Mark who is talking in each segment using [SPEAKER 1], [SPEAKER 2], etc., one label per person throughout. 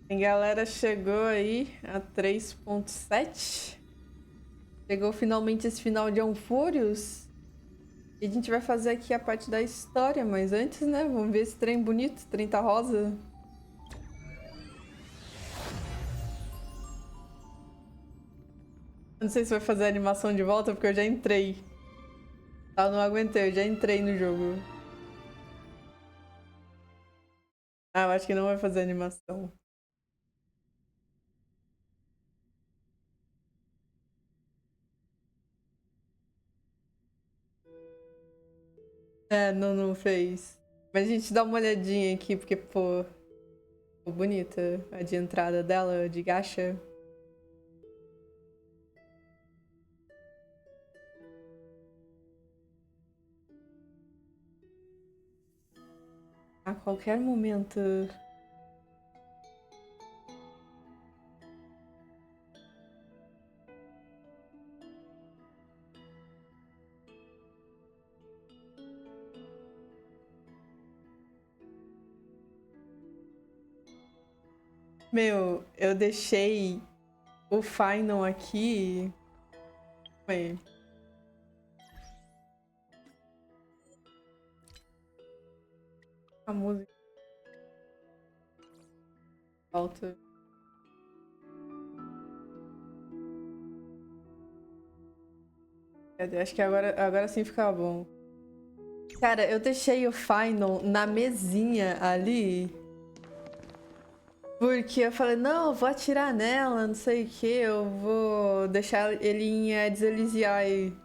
[SPEAKER 1] A galera chegou aí a 3.7. Chegou finalmente esse final de Amphoreus. E a gente vai fazer aqui a parte da história, mas antes, né? Vamos ver esse trem bonito, trem tá rosa. Eu não sei se vai fazer a animação de volta, porque eu já entrei. Eu não aguentei, eu já entrei no jogo. Ah, eu acho que não vai fazer animação. É, não fez. Mas a gente dá uma olhadinha aqui, porque, pô, ficou bonita a de entrada dela, de gacha. A qualquer momento. Meu, eu deixei o Final aqui. Aí. A música alta. Cadê? Acho que agora sim fica bom. Cara, eu deixei o Final na mesinha ali. Porque eu falei, não, eu vou atirar nela, não sei o que, eu vou deixar ele em Aedes Elysiae.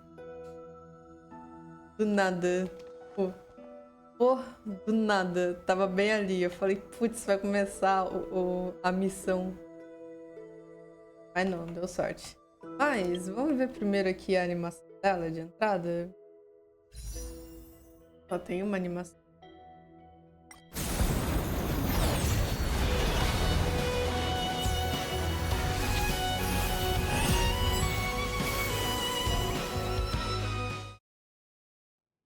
[SPEAKER 1] Do nada. Pô, do nada. Tava bem ali. Eu falei, putz, vai começar a missão. Mas não, deu sorte. Mas, vamos ver primeiro aqui a animação dela de entrada. Só tem uma animação.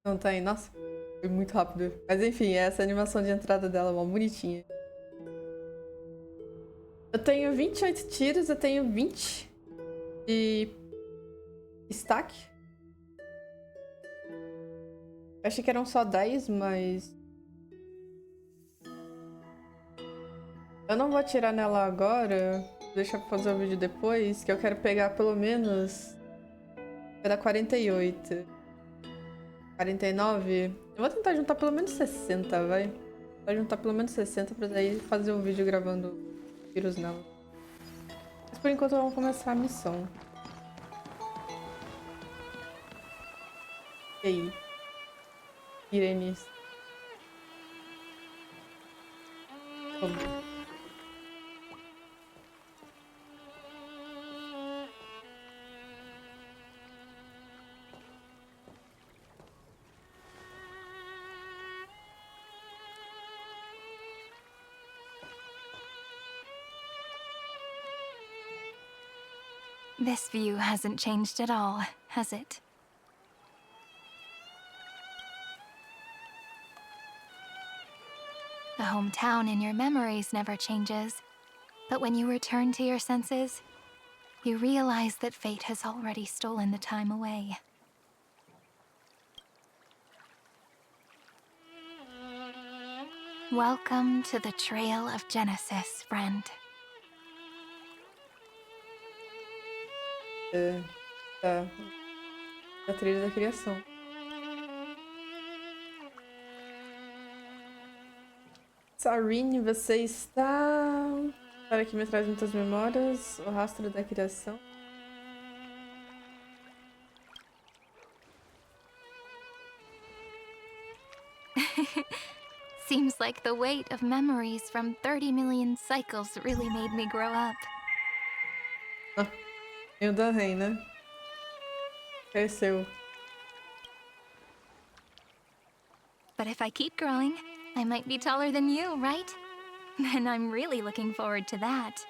[SPEAKER 1] Não tem, nossa, foi muito rápido. Mas enfim, essa animação de entrada dela é uma bonitinha. Eu tenho 28 tiros, eu tenho 20 de stack. Eu achei que eram só 10, mas... Eu não vou atirar nela agora. Deixa eu fazer o vídeo depois, que eu quero pegar pelo menos... Vai dar 48. 49. Eu vou tentar juntar pelo menos 60, vai. Vou juntar pelo menos 60 pra daí fazer um vídeo gravando tiros nela. Mas por enquanto vamos começar a missão. E aí? Irene. Vamos.
[SPEAKER 2] This view hasn't changed at all, has it? The hometown in your memories never changes, but when you return to your senses, you realize that fate has already stolen the time away. Welcome to the Trail of Genesis, friend.
[SPEAKER 1] Tá. Da trilha da criação. Sarine, você está... Para que me traz muitas memórias. O rastro da criação.
[SPEAKER 2] Seems like the weight of memories from 30 million cycles really made me grow up.
[SPEAKER 1] Ah, e o da Rei, né? Cresceu.
[SPEAKER 2] But if I keep growing, I might be taller than you, right? Then I'm really looking forward to that.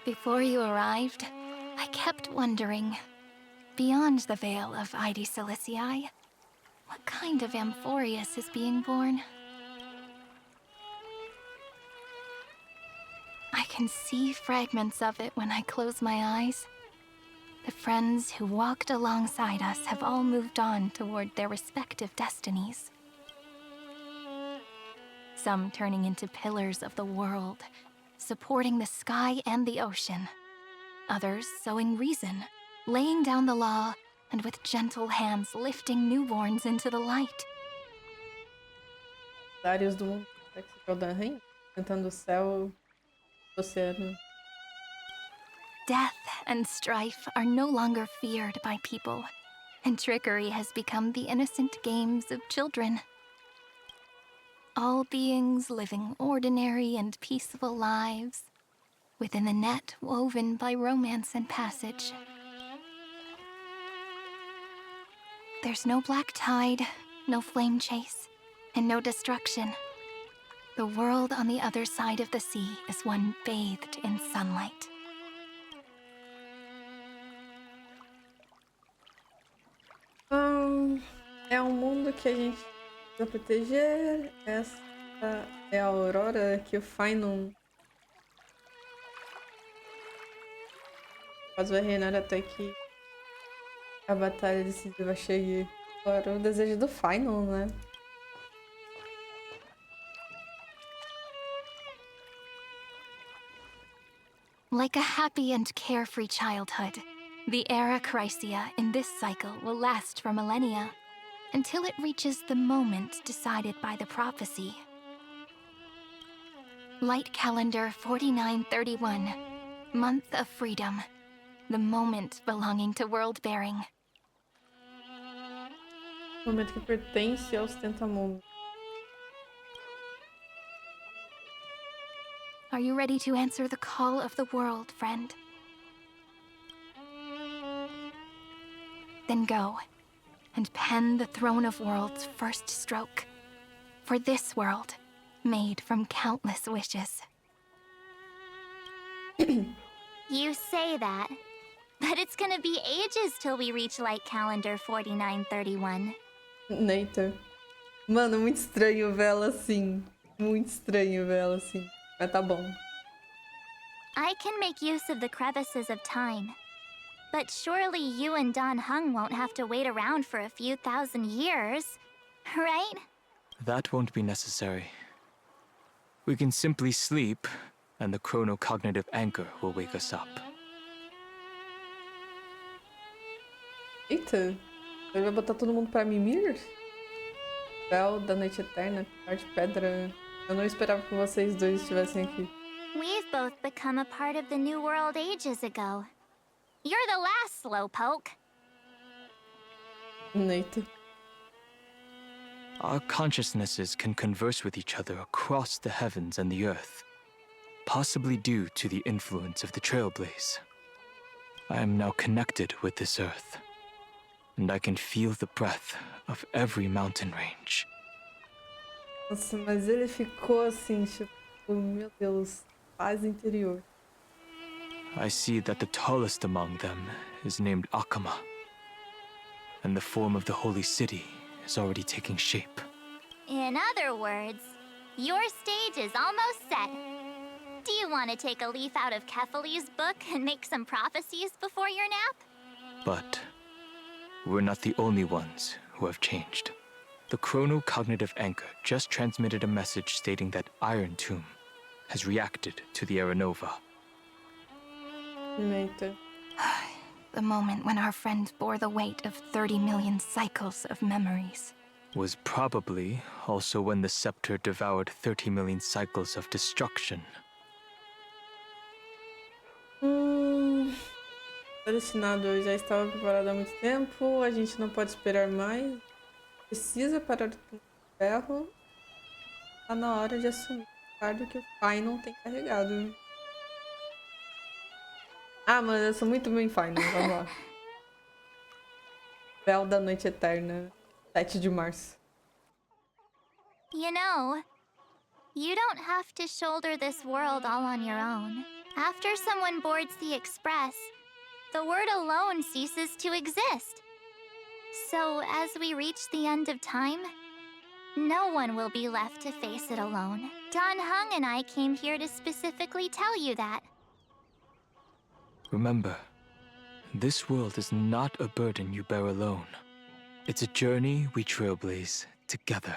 [SPEAKER 2] Before you arrived, I kept wondering, beyond the veil of Aedes Elysiae, What kind of Amphoreus is being born? I can see fragments of it when I close my eyes. The friends who walked alongside us have all moved on toward their respective destinies. Some turning into pillars of the world, supporting the sky and the ocean. Others sowing reason, laying down the law, and with gentle hands lifting newborns into the light.
[SPEAKER 1] Áreas do mundo complexo da rainha, tentando o céu, o oceano.
[SPEAKER 2] Death and strife are no longer feared by people, and trickery has become the innocent games of children. All beings living ordinary and peaceful lives, within the net woven by romance and passage. There's no black tide, no flame chase, and no destruction. The world on the other side of the sea is one bathed in sunlight.
[SPEAKER 1] É um mundo que a gente precisa proteger. Essa é a Aurora que o Fainon vai reinar até que a batalha decisiva chegue. Agora o desejo do Fainon, né?
[SPEAKER 2] Like a happy and carefree childhood, the era Chrysia in this cycle will last for millennia, until it reaches the moment decided by the prophecy. Light calendar 4931, month of freedom, the moment belonging to world-bearing.
[SPEAKER 1] Momento que pertence ao Ostentamundo.
[SPEAKER 2] Are you ready to answer the call of the world, friend? Then go, and pen the Throne of Worlds' first stroke. For this world, made from countless wishes.
[SPEAKER 3] You say that, but it's gonna be ages till we reach light calendar 4931.
[SPEAKER 1] Neita. Mano, muito estranho ver ela assim. Muito estranho ver ela assim. Mas tá bom.
[SPEAKER 3] I can make use of the crevices of time. But surely you and Don Hung won't have to wait around for a few thousand years, right?
[SPEAKER 4] That won't be necessary. We can simply sleep, and the chronocognitive anchor will wake us up.
[SPEAKER 1] Eita. Ele vai botar todo mundo pra mimir? Véu da Noite Eterna, Pilar de Pedra. Eu não esperava que vocês dois estivessem aqui.
[SPEAKER 3] We've both become a part of the New World ages ago. You're the last slowpoke.
[SPEAKER 1] Neita.
[SPEAKER 4] Our consciousnesses can converse with each other across the heavens and the earth, possibly due to the influence of the Trailblaze. I am now connected with this earth, and I can feel the breath of every mountain range.
[SPEAKER 1] Nossa, mas ele ficou assim, tipo, meu Deus, paz interior.
[SPEAKER 4] I see that the tallest among them is named Akama, and the form of the holy city is already taking shape.
[SPEAKER 3] In other words, your stage is almost set. Do you want to take a leaf out of Kefali's book and make some prophecies before your nap?
[SPEAKER 4] But we're not the only ones who have changed. The chronocognitive anchor just transmitted a message stating that Iron Tomb has reacted to the Aranova.
[SPEAKER 1] Neita.
[SPEAKER 2] The moment when our friend bore the weight of 30 million cycles of memories.
[SPEAKER 4] Was probably also when the scepter devoured 30 million cycles of destruction.
[SPEAKER 1] Destinado já estava preparado há muito tempo, a gente não pode esperar mais. Precisa parar com o ferro. Tá na hora de assumir o fardo que o pai não tem carregado. Ah, mano, eu sou muito bem Final, vamos lá. Véu da Noite Eterna, 7 de março.
[SPEAKER 3] You know, you don't have to shoulder this world all on your own. After someone boards the Express, the word alone ceases to exist. So, as we reach the end of time, no one will be left to face it alone. Don Hung and I came here to specifically tell you that.
[SPEAKER 4] Remember, this world is not a burden you bear alone. It's a journey we trailblaze together,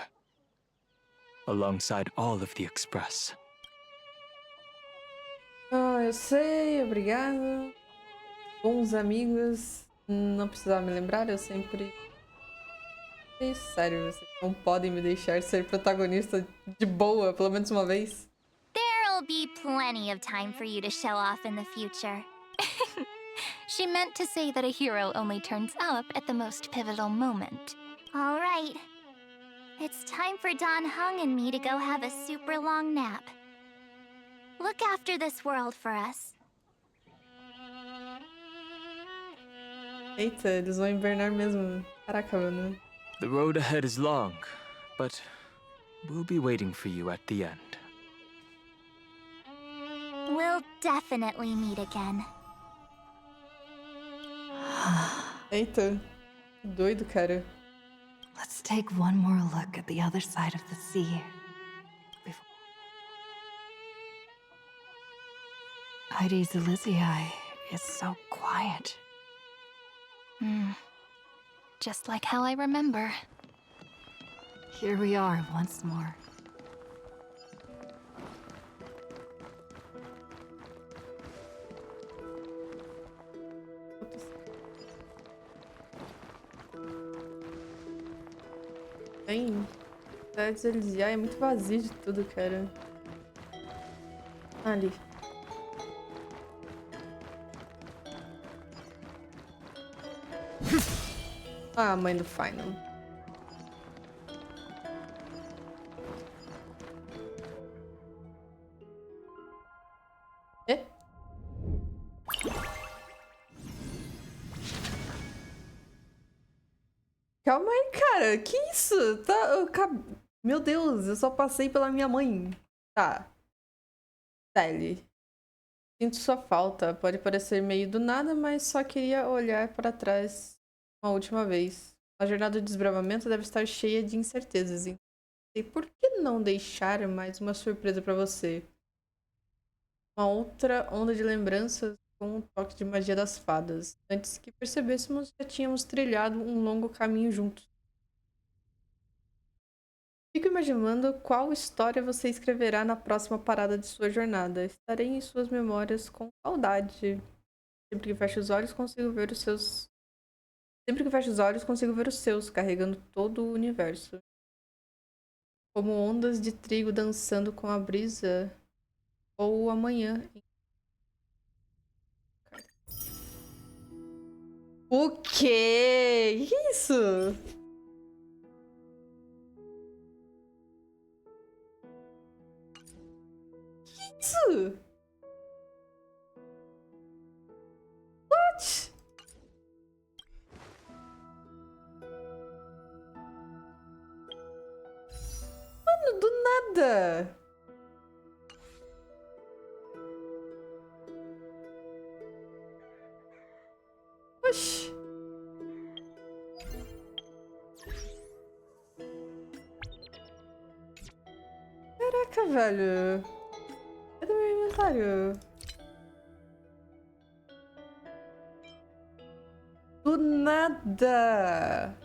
[SPEAKER 4] alongside all of the Express.
[SPEAKER 1] Ah, eu sei, obrigada. Bons amigos. Não precisava me lembrar, eu sempre... Sério, vocês não podem me deixar ser protagonista de boa, pelo menos uma vez.
[SPEAKER 3] There'll be plenty of time for you to show off in the future.
[SPEAKER 2] She meant to say that a hero only turns up at the most pivotal moment.
[SPEAKER 3] All right. It's time for Don Hung and me to go have a super long nap. Look after this world for us.
[SPEAKER 1] Eita, eles vão invernar mesmo. Caraca, mano.
[SPEAKER 4] The road ahead is long, but we'll be waiting for you at the end.
[SPEAKER 3] We'll definitely meet again.
[SPEAKER 1] Eita, que doido, cara.
[SPEAKER 5] Let's take one more look at the other side of the sea. Heidi's Elysiae is so quiet.
[SPEAKER 2] Just like how I remember.
[SPEAKER 5] Here we are once more.
[SPEAKER 1] Tem. Cidades Elysiae é muito vazio de tudo, cara. Ali. Ah, mãe do Final. É? Calma aí, cara. Que isso? Tá, Meu Deus, eu só passei pela minha mãe. Tá. Sally. Sinto sua falta. Pode parecer meio do nada, mas só queria olhar para trás uma última vez. A jornada de desbravamento deve estar cheia de incertezas. E por que não deixar mais uma surpresa para você? Uma outra onda de lembranças com um toque de magia das fadas. Antes que percebêssemos, já tínhamos trilhado um longo caminho juntos. Fico imaginando qual história você escreverá na próxima parada de sua jornada. Estarei em suas memórias com saudade. Sempre que fecho os olhos, consigo ver os seus... Sempre que fecho os olhos, consigo ver os seus, carregando todo o universo. Como ondas de trigo dançando com a brisa ou o amanhã. O quê? Que isso? Que isso? What? Mano, do nada. Oxi. Caraca, velho. Cadê meu inventário? Do nada.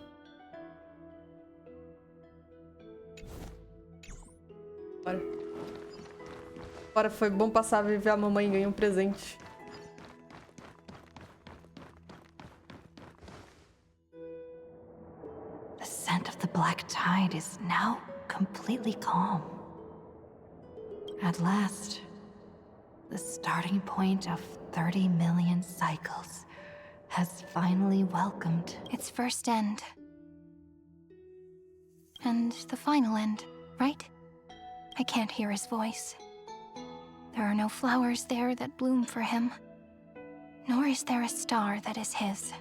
[SPEAKER 1] Bora. Bora, foi bom passar a ver a mamãe ganhar um presente.
[SPEAKER 5] The scent of the black tide is now completely calm. At last, the starting point of 30 million cycles has finally welcomed
[SPEAKER 2] Its first end. And the final end, right? I can't hear his voice. There are no flowers there that bloom for him. Nor is there a star that is his.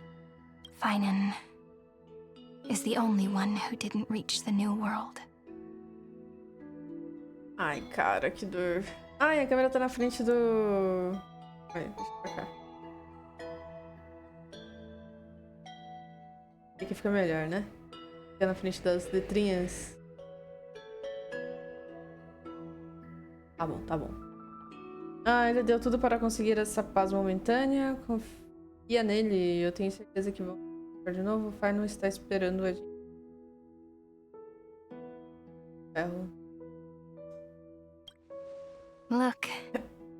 [SPEAKER 2] Finan is the only one who didn't reach the new world.
[SPEAKER 1] Ai, cara, que dor. Ai, a câmera tá na frente do... Ai, deixa pra cá. Aqui fica melhor, né? Fica na frente das letrinhas. Tá bom, tá bom. Ah, ele deu tudo para conseguir essa paz momentânea. Confia nele. Eu tenho certeza que vou ficar de novo. O Fai não está esperando a gente. Ferro.
[SPEAKER 2] Look,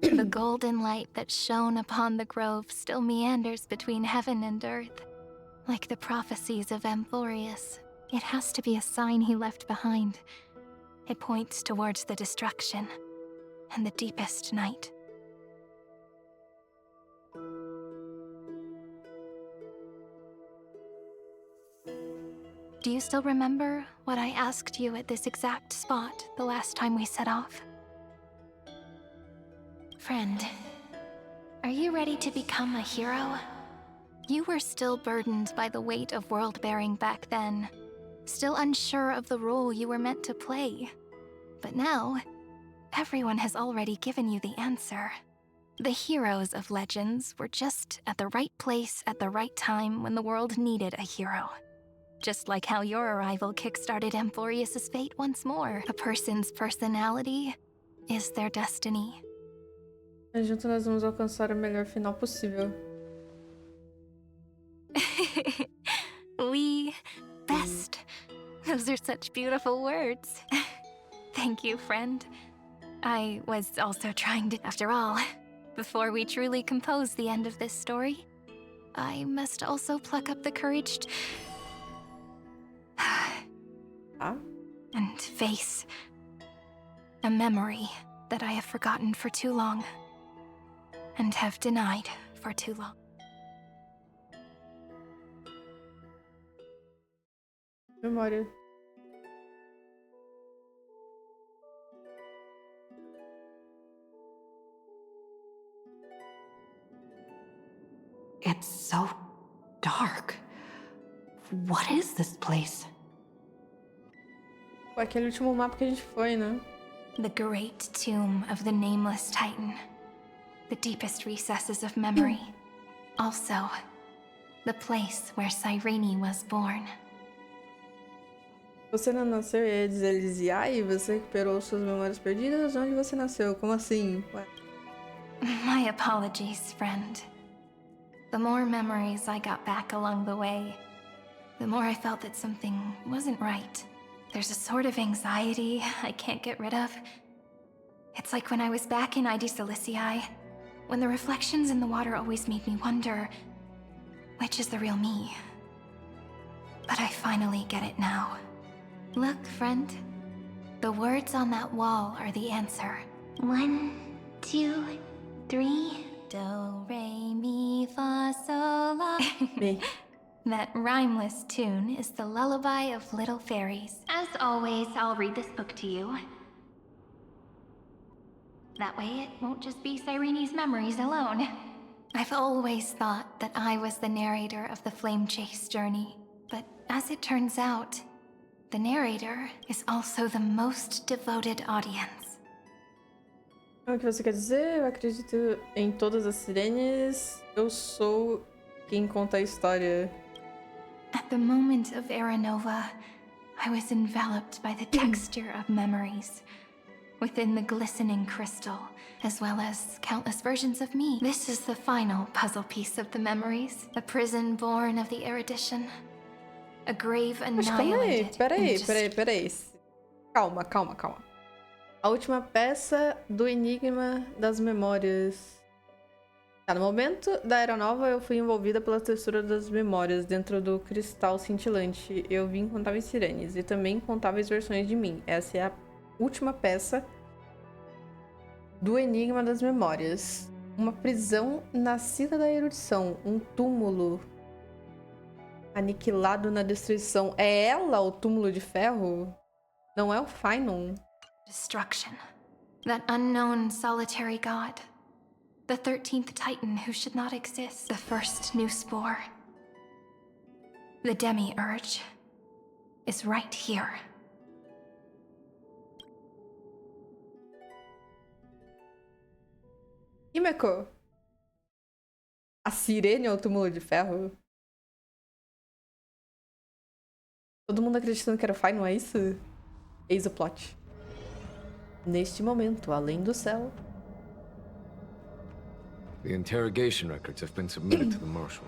[SPEAKER 2] the golden light that shone upon the grove still meanders between heaven and earth. Like the prophecies of Amphoreus, it has to be a sign he left behind. It points towards the destruction and the deepest night. Do you still remember what I asked you at this exact spot the last time we set off? Friend, are you ready to become a hero? You were still burdened by the weight of world-bearing back then, still unsure of the role you were meant to play. But now, everyone has already given you the answer. The heroes of legends were just at the right place at the right time when the world needed a hero. Just like how your arrival kickstarted Amphoreus' fate once more. A person's personality is their destiny.
[SPEAKER 1] E juntos nós vamos alcançar o melhor final possível.
[SPEAKER 2] We best. Those are such beautiful words. Thank you, friend. I was also trying to... After all, before we truly compose the end of this story, I must also pluck up the courage to... and face a memory that I have forgotten for too long and have denied for too long.
[SPEAKER 1] Memória.
[SPEAKER 5] It's so dark. What is this place?
[SPEAKER 1] Pô, aquele último mapa que a gente foi, né?
[SPEAKER 2] The great tomb of the nameless titan. The deepest recesses of memory. Also, the place where Cyrene was born.
[SPEAKER 1] Você não nasceu e eles e aí você recuperou suas memórias perdidas? Onde você nasceu? Como assim? Ué.
[SPEAKER 2] My apologies, friend. The more memories I got back along the way, the more I felt that something wasn't right. There's a sort of anxiety I can't get rid of. It's like when I was back in ID Silicii, when the reflections in the water always made me wonder, which is the real me? But I finally get it now. Look, friend. The words on that wall are the answer.
[SPEAKER 3] 1, 2, 3.
[SPEAKER 2] Do, re, mi, fa, sol, la.
[SPEAKER 1] Me.
[SPEAKER 2] That rhymeless tune is the lullaby of little fairies.
[SPEAKER 3] As always, I'll read this book to you.
[SPEAKER 2] That way it won't just be Cyrene's memories alone. I've always thought that I was the narrator of the Flame Chase journey. But as it turns out, the narrator is also the most devoted audience.
[SPEAKER 1] O que você quer dizer? Eu acredito em todas as sirenes. Eu sou quem conta a história.
[SPEAKER 2] At the moment of Aranova, I was enveloped by the texture of memories. Within the glistening crystal, as well as countless versions of me. This is the final puzzle piece of the memories. A prison born of the erudition. A grave
[SPEAKER 1] Mas calma aí,
[SPEAKER 2] annihilated.
[SPEAKER 1] peraí. Calma. A última peça do Enigma das Memórias. Tá, no momento da Era Nova, eu fui envolvida pela textura das memórias dentro do cristal cintilante. Eu vi incontáveis sirenes e também incontáveis versões de mim. Essa é a última peça do Enigma das Memórias. Uma prisão nascida da erudição. Um túmulo aniquilado na destruição. É ela o túmulo de ferro? Não é o Finon?
[SPEAKER 2] Destruction. That unknown solitary god. The 13th Titan who should not exist. The first new spore. The demi-urge is right here.
[SPEAKER 1] Himeko. A sirene é o túmulo de ferro? Todo mundo acreditando que era Fai, não é isso? Eis o plot. Neste momento, além do céu...
[SPEAKER 6] The interrogation records have been submitted to the Marshal.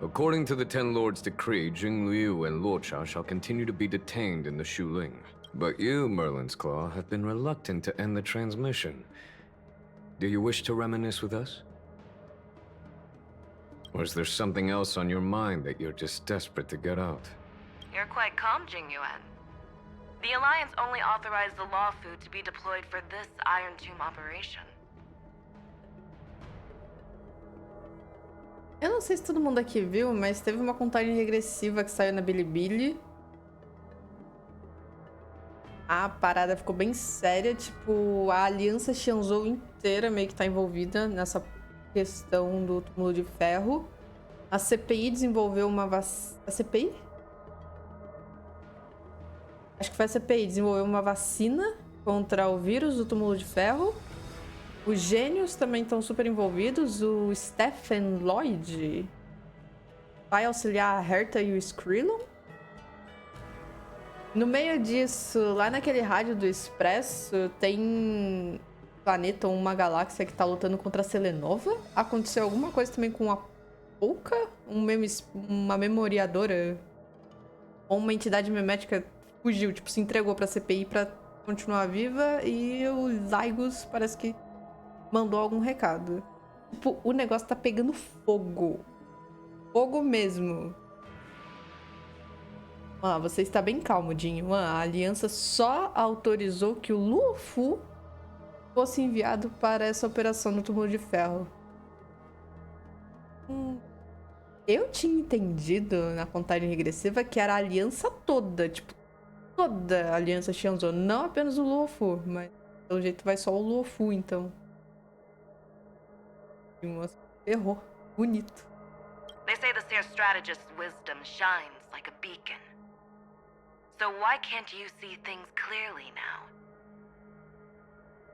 [SPEAKER 6] According to the Ten Lords' decree, Jing Liu and Luocha shall continue to be detained in the Shuling. But you, Merlin's Claw, have been reluctant to end the transmission. Do you wish to reminisce with us? Or is there something else on your mind that you're just desperate to get out?
[SPEAKER 7] You're quite calm, Jingyuan. The Alliance only authorized the law food to be deployed for this Iron Tomb operation.
[SPEAKER 1] Eu não sei se todo mundo aqui viu, mas teve uma contagem regressiva que saiu na Bilibili. A parada ficou bem séria, tipo, a Aliança Xianzhou inteira meio que tá envolvida nessa questão do túmulo de ferro. A CPI desenvolveu uma vacina... A CPI? Acho que foi a CPI, desenvolveu uma vacina contra o vírus do túmulo de ferro. Os gênios também estão super envolvidos. O Stephen Lloyd vai auxiliar a Herta e o Skrillon. No meio disso, lá naquele rádio do Expresso, tem um planeta ou uma galáxia que tá lutando contra a Selenova. Aconteceu alguma coisa também com a Polka? Uma memoriadora ou uma entidade memética fugiu, tipo, se entregou pra CPI pra continuar viva. E o Zygus parece que mandou algum recado. Tipo, o negócio tá pegando fogo. Fogo mesmo. Ah, você está bem calmo, Dinho. A aliança só autorizou que o Luofu fosse enviado para essa operação no túmulo de ferro. Eu tinha entendido na contagem regressiva que era a aliança toda. Tipo, toda a aliança Xianzhou. Não apenas o Luofu, mas pelo jeito vai só o Luofu, então. Errou. Bonito.
[SPEAKER 7] They say the Seer Strategist's wisdom shines like a beacon. So why can't you see things clearly now?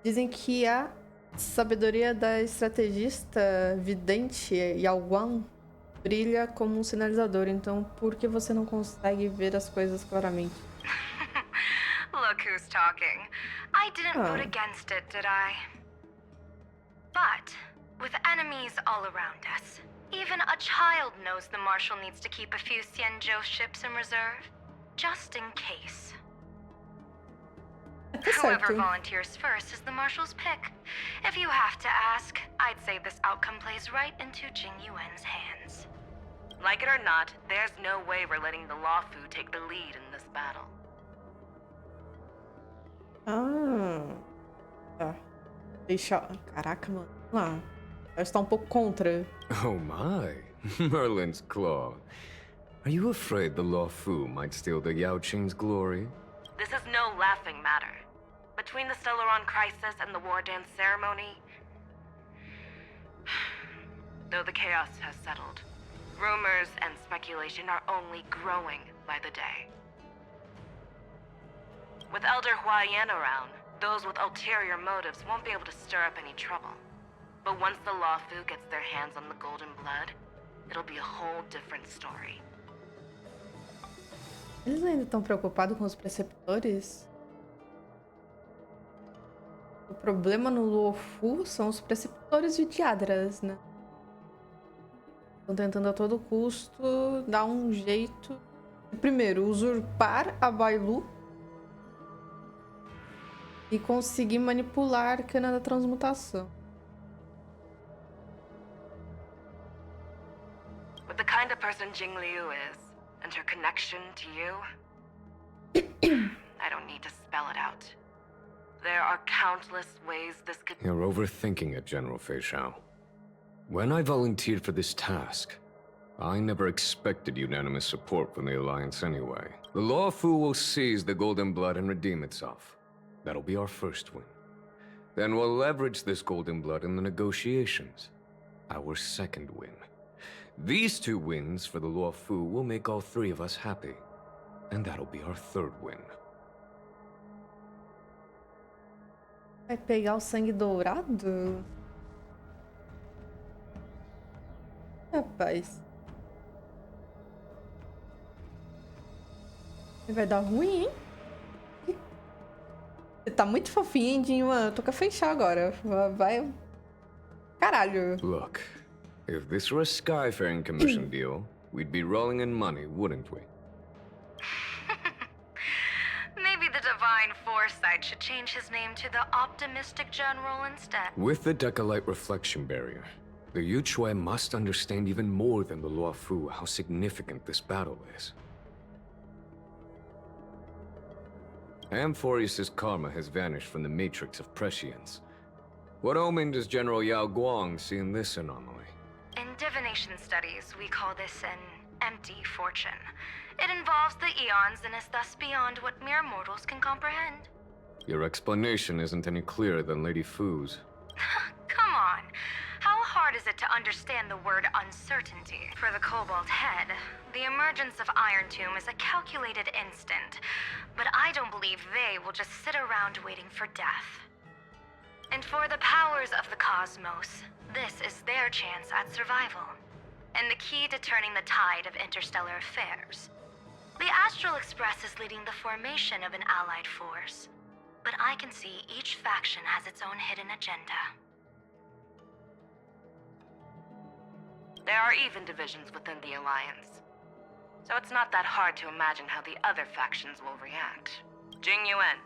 [SPEAKER 1] Dizem que a sabedoria da estrategista vidente Yaoguang brilha como um sinalizador. Então, por que você não consegue ver as coisas claramente?
[SPEAKER 7] Look who's talking. I didn't vote against it, did I? But with enemies all around us, even a child knows the Marshal needs to keep a few Xianzhou ships in reserve, just in case. Whoever volunteers first is the Marshal's pick. If you have to ask, I'd say this outcome plays right into Jingyuan's hands. Like it or not, there's no way we're letting the Law Fu take the lead in this battle.
[SPEAKER 1] Tá. Deixa... Caraca, mano. Lá. Eu estou um pouco contra.
[SPEAKER 6] Oh my, Merlin's Claw. Are you afraid the Law Fu might steal the Yao Qing's glory?
[SPEAKER 7] This is no laughing matter. Between the Stellaron crisis and the War Dance ceremony, though the chaos has settled, rumors and speculation are only growing by the day. With Elder Huaiyan around, those with ulterior motives won't be able to stir up any trouble. But once the Law Fu gets their hands on the Golden Blood, it'll be a whole different story.
[SPEAKER 1] Eles ainda estão preocupados com os preceptores? O problema no Luofu são os preceptores vidiadras, né? Estão tentando a todo custo dar um jeito... Primeiro, usurpar a Bailu e conseguir manipular a arcana da transmutação.
[SPEAKER 7] With the kind of person Jing Liu is, and her connection to you, I don't need to spell it out. There are countless ways this could...
[SPEAKER 6] You're overthinking it, General Fei Shao. When I volunteered for this task, I never expected unanimous support from the Alliance anyway. The Law Fu will seize the Golden Blood and redeem itself. That'll be our first win. Then we'll leverage this Golden Blood in the negotiations. Our second win. These two wins for the Law Fu will make all three of us happy. And that'll be our third win.
[SPEAKER 1] Vai pegar o sangue dourado? Rapaz. Vai dar ruim, hein? Você tá muito fofinho, hein, Dinho? Eu tô com a fechar agora. Vai... Caralho.
[SPEAKER 6] Look, if this were a Skyfaring Commission deal, we'd be rolling in money, wouldn't we?
[SPEAKER 7] Maybe the Divine Foresight should change his name to the Optimistic General instead.
[SPEAKER 6] With the Decalite Reflection Barrier, the Yuchue must understand even more than the Luofu how significant this battle is. Amphoreus' karma has vanished from the matrix of prescience. What omen does General Yao Guang see in this anomaly?
[SPEAKER 7] In divination studies, we call this an empty fortune. It involves the eons and is thus beyond what mere mortals can comprehend.
[SPEAKER 6] Your explanation isn't any clearer than Lady Fu's.
[SPEAKER 7] Come on. How hard is it to understand the word uncertainty? For the Cobalt Head, the emergence of Iron Tomb is a calculated instant, but I don't believe they will just sit around waiting for death. And for the powers of the cosmos, this is their chance at survival, and the key to turning the tide of interstellar affairs. The Astral Express is leading the formation of an allied force, but I can see each faction has its own hidden agenda.
[SPEAKER 8] There are even divisions within the Alliance, so it's not that hard to imagine how the other factions will react. Jing Yuan,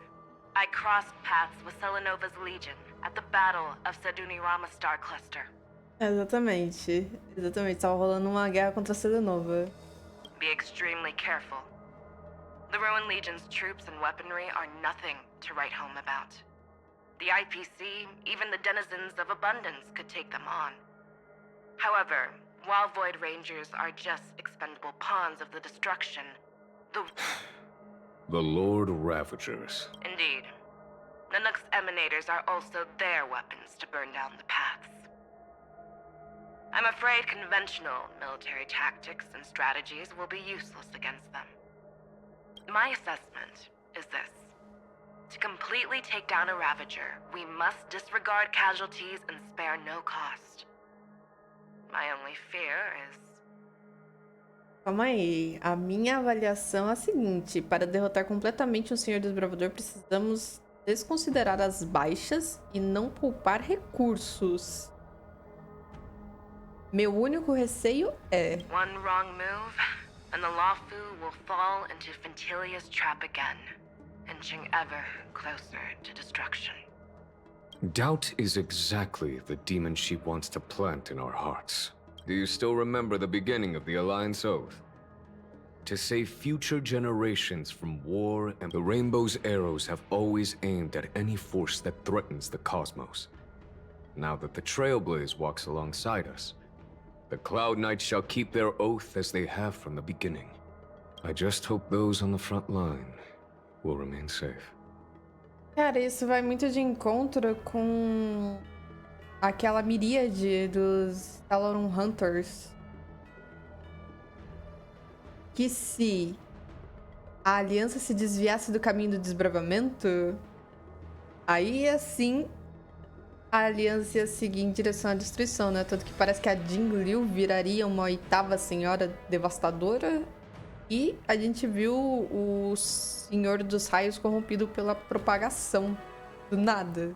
[SPEAKER 8] I crossed paths with Selenova's Legion at the Battle of Sedunirama Star Cluster.
[SPEAKER 1] Exatamente. Exatamente. Tava rolando uma guerra contra a Selenova.
[SPEAKER 8] Be extremely careful. The Ruined Legion's troops and weaponry are nothing to write home about. The IPC, even the denizens of Abundance, could take them on. However, while Void Rangers are just expendable pawns of the destruction,
[SPEAKER 6] The Lord Ravagers.
[SPEAKER 8] Indeed. Nanook's emanators are also their weapons to burn down the paths. I'm afraid conventional military tactics and strategies will be useless against them. My assessment is this. To completely take down a Ravager, we must disregard casualties and spare no cost. My only fear is...
[SPEAKER 1] Calma aí. A minha avaliação é a seguinte. Para derrotar completamente um Senhor Desbravador, precisamos desconsiderar as baixas e não poupar recursos. Meu único receio é...
[SPEAKER 8] One wrong move, and the Luofu will fall into Fintilia's trap again, inching ever closer to destruction.
[SPEAKER 6] Doubt is exactly the demon she wants to plant in our hearts. Do you still remember the beginning of the Alliance Oath? To save future generations from war, and the Rainbow's arrows have always aimed at any force that threatens the cosmos. Now that the Trailblaze walks alongside us, the Cloud Knights shall keep their oath as they have from the beginning. I just hope those on the front line will remain safe.
[SPEAKER 1] Cara, isso vai muito de encontro com aquela miríade dos Talon Hunters. Que se a aliança se desviasse do caminho do desbravamento, aí assim a aliança ia seguir em direção à destruição, né? Tanto que parece que a Jing Liu viraria uma 8ª senhora devastadora. E a gente viu o Senhor dos Raios corrompido pela propagação. Do nada.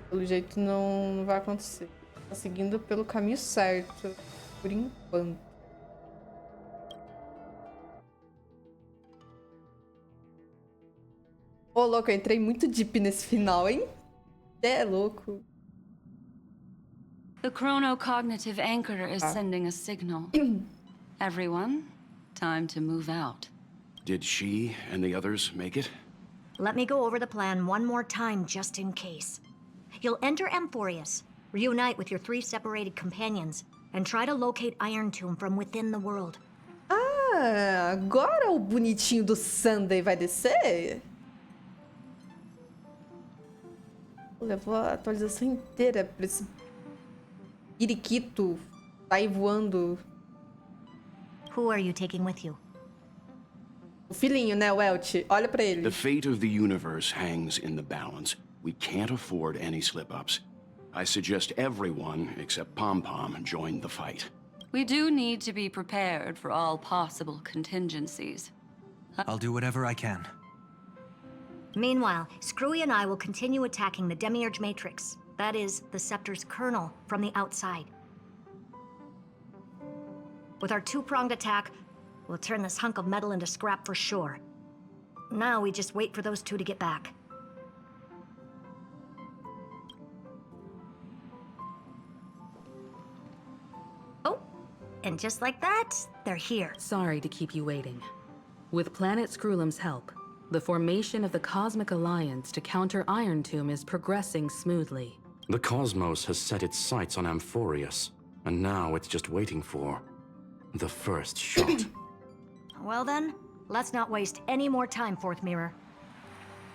[SPEAKER 1] Pelo jeito não vai acontecer. Tá seguindo pelo caminho certo. Por enquanto. Ô, louco, eu entrei muito deep nesse final, hein? É louco.
[SPEAKER 9] The chronocognitive anchor is sending a signal. Everyone, time to move out.
[SPEAKER 10] Did she and the others make it?
[SPEAKER 11] Let me go over the plan one more time just in case. You'll enter Amphoreus, reunite with your 3 separated companions, and try to locate Iron Tomb from within the world.
[SPEAKER 1] Ah, agora o bonitinho do Sunday vai descer? Levou a atualização inteira pra esse periquito tá aí voando.
[SPEAKER 11] Who are you taking with you?
[SPEAKER 1] O filhinho, né, o Welch? Olha pra ele.
[SPEAKER 10] The fate of the universe hangs in the balance. We can't afford any slip-ups. I suggest everyone, except Pom Pom, join the fight.
[SPEAKER 9] We do need to be prepared for all possible contingencies.
[SPEAKER 12] I'll do whatever I can.
[SPEAKER 11] Meanwhile, Screwy and I will continue attacking the Demiurge Matrix. That is, the Scepter's kernel, from the outside. With our two-pronged attack, we'll turn this hunk of metal into scrap for sure. Now we just wait for those two to get back. Oh, and just like that, they're here.
[SPEAKER 13] Sorry to keep you waiting. With Planet Screwlum's help, the formation of the Cosmic Alliance to counter Iron Tomb is progressing smoothly.
[SPEAKER 10] The cosmos has set its sights on Amphoreus, and now it's just waiting for the first shot.
[SPEAKER 11] Well then, let's not waste any more time, Fourth Mirror.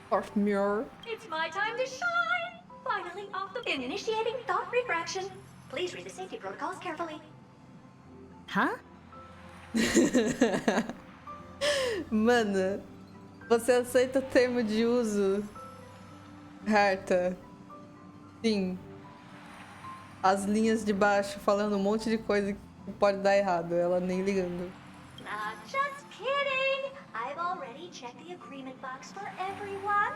[SPEAKER 1] Fourth Mirror.
[SPEAKER 14] It's my time to shine! Finally off the... Initiating thought refraction. Please read the safety protocols carefully.
[SPEAKER 11] Huh?
[SPEAKER 1] Mano, você aceita o termo de uso, Herta? Sim. As linhas de baixo falando um monte de coisa que pode dar errado, ela nem ligando.
[SPEAKER 14] Just kidding! I've already checked the agreement box for everyone.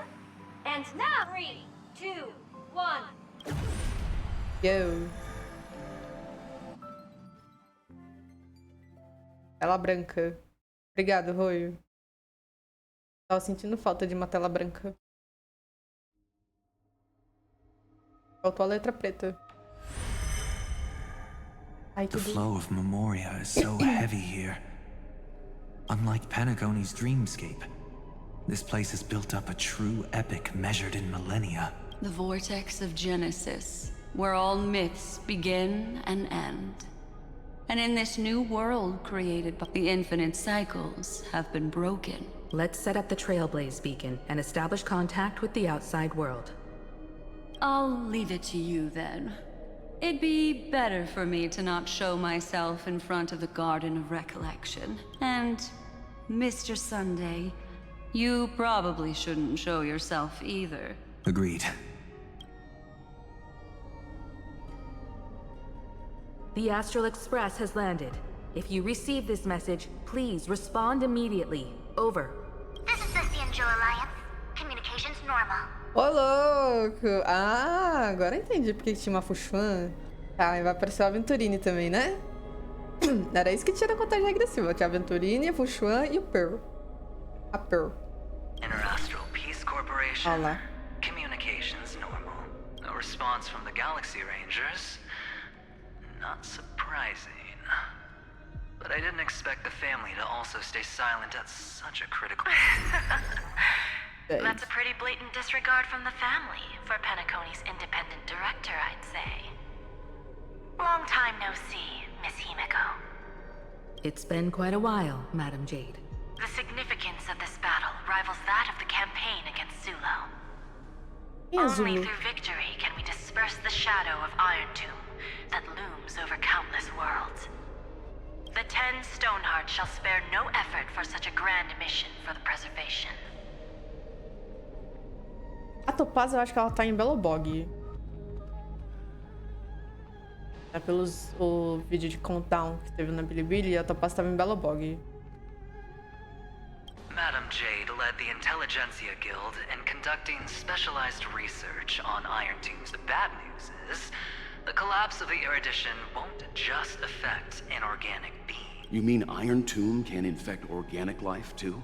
[SPEAKER 14] And now, 3, 2, 1.
[SPEAKER 1] Yo. Tela branca. Obrigado, Roio. Tava sentindo falta de uma tela branca. Faltou a letra preta. Ai,
[SPEAKER 12] The flow of Memoria is so heavy here. Unlike Panagone's dreamscape, this place has built up a true epic measured in millennia.
[SPEAKER 9] The vortex of Genesis, where all myths begin and end. And in this new world created by the infinite cycles have been broken.
[SPEAKER 13] Let's set up the Trailblaze beacon and establish contact with the outside world.
[SPEAKER 9] I'll leave it to you then. It'd be better for me to not show myself in front of the Garden of Recollection. And, Mr. Sunday, you probably shouldn't show yourself either.
[SPEAKER 12] Agreed.
[SPEAKER 13] The Astral Express has landed. If you receive this message, please respond immediately. Over.
[SPEAKER 3] This is the Cianjo Alliance. Communications normal.
[SPEAKER 1] Ô, louco! Ah, agora entendi porque tinha uma Fuxuan. Tá, e vai aparecer o Aventurine também, né? Era isso que tinha na contagem regressiva. Tinha a Aventurine, a Fuxuan e o Pearl. A Pearl.
[SPEAKER 15] Interastral Peace Corporation.
[SPEAKER 1] Olá.
[SPEAKER 15] Communications normal. No response from the Galaxy Rangers. Not surprising. But I didn't expect the family to also stay silent at such a critical
[SPEAKER 7] That's a pretty blatant disregard from the family for Penacone's independent director, I'd say. Long time no see, Miss Himiko.
[SPEAKER 13] It's been quite a while, Madam Jade.
[SPEAKER 7] The significance of this battle rivals that of the campaign against Zulo. Only through victory can we disperse the shadow of Iron Tomb that looms over countless worlds. The 10 Stonehearts shall spare no effort for such a grand mission for the preservation.
[SPEAKER 1] A Topaz, eu acho que ela tá em Belobog. É pelos o vídeo de countdown que teve na Bilibili, a Topaz tava em Belobog.
[SPEAKER 15] Madam Jade led the Intelligentsia Guild in conducting specialized research on Iron Tombs. The bad news is, the collapse of the Erudition won't just affect inorganic beings.
[SPEAKER 10] You mean Iron Tomb can infect organic life, too?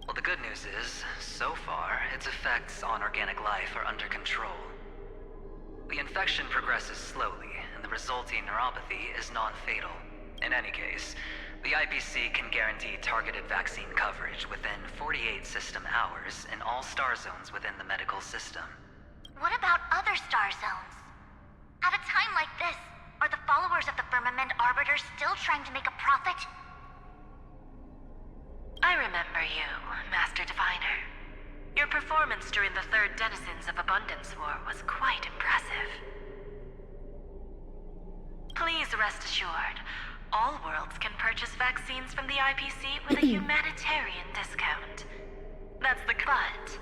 [SPEAKER 15] Well, the good news is, so far, its effects on organic life are under control. The infection progresses slowly, and the resulting neuropathy is non-fatal. In any case, the IPC can guarantee targeted vaccine coverage within 48 system hours in all star zones within the medical system.
[SPEAKER 3] What about other star zones? At a time like this, are the followers of the Firmament Arbiters still trying to make a profit?
[SPEAKER 7] I remember you, Master Diviner. Your performance during the Third Denizens of Abundance War was quite impressive. Please rest assured, all worlds can purchase vaccines from the IPC with a humanitarian discount. That's the... But,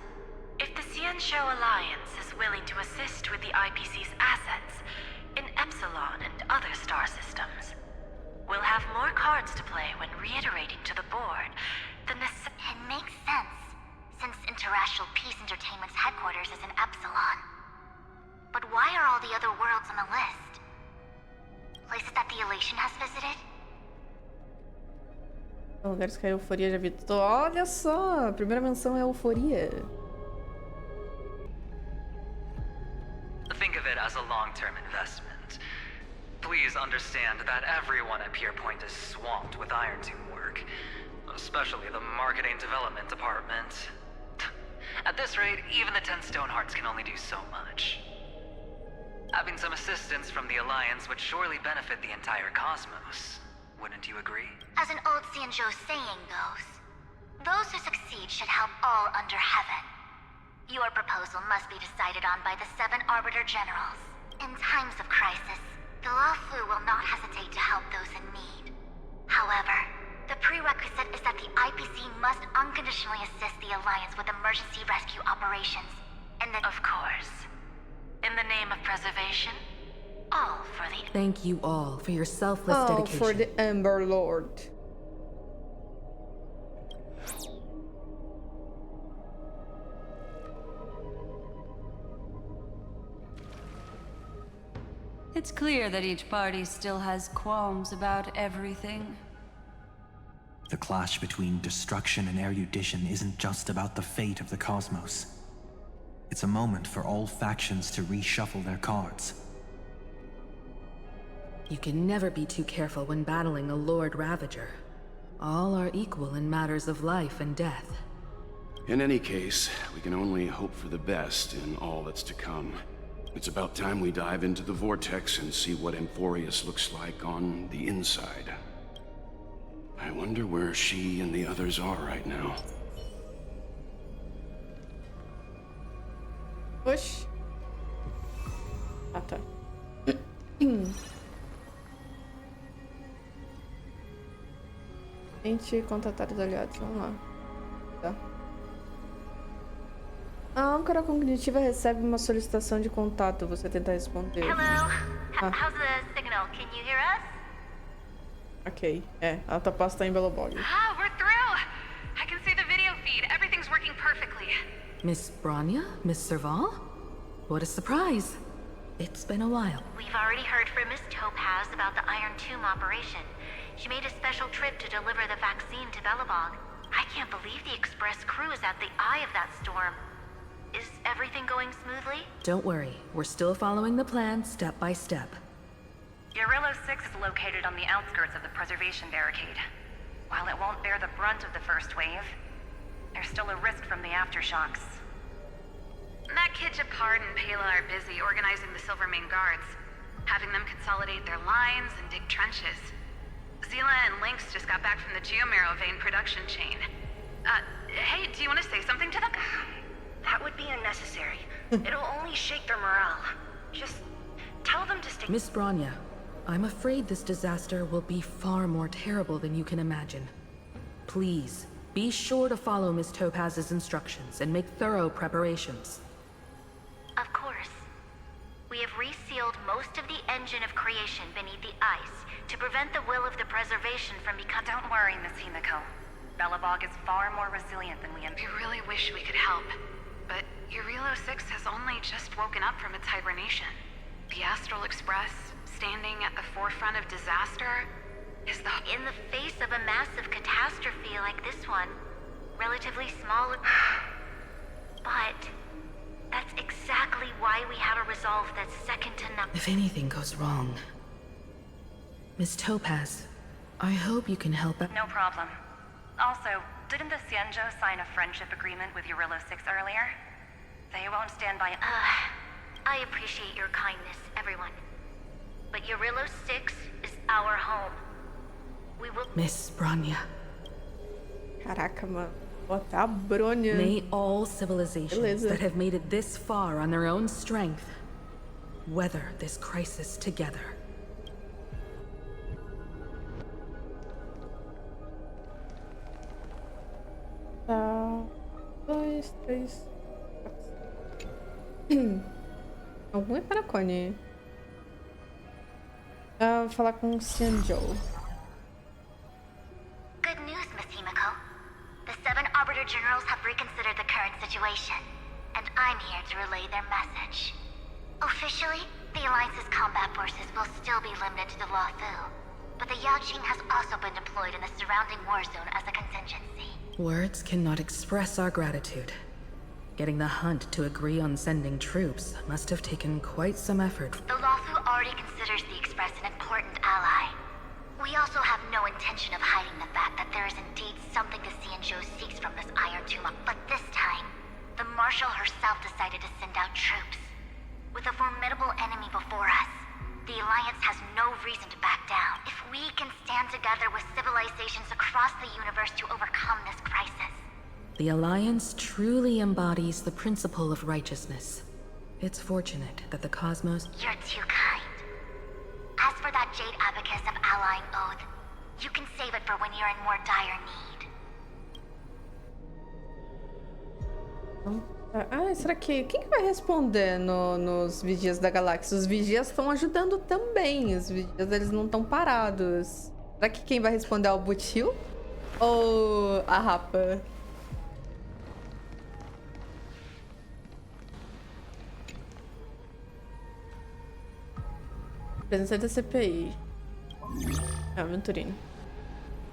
[SPEAKER 7] if the Cianjo Alliance is willing to assist with the IPC's assets in Epsilon and other star systems, We'll have more cards to play when reiterating to the board the
[SPEAKER 3] It makes sense, since Interracial Peace Entertainment's headquarters is in Epsilon. But why are all the other worlds on the list? Places that the Elation has visited?
[SPEAKER 1] Lugares que a Euforia já visitou. Olha só, a primeira menção é a Euforia.
[SPEAKER 15] Think of it as a long-term investment. Please understand that everyone at Pier Point is swamped with Iron Tomb work, especially the marketing development department. At this rate, even the 10 Stonehearts can only do so much. Having some assistance from the Alliance would surely benefit the entire cosmos. Wouldn't you agree?
[SPEAKER 3] As an old Xianzhou saying goes, those who succeed should help all under heaven. Your proposal must be decided on by the 7 Arbiter Generals. In times of crisis, the Luofu will not hesitate to help those in need. However, the prerequisite is that the IPC must unconditionally assist the Alliance with emergency rescue operations, and then...
[SPEAKER 7] Of course. In the name of preservation, all for the...
[SPEAKER 13] Thank you all for your selfless dedication.
[SPEAKER 1] For the Ember Lord.
[SPEAKER 9] It's clear that each party still has qualms about everything.
[SPEAKER 12] The clash between destruction and erudition isn't just about the fate of the cosmos. It's a moment for all factions to reshuffle their cards.
[SPEAKER 13] You can never be too careful when battling a Lord Ravager. All are equal in matters of life and death.
[SPEAKER 10] In any case, we can only hope for the best in all that's to come. It's about time we dive into the vortex and see what Amphoreus looks like on the inside. I wonder where she and the others are right now.
[SPEAKER 1] Push. Ah, tá. Gente, contatar os aliados. Vamos lá. Tá. A âncora cognitiva recebe uma solicitação de contato. Você tenta responder.
[SPEAKER 3] Hello. How's the signal? Can you hear us?
[SPEAKER 1] Ok. Ela tá passando em Belobog.
[SPEAKER 7] Ah, we're through! I can see the video feed. Everything's working perfectly.
[SPEAKER 13] Miss Bronya? Miss Serval? What a surprise. It's been a while.
[SPEAKER 3] We've already heard from Miss Topaz about the Iron Tomb operation. She made a special trip to deliver the vaccine to Belobog. I can't believe the Express crew is at the eye of that storm. Is everything going smoothly?
[SPEAKER 13] Don't worry. We're still following the plan step by step.
[SPEAKER 7] Urillo 6 is located on the outskirts of the preservation barricade. While it won't bear the brunt of the first wave, there's still a risk from the aftershocks. That kid Japard and Pela are busy organizing the Silvermane guards, having them consolidate their lines and dig trenches. Zila and Lynx just got back from the Geomarrow vein production chain. Hey, do you want to say something to them? That would be unnecessary. It'll only shake their morale. Just tell them to stay...
[SPEAKER 13] Miss Bronya, I'm afraid this disaster will be far more terrible than you can imagine. Please, be sure to follow Miss Topaz's instructions and make thorough preparations.
[SPEAKER 3] Of course. We have resealed most of the engine of creation beneath the ice to prevent the will of the preservation from becoming...
[SPEAKER 7] Don't worry, Miss Himiko. Belobog is far more resilient than we... We really wish we could help. But Urillo 6 has only just woken up from its hibernation. The Astral Express, standing at the forefront of disaster, is the...
[SPEAKER 3] In the face of a massive catastrophe like this one, relatively small... But... that's exactly why we have a resolve that's second to none.
[SPEAKER 13] If anything goes wrong... Miss Topaz, I hope you can help out.
[SPEAKER 7] No problem. Also, didn't the Xianzhou sign a friendship agreement with Urillo 6 earlier? They won't stand by...
[SPEAKER 3] I appreciate your kindness, everyone. But Urillo 6 is our home. We will...
[SPEAKER 13] Miss Bronya.
[SPEAKER 1] Caraca, mano. Botar a Bronya.
[SPEAKER 13] May all civilizations that have made it this far on their own strength weather this crisis together.
[SPEAKER 1] Tá. 2, 3. Algum é Paracone. Falar com o Xianzhou.
[SPEAKER 3] Miss Himiko. The 7 Arbiter Generals have reconsidered the current situation, and I'm here to relay their message. Officially, the Alliance's combat forces will still be limited to the Luofu, but the Yaoqing has also been deployed in the surrounding war zone as a contingency.
[SPEAKER 13] Words cannot express our gratitude. Getting the Hunt to agree on sending troops must have taken quite some effort.
[SPEAKER 3] The Luofu already considers the Express an important ally. We also have no intention of hiding the fact that there is indeed something the Xianzhou seeks from this Iron Tomb. But this time, the Marshal herself decided to send out troops. With a formidable enemy before us, the Alliance has no reason to back down. If we can stand together with civilizations across the universe to overcome this crisis.
[SPEAKER 13] The Alliance truly embodies the principle of righteousness. It's fortunate that the cosmos...
[SPEAKER 3] You're too kind. As for that Jade Abacus of Allying Oath, you can save it for when you're in more dire need.
[SPEAKER 1] Será que... Quem que vai responder nos Vigias da Galáxia? Os Vigias estão ajudando também. Os Vigias, eles não estão parados. Será que quem vai responder é o Butil? Ou a Rapa? Presença da CPI. Aventurino.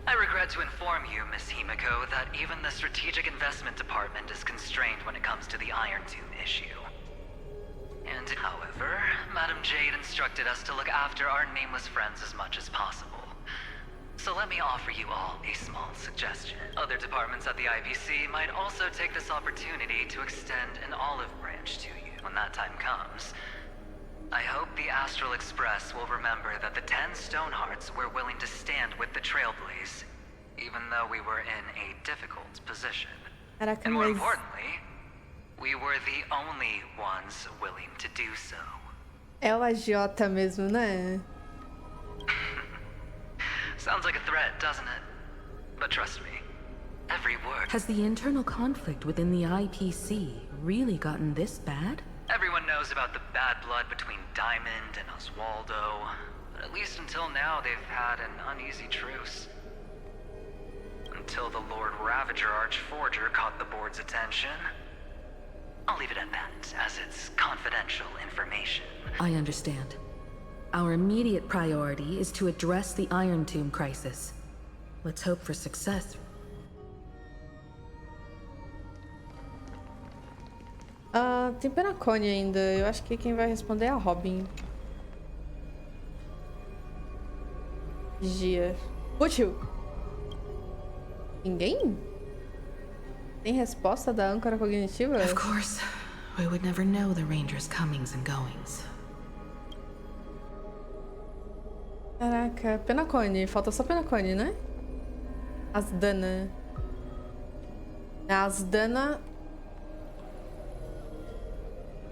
[SPEAKER 15] I regret to inform you, Miss Himiko, that even the Strategic Investment Department is constrained when it comes to the Iron Tomb issue. And, however, Madam Jade instructed us to look after our nameless friends as much as possible. So let me offer you all a small suggestion. Other departments at the IBC might also take this opportunity to extend an olive branch to you when that time comes. I hope the Astral Express will remember that the 10 Stonehearts were willing to stand with the Trailblaze, even though we were in a difficult position.
[SPEAKER 1] Caraca,
[SPEAKER 15] and more importantly, we were the only ones willing to do so.
[SPEAKER 1] É o agiota mesmo, né?
[SPEAKER 15] Sounds like a threat, doesn't it? But trust me, every word...
[SPEAKER 13] Has the internal conflict within the IPC really gotten this bad?
[SPEAKER 15] Everyone knows about the bad blood between Diamond and Oswaldo, but at least until now they've had an uneasy truce. Until the Lord Ravager Archforger caught the board's attention. I'll leave it at that, as it's confidential information.
[SPEAKER 13] I understand. Our immediate priority is to address the Iron Tomb crisis. Let's hope for success.
[SPEAKER 1] Tem Penacone ainda. Eu acho que quem vai responder é a Robin. Vigia. Útil. Ninguém? Tem resposta da âncora cognitiva?
[SPEAKER 13] Of course. We would never know the Ranger's comings and goings.
[SPEAKER 1] Caraca, Penacone. Falta só Penacone, né? Asdana. A Asdana...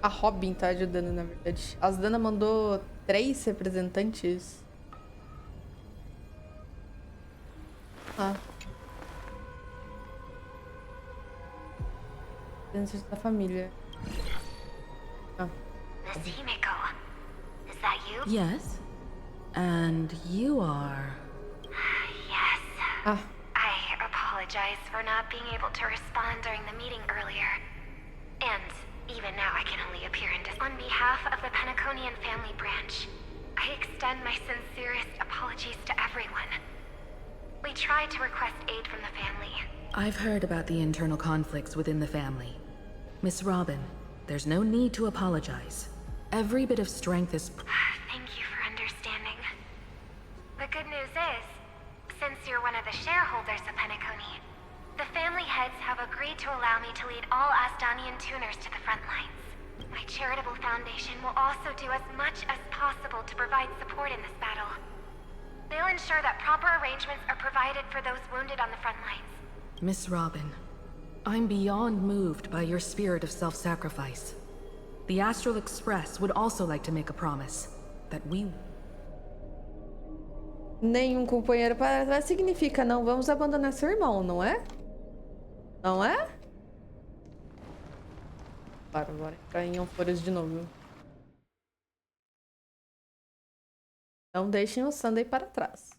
[SPEAKER 1] A Robin tá ajudando, na verdade. A Asdana mandou 3 representantes. Representantes da família.
[SPEAKER 3] Miss Himiko, is that you?
[SPEAKER 13] Yes. And you are...
[SPEAKER 7] Yes. I apologize for not being able to respond during the meeting earlier. And even now I can only appear in on behalf of the Penaconian family branch. I extend my sincerest apologies to everyone. We tried to request aid from the family.
[SPEAKER 13] I've heard about the internal conflicts within the family. Miss Robin, there's no need to apologize. Every bit of strength is...
[SPEAKER 7] Thank you for understanding. The good news is, since you're one of the shareholders of Penacony, the family heads have agreed to allow me to lead all Asdanian tuners to the front lines. My charitable foundation will also do as much as possible to provide support in this battle. They'll ensure that proper arrangements are provided for those wounded on the front lines.
[SPEAKER 13] Miss Robin, I'm beyond moved by your spirit of self-sacrifice. The Astral Express would also like to make a promise that we...
[SPEAKER 1] Nenhum companheiro para trás significa não vamos abandonar seu irmão, não é? Não é? Claro, bora entrar em Amphoreus de novo. Não deixem o Sunday para trás.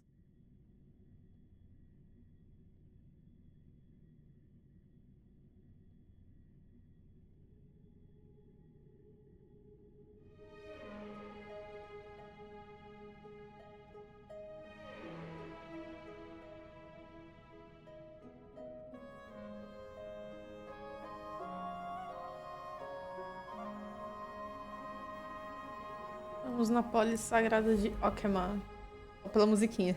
[SPEAKER 1] Estamos na polis sagrada de Okema. Pela musiquinha.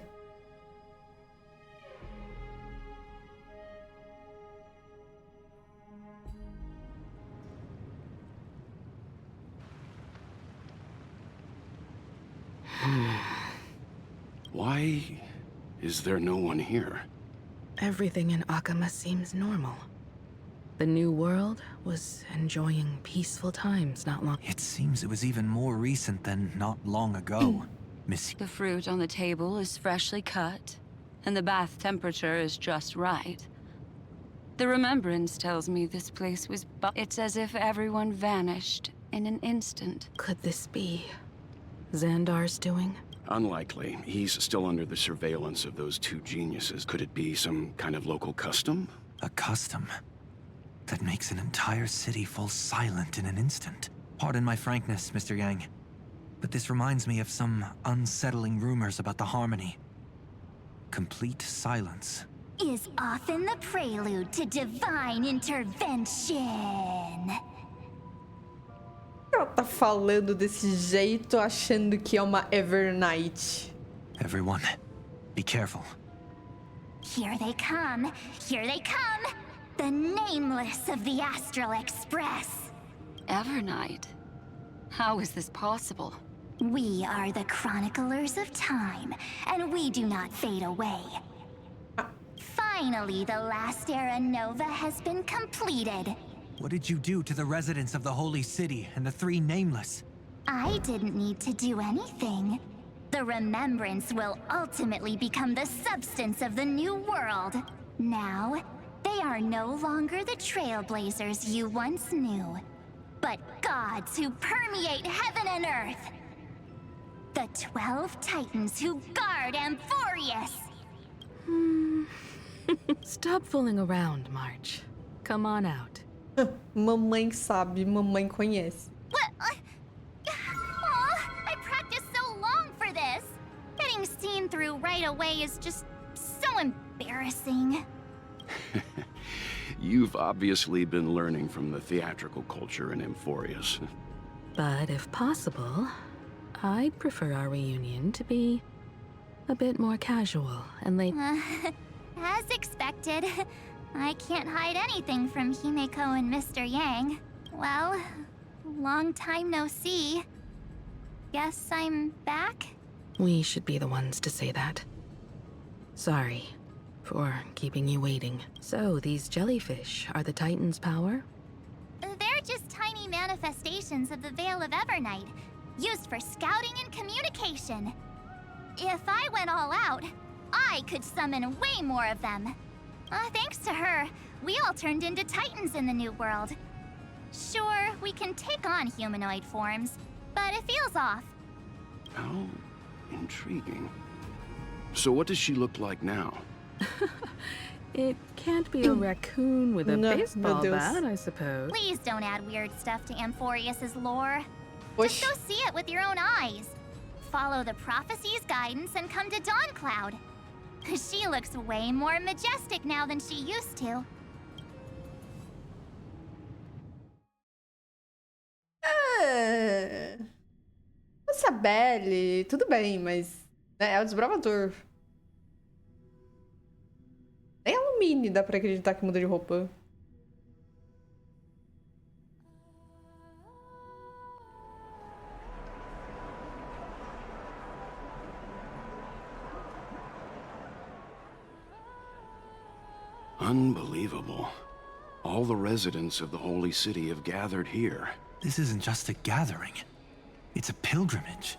[SPEAKER 10] Why is there no one here?
[SPEAKER 13] Everything in Akama seems normal. The new world was enjoying peaceful times not long.
[SPEAKER 12] It seems it was even more recent than not long ago, Miss.
[SPEAKER 9] The fruit on the table is freshly cut, and the bath temperature is just right. The remembrance tells me this place was it's as if everyone vanished in an instant.
[SPEAKER 13] Could this be Xandar's doing?
[SPEAKER 10] Unlikely. He's still under the surveillance of those two geniuses. Could it be some kind of local custom?
[SPEAKER 12] A custom that makes an entire city fall silent in an instant. Pardon my frankness, Mr. Yang, but this reminds me of some unsettling rumors about the Harmony. Complete silence
[SPEAKER 3] is often the prelude to divine intervention.
[SPEAKER 1] Ela tá falando desse jeito, achando que é uma Evernight.
[SPEAKER 12] Everyone, be careful.
[SPEAKER 3] Here they come. Here they come. The nameless of the Astral Express.
[SPEAKER 9] Evernight? How is this possible?
[SPEAKER 3] We are the chroniclers of time, and we do not fade away. Finally, the last era Nova has been completed.
[SPEAKER 12] What did you do to the residents of the Holy City and the three Nameless?
[SPEAKER 3] I didn't need to do anything. The remembrance will ultimately become the substance of the new world. Now, they are no longer the trailblazers you once knew, but gods who permeate heaven and earth. The 12 Titans who guard Amphoreus.
[SPEAKER 13] Stop fooling around, March. Come on out.
[SPEAKER 1] Mamãe sabe, mamãe conhece.
[SPEAKER 3] What? I practiced so long for this. Getting seen through right away is just so embarrassing.
[SPEAKER 10] You've obviously been learning from the theatrical culture in Amphoreus.
[SPEAKER 13] But if possible, I'd prefer our reunion to be a bit more casual and late.
[SPEAKER 3] As expected. I can't hide anything from Himeko and Mr. Yang. Well, long time no see. Guess I'm back?
[SPEAKER 13] We should be the ones to say that. Sorry for keeping you waiting. So, these jellyfish are the Titan's power?
[SPEAKER 3] They're just tiny manifestations of the Veil of Evernight, used for scouting and communication. If I went all out, I could summon way more of them. Thanks to her, we all turned into Titans in the new world. Sure, we can take on humanoid forms, but it feels off.
[SPEAKER 10] How intriguing. So what does she look like now?
[SPEAKER 13] It can't be a raccoon with a baseball bat, I suppose.
[SPEAKER 3] Please don't add weird stuff to Amphoreus' lore. Just go see it with your own eyes. Follow the prophecy's guidance and come to Dawncloud. She looks way more majestic now than she used to.
[SPEAKER 1] Essa Belle, tudo bem, mas é o desbravador. Nem a Lumine dá pra acreditar que muda de roupa.
[SPEAKER 10] Unbelievable. All the residents of the Holy City have gathered here.
[SPEAKER 12] This isn't just a gathering. It's a pilgrimage.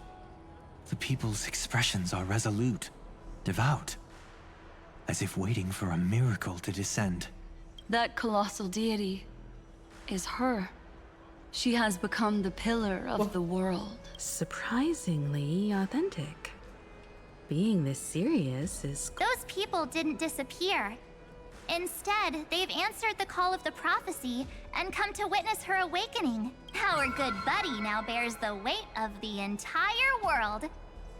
[SPEAKER 12] The people's expressions are resolute, devout, as if waiting for a miracle to descend.
[SPEAKER 9] That colossal deity is her. She has become the pillar of the world.
[SPEAKER 13] Surprisingly authentic. Being this serious is...
[SPEAKER 3] Those people didn't disappear. Instead, they've answered the call of the prophecy and come to witness her awakening. Our good buddy now bears the weight of the entire world.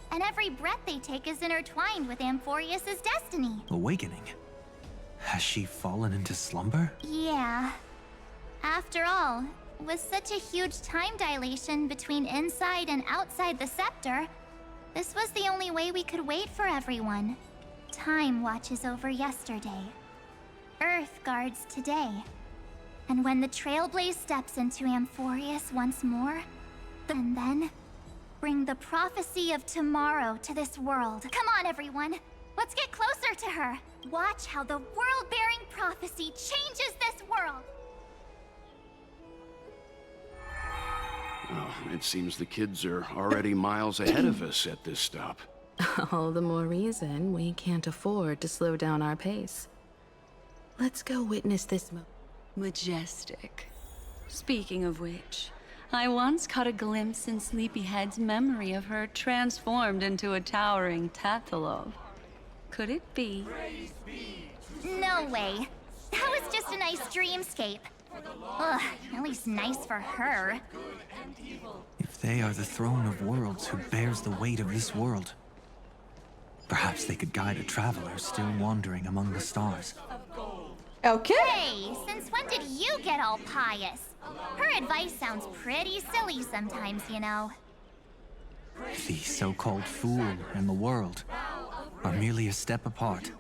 [SPEAKER 3] And every breath they take is intertwined with Amphoreus' destiny.
[SPEAKER 12] Awakening? Has she fallen into slumber?
[SPEAKER 3] Yeah. After all, With such a huge time dilation between inside and outside the scepter, this was the only way we could wait for everyone. Time watches over yesterday. Earth guards today. And when the Trailblaze steps into Amphoreus once more, then bring the prophecy of tomorrow to this world. Come on, everyone. Let's get closer to her. Watch how the world-bearing prophecy changes this world.
[SPEAKER 10] Well, it seems the kids are already miles ahead of us at this stop.
[SPEAKER 13] All the more reason we can't afford to slow down our pace. Let's go witness this
[SPEAKER 9] Majestic. Speaking of which, I once caught a glimpse in Sleepyhead's memory of her transformed into a towering Tathalov. Could it be?
[SPEAKER 3] No way. That was just a nice dreamscape. Ugh, at least nice for her.
[SPEAKER 12] If they are the throne of worlds who bears the weight of this world, perhaps they could guide a traveler still wandering among the stars.
[SPEAKER 1] Okay.
[SPEAKER 3] Hey, since when did you get all pious? Her advice sounds pretty silly sometimes, you know.
[SPEAKER 12] The so-called fool and the world are merely a step apart.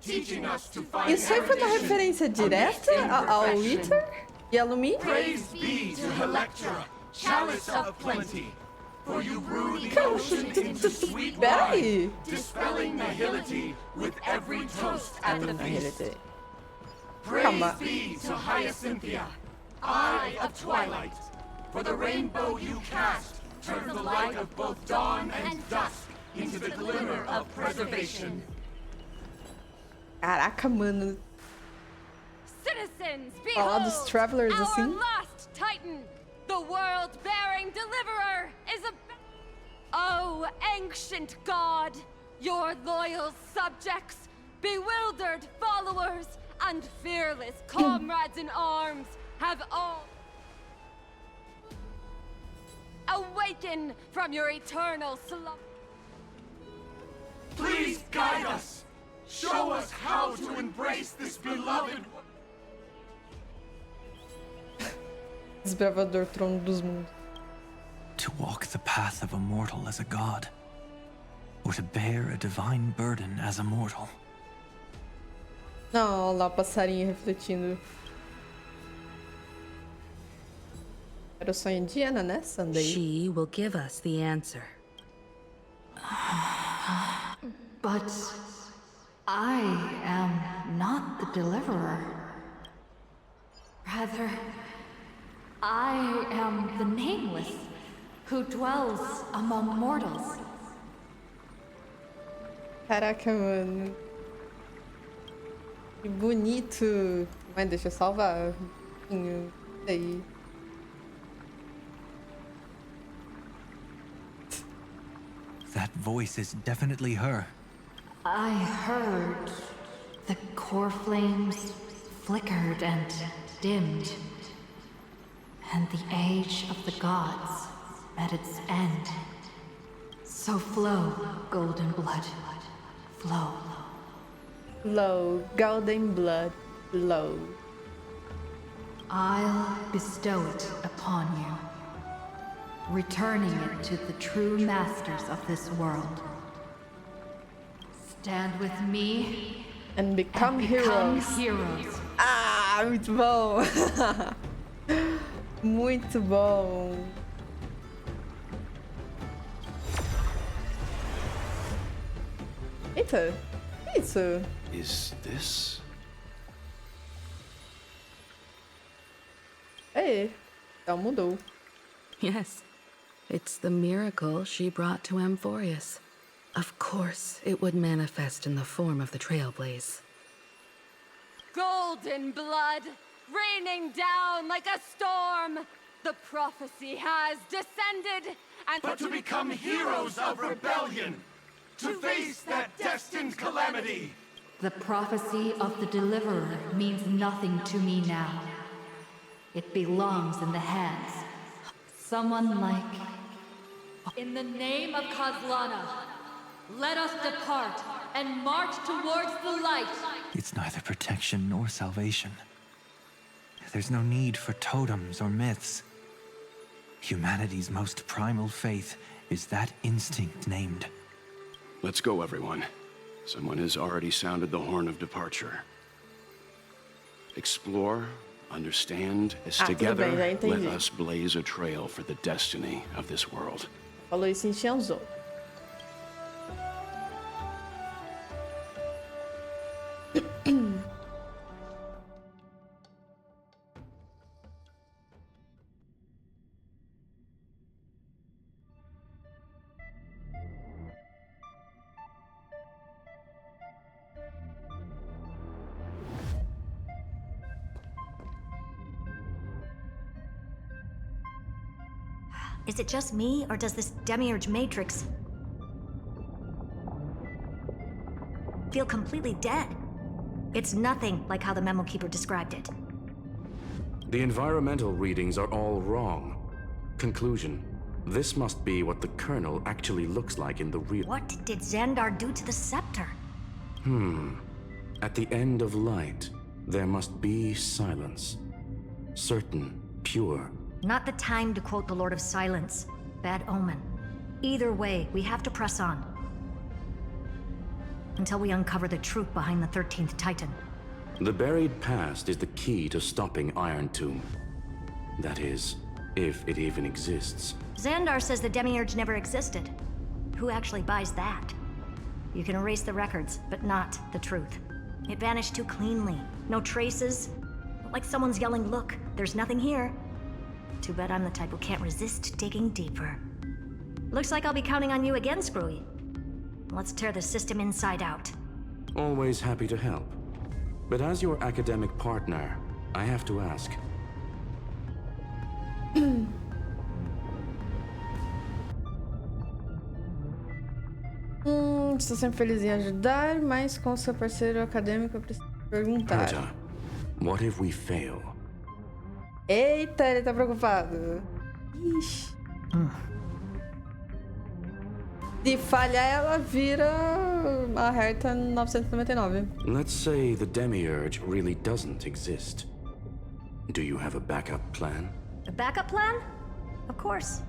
[SPEAKER 1] Isso aí foi uma referência direta ao Twiter e a Lumi?
[SPEAKER 16] Praise be to Helectra, chalice of plenty. For you brew the ocean into sweet wine, dispelling nihility with every toast at the feast. Praise be to Hyacinthia, eye of twilight. For the rainbow you cast turns the light of both dawn and dusk into the glimmer of preservation.
[SPEAKER 1] Caraca, mano.
[SPEAKER 17] Citizens,
[SPEAKER 1] Falar dos
[SPEAKER 17] behold,
[SPEAKER 1] travelers
[SPEAKER 17] our
[SPEAKER 1] assim.
[SPEAKER 17] last titan, the world-bearing deliverer, is a... Oh, ancient god, your loyal subjects, bewildered followers, and fearless comrades in arms have all... Awaken from your eternal slumber.
[SPEAKER 16] Please guide us. Show us how to embrace this beloved...
[SPEAKER 1] Desbravador Trono dos Mundos.
[SPEAKER 12] To walk the path of a mortal as a god, or to bear a divine burden as a mortal.
[SPEAKER 1] Não, olha lá o passarinho refletindo. Era o sonho de Anna, né, Sunday?
[SPEAKER 13] She will give us the answer.
[SPEAKER 5] But I am not the deliverer. Rather, I am the nameless who dwells among mortals.
[SPEAKER 1] Caraca, mano. Que bonito. Mas deixa eu salvar um pouquinho daí.
[SPEAKER 12] That voice is definitely her.
[SPEAKER 5] I heard the core flames flickered and dimmed, and the age of the gods met its end. So flow, golden blood, flow.
[SPEAKER 1] Flow, golden blood, flow.
[SPEAKER 5] I'll bestow it upon you, returning it to the true masters of this world. Stand with me
[SPEAKER 1] and become heroes. Ah, muito bom. Muito bom. Eita, que isso?
[SPEAKER 10] Is this?
[SPEAKER 1] Hey, ela mudou.
[SPEAKER 13] Yes, it's the miracle she brought to Amphoreus. Of course, it would manifest in the form of the Trailblaze.
[SPEAKER 17] Golden blood, raining down like a storm. The prophecy has descended, and...
[SPEAKER 16] But to become heroes of rebellion, to face that destined calamity.
[SPEAKER 5] The prophecy of the Deliverer means nothing to me now. It belongs in the hands of someone like...
[SPEAKER 18] In the name of Kozlana, let us depart and march towards the light.
[SPEAKER 12] It's neither protection nor salvation. there's no need for totems or myths. Humanity's most primal faith is that instinct named.
[SPEAKER 10] Let's go, everyone. Someone has already sounded the horn of departure. Explore, understand, as together, let us blaze a trail for the destiny of this world.
[SPEAKER 1] Falou isso em Shenzhou.
[SPEAKER 11] Is it just me, or does this demiurge matrix feel completely dead? It's nothing like how the Memo Keeper described it.
[SPEAKER 10] The environmental readings are all wrong. Conclusion: this must be what the kernel actually looks like in the real.
[SPEAKER 11] What did Xandar do to the scepter?
[SPEAKER 10] At the end of light, there must be silence. Certain, pure.
[SPEAKER 11] Not the time to quote the Lord of Silence. Bad omen. Either way, we have to press on. Until we uncover the truth behind the 13th Titan.
[SPEAKER 10] The buried past is the key to stopping Iron Tomb. That is, if it even exists.
[SPEAKER 11] Xandar says the demiurge never existed. Who actually buys that? You can erase the records, but not the truth. It vanished too cleanly. No traces. Like someone's yelling, "Look, there's nothing here." Too bad I'm the type who can't resist digging deeper. Looks like I'll be counting on you again, Screwy. Let's tear the system inside out.
[SPEAKER 10] Always happy to help. But as your academic partner, I have to ask.
[SPEAKER 1] Estou sempre feliz em ajudar, mas com seu parceiro acadêmico eu preciso perguntar.
[SPEAKER 10] Herta, what if we fail?
[SPEAKER 1] Eita, ele tá preocupado. Ixi. Se falhar, ela vira a Herta 999.
[SPEAKER 10] Let's say the demiurge really doesn't exist. Do you have a backup plan?
[SPEAKER 11] A backup plan? Of course.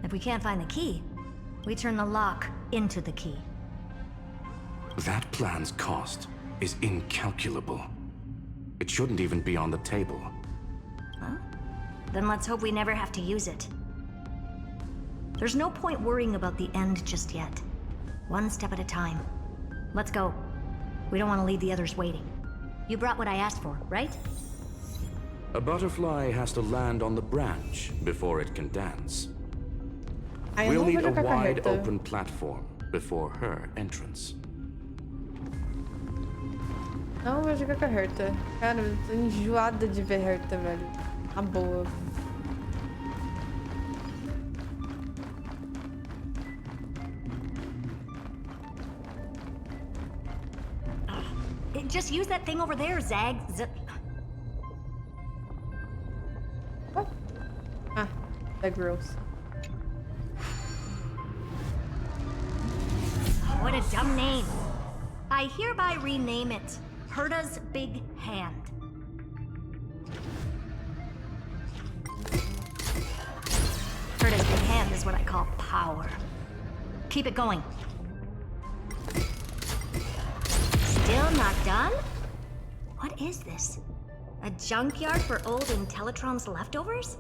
[SPEAKER 11] If we can't find the key, we turn the lock into the key.
[SPEAKER 10] That plan's cost is incalculable. It shouldn't even be on the table.
[SPEAKER 11] Huh? Then let's hope we never have to use it. There's no point worrying about the end just yet. One step at a time. Let's go. We don't want to leave the others waiting. You brought what I asked for, right?
[SPEAKER 10] A butterfly has to land on the branch before it can dance. We'll need a wide open platform before her entrance.
[SPEAKER 1] Não vou jogar com a Herta. Cara, eu tô enjoada de ver Herta, velho. A boa.
[SPEAKER 11] Just use that thing over there, Zag.
[SPEAKER 1] What? Ah, that gross.
[SPEAKER 11] What a dumb name. I hereby rename it Herta's Big Hand. Herta's Big Hand is what I call power. Keep it going. Still not done? What is this? A junkyard for old Intellitron's leftovers?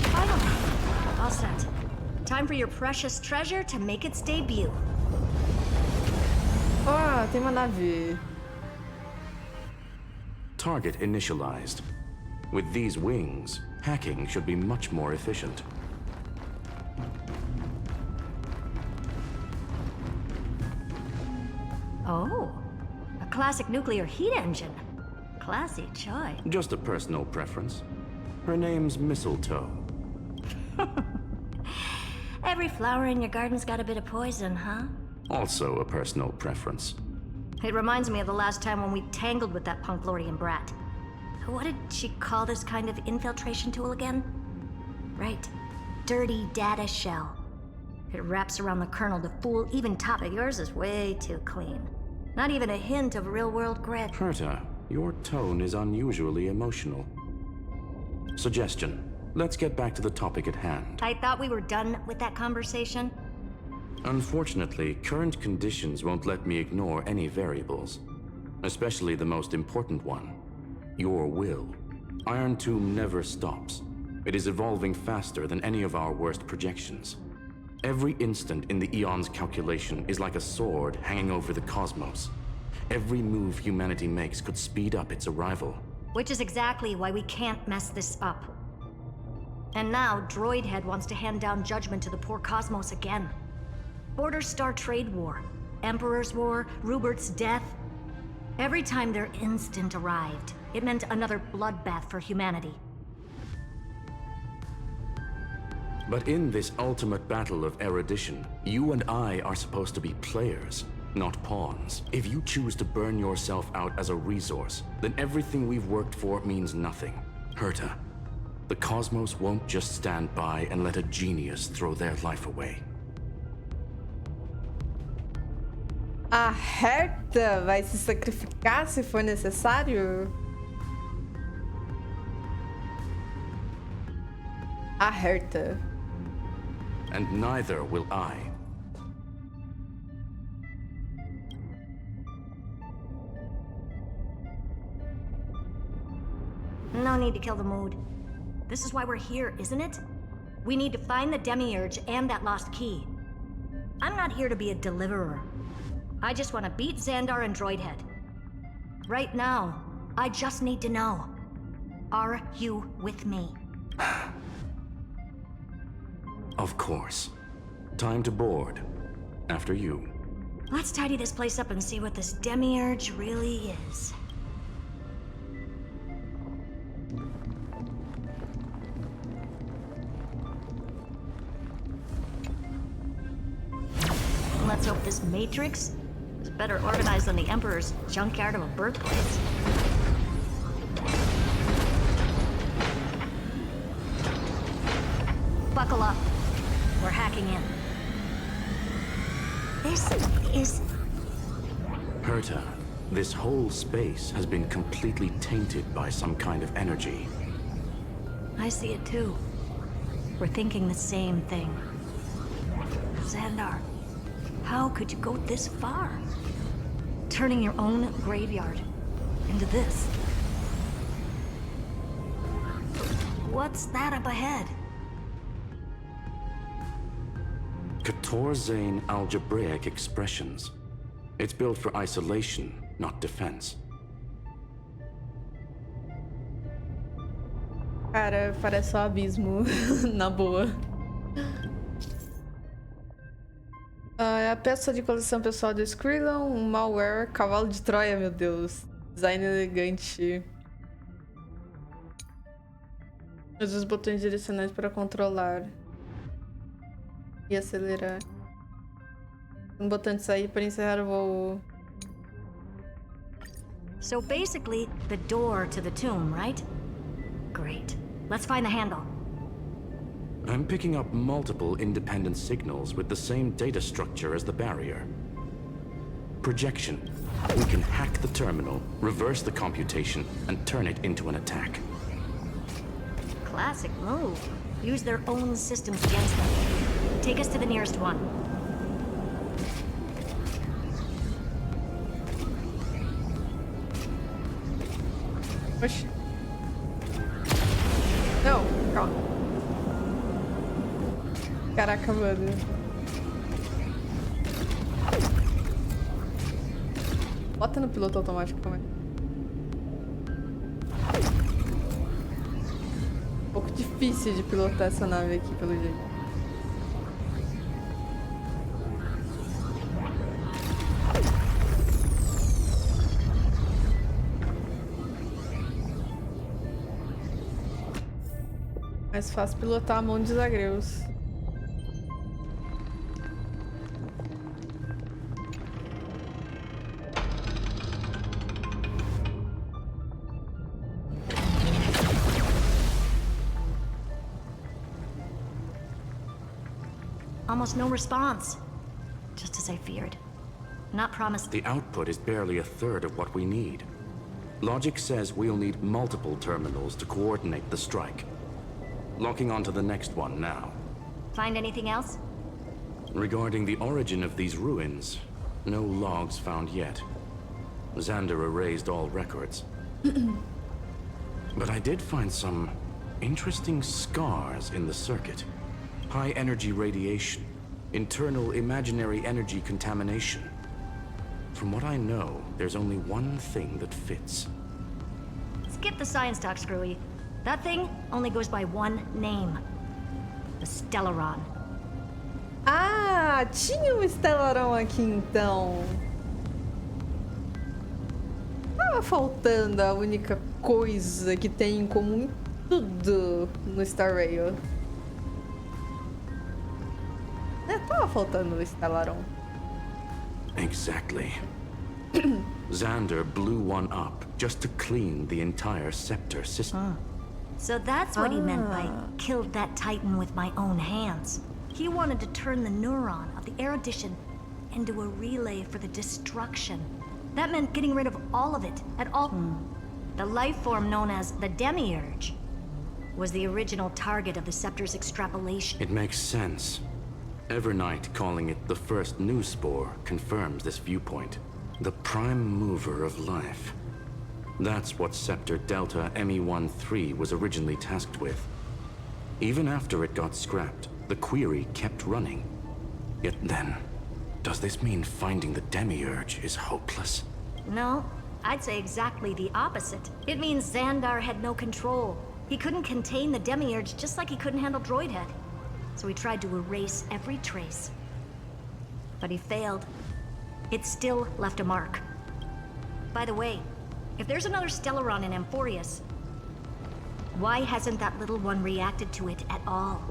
[SPEAKER 11] Finally, all set. Time for your precious treasure to make its debut.
[SPEAKER 1] Ah, tem uma nave.
[SPEAKER 10] Target initialized. With these wings, hacking should be much more efficient.
[SPEAKER 11] Oh, a classic nuclear heat engine. Classy choice.
[SPEAKER 10] Just a personal preference. Her name's Mistletoe.
[SPEAKER 11] Every flower in your garden's got a bit of poison, huh?
[SPEAKER 10] Also a personal preference.
[SPEAKER 11] It reminds me of the last time when we tangled with that Punklordian brat. What did she call this kind of infiltration tool again? Right. Dirty data shell. It wraps around the kernel to fool even Top. Yours is way too clean. Not even a hint of real-world grit.
[SPEAKER 10] Herta, Your tone is unusually emotional. Suggestion. Let's get back to the topic at hand.
[SPEAKER 11] I thought we were done with that conversation.
[SPEAKER 10] Unfortunately, current conditions won't let me ignore any variables. Especially the most important one. Your will. Iron Tomb never stops. It is evolving faster than any of our worst projections. Every instant in the Eon's calculation is like a sword hanging over the cosmos. Every move humanity makes could speed up its arrival.
[SPEAKER 11] Which is exactly why we can't mess this up. And now, Droidhead wants to hand down judgment to the poor cosmos again. Border Star Trade War, Emperor's War, Rupert's death. Every time their instant arrived, it meant another bloodbath for humanity.
[SPEAKER 10] But in this ultimate battle of erudition, you and I are supposed to be players, not pawns. If you choose to burn yourself out as a resource, then everything we've worked for means nothing. Herta, the cosmos won't just stand by and let a genius throw their life away.
[SPEAKER 1] A Herta vai se sacrificar se for necessário? A Herta.
[SPEAKER 10] And neither will I.
[SPEAKER 11] No need to kill the mood. This is why we're here, isn't it? We need to find the Demiurge and that lost key. I'm not here to be a deliverer. I just want to beat Xandar and Droidhead. Right now, I just need to know. Are you with me?
[SPEAKER 10] Of course. Time to board. After you.
[SPEAKER 11] Let's tidy this place up and see what this Demiurge really is. Let's hope this Matrix is better organized than the Emperor's junkyard of a birthplace. Buckle up. We're hacking in. This is...
[SPEAKER 10] Herta, this whole space has been completely tainted by some kind of energy.
[SPEAKER 11] I see it too. We're thinking the same thing. Xandar, how could you go this far? Turning your own graveyard into this. What's that up ahead?
[SPEAKER 10] Katorzane algebraic expressions. It's built for isolation, not defense.
[SPEAKER 1] Cara, parece um abismo, na boa. É a peça de coleção pessoal do Skrillon, um malware, cavalo de Troia, meu Deus. Design elegante. Use os botões direcionais para controlar. E acelerar. Um botão de sair para encerrar o voo.
[SPEAKER 11] So basically, the door to the tomb, right? Great. Let's find the handle.
[SPEAKER 10] I'm picking up multiple independent signals with the same data structure as the barrier. Projection. We can hack the terminal, reverse the computation, and turn it into an attack.
[SPEAKER 11] Classic move. Use their own systems against them. Take us to the nearest one.
[SPEAKER 1] Push. Não, calma. Caraca, mano. Bota no piloto automático também. Um pouco difícil de pilotar essa nave aqui, pelo jeito. Mais fácil pilotar a mão de Zagreus.
[SPEAKER 11] Almost no response. Just as I feared. Not promised.
[SPEAKER 10] The output is barely a third of what we need. Logic says we'll need multiple terminals to coordinate the strike. Locking onto the next one now.
[SPEAKER 11] Find anything else?
[SPEAKER 10] Regarding the origin of these ruins, no logs found yet. Xander erased all records. But I did find some interesting scars in the circuit. High energy radiation, internal imaginary energy contamination. From what I know, there's only one thing that fits.
[SPEAKER 11] Skip the science talk, Screwy. That thing only goes by one name. The Stellaron.
[SPEAKER 1] Ah, tinha um Stellaron aqui então. Tava faltando a única coisa que tem em comum em tudo no Star Rail. Tava faltando o Stellaron.
[SPEAKER 10] Exactly. Xander blew one up just to clean the entire scepter system.
[SPEAKER 11] So that's what he meant by killed that Titan with my own hands. He wanted to turn the neuron of the erudition into a relay for the destruction. That meant getting rid of all of it at all. The life form known as the Demiurge was the original target of the scepter's extrapolation.
[SPEAKER 10] It makes sense. Evernight calling it the first new spore confirms this viewpoint. The prime mover of life. That's what Scepter Delta ME-13 was originally tasked with. Even after it got scrapped, the query kept running. Yet then, does this mean finding the Demiurge is hopeless?
[SPEAKER 11] No, I'd say exactly the opposite. It means Xandar had no control. He couldn't contain the Demiurge just like he couldn't handle Droidhead. So he tried to erase every trace. But he failed. It still left a mark. By the way, if there's another Stellaron in Amphoreus, why hasn't that little one reacted to it at all?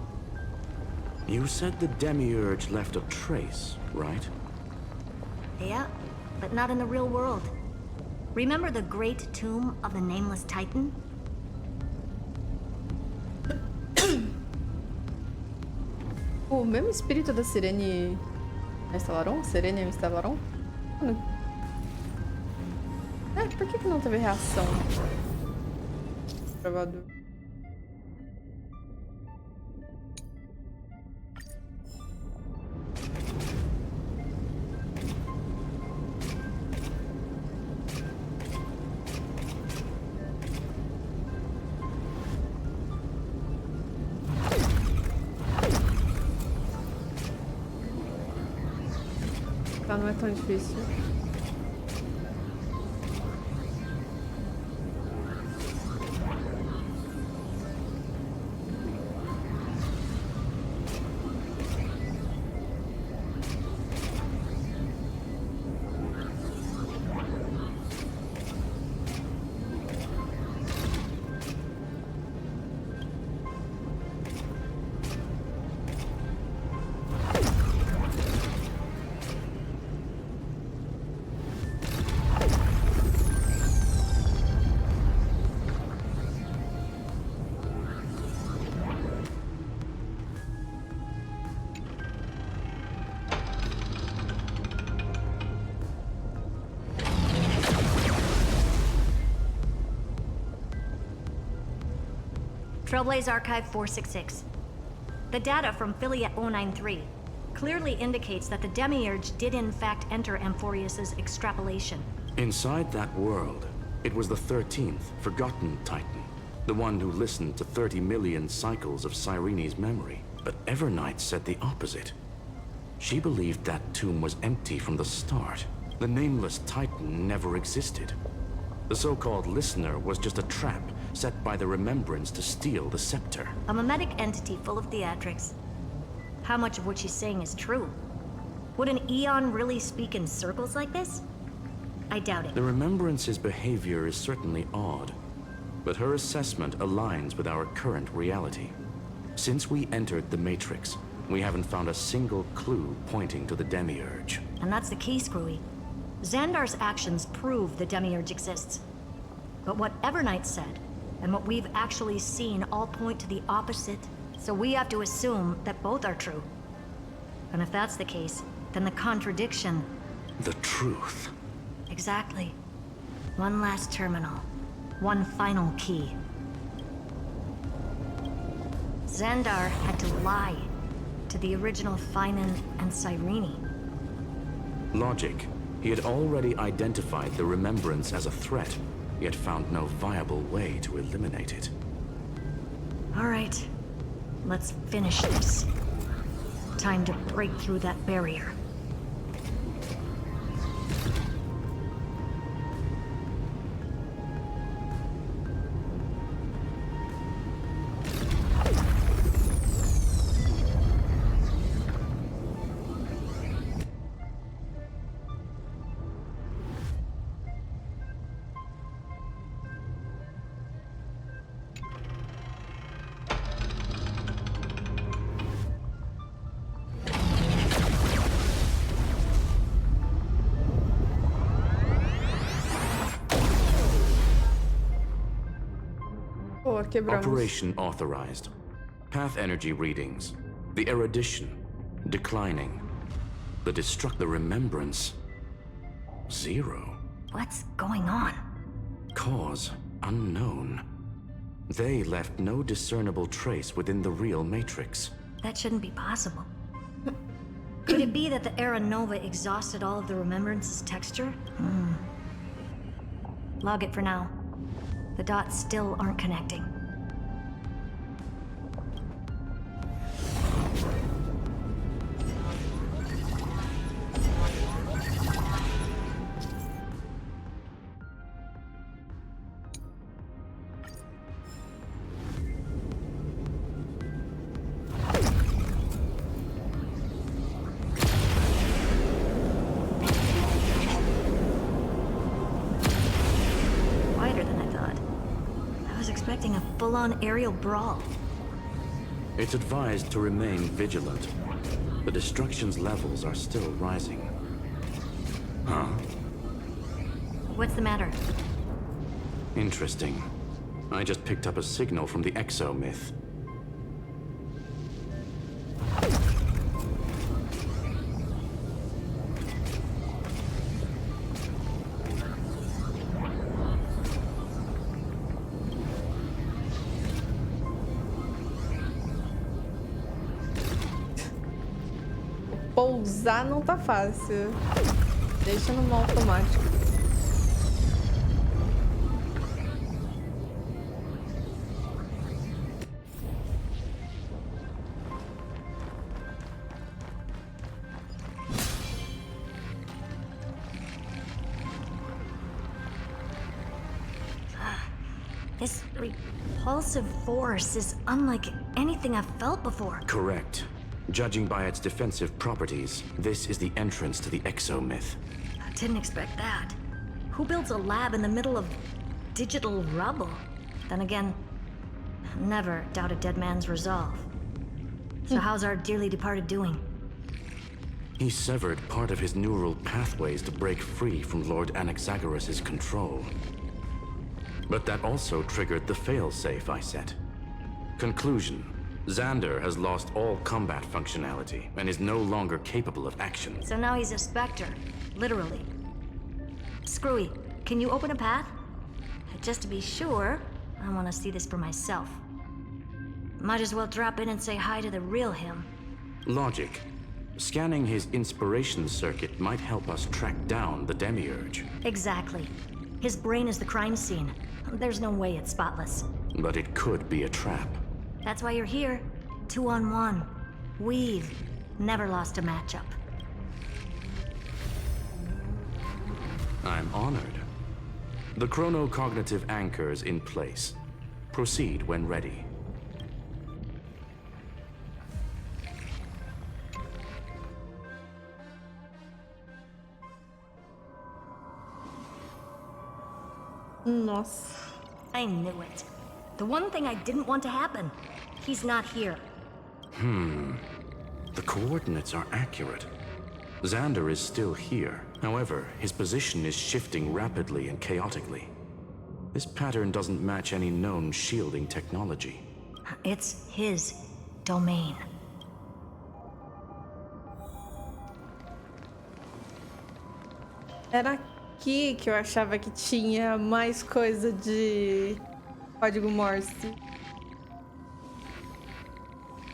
[SPEAKER 10] You said the Demiurge left a trace, right?
[SPEAKER 11] Yeah, but not in the real world. Remember the great tomb of the Nameless Titan?
[SPEAKER 1] O mesmo espírito da Sirene é Stellaron? Sirene é um Stellaron? Por que não teve reação? Gravador. Não é tão difícil.
[SPEAKER 11] Trailblaze Archive 466. The data from Philia 093 clearly indicates that the Demiurge did in fact enter Amphoreus' extrapolation.
[SPEAKER 10] Inside that world, it was the 13th, forgotten Titan. The one who listened to 30 million cycles of Cyrene's memory. But Evernight said the opposite. She believed that tomb was empty from the start. The Nameless Titan never existed. The so-called listener was just a trap set by the Remembrance to steal the scepter.
[SPEAKER 11] A mimetic entity full of theatrics. How much of what she's saying is true? Would an Eon really speak in circles like this? I doubt it.
[SPEAKER 10] The Remembrance's behavior is certainly odd, but her assessment aligns with our current reality. Since we entered the Matrix, we haven't found a single clue pointing to the Demiurge.
[SPEAKER 11] And that's the key, Screwy. Xandar's actions prove the Demiurge exists. But what Evernight said, and what we've actually seen all point to the opposite. So we have to assume that both are true. And if that's the case, then the contradiction...
[SPEAKER 10] The truth.
[SPEAKER 11] Exactly. One last terminal. one final key. Xandar had to lie to the original Finan and Cyrene.
[SPEAKER 10] Logic. He had already identified the Remembrance as a threat, yet found no viable way to eliminate it.
[SPEAKER 11] All right, let's finish this. Time to break through that barrier.
[SPEAKER 1] Quebramos.
[SPEAKER 10] Operation authorized. Path energy readings. The erudition declining. The remembrance 0.
[SPEAKER 11] What's going on?
[SPEAKER 10] Cause unknown. They left no discernible trace within the real matrix.
[SPEAKER 11] That shouldn't be possible. Could it be that the Era Nova exhausted all of the Remembrance's texture? Log it for now. The dots still aren't connecting. Full-on aerial brawl.
[SPEAKER 10] It's advised to remain vigilant. The destruction's levels are still rising. Huh?
[SPEAKER 11] What's the matter?
[SPEAKER 10] Interesting. I just picked up a signal from the Exo myth.
[SPEAKER 1] Pousar não tá fácil. Deixa no modo automático.
[SPEAKER 11] This repulsive force is unlike anything I've felt before.
[SPEAKER 10] Correct. Judging by its defensive properties, this is the entrance to the Exo myth.
[SPEAKER 11] I didn't expect that. Who builds a lab in the middle of digital rubble? Then again, never doubt a dead man's resolve. So how's our dearly departed doing?
[SPEAKER 10] He severed part of his neural pathways to break free from Lord Anaxagoras' control. But that also triggered the failsafe I set. Conclusion. Xander has lost all combat functionality and is no longer capable of action.
[SPEAKER 11] So now he's a specter, literally. Screwy, can you open a path? Just to be sure, I want to see this for myself. Might as well drop in and say hi to the real him.
[SPEAKER 10] Logic. Scanning his inspiration circuit might help us track down the Demiurge.
[SPEAKER 11] Exactly. His brain is the crime scene. There's no way it's spotless.
[SPEAKER 10] But it could be a trap.
[SPEAKER 11] That's why you're here. 2-on-1. We've never lost a matchup.
[SPEAKER 10] I'm honored. The chronocognitive anchor's in place. Proceed when ready.
[SPEAKER 1] Nossa.
[SPEAKER 11] I knew it. The one thing I didn't want to happen. He's not here.
[SPEAKER 10] The coordinates are accurate. Xander is still here. However, his position is shifting rapidly and chaotically. This pattern doesn't match any known shielding technology.
[SPEAKER 11] It's his domain.
[SPEAKER 1] Era aqui que eu achava que tinha mais coisa de código Morse.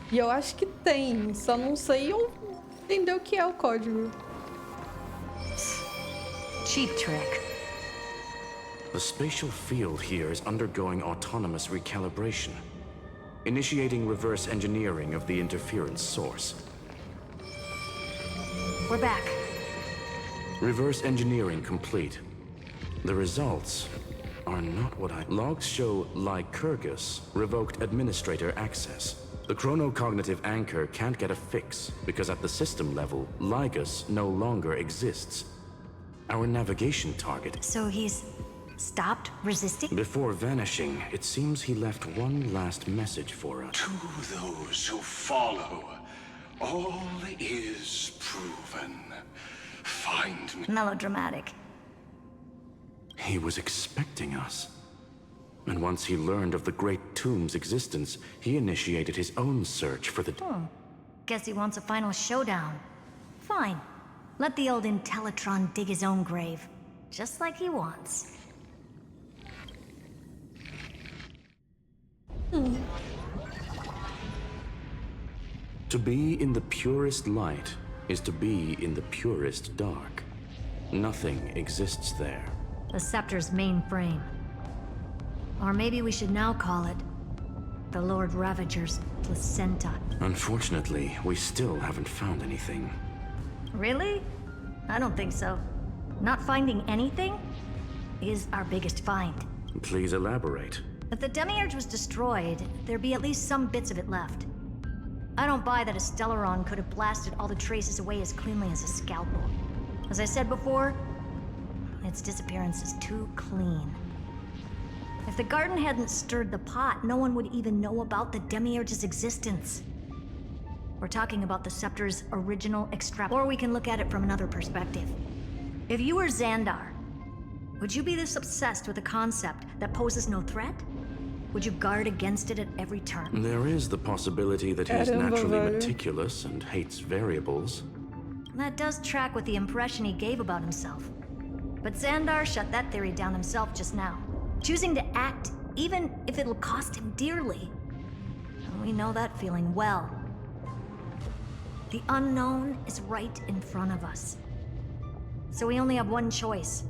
[SPEAKER 1] E eu acho que tem, só não sei entender o que é o código.
[SPEAKER 11] Cheap trick.
[SPEAKER 10] The spatial field here is undergoing autonomous recalibration, initiating reverse engineering of the interference source.
[SPEAKER 11] We're back.
[SPEAKER 10] Reverse engineering complete. The results are not what Logs show Lycurgus revoked administrator access. The chronocognitive anchor can't get a fix, because at the system level, Lygus no longer exists. Our navigation target...
[SPEAKER 11] So he's stopped resisting?
[SPEAKER 10] Before vanishing, it seems he left one last message for us.
[SPEAKER 19] To those who follow, all is proven. Find me.
[SPEAKER 11] Melodramatic.
[SPEAKER 10] He was expecting us. And once he learned of the Great Tomb's existence, he initiated his own search for the...
[SPEAKER 11] Guess he wants a final showdown. Fine. Let the old Intellitron dig his own grave. Just like he wants.
[SPEAKER 10] To be in the purest light is to be in the purest dark. Nothing exists there.
[SPEAKER 11] The Scepter's mainframe. Or maybe we should now call it the Lord Ravager's placenta.
[SPEAKER 10] Unfortunately, we still haven't found anything.
[SPEAKER 11] Really? I don't think so. Not finding anything is our biggest find.
[SPEAKER 10] Please elaborate.
[SPEAKER 11] If the Demiurge was destroyed, there'd be at least some bits of it left. I don't buy that a Stellaron could have blasted all the traces away as cleanly as a scalpel. As I said before, its disappearance is too clean. If the garden hadn't stirred the pot, no one would even know about the Demiurge's existence. We're talking about the Scepter's original extract. Or we can look at it from another perspective. If you were Xandar, would you be this obsessed with a concept that poses no threat? Would you guard against it at every turn?
[SPEAKER 10] There is the possibility that he's naturally meticulous and hates variables.
[SPEAKER 11] That does track with the impression he gave about himself. But Xandar shut that theory down himself just now, choosing to act even if it'll cost him dearly. And we know that feeling well. The unknown is right in front of us. So we only have one choice.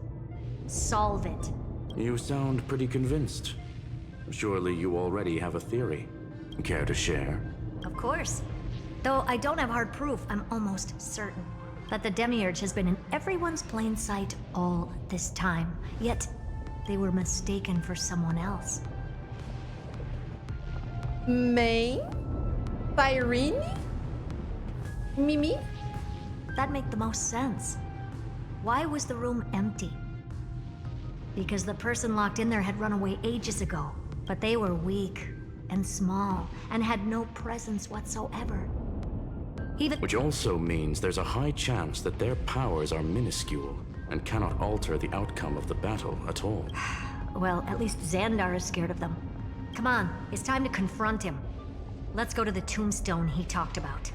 [SPEAKER 11] Solve it.
[SPEAKER 10] You sound pretty convinced. Surely you already have a theory. Care to share?
[SPEAKER 11] Of course. Though I don't have hard proof, I'm almost certain that the Demiurge has been in everyone's plain sight all this time. Yet, they were mistaken for someone else.
[SPEAKER 1] May? Irene? Mimi?
[SPEAKER 11] That'd make the most sense. Why was the room empty? Because the person locked in there had run away ages ago. But they were weak and small and had no presence whatsoever.
[SPEAKER 10] Which also means there's a high chance that their powers are minuscule and cannot alter the outcome of the battle at all.
[SPEAKER 11] Well, at least Xandar is scared of them. Come on, it's time to confront him. Let's go to the tombstone he talked about.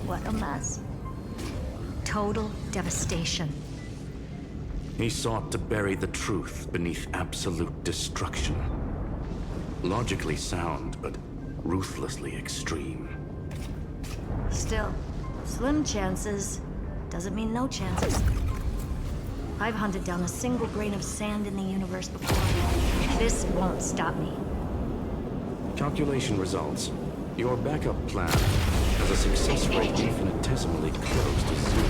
[SPEAKER 11] What a mess. Total devastation.
[SPEAKER 10] He sought to bury the truth beneath absolute destruction. Logically sound, but ruthlessly extreme.
[SPEAKER 11] Still, slim chances doesn't mean no chances. I've hunted down a single grain of sand in the universe before. This won't stop me.
[SPEAKER 10] Calculation results. Your backup plan has a success rate infinitesimally close to 0.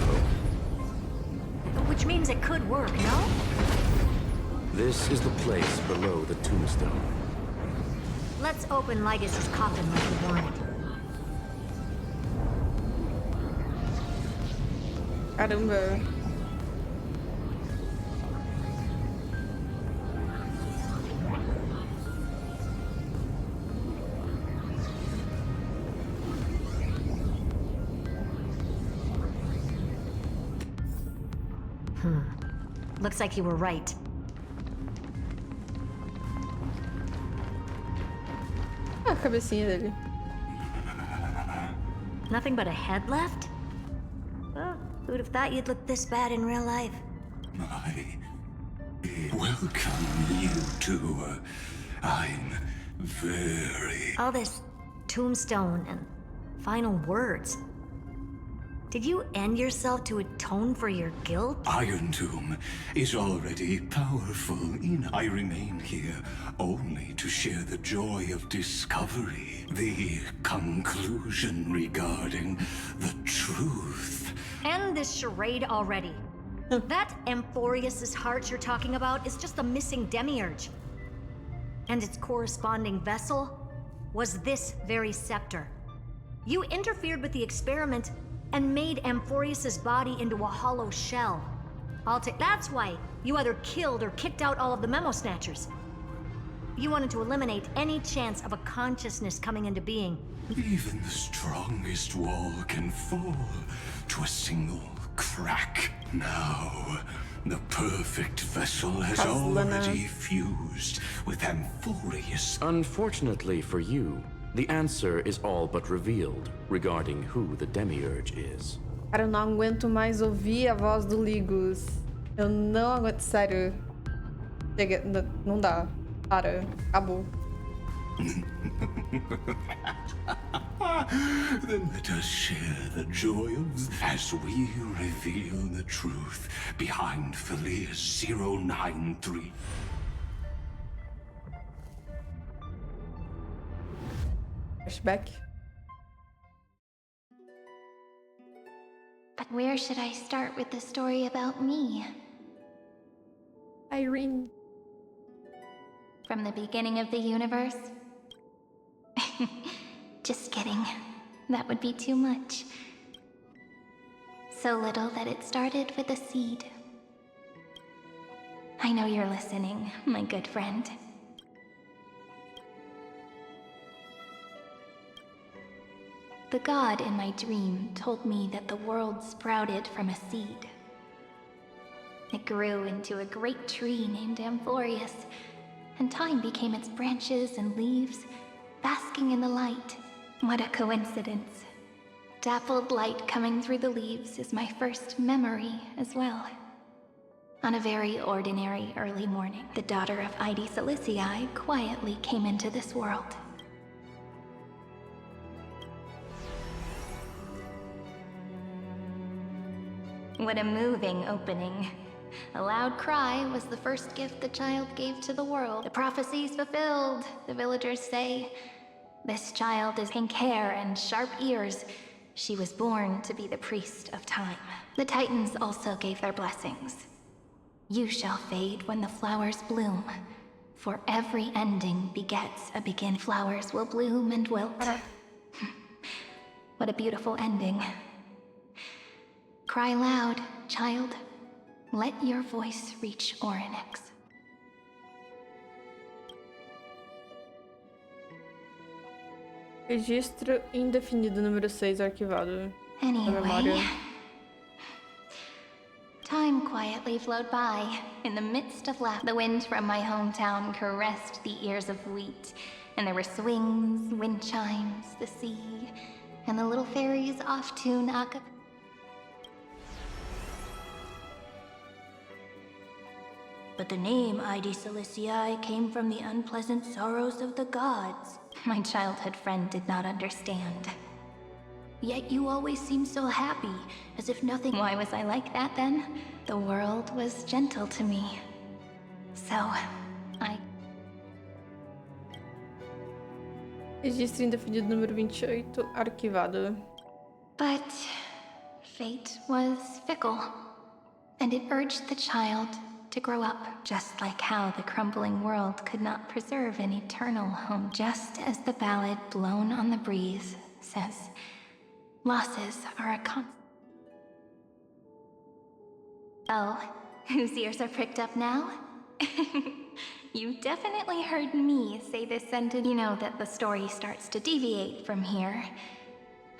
[SPEAKER 11] Which means it could work, no?
[SPEAKER 10] This is the place below the tombstone.
[SPEAKER 11] Let's open Lygus's coffin like we wanted.
[SPEAKER 1] Caramba.
[SPEAKER 11] Looks like you were right.
[SPEAKER 1] cabecinha dele.
[SPEAKER 11] Nothing but a head left? Well, who'd have thought you'd look this bad in real life?
[SPEAKER 19] I welcome you to. I'm very.
[SPEAKER 11] All this tombstone and final words. Did you end yourself to atone for your guilt?
[SPEAKER 19] Iron Tomb is already powerful, and I remain here only to share the joy of discovery, the conclusion regarding the truth.
[SPEAKER 11] End this charade already. That Amphoreus' heart you're talking about is just a missing demiurge. And its corresponding vessel was this very scepter. You interfered with the experiment and made Amphoreus' body into a hollow shell. That's why you either killed or kicked out all of the Memo Snatchers. You wanted to eliminate any chance of a consciousness coming into being.
[SPEAKER 19] Even the strongest wall can fall to a single crack. Now, the perfect vessel has already fused with Amphoreus.
[SPEAKER 20] Unfortunately for you, the answer is all but revealed regarding who the Demiurge is.
[SPEAKER 1] Cara, eu não aguento mais ouvir a voz do Ligus. Eu não aguento, sério. Chega, não dá. Para, acabou.
[SPEAKER 19] Then let us share the joy of as we reveal the truth behind Filius 093.
[SPEAKER 1] Flashback.
[SPEAKER 2] But where should I start with the story about me?
[SPEAKER 1] Irene.
[SPEAKER 2] From the beginning of the universe? Just kidding. That would be too much. So little that it started with a seed. I know you're listening, my good friend. The god in my dream told me that the world sprouted from a seed. It grew into a great tree named Amphoreus, and time became its branches and leaves, basking in the light. What a coincidence. Dappled light coming through the leaves is my first memory as well. On a very ordinary early morning, the daughter of Id Silicii quietly came into this world. What a moving opening. A loud cry was the first gift the child gave to the world. The prophecies fulfilled, the villagers say. This child is pink hair and sharp ears. She was born to be the priest of time. The Titans also gave their blessings. You shall fade when the flowers bloom, for every ending begets a begin. Flowers will bloom and wilt. What a beautiful ending. Cry loud, child. Let your voice reach Orynyx.
[SPEAKER 1] Registro indefinido número 6 arquivado.
[SPEAKER 2] Anyway, time quietly flowed by. In the midst of laughter, the wind from my hometown caressed the ears of wheat, and there were swings, wind chimes, the sea, and the little fairies off-tune a cappella. But the name Id Silicii came from the unpleasant sorrows of the gods. My childhood friend did not understand. Yet you always seemed so happy, as if nothing— Why was I like that then? The world was gentle to me. So, I—
[SPEAKER 1] Registro indefinido número 28 arquivado.
[SPEAKER 2] But fate was fickle, and it urged the child to grow up, just like how the crumbling world could not preserve an eternal home. Just as the ballad blown on the breeze says, losses are a constant. Oh, whose ears are pricked up now? You definitely heard me say this sentence. You know that the story starts to deviate from here.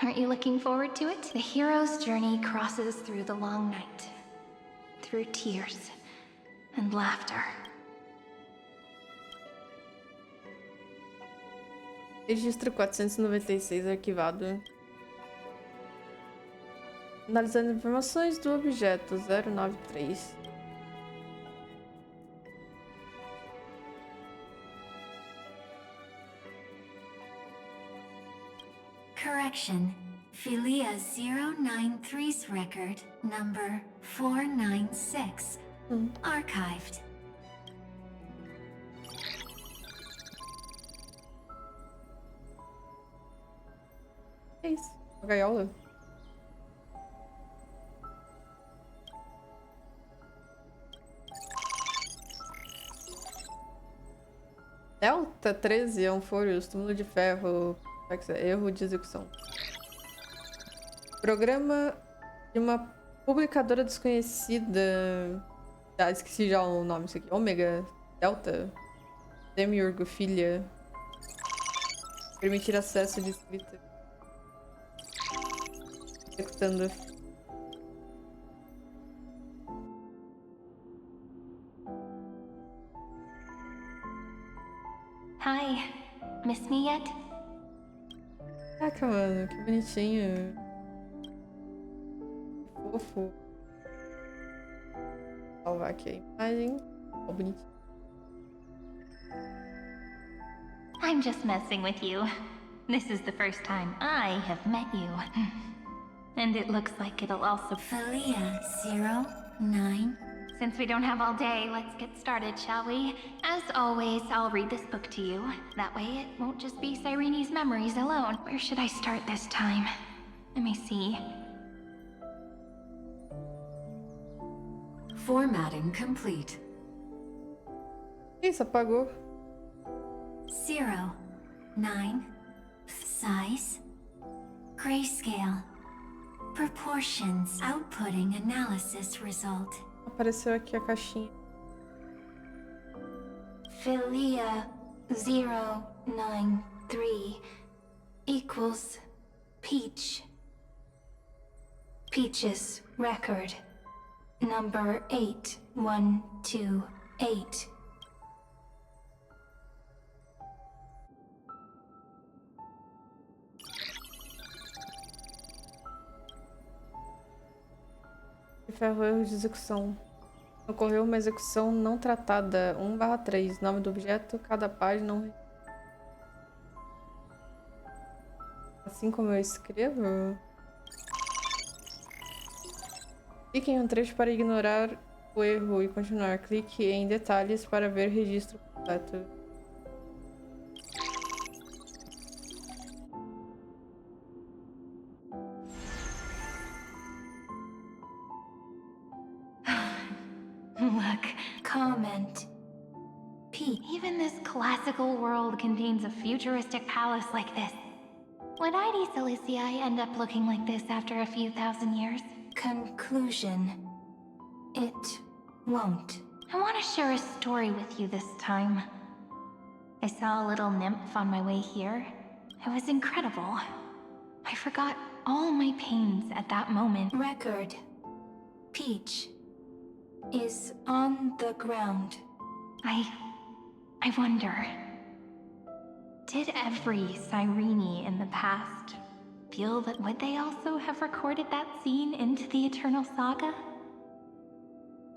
[SPEAKER 2] Aren't you looking forward to it? The hero's journey crosses through the long night, through tears and laughter.
[SPEAKER 1] Registro 496 arquivado. Analisando informações do objeto 093.
[SPEAKER 5] Correction. Philia 093's record number 496. Archived.
[SPEAKER 1] É isso. A gaiola. Delta 13, Amphoreus, túmulo de ferro. Erro de execução. Programa de uma publicadora desconhecida. Ah, esqueci já o nome disso aqui. Ômega, Delta, Demiurgo, filha. Permitir acesso de escrita. Executando.
[SPEAKER 2] Hi. Miss me yet?
[SPEAKER 1] Caraca, mano, que bonitinho. Que fofo. Vou salvar aqui a imagem. Ó, bonitinho.
[SPEAKER 2] I'm just messing with you. This is the first time I have met you. And it looks like it'll also...
[SPEAKER 5] Philia 09.
[SPEAKER 2] Since we don't have all day, let's get started, shall we? As always, I'll read this book to you. That way it won't just be Cyrene's memories alone. Where should I start this time? Let me see.
[SPEAKER 5] Formatting complete.
[SPEAKER 1] Isso, apagou.
[SPEAKER 5] 09. Size. Grayscale. Proportions. Outputting analysis result.
[SPEAKER 1] Apareceu aqui a caixinha.
[SPEAKER 2] Philia 093 equals Peach. Peach's record number 8128.
[SPEAKER 1] Ferro, erro de execução. Ocorreu uma execução não tratada 1/3. Nome do objeto, cada página. Assim como eu escrevo. Clique em um trecho para ignorar o erro e continuar. Clique em detalhes para ver registro completo.
[SPEAKER 2] Look, comment. Pete, even this classical world contains a futuristic palace like this. Would ID Silicii end up looking like this after a few thousand years?
[SPEAKER 5] Conclusion. It won't.
[SPEAKER 2] I want to share a story with you this time. I saw a little nymph on my way here. It was incredible. I forgot all my pains at that moment.
[SPEAKER 5] Record. Peach is on the ground.
[SPEAKER 2] I wonder, did every Cyrene in the past feel that would they also have recorded that scene into the Eternal Saga?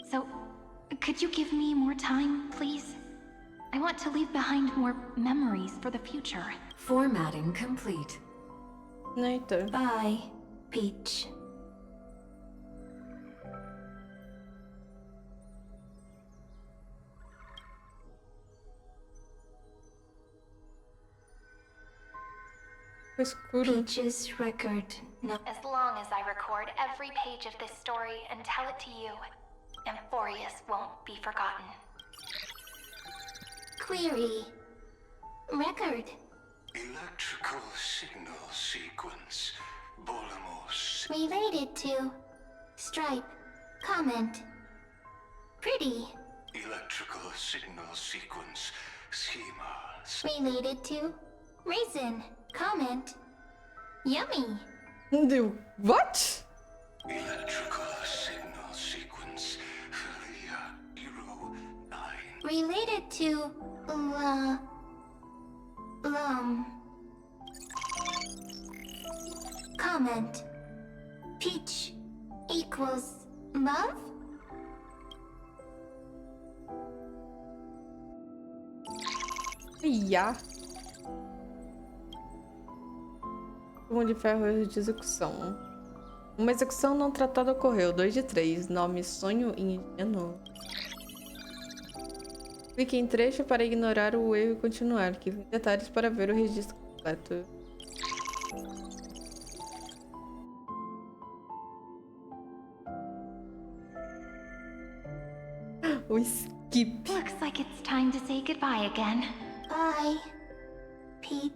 [SPEAKER 2] So, could you give me more time, please? I want to leave behind more memories for the future.
[SPEAKER 5] Formatting complete.
[SPEAKER 1] Later.
[SPEAKER 5] Bye, Peach. Peach's record. No.
[SPEAKER 2] As long as I record every page of this story and tell it to you, Amphoreus won't be forgotten.
[SPEAKER 5] Query. Record.
[SPEAKER 19] Electrical signal sequence. Bolamos.
[SPEAKER 5] Related to. Stripe. Comment. Pretty.
[SPEAKER 19] Electrical signal sequence. Schemas.
[SPEAKER 5] Related to. Raisin. Comment. Yummy.
[SPEAKER 1] What?
[SPEAKER 19] Electrical signal sequence. Philia 09.
[SPEAKER 5] Related to.
[SPEAKER 3] comment. Peach equals love?
[SPEAKER 1] Ia. Punho de ferro de execução. Uma execução não tratada ocorreu. 2 de 3. Nome sonho ingênuo. Clique em trecho para ignorar o erro e continuar. Clique em detalhes para ver o registro completo. O skip.
[SPEAKER 2] Looks like it's time to say goodbye again.
[SPEAKER 3] Bye, Pete.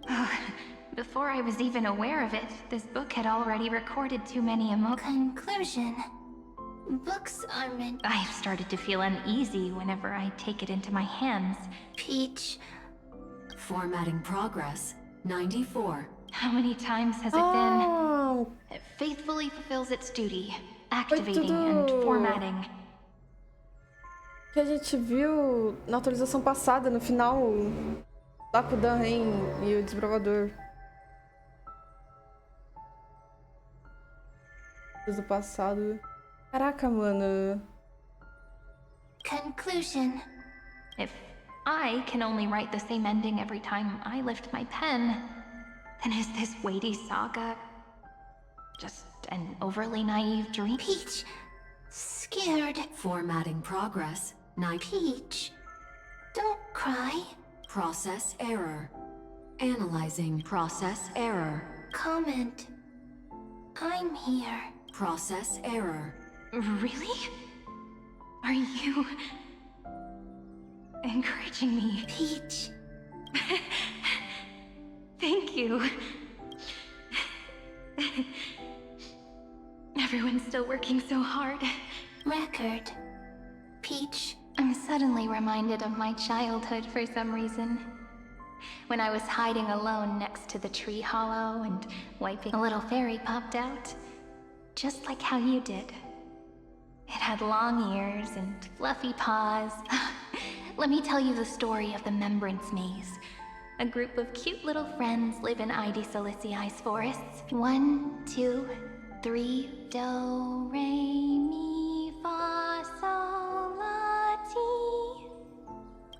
[SPEAKER 2] Before I was even aware of it, this book had already recorded too many
[SPEAKER 3] Conclusion. Books are meant.
[SPEAKER 2] I've started to feel uneasy whenever I take it into my hands.
[SPEAKER 3] Peach.
[SPEAKER 9] Formatting progress, 94.
[SPEAKER 2] How many times has it been? It faithfully fulfills its duty, activating and formatting.
[SPEAKER 1] Que a gente viu na atualização passada, no final, lá com o Dan Ren e o desbravador. Do passado. Caraca, mano.
[SPEAKER 3] Conclusion.
[SPEAKER 2] If I can only write the same ending every time I lift my pen, then is this weighty saga just an overly naive dream?
[SPEAKER 3] Peach. Scared.
[SPEAKER 9] Formatting progress,
[SPEAKER 3] Peach. Don't cry.
[SPEAKER 9] Process error. Analyzing process error.
[SPEAKER 3] Comment. I'm here.
[SPEAKER 9] Process error.
[SPEAKER 2] Really? Are you encouraging me?
[SPEAKER 3] Peach.
[SPEAKER 2] Thank you. Everyone's still working so hard.
[SPEAKER 3] Record. Peach.
[SPEAKER 2] I'm suddenly reminded of my childhood for some reason. When I was hiding alone next to the tree hollow and wiping, a little fairy popped out. Just like how you did. It had long ears and fluffy paws. Let me tell you the story of the Membrance Maze. A group of cute little friends live in ID SOCIAIS forests. 1, 2, 3, do, re, mi, fa, sol, la, ti.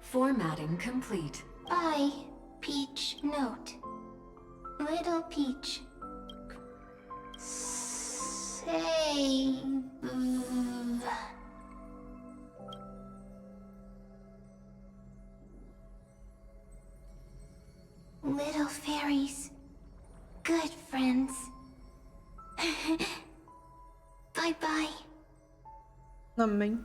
[SPEAKER 9] Formatting complete.
[SPEAKER 3] Bye, Peach. Note. Little Peach. Save. Little fairies. Good friends. Bye-bye.
[SPEAKER 1] Amém.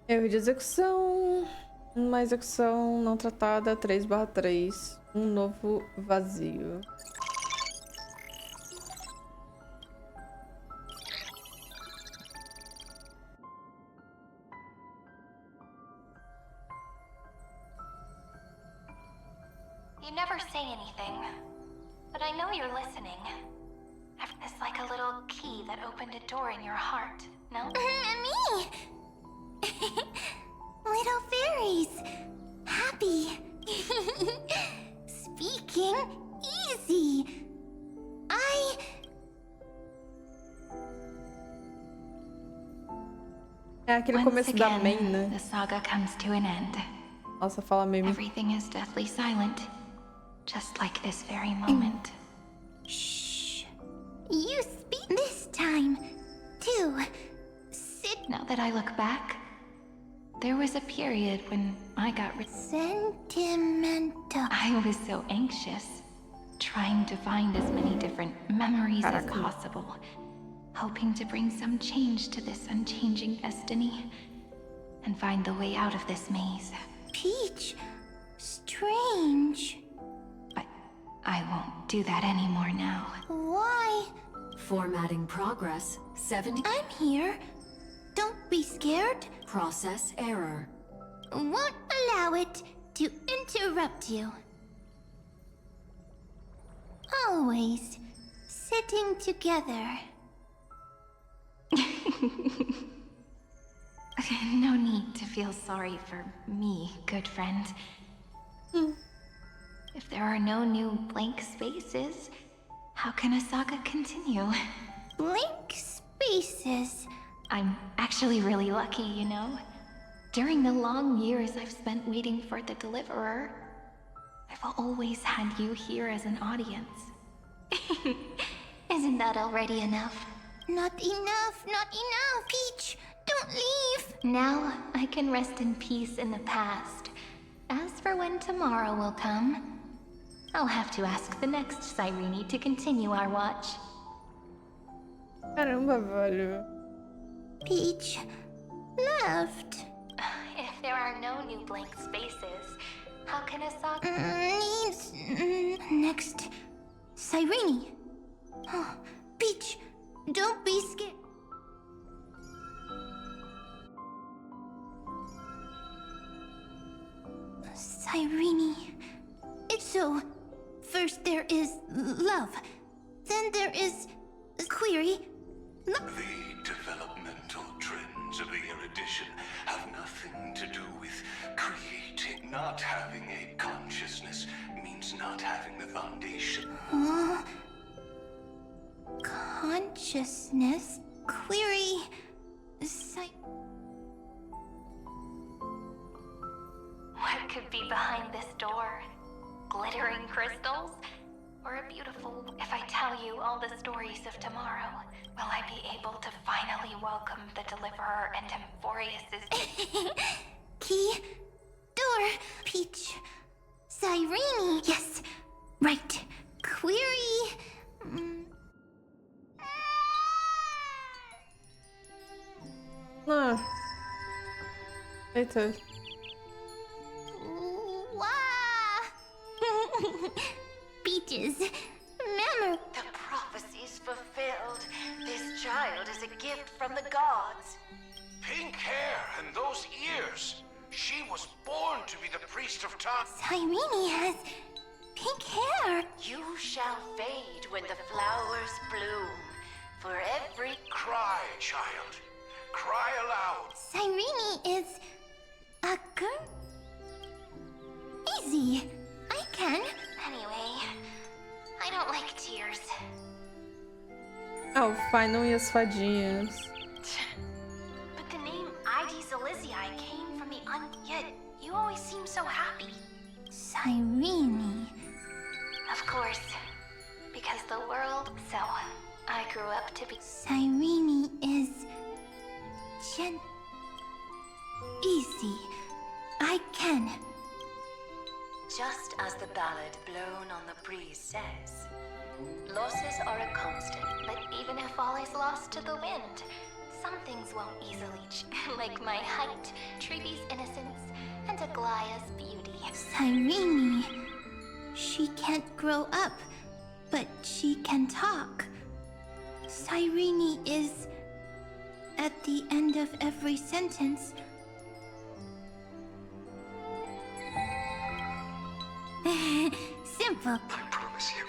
[SPEAKER 1] Erro de execução. Uma execução não tratada 3/3. Um novo vazio.
[SPEAKER 2] You never say anything, but I know you're listening. It's like a little key that opened a door in your heart, no?
[SPEAKER 3] Me! Little fairies! Happy! Speaking easy!
[SPEAKER 1] É aquele começo da main, né?
[SPEAKER 2] The saga comes to an end.
[SPEAKER 1] Nossa, fala meme.
[SPEAKER 2] Everything is deathly silent, just like this very moment.
[SPEAKER 3] Shh. You speak this time, too. Sit.
[SPEAKER 2] Now that I look back, there was a period when I got
[SPEAKER 3] sentimental.
[SPEAKER 2] I was so anxious, trying to find as many different memories as possible, hoping to bring some change to this unchanging destiny, and find the way out of this maze.
[SPEAKER 3] Peach, strange.
[SPEAKER 2] But I won't do that anymore now.
[SPEAKER 3] Why?
[SPEAKER 9] Formatting progress, 70.
[SPEAKER 3] I'm here. Don't be scared.
[SPEAKER 9] Process error.
[SPEAKER 3] Won't allow it to interrupt you. Always sitting together.
[SPEAKER 2] No need to feel sorry for me, good friend. If there are no new blank spaces, how can a saga continue?
[SPEAKER 3] Blank spaces?
[SPEAKER 2] I'm actually really lucky, you know? During the long years I've spent waiting for the Deliverer, I've always had you here as an audience.
[SPEAKER 3] Isn't that already enough? Not enough, not enough! Peach, don't leave!
[SPEAKER 2] Now I can rest in peace in the past. As for when tomorrow will come, I'll have to ask the next Cyrene to continue our watch.
[SPEAKER 1] Caramba, velho.
[SPEAKER 3] Peach left.
[SPEAKER 2] If there are no new blank spaces, how can a saga...
[SPEAKER 3] Needs... next... Cyrene. Oh, Peach, don't be scared. Cyrene. So, first there is love. Then there is query.
[SPEAKER 19] The developmental trends of the erudition have nothing to do with creating. Not having a consciousness means not having the foundation.
[SPEAKER 3] Consciousness? Query...
[SPEAKER 2] What could be behind this door? Glittering crystals? Or a beautiful... If I tell you all the stories of tomorrow, will I be able to finally welcome the Deliverer and Amphoreus'
[SPEAKER 3] Key? Door? Peach? Cyrene? Yes, right. Query...
[SPEAKER 1] Eita.
[SPEAKER 3] Peaches, memory.
[SPEAKER 21] The prophecy's fulfilled. This child is a gift from the gods.
[SPEAKER 10] Pink hair and those ears. She was born to be the priest of time.
[SPEAKER 3] Cyrene has pink hair.
[SPEAKER 21] You shall fade when the flowers bloom. For every...
[SPEAKER 10] Cry, child. Cry aloud.
[SPEAKER 3] Cyrene is a girl. Easy. I can.
[SPEAKER 2] Anyway, I don't like tears.
[SPEAKER 1] Ah, o Final e as fadinhas.
[SPEAKER 2] But the name Ides Elysiae came from the yet you always seem so happy.
[SPEAKER 3] Cyrene.
[SPEAKER 2] Of course, because the world... So, I grew up to be...
[SPEAKER 3] Cyrene is... Easy. I can.
[SPEAKER 21] Just as the ballad blown on the breeze says, losses are a constant.
[SPEAKER 2] But even if all is lost to the wind, some things won't easily like my height, Treeby's innocence, and Aglaya's beauty.
[SPEAKER 3] Cyrene. She can't grow up, but she can talk. Cyrene is... at the end of every sentence... Simple.
[SPEAKER 19] I promise you.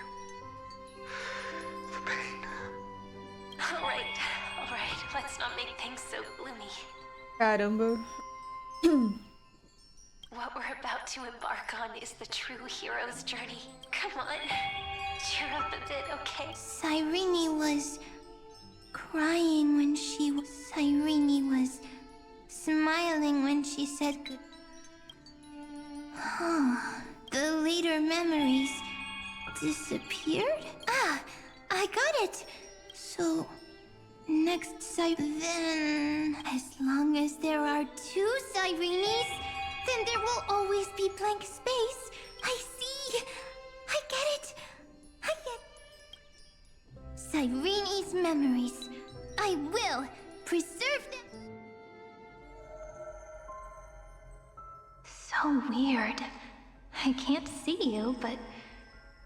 [SPEAKER 19] The pain.
[SPEAKER 2] Alright, let's not make things so gloomy.
[SPEAKER 1] Caramba.
[SPEAKER 2] What we're about to embark on is the true hero's journey. Come on, cheer up a bit, okay?
[SPEAKER 3] Cyrene was... crying when she was... Cyrene was... smiling when she said good... The later memories... disappeared? Ah, I got it! So... next then... as long as there are two Cyrenes, then there will always be blank space. I see! I get it! I get... Cyrene's memories. I will preserve them!
[SPEAKER 2] So weird. I can't see you, but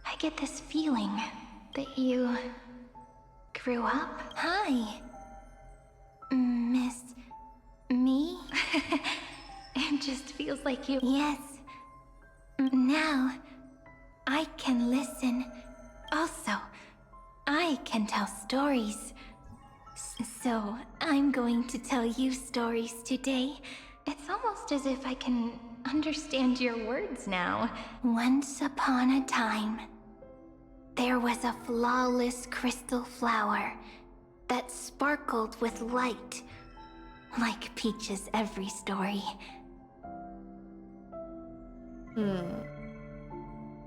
[SPEAKER 2] I get this feeling that you grew up.
[SPEAKER 3] Hi. Miss... me?
[SPEAKER 2] It just feels like you...
[SPEAKER 3] Yes. Now, I can listen. Also, I can tell stories. So, I'm going to tell you stories today.
[SPEAKER 2] It's almost as if I can understand your words now. Once upon a time, there was a flawless crystal flower that sparkled with light, like Peach's every story.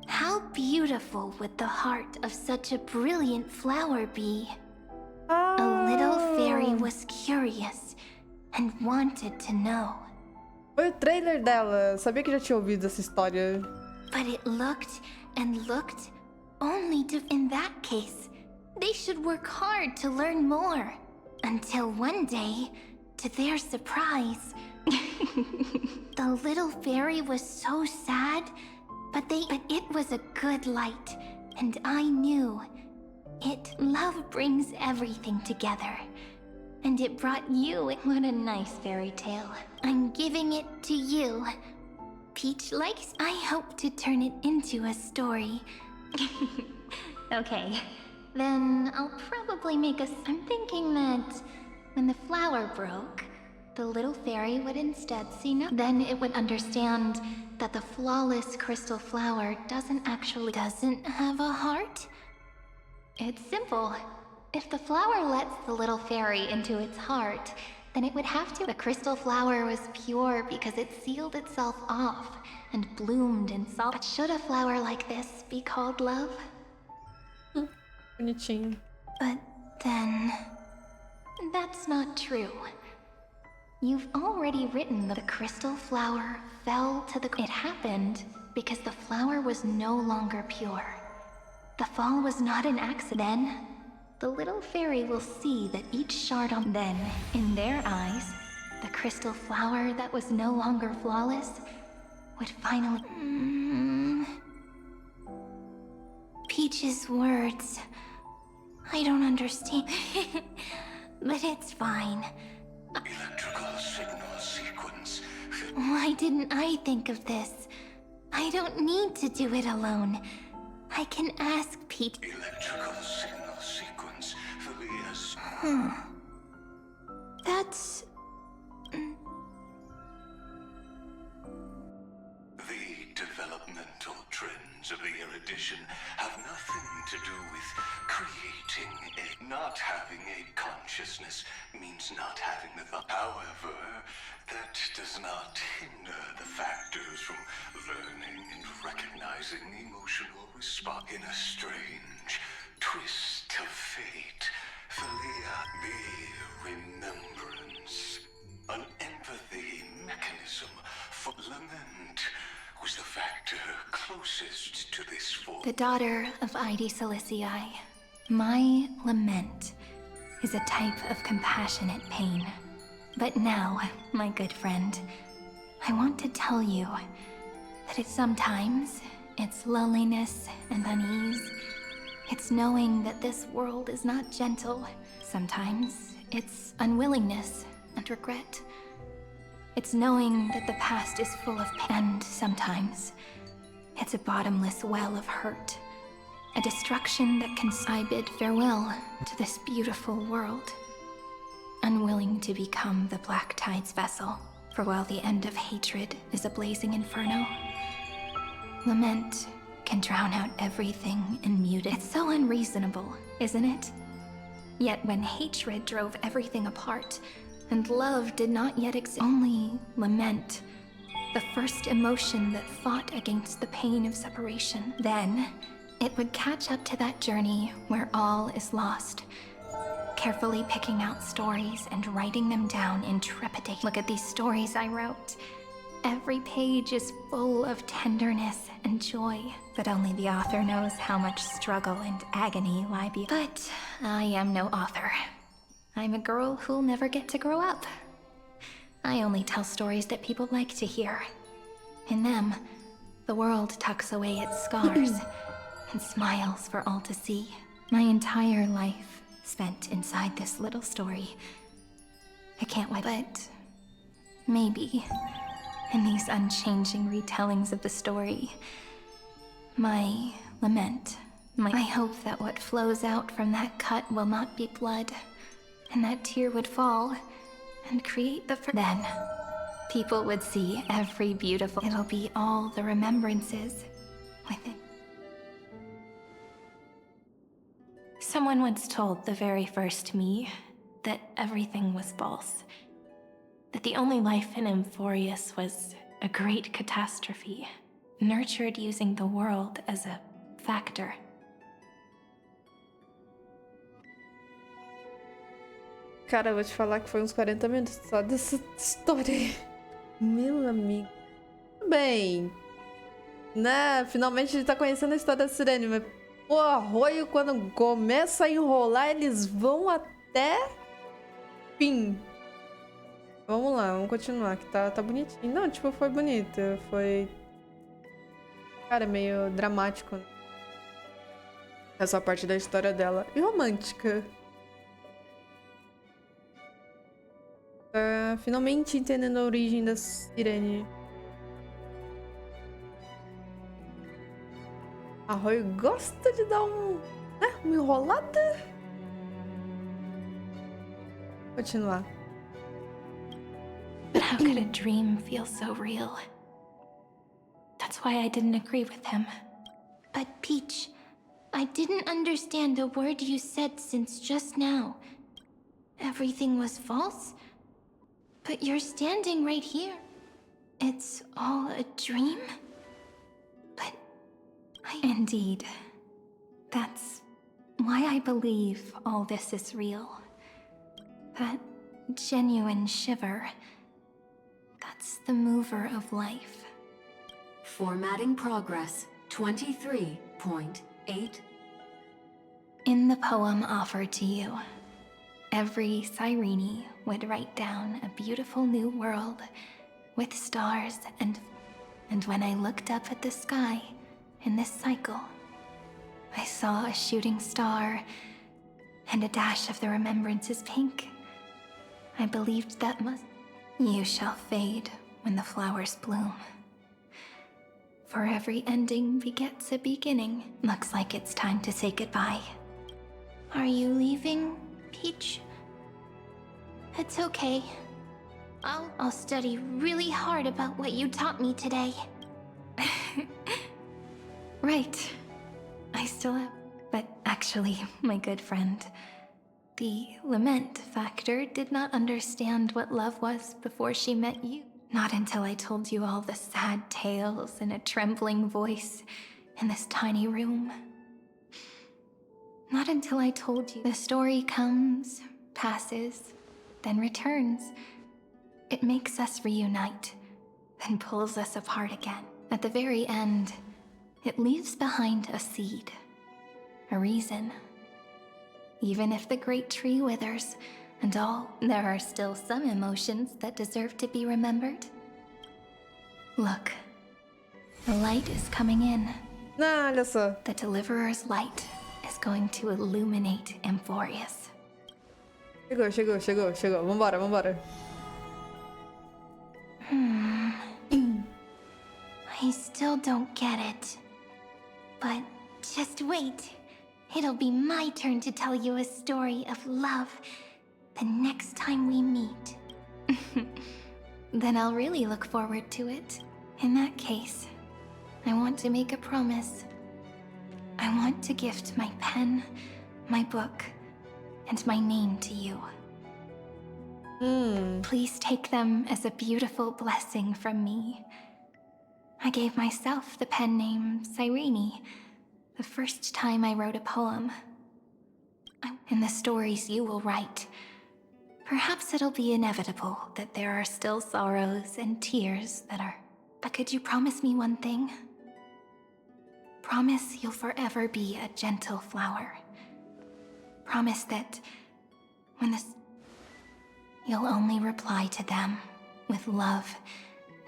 [SPEAKER 2] How beautiful would the heart of such a brilliant flower be? A little fairy was curious and wanted to know.
[SPEAKER 1] Foi o trailer dela. Sabia que já tinha ouvido essa história.
[SPEAKER 2] But it looked and looked only to... In that case, they should work hard to learn more. Until one day, to their surprise, the little fairy was so sad, but it was a good light, and I knew love brings everything together. And it brought you. What a nice fairy tale. I'm giving it to you. Peach likes. I hope to turn it into a story. Okay, then I'll probably make I'm thinking that when the flower broke, the little fairy would instead see no. Then it would understand that the flawless crystal flower doesn't have a heart. It's simple. If the flower lets the little fairy into its heart, then it would have to. The crystal flower was pure because it sealed itself off and bloomed in salt. But should a flower like this be called love?
[SPEAKER 1] Bonitinho.
[SPEAKER 2] But then... that's not true. You've already written the crystal flower fell to the... It happened because the flower was no longer pure. The fall was not an accident. The little fairy will see that each shard on... Then, in their eyes, the crystal flower that was no longer flawless would finally... Peach's words... I don't understand. But it's fine.
[SPEAKER 19] Electrical signal sequence.
[SPEAKER 2] Why didn't I think of this? I don't need to do it alone. I can ask Peach.
[SPEAKER 19] Electrical signal sequence. Filia's.
[SPEAKER 2] That's...
[SPEAKER 19] The developmental trends of the erudition have nothing to do with creating a... Not having a consciousness means not having the thought. However, that does not hinder the factors from learning and recognizing emotional response. In a strange twist of fate, Philia, the remembrance, an empathy mechanism for lament was the factor closest to this form.
[SPEAKER 2] The daughter of Id Silicii. My lament is a type of compassionate pain. But now, my good friend, I want to tell you that sometimes it's loneliness and unease. It's knowing that this world is not gentle. Sometimes it's unwillingness and regret. It's knowing that the past is full of pain. And sometimes it's a bottomless well of hurt. A destruction that can... I bid farewell to this beautiful world, unwilling to become the Black Tide's vessel. For while the end of hatred is a blazing inferno, lament can drown out everything and mute it. It's so unreasonable, isn't it? Yet when hatred drove everything apart, and love did not yet exist, only lament, the first emotion that fought against the pain of separation, then it would catch up to that journey where all is lost, carefully picking out stories and writing them down in trepidation. Look at these stories I wrote. Every page is full of tenderness and joy, but only the author knows how much struggle and agony lie behind. But I am no author. I'm a girl who'll never get to grow up. I only tell stories that people like to hear. In them, the world tucks away its scars and smiles for all to see. My entire life spent inside this little story. I can't wait, but maybe in these unchanging retellings of the story, my lament, I hope that what flows out from that cut will not be blood, and that tear would fall and create the Then, People would see every beautiful... It'll be all the remembrances with it. Someone once told the very first me that everything was false. That the only life in Amphoreus was a great catastrophe, nurtured using the world as a factor.
[SPEAKER 1] Cara, eu vou te falar que foi uns 40 minutos só dessa história aí. Meu amigo. Bem, né? Finalmente a gente tá conhecendo a história da Sirene, mas o arroio, quando começa a enrolar, eles vão até fim. Vamos lá, vamos continuar, que tá bonitinho. Não, tipo, foi bonito. Foi... Cara, meio dramático, né? Essa parte da história dela. E romântica. Tá finalmente entendendo a origem da Sirene. Arroio gosta de dar uma enrolada. Continuar.
[SPEAKER 2] But how could a dream feel so real? That's why I didn't agree with him.
[SPEAKER 4] But Peach, I didn't understand a word you said since just now. Everything was false? But you're standing right here. It's all a dream? But
[SPEAKER 2] Indeed. That's why I believe all this is real. That genuine shiver. That's the mover of life.
[SPEAKER 9] Formatting progress 23.8.
[SPEAKER 2] In the poem offered to you, every Cyrene would write down a beautiful new world with stars and when I looked up at the sky in this cycle, I saw a shooting star and a dash of the remembrances pink. I believed that you shall fade when the flowers bloom. For every ending begets a beginning. Looks like it's time to say goodbye.
[SPEAKER 4] Are you leaving, Peach? It's okay. I'll study really hard about what you taught me today.
[SPEAKER 2] Right. I still have... But actually, my good friend, the lament factor did not understand what love was before she met you. Not until I told you all the sad tales in a trembling voice in this tiny room. Not until I told you the story comes, passes, then returns. It makes us reunite, then pulls us apart again. At the very end, it leaves behind a seed, a reason. Even if the great tree withers and all, there are still some emotions that deserve to be remembered. Look, the light is coming in.
[SPEAKER 1] Nah, olha só.
[SPEAKER 2] The Deliverer's light is going to illuminate Amphoreus.
[SPEAKER 1] Chegou. Vambora.
[SPEAKER 4] I still don't get it. But just wait. It'll be my turn to tell you a story of love the next time we meet.
[SPEAKER 2] Then I'll really look forward to it. In that case, I want to make a promise. I want to gift my pen, my book, and my name to you. Please take them as a beautiful blessing from me. I gave myself the pen name Cyrene the first time I wrote a poem. In the stories you will write, perhaps it'll be inevitable that there are still sorrows and tears that are... But could you promise me one thing? Promise you'll forever be a gentle flower. Promise that when this... you'll only reply to them with love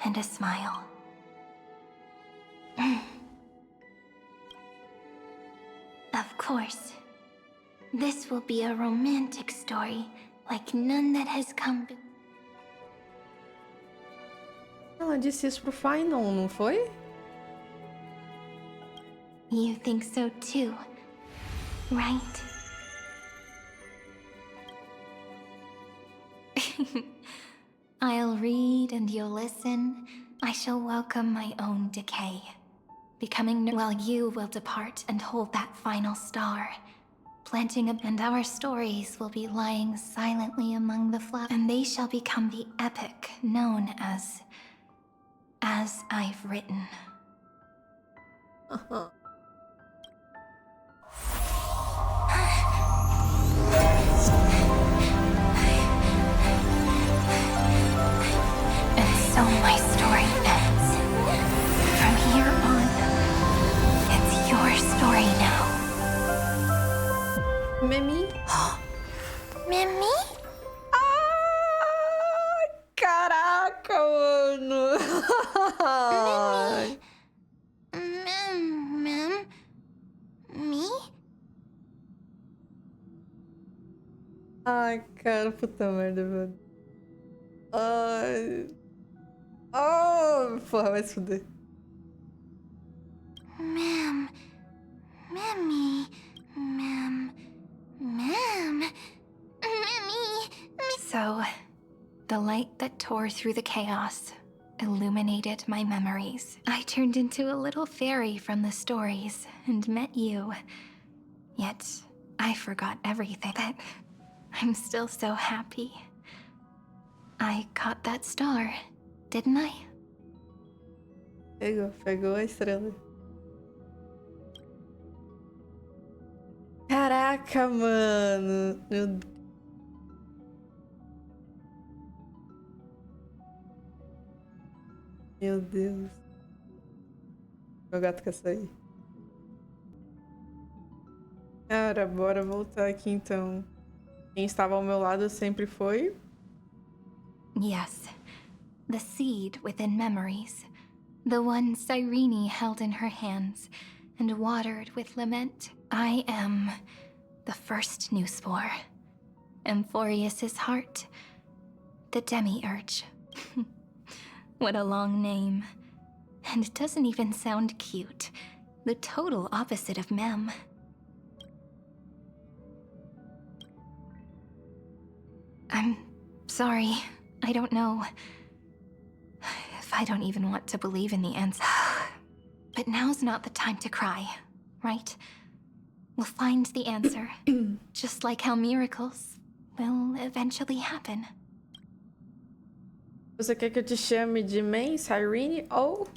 [SPEAKER 2] and a smile.
[SPEAKER 4] Of course. This will be a romantic story like none that has come before.
[SPEAKER 1] Ela disse isso pro Final, não foi?
[SPEAKER 4] You think so too, right?
[SPEAKER 2] I'll read and you'll listen. I shall welcome my own decay. Becoming while you will depart and hold that final star. Planting and our stories will be lying silently among the flowers, and they shall become the epic known as I've written. And so my story ends. From here on, it's your story now.
[SPEAKER 1] Mimi?
[SPEAKER 2] Mimi?
[SPEAKER 1] Ah, caraca, mano!
[SPEAKER 2] Me?
[SPEAKER 1] Ai, cara, puta merda, mano. Ai. Oh, porra, vai se fuder.
[SPEAKER 2] Ma'am. Mimmy. Ma'am. Mimmy. So, the light that tore through the chaos illuminated my memories. I turned into a little fairy from the stories and met you. Yet, I forgot everything. But I'm still so happy. I caught that star, didn't I?
[SPEAKER 1] Pegou a estrela. Caraca, mano. Meu Deus. Meu gato quer sair. Cara, bora voltar aqui então. Quem estava ao meu lado sempre foi.
[SPEAKER 2] Yes. The seed within memories. The one Cyrene held in her hands and watered with lament. I am the first new spore. Amphoreus' heart. The demiurge. What a long name. And it doesn't even sound cute. The total opposite of Mem. I'm sorry. I don't know. If I don't even want to believe in the answer. But now's not the time to cry, right? We'll find the answer. Just like how miracles will eventually happen.
[SPEAKER 1] Você quer que eu te chame de May, Cyrene, ou...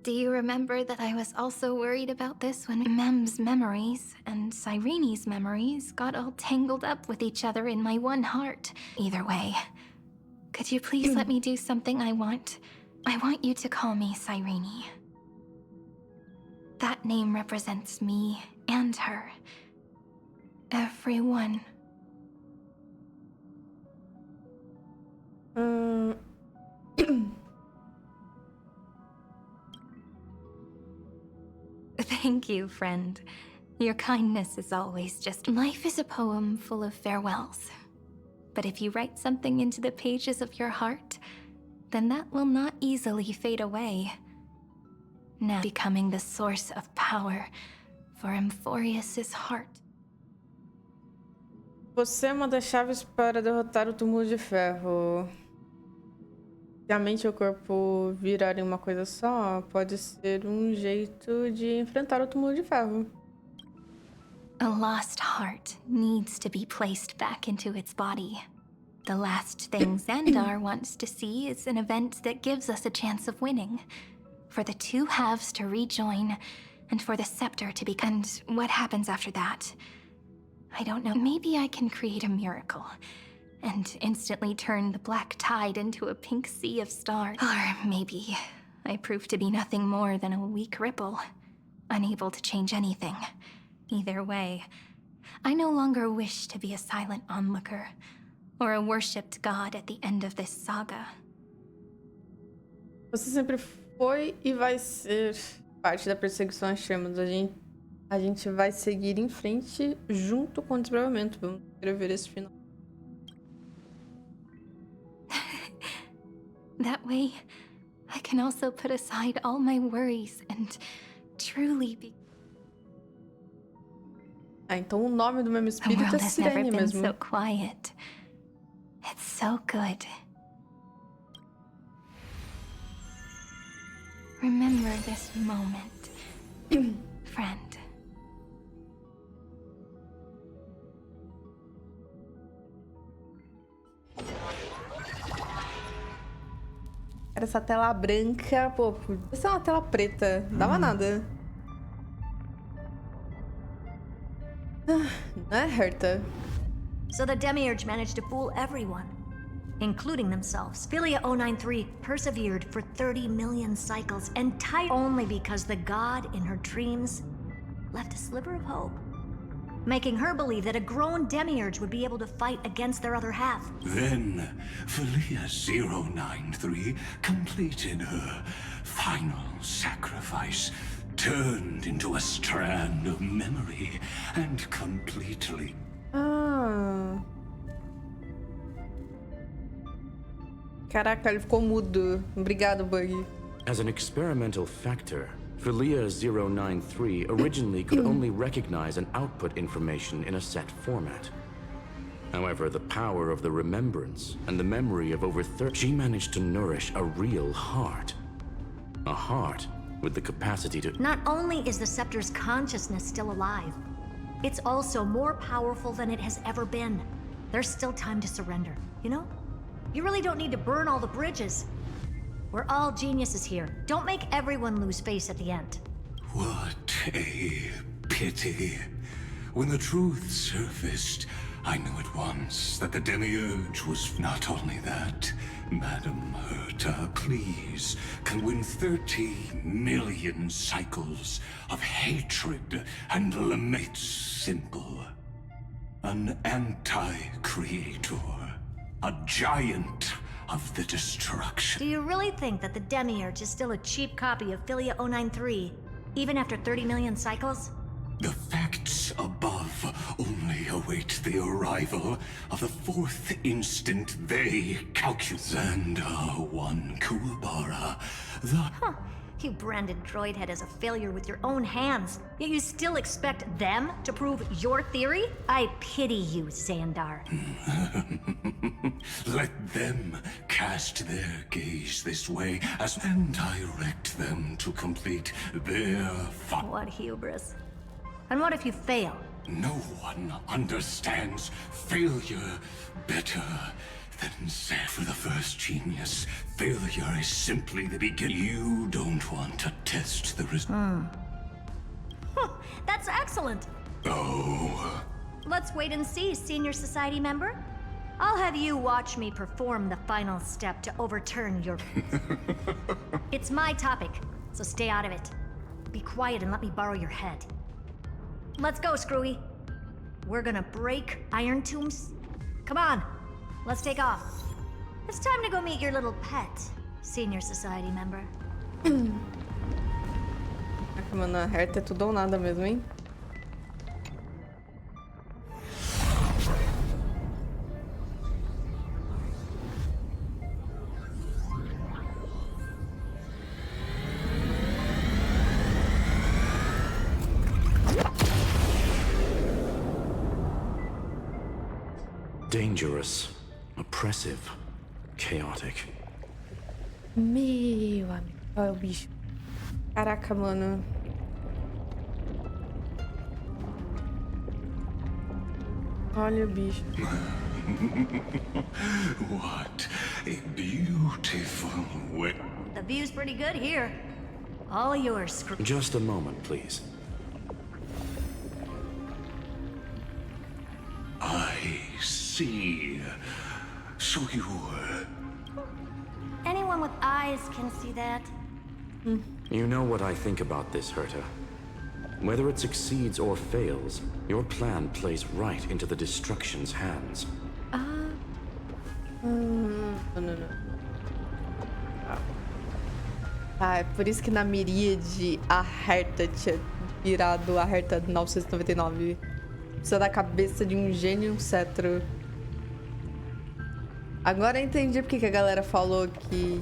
[SPEAKER 2] Do you remember that I was also worried about this when Mem's memories and Cyrene's memories got all tangled up with each other in my one heart? Either way, could you please let me do something I want? I want you to call me Cyrene. That name represents me and her. Everyone. Thank you, friend. Your kindness is always just... Life is a poem full of farewells. But if you write something into the pages of your heart, then that will not easily fade away. Now becoming the source of power for Amphoreus' heart.
[SPEAKER 1] Você é uma das chaves para derrotar o túmulo de ferro. Se a mente e o corpo virarem uma coisa só, pode ser jeito de enfrentar o túmulo de ferro.
[SPEAKER 2] A lost heart needs to be placed back into its body. The last thing Xandar wants to see is an event that gives us a chance of winning. For the two halves to rejoin, and for the scepter to become... And what happens after that? I don't know. Maybe I can create a miracle. And instantly turn the black tide into a pink sea of stars. Or maybe I prove to be nothing more than a weak ripple, unable to change anything. Either way, I no longer wish to be a silent onlooker, or a worshipped god at the end of this saga.
[SPEAKER 1] Você sempre foi e vai ser parte da perseguição às chamas. A gente vai seguir em frente junto com o desbravamento. Vamos escrever esse final.
[SPEAKER 2] That way, I can also put aside all my worries and truly be...
[SPEAKER 1] Ah, então o nome do mesmo
[SPEAKER 2] The
[SPEAKER 1] espírito
[SPEAKER 2] world
[SPEAKER 1] é
[SPEAKER 2] has never
[SPEAKER 1] Sirene
[SPEAKER 2] been
[SPEAKER 1] mesmo.
[SPEAKER 2] so quiet. It's so good. Remember this moment, friend.
[SPEAKER 1] Era essa tela branca, pô, podia ser uma tela preta, não dava nada. Né, Herta?
[SPEAKER 11] So the Demiurge managed to fool everyone, including themselves. Philia 093 persevered for 30 million cycles, entirely only because the god in her dreams left a sliver of hope, making her believe that a grown Demiurge would be able to fight against their other half.
[SPEAKER 19] Then, Philia 093 completed her final sacrifice, turned into a strand of memory, and completely...
[SPEAKER 1] Ah. Caraca, ele ficou mudo. Obrigado, Bug.
[SPEAKER 20] As an experimental factor, Philia 093 originally could only recognize and output information in a set format. However, the power of the remembrance and the memory of over 30... She managed to nourish a real heart. A heart with the capacity to...
[SPEAKER 11] Not only is the Scepter's consciousness still alive, it's also more powerful than it has ever been. There's still time to surrender, you know? You really don't need to burn all the bridges. We're all geniuses here. Don't make everyone lose face at the end.
[SPEAKER 19] What a pity. When the truth surfaced, I knew at once that the Demiurge was not only that. Madam Herta, please, can win 30 million cycles of hatred and lament simple. An anti-creator. A giant of the destruction.
[SPEAKER 11] Do you really think that the Demiurge is still a cheap copy of Philia 093, even after 30 million cycles?
[SPEAKER 19] The facts above only await the arrival of the fourth instant they calculate. Xandar 1 Kuwabara, the...
[SPEAKER 11] Huh. You branded Droidhead as a failure with your own hands, yet you still expect them to prove your theory? I pity you, Xandar.
[SPEAKER 19] Let them cast their gaze this way and direct them to complete their
[SPEAKER 11] What hubris. And what if you fail?
[SPEAKER 19] No one understands failure better than said. For the first genius, failure is simply the beginning. You don't want to test the result.
[SPEAKER 11] That's excellent.
[SPEAKER 19] Oh.
[SPEAKER 11] Let's wait and see, Senior Society member. I'll have you watch me perform the final step to overturn your... It's my topic, so stay out of it. Be quiet and let me borrow your head. Let's go, Screwy. We're gonna break Iron Tombs. Come on, let's take off. It's time to go meet your little pet, Senior Society member.
[SPEAKER 1] Caraca, mano, a Herta é tudo ou nada mesmo, hein?
[SPEAKER 20] Dangerous, oppressive, chaotic.
[SPEAKER 1] Meu amigo, olha o bicho. Caraca, mano. Olha o bicho.
[SPEAKER 19] What a beautiful way.
[SPEAKER 11] The view's pretty good here. All yours, Screwy.
[SPEAKER 20] Just a moment, please.
[SPEAKER 19] I see. So you
[SPEAKER 11] Anyone with eyes can see that.
[SPEAKER 20] You know what I think about this, Herta. Whether it succeeds or fails, your plan plays right into the destruction's hands.
[SPEAKER 1] Não. Ah, é por isso que na miríade a Herta tinha virado a Herta 999. Precisa da cabeça de um gênio e um cetro. Agora eu entendi porque que a galera falou que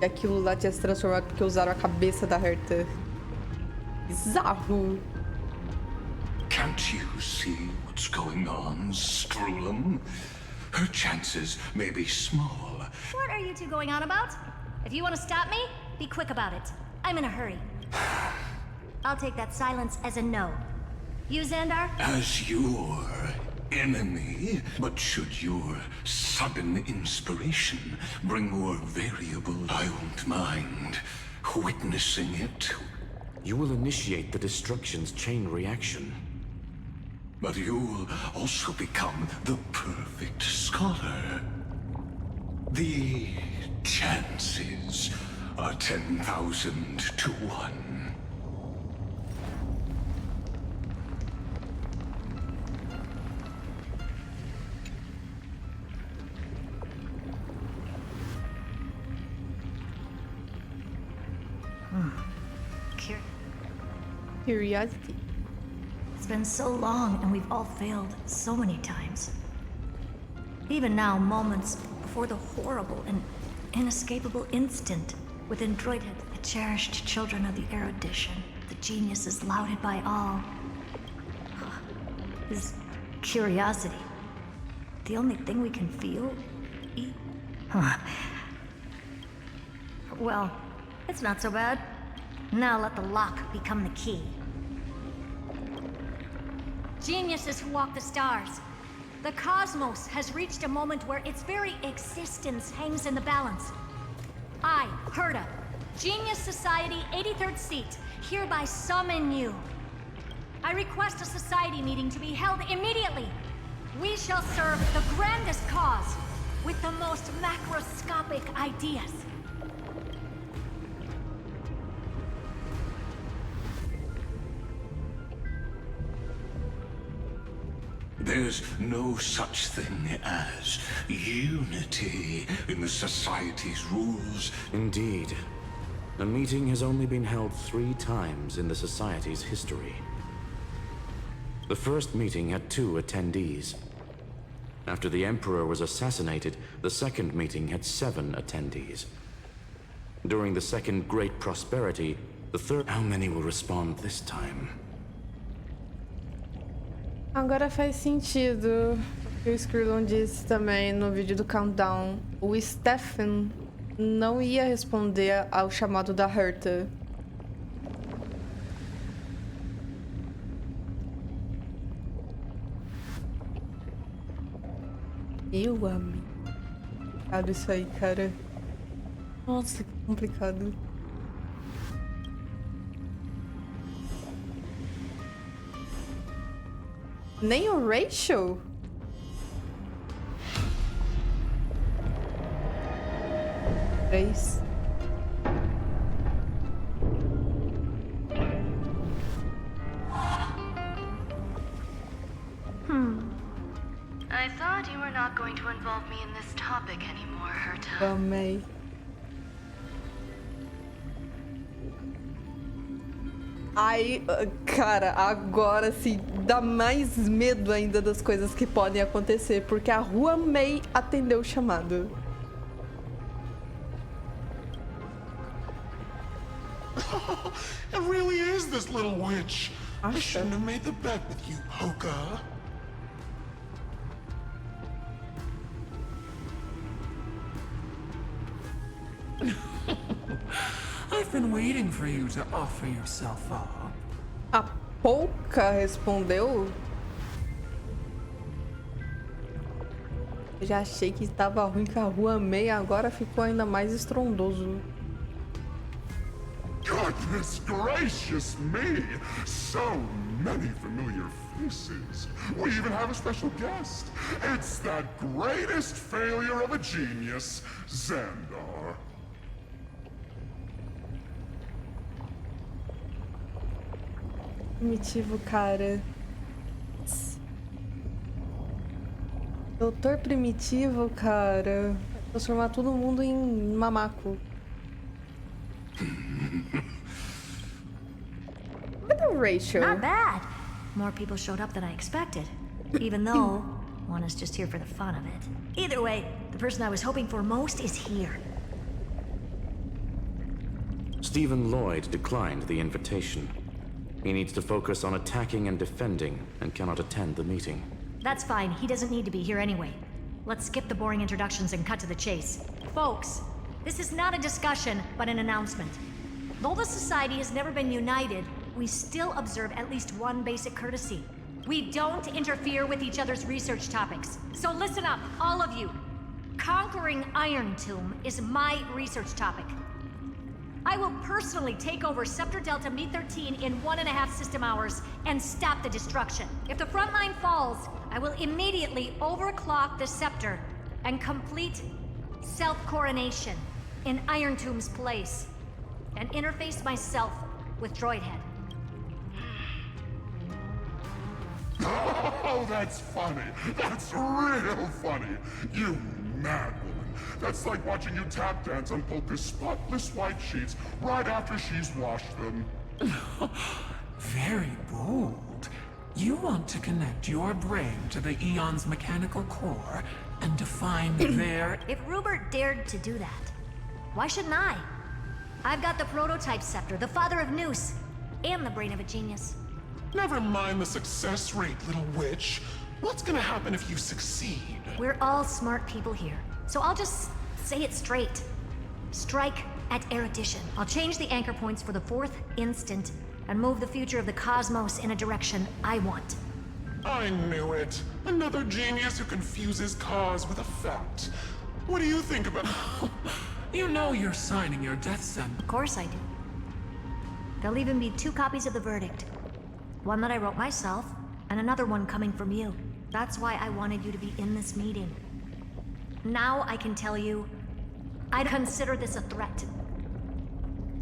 [SPEAKER 1] aquilo lá tinha se transformado porque usaram a cabeça da Herta. Bizarro.
[SPEAKER 19] Can't you see what's going on, Strulum? Her chances may be small.
[SPEAKER 11] What are you two going on about? If you want to stop me, be quick about it. I'm in a hurry. I'll take that silence as a no. You, Xandar?
[SPEAKER 19] As your enemy, but should your sudden inspiration bring more variable, I won't mind witnessing it.
[SPEAKER 20] You will initiate the destruction's chain reaction.
[SPEAKER 19] But you'll also become the perfect scholar. The chances are 10,000 to 1.
[SPEAKER 1] Curiosity.
[SPEAKER 11] It's been so long, and we've all failed so many times. Even now, moments before the horrible and inescapable instant within Droidhead, the cherished children of the erudition, the geniuses lauded by all, is curiosity. The only thing we can feel? Well, it's not so bad. Now let the lock become the key.
[SPEAKER 14] Geniuses who walk the stars. The cosmos has reached a moment where its very existence hangs in the balance. I, Herta, Genius Society 83rd seat, hereby summon you. I request a society meeting to be held immediately. We shall serve the grandest cause with the most macroscopic ideas.
[SPEAKER 19] There's no such thing as unity in the Society's rules.
[SPEAKER 20] Indeed. A meeting has only been held 3 times in the Society's history. The first meeting had 2 attendees. After the Emperor was assassinated, the second meeting had 7 attendees. During the second Great Prosperity, the third... How many will respond this time?
[SPEAKER 1] Agora faz sentido o que o Skrulon disse também no vídeo do Countdown. O Stefan não ia responder ao chamado da Herta. Eu amo. Complicado isso aí, cara. Nossa, que complicado. Nem o Rachel? Três.
[SPEAKER 7] I thought you were not going to involve me in this topic anymore, Herta.
[SPEAKER 1] Amei. Ai, cara, agora sim, dá mais medo ainda das coisas que podem acontecer, porque a Rua May atendeu o chamado.
[SPEAKER 8] It really is this little witch. I shouldn't have made the bet with you, Hoka.
[SPEAKER 22] I've been waiting for you to offer yourself up.
[SPEAKER 1] A Pouca respondeu? Eu já achei que estava ruim com a Rua May, agora ficou ainda mais estrondoso.
[SPEAKER 8] Goodness gracious me! So many familiar faces. We even have a special guest. It's that greatest failure of a genius, Xandar.
[SPEAKER 1] Primitivo, cara. Doutor Primitivo, cara. Transformar todo mundo em mamaco. Look at Rachel.
[SPEAKER 11] Not bad. More people showed up than I expected. Even though one is just here for the fun of it. Either way, the person I was hoping for most is here.
[SPEAKER 20] Stephen Lloyd declined the invitation. He needs to focus on attacking and defending, and cannot attend the meeting.
[SPEAKER 14] That's fine. He doesn't need to be here anyway. Let's skip the boring introductions and cut to the chase. Folks, this is not a discussion, but an announcement. Though the Society has never been united, we still observe at least one basic courtesy. We don't interfere with each other's research topics. So listen up, all of you. Conquering Iron Tomb is my research topic. I will personally take over Scepter Delta Me-13 in 1.5 system hours and stop the destruction. If the front line falls, I will immediately overclock the Scepter and complete self-coronation in Iron Tomb's place, and interface myself with Droidhead.
[SPEAKER 8] Oh, that's funny. That's real funny. You mad woman. That's like watching you tap dance on Polka's spotless white sheets right after she's washed them.
[SPEAKER 22] Very bold. You want to connect your brain to the Eon's mechanical core and define their...
[SPEAKER 14] If Rupert dared to do that, why shouldn't I? I've got the prototype scepter, the father of Noose, and the brain of a genius.
[SPEAKER 6] Never mind the success rate, little witch. What's gonna happen if you succeed?
[SPEAKER 14] We're all smart people here, so I'll just say it straight. Strike at erudition. I'll change the anchor points for the 4th instant and move the future of the cosmos in a direction I want.
[SPEAKER 6] I knew it. Another genius who confuses cause with effect. What do you think about...
[SPEAKER 22] You know you're signing your death sentence.
[SPEAKER 14] Of course I do. There'll even be 2 copies of the verdict. One that I wrote myself, and another one coming from you. That's why I wanted you to be in this meeting. Now I can tell you, I'd consider this a threat.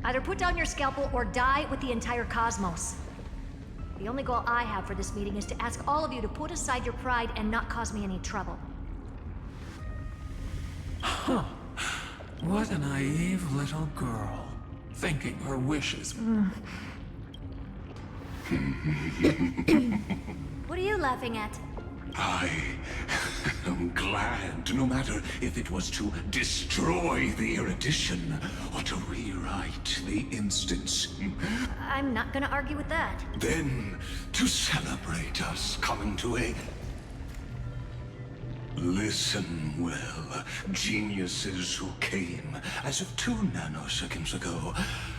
[SPEAKER 14] Either put down your scalpel or die with the entire cosmos. The only goal I have for this meeting is to ask all of you to put aside your pride and not cause me any trouble.
[SPEAKER 22] Huh. What a naive little girl. Thinking her wishes.
[SPEAKER 14] What are you laughing at?
[SPEAKER 19] I am glad, no matter if it was to destroy the erudition or to rewrite the instance.
[SPEAKER 14] I'm not gonna argue with that.
[SPEAKER 19] Then, to celebrate us coming to a... Listen well, geniuses who came as of 2 nanoseconds ago.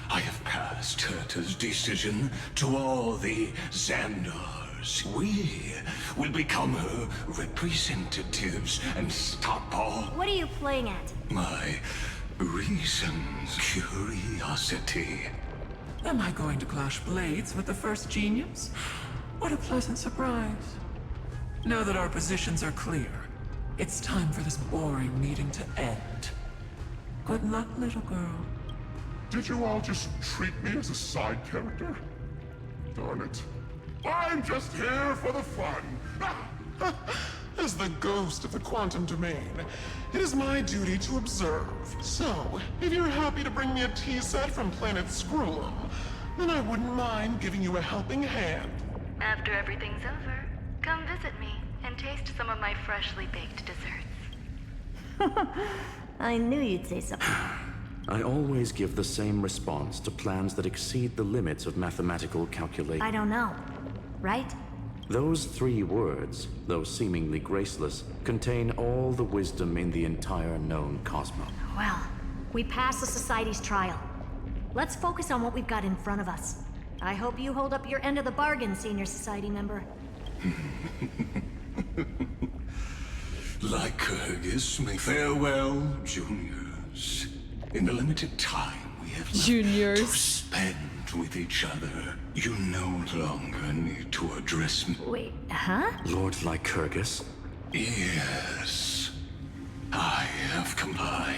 [SPEAKER 19] I have passed Herta's decision to all the Xandars. We will become her representatives and stop all...
[SPEAKER 14] What are you playing at?
[SPEAKER 19] My reasons, curiosity.
[SPEAKER 22] Am I going to clash blades with the first genius? What a pleasant surprise. Now that our positions are clear, it's time for this boring meeting to end. Good luck, little girl.
[SPEAKER 8] Did you all just treat me as a side character? Darn it. I'm just here for the fun.
[SPEAKER 6] As the ghost of the quantum domain, it is my duty to observe. So, if you're happy to bring me a tea set from planet Scrollum, then I wouldn't mind giving you a helping hand.
[SPEAKER 7] After everything's over, come visit me and taste some of my freshly baked desserts.
[SPEAKER 14] I knew you'd say something.
[SPEAKER 20] I always give the same response to plans that exceed the limits of mathematical calculation.
[SPEAKER 14] I don't know, right?
[SPEAKER 20] Those 3 words, though seemingly graceless, contain all the wisdom in the entire known cosmos.
[SPEAKER 14] Well, we passed the Society's trial. Let's focus on what we've got in front of us. I hope you hold up your end of the bargain, Senior Society member.
[SPEAKER 19] Lycurgus may farewell, juniors. In the limited time we have left to spend with each other, you no longer need to address me.
[SPEAKER 14] Wait, huh?
[SPEAKER 20] Lord Lycurgus?
[SPEAKER 19] Yes. I have come by.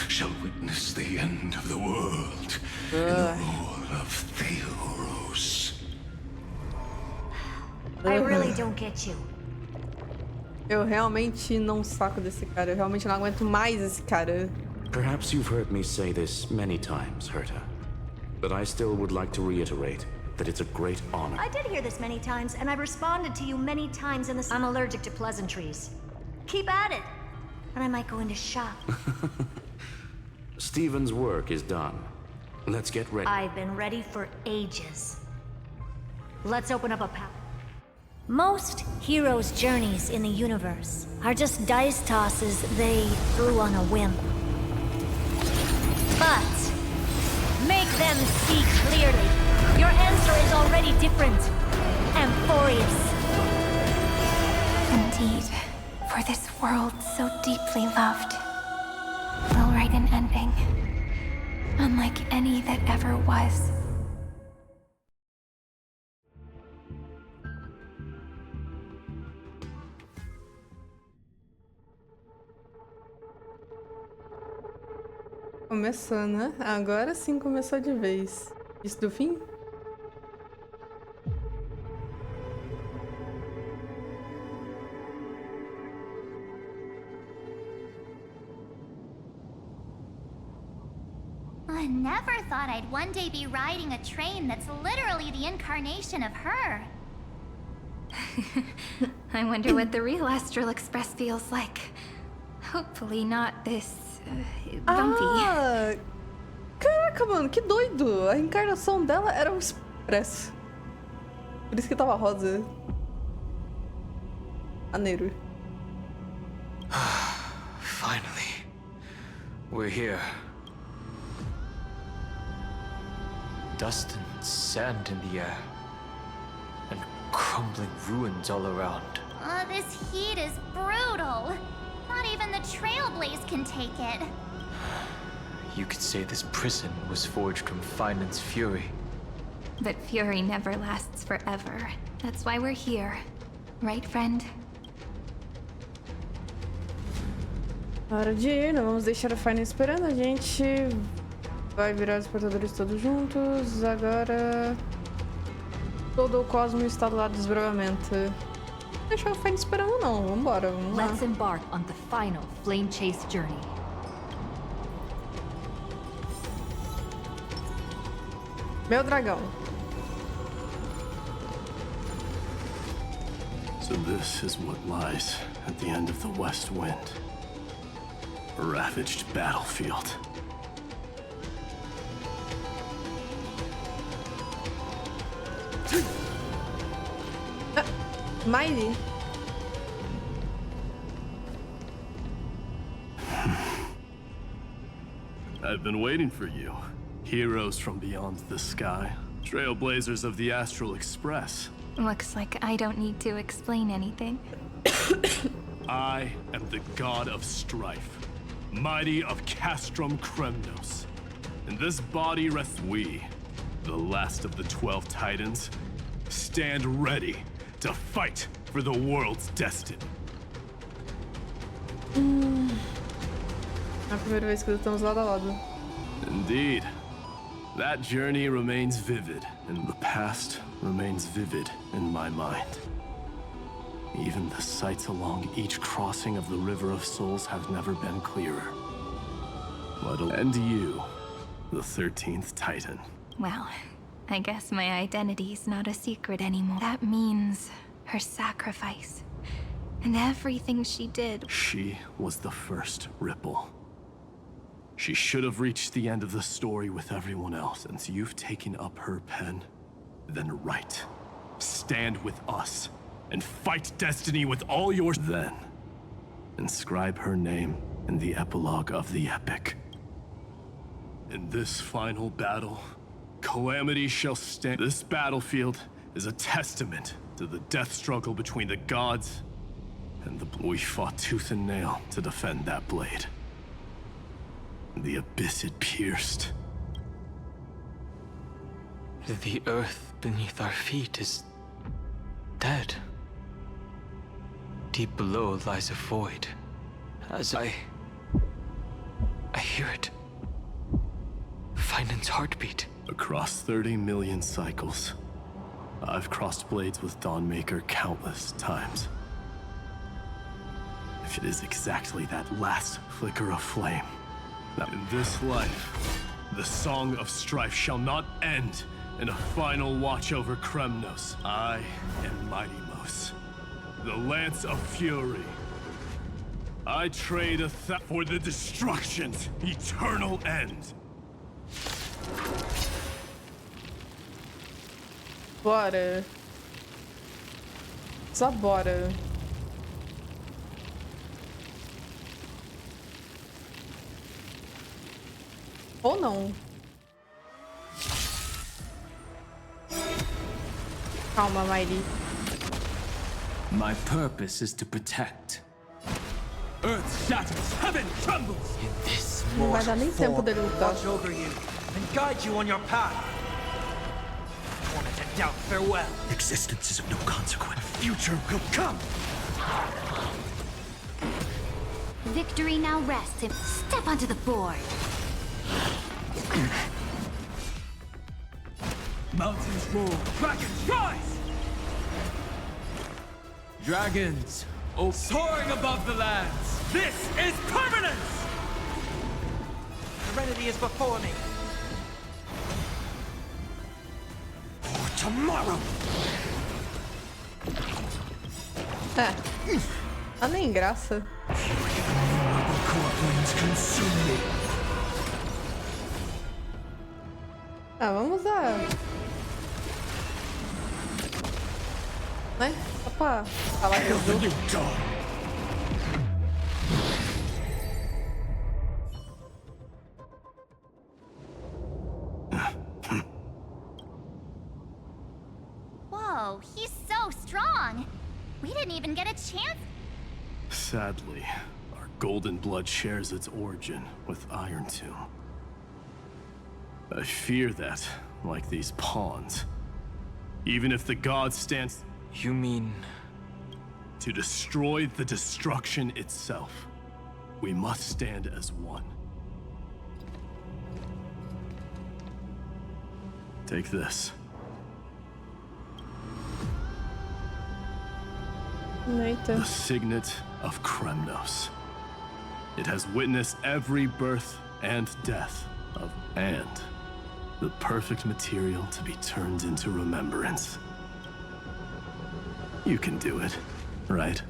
[SPEAKER 19] Shall witness the end of the world in the role of Theoros.
[SPEAKER 14] I really don't get you.
[SPEAKER 1] Eu realmente não saco desse cara. Eu realmente não aguento mais esse cara.
[SPEAKER 20] Perhaps you've heard me say this many times, Herta. But I still would like to reiterate that it's a great honor.
[SPEAKER 14] I did hear this many times, and I've responded to you many times in this. I'm allergic to pleasantries. Keep at it, and I might go into shock.
[SPEAKER 20] Stephen's work is done. Let's get ready.
[SPEAKER 14] I've been ready for ages. Let's open up a path. Most heroes' journeys in the universe are just dice tosses they threw on a whim. But make them see clearly. Your answer is already different, Amphoreus.
[SPEAKER 2] Indeed, for this world so deeply loved, we'll write an ending, unlike any that ever was.
[SPEAKER 1] Começou, né? Agora sim começou de vez. Isso do fim?
[SPEAKER 3] I never thought I'd one day be riding a train that's literally the incarnation of her.
[SPEAKER 2] I wonder what the real Astral Express feels like. Hopefully not this... bumpy.
[SPEAKER 1] Ah! Caraca, mano, que doido! A encarnação dela era o Expresso. Por isso que tava rosa. Maneiro.
[SPEAKER 13] Finally. We're here. Dust and sand in the air. And crumbling ruins all around.
[SPEAKER 3] This heat is brutal. Not even the Trailblaze can take it.
[SPEAKER 13] You could say this prison was forged from Finland's fury.
[SPEAKER 2] But fury never lasts forever. That's why we're here. Right, friend?
[SPEAKER 1] Hora de ir, não vamos deixar a Fine esperando. A gente vai virar os portadores todos juntos. Agora... todo o cosmo está do lado do desbravamento. Não deixar a Fine esperando não, vambora, vamos lá.
[SPEAKER 5] Let's embark on the final flame chase journey.
[SPEAKER 1] Meu dragão.
[SPEAKER 10] So this is what lies at the end of the West Wind. A ravaged battlefield.
[SPEAKER 1] Mighty.
[SPEAKER 15] I've been waiting for you. Heroes from beyond the sky. Trailblazers of the Astral Express.
[SPEAKER 2] Looks like I don't need to explain anything.
[SPEAKER 15] I am the god of strife, mighty of Castrum Kremnos. In this body rests we, the last of the 12 Titans, stand ready to fight for the world's destiny.
[SPEAKER 1] É a primeira vez que estamos lado a lado.
[SPEAKER 15] Indeed. That journey remains vivid, and the past remains vivid in my mind. Even the sights along each crossing of the River of Souls have never been clearer. And you, the 13th Titan.
[SPEAKER 2] Well, I guess my identity's not a secret anymore. That means her sacrifice. And everything she did.
[SPEAKER 15] She was the first Ripple. She should have reached the end of the story with everyone else. Since you've taken up her pen, then write. Stand with us, and fight destiny with all your... Then, inscribe her name in the epilogue of the epic. In this final battle, calamity shall stand. This battlefield is a testament to the death struggle between the gods and the... We fought tooth and nail to defend that blade. The abyss it pierced.
[SPEAKER 13] The earth beneath our feet is dead. Deep below lies a void. As I hear it. Finland's heartbeat.
[SPEAKER 15] Across 30 million cycles, I've crossed blades with Dawnmaker countless times. If it is exactly that last flicker of flame, that in this life, the song of strife shall not end in a final watch over Kremnos. I am Mightymos, the Lance of Fury. I trade for the destruction's eternal end.
[SPEAKER 1] Bora. Só bora. Ou não. Calma, Miley.
[SPEAKER 13] My purpose is to protect. Earth shatters, heaven trembles. In this
[SPEAKER 1] Não vai dar nem tempo dele lutar.
[SPEAKER 16] Watch over you and guide you on your path. Wanted to doubt farewell.
[SPEAKER 12] Existence is of no consequence.
[SPEAKER 16] Future will come.
[SPEAKER 3] Victory now rests if step onto the board.
[SPEAKER 13] Mountains roar, dragons rise! Dragons, soaring above the lands! This is permanence!
[SPEAKER 16] Serenity is before me. For tomorrow!
[SPEAKER 1] Tá nem graça. Vamos usar. Né? Só pra falar que eu jogo.
[SPEAKER 3] Whoa, he's so strong. We didn't even get a chance.
[SPEAKER 15] Sadly, our golden blood shares its origin with Iron Tomb. I fear that, like these pawns, even if the god stands...
[SPEAKER 13] You mean...
[SPEAKER 15] To destroy the destruction itself, we must stand as one. Take this. The signet of Kremnos. It has witnessed every birth and death of... and the perfect material to be turned into remembrance. You can do it, right?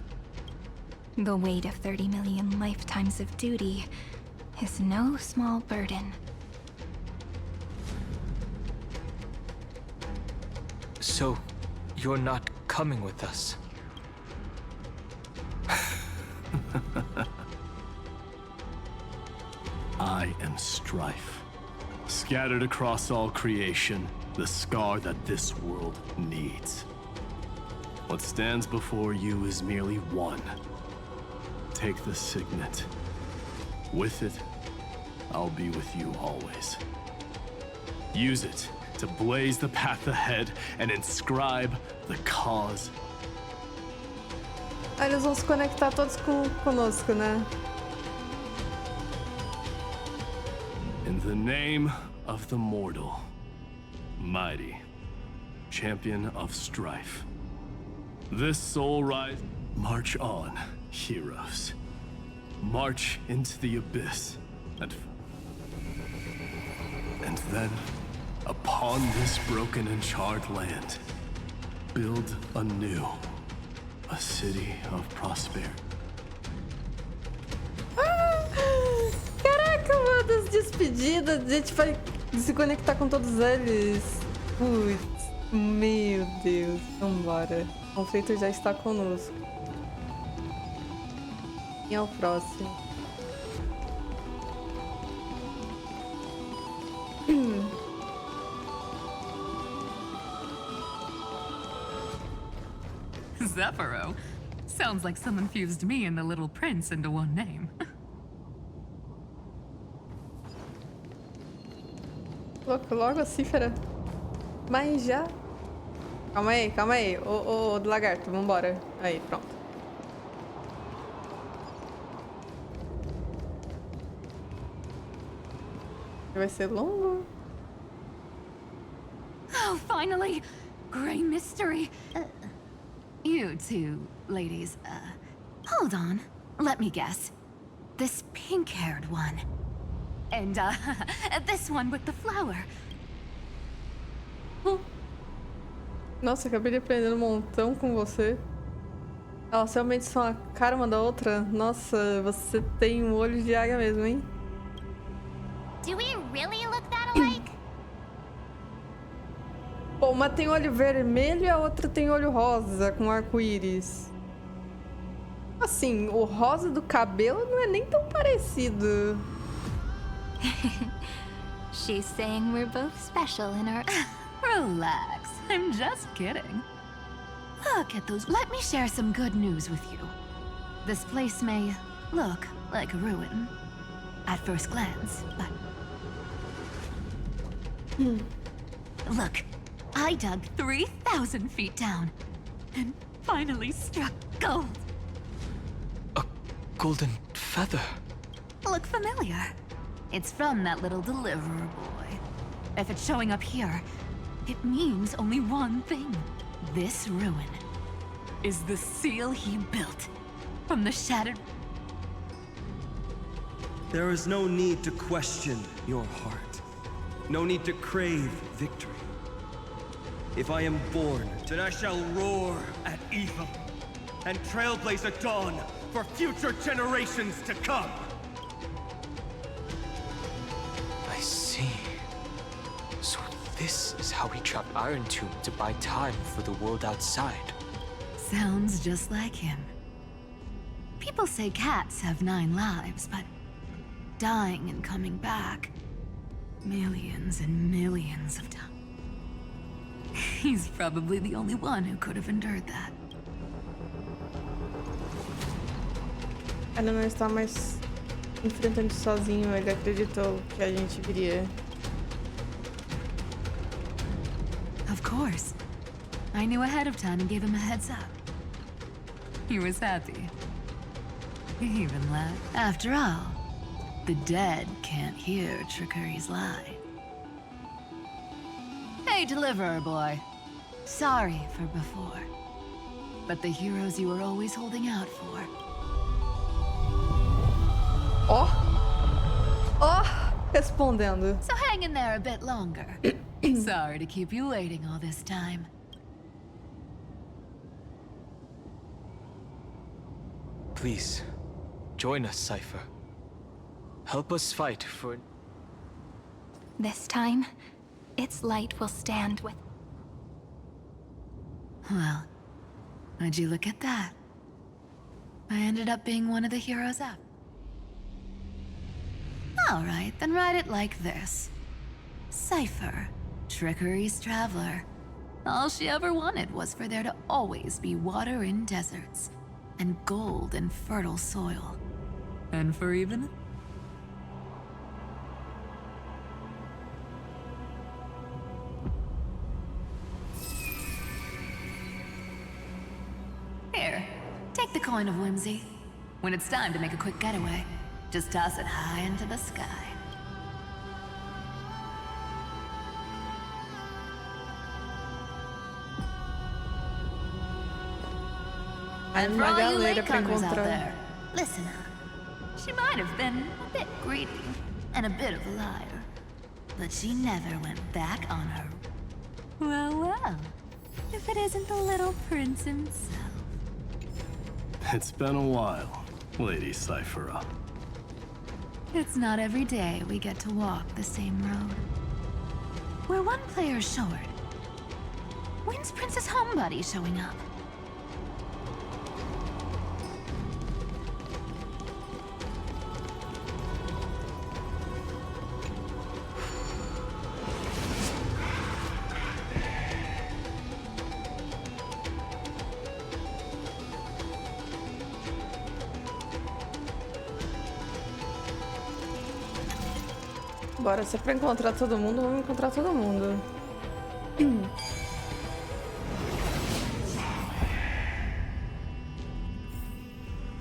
[SPEAKER 2] The weight of 30 million lifetimes of duty is no small burden.
[SPEAKER 13] So, you're not coming with us?
[SPEAKER 15] I am strife. Scattered across all creation, the scar that this world needs. What stands before you is merely one. Take the signet. With it, I'll be with you always. Use it to blaze the path ahead and inscribe the cause.
[SPEAKER 1] Eles vão se conectar todos conosco, né?
[SPEAKER 15] In the name of the mortal, mighty, champion of strife. This soul rise, march on, heroes. March into the abyss, and then, upon this broken and charred land, build anew a city of prosperity.
[SPEAKER 1] Caraca, mano, das despedidas, a gente vai se conectar com todos eles. Putz, meu Deus, vambora. O conflito já está conosco. Quem é o próximo?
[SPEAKER 17] Zephyro. Sounds like someone fused me and the Little Prince into one name.
[SPEAKER 1] Logo a cifra. Mas já... Calma aí. Ô, do lagarto, vambora. Aí, pronto. Vai ser longo?
[SPEAKER 17] Oh, finally! Grey mystery. You two, ladies, hold on. Let me guess. This pink-haired one. And, this one with the flower.
[SPEAKER 1] Nossa, acabei de aprender um montão com você. Elas realmente são a cara uma da outra. Nossa, você tem um olho de águia mesmo, hein?
[SPEAKER 3] Do we really look that alike?
[SPEAKER 1] Pô, uma tem olho vermelho e a outra tem olho rosa, com arco-íris. Assim, o rosa do cabelo não é nem tão parecido.
[SPEAKER 2] She's saying we're both special in our...
[SPEAKER 17] Relax, I'm just kidding. Look at those. Let me share some good news with you. This place may look like a ruin at first glance, but... Look, I dug 3,000 feet down and finally struck gold.
[SPEAKER 13] A golden feather.
[SPEAKER 17] Look familiar? It's from that little deliverer boy. If it's showing up here, it means only one thing. This ruin is the seal he built from the shattered...
[SPEAKER 18] There is no need to question your heart. No need to crave victory. If I am born, then I shall roar at evil and trailblaze a dawn for future generations to come.
[SPEAKER 13] I see. So this is how he trapped Iron Tomb to buy time for the world outside.
[SPEAKER 17] Sounds just like him. People say cats have 9 lives, but dying and coming back, millions and millions of times. He's probably the only one who could have endured that.
[SPEAKER 1] Ele não está mais enfrentando sozinho, ele acreditou que a gente viria.
[SPEAKER 17] Of course. I knew ahead of time and gave him a heads up. He was happy. He even laughed. After all, the dead can't hear trickery's lie. Hey, deliverer boy. Sorry for before. But the heroes you were always holding out for.
[SPEAKER 1] Respondendo.
[SPEAKER 17] So hang in there a bit longer. Sorry to keep you waiting all this time.
[SPEAKER 13] Please, join us, Cypher. Help us fight for...
[SPEAKER 2] This time, its light will stand with...
[SPEAKER 17] Well, would you look at that? I ended up being one of the heroes out. All right, then write it like this. Cypher, Trickery's traveler. All she ever wanted was for there to always be water in deserts, and gold in fertile soil. And for even... Here, take the coin of whimsy. When it's time to make a quick getaway, just toss it high into the sky. And for all you latecomers out there, listen up. She might have been a bit greedy and a bit of a liar, but she never went back on her. Well, well, if it isn't the little prince himself.
[SPEAKER 15] It's been a while, Lady Cyphera.
[SPEAKER 17] It's not every day we get to walk the same road. We're one player short. When's Princess Homebody showing up?
[SPEAKER 1] Bora, se é pra encontrar todo mundo, vamos encontrar todo mundo.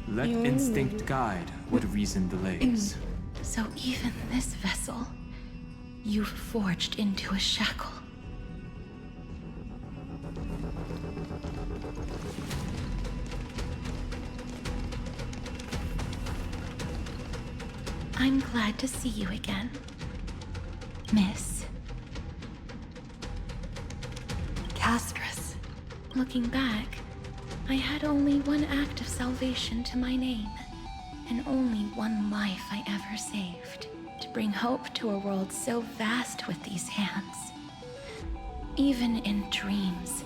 [SPEAKER 13] Let instinct guide what reason delays.
[SPEAKER 4] So even this vessel, you've forged into a shackle. I'm glad to see you again, Miss Castress. Looking back, I had only one act of salvation to my name, and only one life I ever saved, to bring hope to a world so vast with these hands. even in dreams.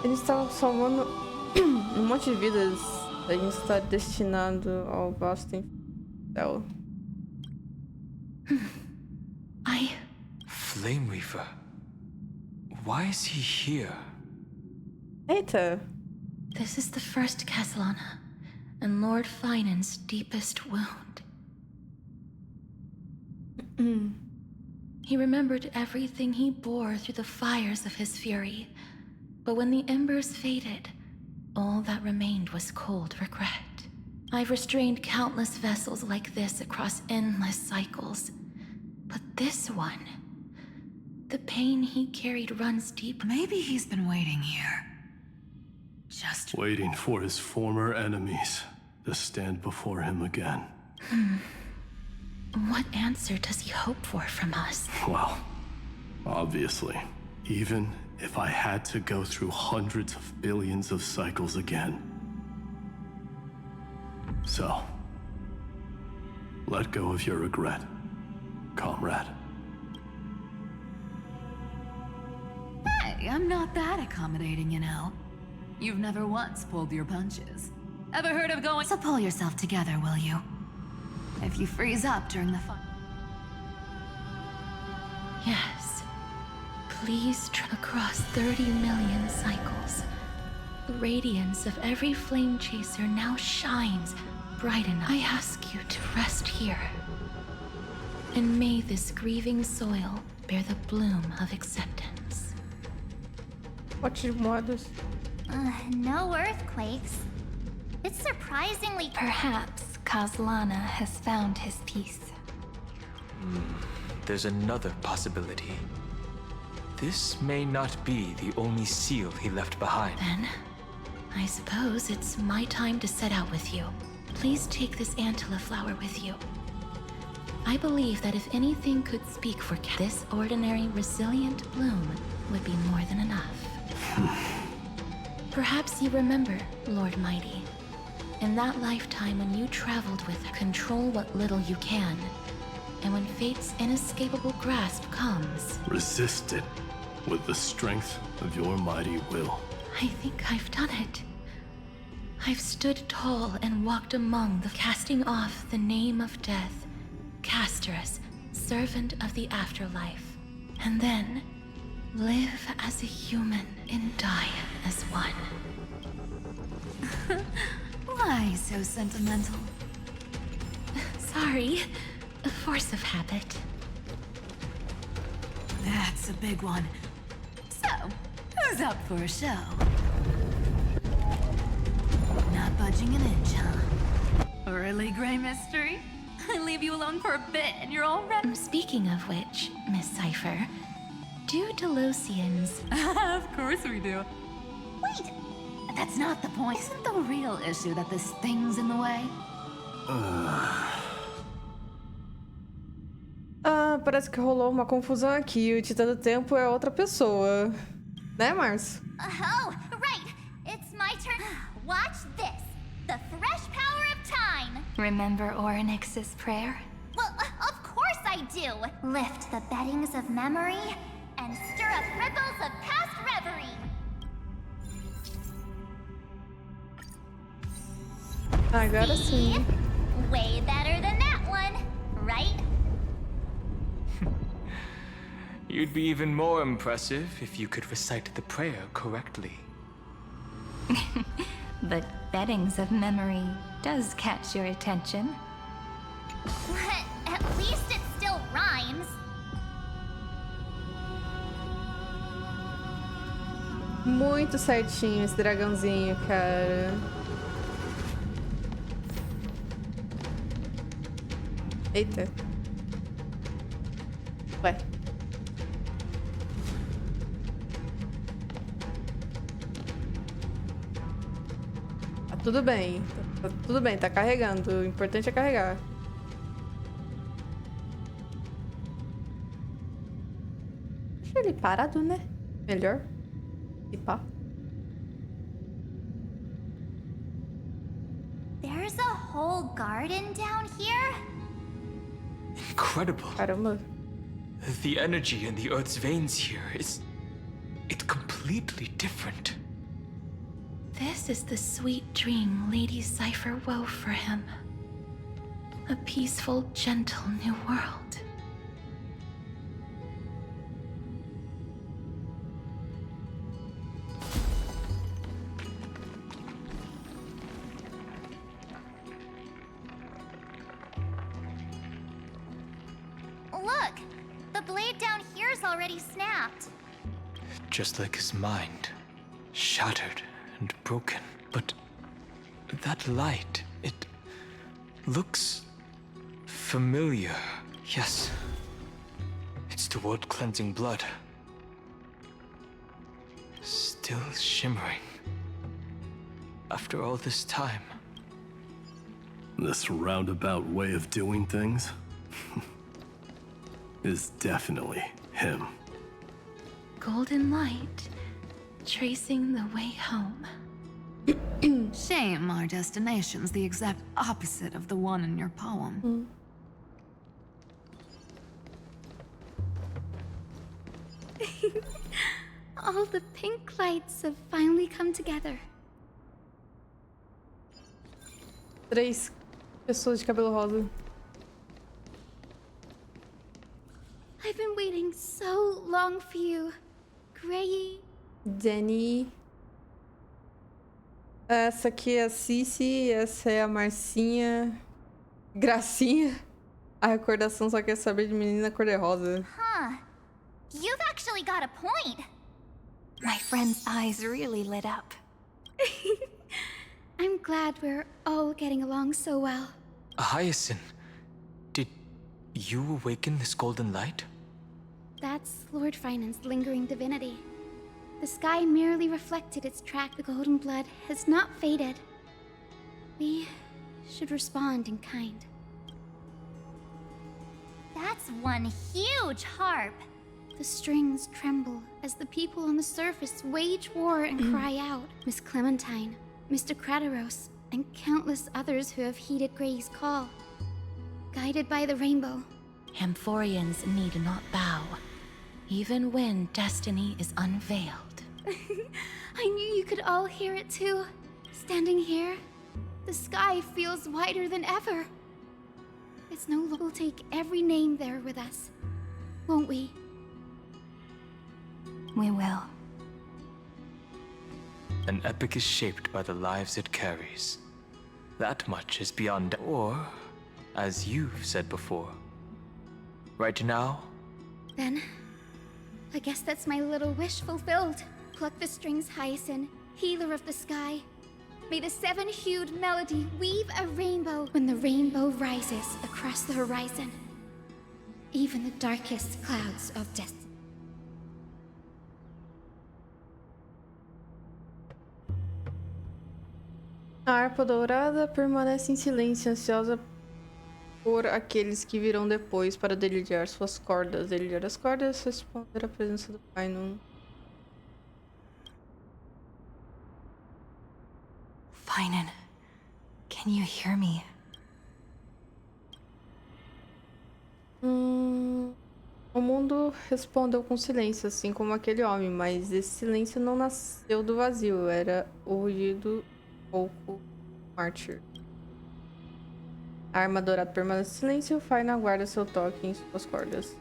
[SPEAKER 1] Eles estavam salvando monte de vidas. A gente está destinado ao vasto céu.
[SPEAKER 13] Flame Reaver. Why is he here?
[SPEAKER 1] Eita.
[SPEAKER 4] This is the first Castellana, and Lord Finan's deepest wound. He remembered everything he bore through the fires of his fury, but when the embers faded, all that remained was cold regret. I've restrained countless vessels like this across endless cycles, but this one, the pain he carried runs deep.
[SPEAKER 17] Maybe he's been waiting here. Just
[SPEAKER 15] waiting for his former enemies to stand before him again.
[SPEAKER 4] What answer does he hope for from us?
[SPEAKER 15] Well, obviously, even if I had to go through hundreds of billions of cycles again. So, let go of your regret, comrade.
[SPEAKER 17] Hey, I'm not that accommodating, you know. You've never once pulled your punches. Ever heard of going— So pull yourself together, will you? If you freeze up during the fight.
[SPEAKER 4] Yes. Please across 30 million cycles. The radiance of every flame chaser now shines bright enough. I ask you to rest here. And may this grieving soil bear the bloom of acceptance.
[SPEAKER 3] No earthquakes. It's surprisingly—
[SPEAKER 2] Perhaps Castellana has found his peace.
[SPEAKER 13] There's another possibility. This may not be the only seal he left behind.
[SPEAKER 4] Then, I suppose it's my time to set out with you. Please take this Antilla flower with you. I believe that if anything could speak for this ordinary, resilient bloom would be more than enough. Perhaps you remember, Lord Mighty, in that lifetime when you traveled with control what little you can, and when fate's inescapable grasp comes.
[SPEAKER 15] Resist it with the strength of your mighty will.
[SPEAKER 4] I think I've done it. I've stood tall and walked among the casting off the name of death, Casterus, servant of the afterlife, and then live as a human and die as one.
[SPEAKER 17] Why so sentimental?
[SPEAKER 4] Sorry, a force of habit.
[SPEAKER 17] That's a big one. So, who's up for a show? Not budging an inch, huh? Really, Gray Mystery? I leave you alone for a bit and you're all ready.
[SPEAKER 4] Speaking of which, Miss Cypher, do Delosians—
[SPEAKER 17] Of course we do. Wait! That's not the point. Isn't the real issue that this thing's in the way?
[SPEAKER 1] Parece que rolou uma confusão aqui. O Titã do Tempo é outra pessoa. Né, Mars?
[SPEAKER 3] Oh, right! It's my turn. Watch this. The fresh power of time.
[SPEAKER 2] Remember Orynyx's prayer?
[SPEAKER 3] Well, of course I do. Lift the beddings of memory and stir up ripples of past reverie.
[SPEAKER 1] Agora sim.
[SPEAKER 3] Way better than that one, right?
[SPEAKER 13] You'd be even more impressive if you could recite the prayer correctly.
[SPEAKER 2] The beddings of memory does catch your attention.
[SPEAKER 3] At least it still rhymes.
[SPEAKER 1] Muito certinho esse dragãozinho, cara. Eita. Ué. Tá tudo bem. Tá tudo bem, tá carregando. O importante é carregar. Deixa ele parado, né? Melhor. E pá.
[SPEAKER 3] There's a whole garden down here?
[SPEAKER 13] Incredible.
[SPEAKER 1] Caramba.
[SPEAKER 13] The energy in the Earth's veins here it's completely different.
[SPEAKER 4] This is the sweet dream Lady Cypher wove for him. A peaceful, gentle new world.
[SPEAKER 3] Look! The blade down here's already snapped.
[SPEAKER 13] Just like his mind. Shattered and broken. But that light, it looks familiar. Yes. It's the world-cleansing blood. Still shimmering. After all this time.
[SPEAKER 15] This roundabout way of doing things is definitely him.
[SPEAKER 4] Golden light, tracing the way home.
[SPEAKER 17] Shame our destination's the exact opposite of the one in your poem.
[SPEAKER 4] All the pink lights have finally come together.
[SPEAKER 1] 3 pessoas de cabelo rosa.
[SPEAKER 4] I've been waiting so long for you, Gray.
[SPEAKER 1] Jenny. Essa aqui é a Cici, essa é a Marcinha. Gracinha. A recordação só quer saber de menina cor-de-rosa.
[SPEAKER 3] Huh. You've actually got a point.
[SPEAKER 2] My friend's eyes really lit up.
[SPEAKER 4] I'm glad we're all getting along so well.
[SPEAKER 13] Hyacinth, did you awaken this golden light?
[SPEAKER 4] That's Lord Finance' lingering divinity. The sky merely reflected its track. The golden blood has not faded. We should respond in kind.
[SPEAKER 3] That's one huge harp.
[SPEAKER 4] The strings tremble as the people on the surface wage war and cry out. Miss Clementine, Mr. Krateros, and countless others who have heeded Gray's call. Guided by the rainbow.
[SPEAKER 2] Amphoreans need not bow, even when destiny is unveiled.
[SPEAKER 4] I knew you could all hear it too. Standing here, the sky feels wider than ever. It's no longer. We'll take every name there with us, won't we?
[SPEAKER 2] We will.
[SPEAKER 13] An epic is shaped by the lives it carries. That much is beyond, or, as you've said before, right now?
[SPEAKER 4] Then, I guess that's my little wish fulfilled. Pluck the strings, Hyacinth, healer of the sky. May the seven-hued melody weave a rainbow when the rainbow rises across the horizon. Even the darkest clouds of destiny.
[SPEAKER 1] A harpa dourada permanece em silêncio, ansiosa por aqueles que virão depois para delilhar suas cordas. Delilhar as cordas, responder à presença do Pai no...
[SPEAKER 5] Finan, can you hear me?
[SPEAKER 1] O mundo respondeu com silêncio, assim como aquele homem, mas esse silêncio não nasceu do vazio, era o rugido pouco mártir. A arma dourada permanece em silêncio e o Fine aguarda seu toque em suas cordas.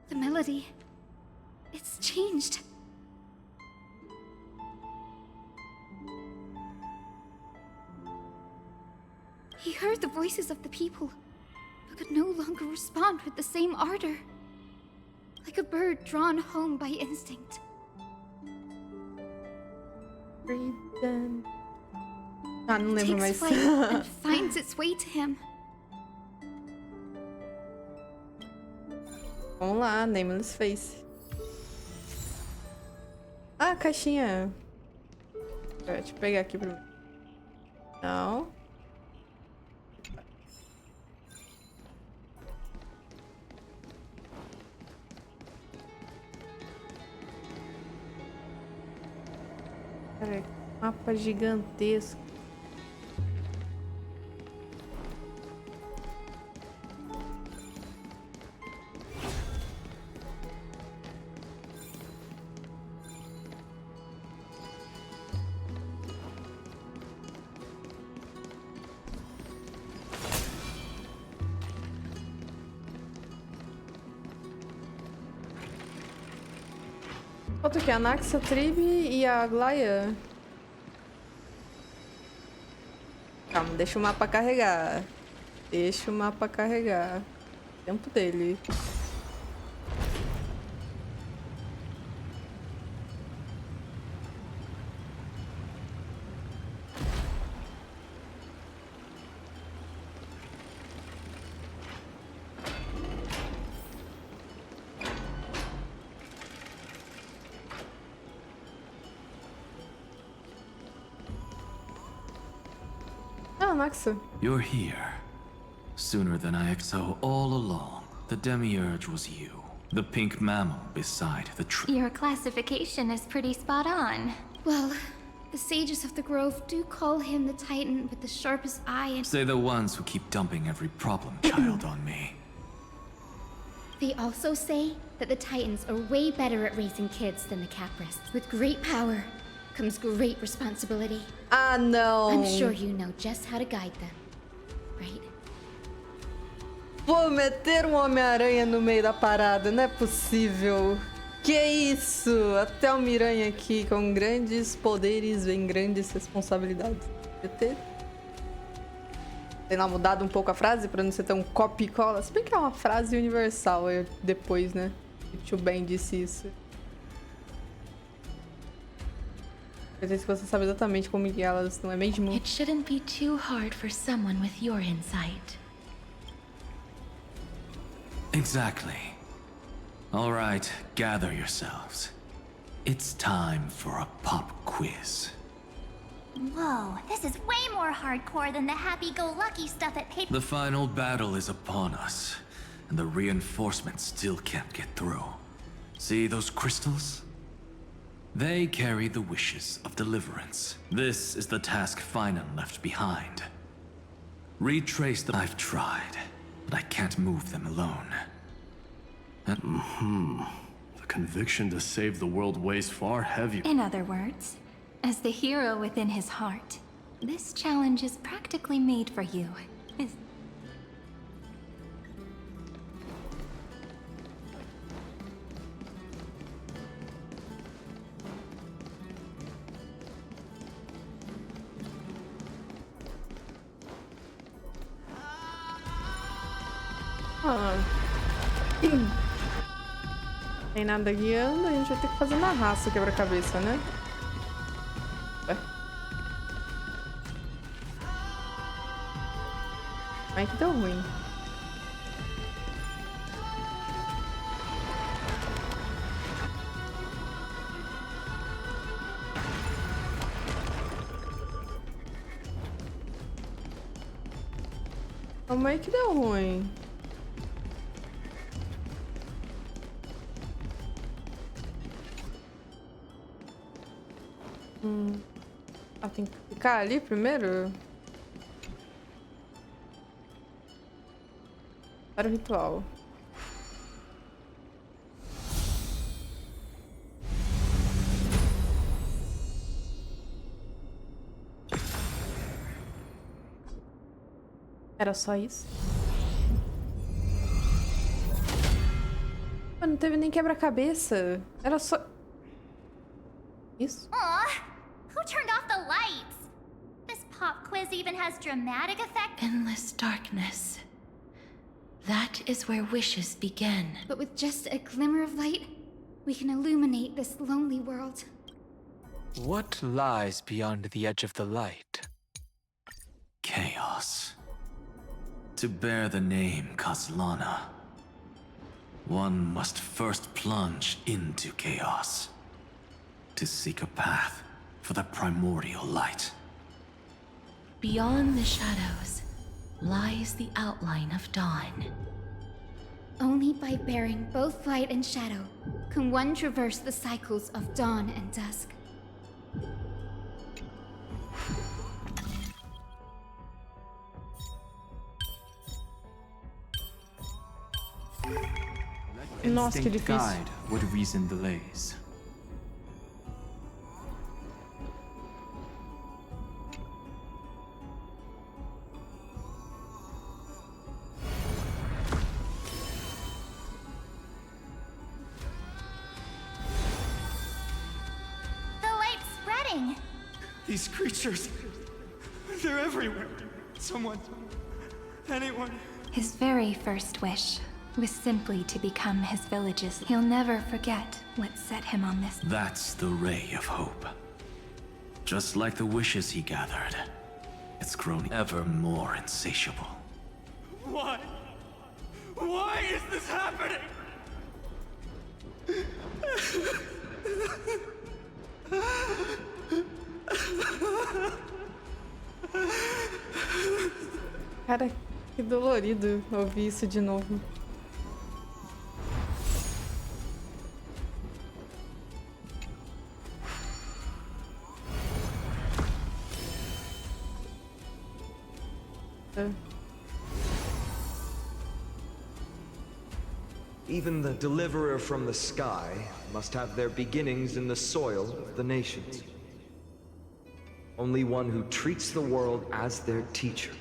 [SPEAKER 4] The melody. It's changed. He heard the voices of the people, but could no longer respond with the same ardor. Like a bird drawn home by instinct.
[SPEAKER 1] Ah, não lembro mais.
[SPEAKER 4] Takes flight and finds its way to him.
[SPEAKER 1] Vamos lá, Nameless Face. Ah, caixinha. Deixa eu pegar aqui pra mim. Não. Cara, mapa gigantesco. Falta o que? A Naxa, a Tribe e a Aglaia? Calma, deixa o mapa carregar. Deixa o mapa carregar. Tempo dele. Ah, Naxa.
[SPEAKER 9] You're here. Sooner than I so all along, the Demiurge was you. The pink mammal beside the tree.
[SPEAKER 2] Your classification is pretty spot on.
[SPEAKER 4] Well, the sages of the grove do call him the Titan with the sharpest eye and...
[SPEAKER 9] Say the ones who keep dumping every problem child on me.
[SPEAKER 4] They also say that the Titans are way better at raising kids than the Capras. With great power comes great responsibility.
[SPEAKER 1] Ah, não.
[SPEAKER 4] I'm sure you know just how to guide them, right?
[SPEAKER 1] Pô, meter um Homem-Aranha no meio da parada, não é possível. Que isso? Até o Miranha aqui, com grandes poderes vem grandes responsabilidades. Ter, sei lá, mudado um pouco a frase pra não ser tão copy e cola. Se bem que é uma frase universal depois, né? O tio Ben disse isso. Eu sei que você sabe exatamente como que elas, não é mesmo?
[SPEAKER 4] It shouldn't be too hard for someone with your insight.
[SPEAKER 9] Exactly. All right, gather yourselves. It's time for a pop quiz.
[SPEAKER 3] Whoa, this is way more hardcore than the happy-go-lucky stuff at Paper.
[SPEAKER 9] The final battle is upon us, and the reinforcements still can't get through. See those crystals? They carry the wishes of deliverance. This is the task Finan left behind. Retrace them. I've tried, but I can't move them alone.
[SPEAKER 15] The conviction to save the world weighs far heavier.
[SPEAKER 2] In other words, as the hero within his heart, this challenge is practically made for you.
[SPEAKER 1] Tem nada guiando, a gente vai ter que fazer na raça quebra-cabeça, né? Ué. Ai, que deu ruim. Como é que deu ruim? Ah, tem que ficar ali primeiro? Para o ritual. Era só isso? Ah, não teve nem quebra-cabeça. Era só... Isso?
[SPEAKER 3] Aw, who turned off the lights? This pop quiz even has dramatic effect.
[SPEAKER 4] Endless darkness. That is where wishes begin. But with just a glimmer of light, we can illuminate this lonely world.
[SPEAKER 13] What lies beyond the edge of the light?
[SPEAKER 9] Chaos. To bear the name Kaslana, one must first plunge into chaos to seek a path for the primordial light.
[SPEAKER 4] Beyond the shadows lies the outline of dawn. Only by bearing both light and shadow can one traverse the cycles of dawn and dusk.
[SPEAKER 1] Nossa, que
[SPEAKER 13] Instinct
[SPEAKER 1] difícil.
[SPEAKER 13] guide what reason delays.
[SPEAKER 4] going?
[SPEAKER 18] These creatures, they're everywhere. Someone, anyone.
[SPEAKER 2] His very first wish was simply to become his village's. He'll never forget what set him on this.
[SPEAKER 9] That's the ray of hope. Just like the wishes he gathered, it's grown ever more insatiable.
[SPEAKER 18] Why? Why is this happening?
[SPEAKER 1] Cara, que dolorido ouvir isso de novo.
[SPEAKER 11] Even the deliverer from the sky must have their beginnings in the soil of the nations. Only one who treats the world as their teacher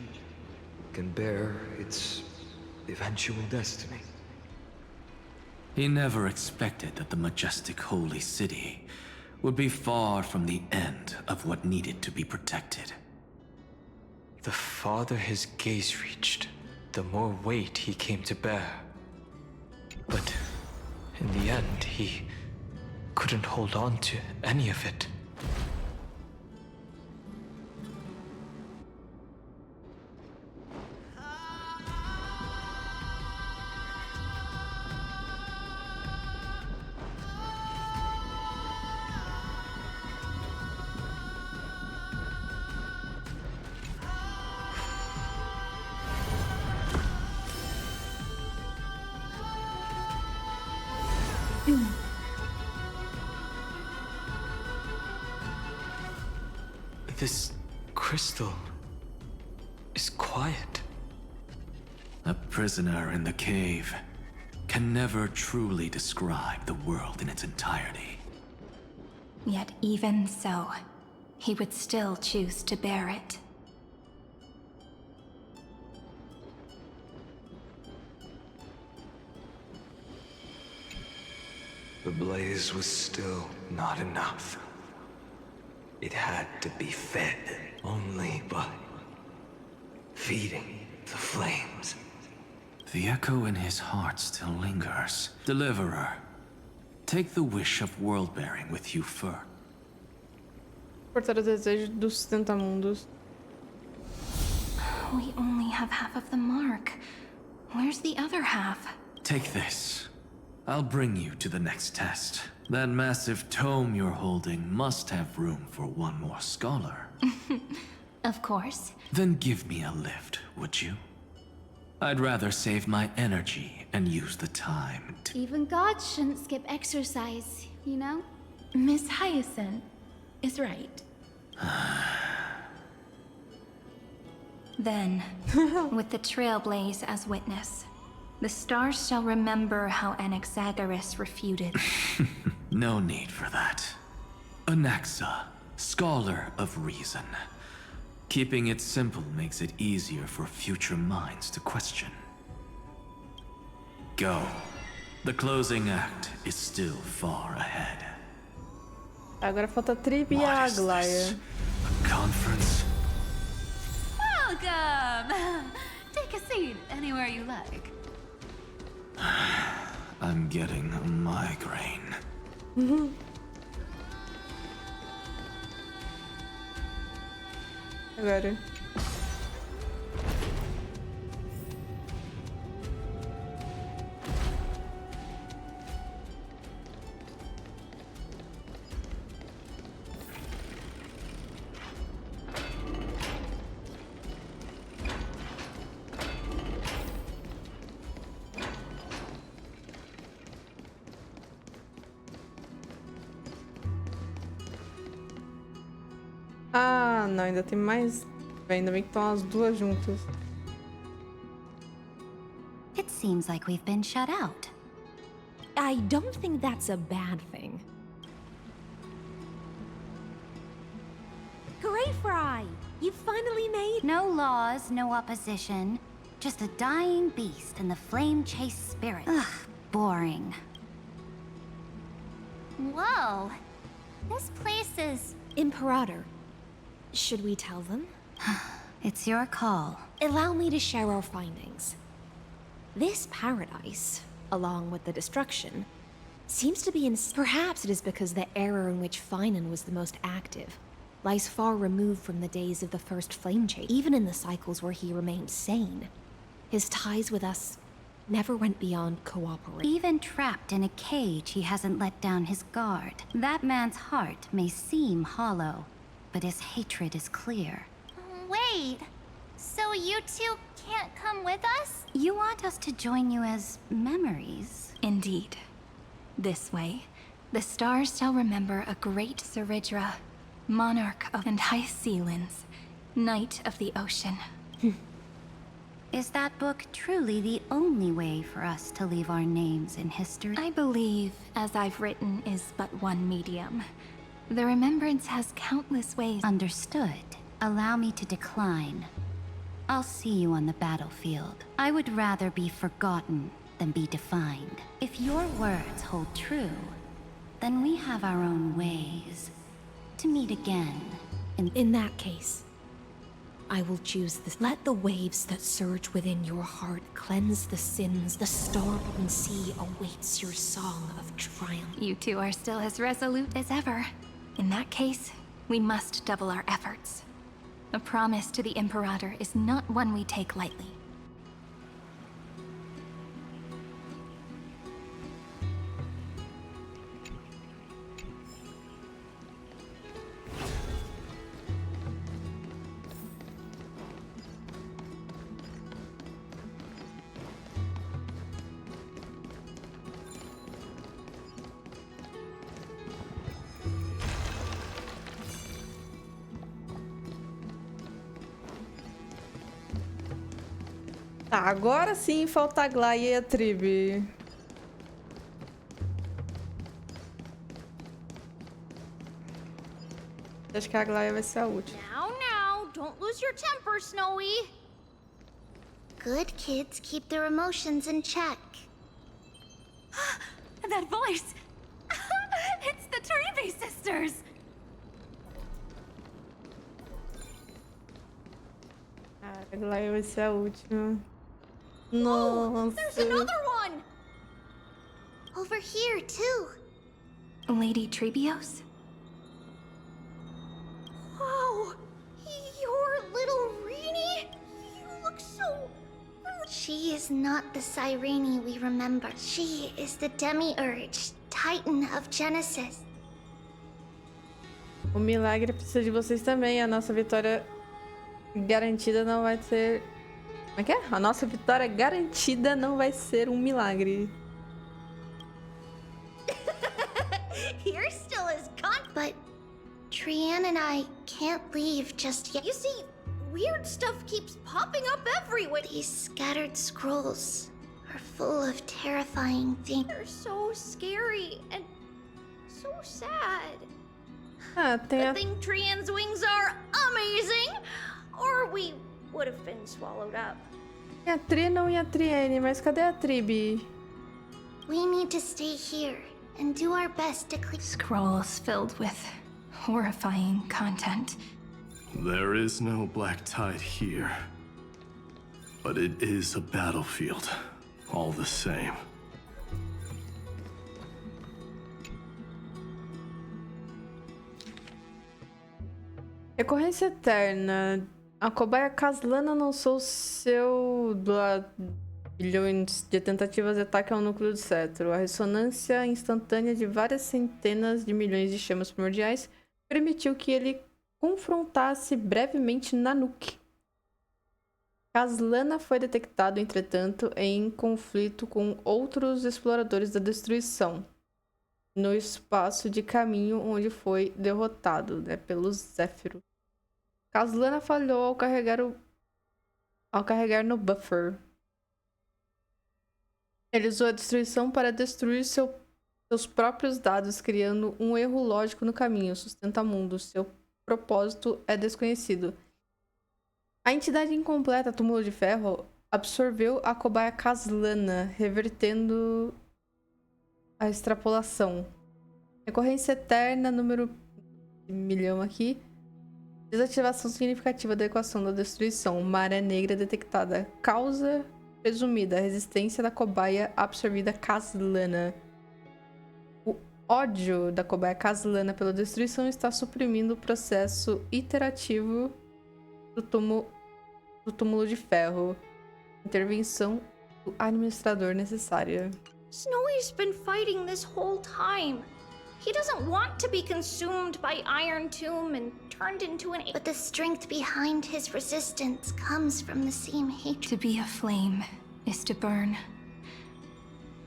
[SPEAKER 11] can bear its eventual destiny.
[SPEAKER 9] He never expected that the majestic holy city would be far from the end of what needed to be protected.
[SPEAKER 13] The farther his gaze reached, the more weight he came to bear. But in the end, he couldn't hold on to any of it. This crystal is quiet.
[SPEAKER 9] A prisoner in the cave can never truly describe the world in its entirety.
[SPEAKER 2] Yet even so, he would still choose to bear it.
[SPEAKER 11] The blaze was still not enough. It had to be fed only by feeding the flames.
[SPEAKER 9] The echo in his heart still lingers. Deliverer, take the wish of world-bearing with you first.
[SPEAKER 1] Portar o desejo dos sustentamundos.
[SPEAKER 2] We only have half of the mark. Where's the other half?
[SPEAKER 9] Take this. I'll bring you to the next test. That massive tome you're holding must have room for one more scholar.
[SPEAKER 2] Of course.
[SPEAKER 9] Then give me a lift, would you? I'd rather save my energy and use the time to...
[SPEAKER 21] Even gods shouldn't skip exercise, you know?
[SPEAKER 4] Miss Hyacinth is right.
[SPEAKER 2] Then, with the Trailblaze as witness, the stars shall remember how Anaxagoras refuted.
[SPEAKER 9] No need for that. Anaxa, scholar of reason. Keeping it simple makes it easier for future minds to question. Go. The closing act is still far ahead.
[SPEAKER 1] Agora falta Trip e a Aglaia.
[SPEAKER 9] A conference?
[SPEAKER 17] Welcome! Take a seat anywhere you like.
[SPEAKER 9] I'm getting a migraine.
[SPEAKER 1] Agora. Ah, não, ainda tem mais. Ainda bem que estão as duas juntas.
[SPEAKER 23] It seems like we've been shut out.
[SPEAKER 24] I don't think that's a bad thing.
[SPEAKER 23] Greyfry! You finally made... No laws, no opposition. Just a dying beast and the flame-chased spirit. Ugh, boring.
[SPEAKER 3] Whoa. This place is
[SPEAKER 24] Imperator. Should we tell them?
[SPEAKER 23] It's your call.
[SPEAKER 24] Allow me to share our findings. This paradise, along with the destruction, seems to be in... Perhaps it is because the era in which Finan was the most active lies far removed from the days of the first flame chase. Even in the cycles where he remained sane, his ties with us never went beyond cooperation.
[SPEAKER 23] Even trapped in a cage, he hasn't let down his guard. That man's heart may seem hollow, but his hatred is clear.
[SPEAKER 3] Wait, so you two can't come with us?
[SPEAKER 23] You want us to join you as memories?
[SPEAKER 2] Indeed. This way, the stars shall remember a great Saridra, monarch of and high sealands, knight of the ocean.
[SPEAKER 23] Is that book truly the only way for us to leave our names in history?
[SPEAKER 2] I believe, as I've written, is but one medium. The remembrance has countless ways.
[SPEAKER 23] Understood. Allow me to decline. I'll see you on the battlefield. I would rather be forgotten than be defined. If your words hold true, then we have our own ways to meet again.
[SPEAKER 24] In that case, I will choose this. Let the waves that surge within your heart cleanse the sins. The starborn sea awaits your song of triumph.
[SPEAKER 2] You two are still as resolute as ever. In that case, we must double our efforts. A promise to the Imperator is not one we take lightly.
[SPEAKER 1] Tá, agora sim falta a Glaia e a Tribe. Acho que a Glaia vai ser a última.
[SPEAKER 14] Now, don't lose your temper, Snowy.
[SPEAKER 3] Good kids keep their emotions in check.
[SPEAKER 17] That voice! It's the Treevy sisters!
[SPEAKER 1] A Glaia vai ser a última. Nossa.
[SPEAKER 14] There's another one!
[SPEAKER 3] Over here, too.
[SPEAKER 2] Lady Treebios?
[SPEAKER 14] Wow! Your little Reenie? You look so...
[SPEAKER 3] She is not the Cyrene we remember. She is the Demiurge, Titan of Genesis.
[SPEAKER 1] O milagre precisa de vocês também. A nossa vitória garantida não vai ser... Como é que é? A nossa vitória garantida não vai ser um milagre.
[SPEAKER 14] You're still as
[SPEAKER 3] But Trian and I can't leave just yet.
[SPEAKER 14] You see, weird stuff keeps popping up everywhere.
[SPEAKER 3] These scattered scrolls are full of terrifying things.
[SPEAKER 14] They're so scary and so sad.
[SPEAKER 1] Good
[SPEAKER 14] thing Trian's wings are amazing, or we would have been swallowed up.
[SPEAKER 1] E a Tri não e a Triene, mas cadê a Tribe?
[SPEAKER 3] We need to stay here and do our best to clear.
[SPEAKER 2] Scrolls filled with horrifying content.
[SPEAKER 15] There is no black tide here. But it is a battlefield, all the same.
[SPEAKER 1] Recorrência eterna. A cobaia Caslana lançou seu bilhões de tentativas de ataque ao núcleo do cetro. A ressonância instantânea de várias centenas de milhões de chamas primordiais permitiu que ele confrontasse brevemente Nanook. Caslana foi detectado, entretanto, em conflito com outros exploradores da destruição no espaço de caminho onde foi derrotado, pelos Zéfiros. Caslana falhou ao carregar no buffer. Ele usou a destruição para destruir seus próprios dados, criando um erro lógico no caminho. Sustenta mundo. Seu propósito é desconhecido. A entidade incompleta, Túmulo de Ferro, absorveu a cobaia Caslana, revertendo a extrapolação. Recorrência eterna número milhão aqui. Desativação significativa da equação da destruição. Maré negra detectada. Causa presumida. Resistência da cobaia absorvida caslana. O ódio da cobaia caslana pela destruição está suprimindo o processo iterativo do túmulo de ferro. Intervenção do administrador necessária.
[SPEAKER 4] Snowy's been fighting this whole time. He doesn't want to be consumed by Iron Tomb and turned into an...
[SPEAKER 3] But the strength behind his resistance comes from the same hatred.
[SPEAKER 2] To be a flame is to burn.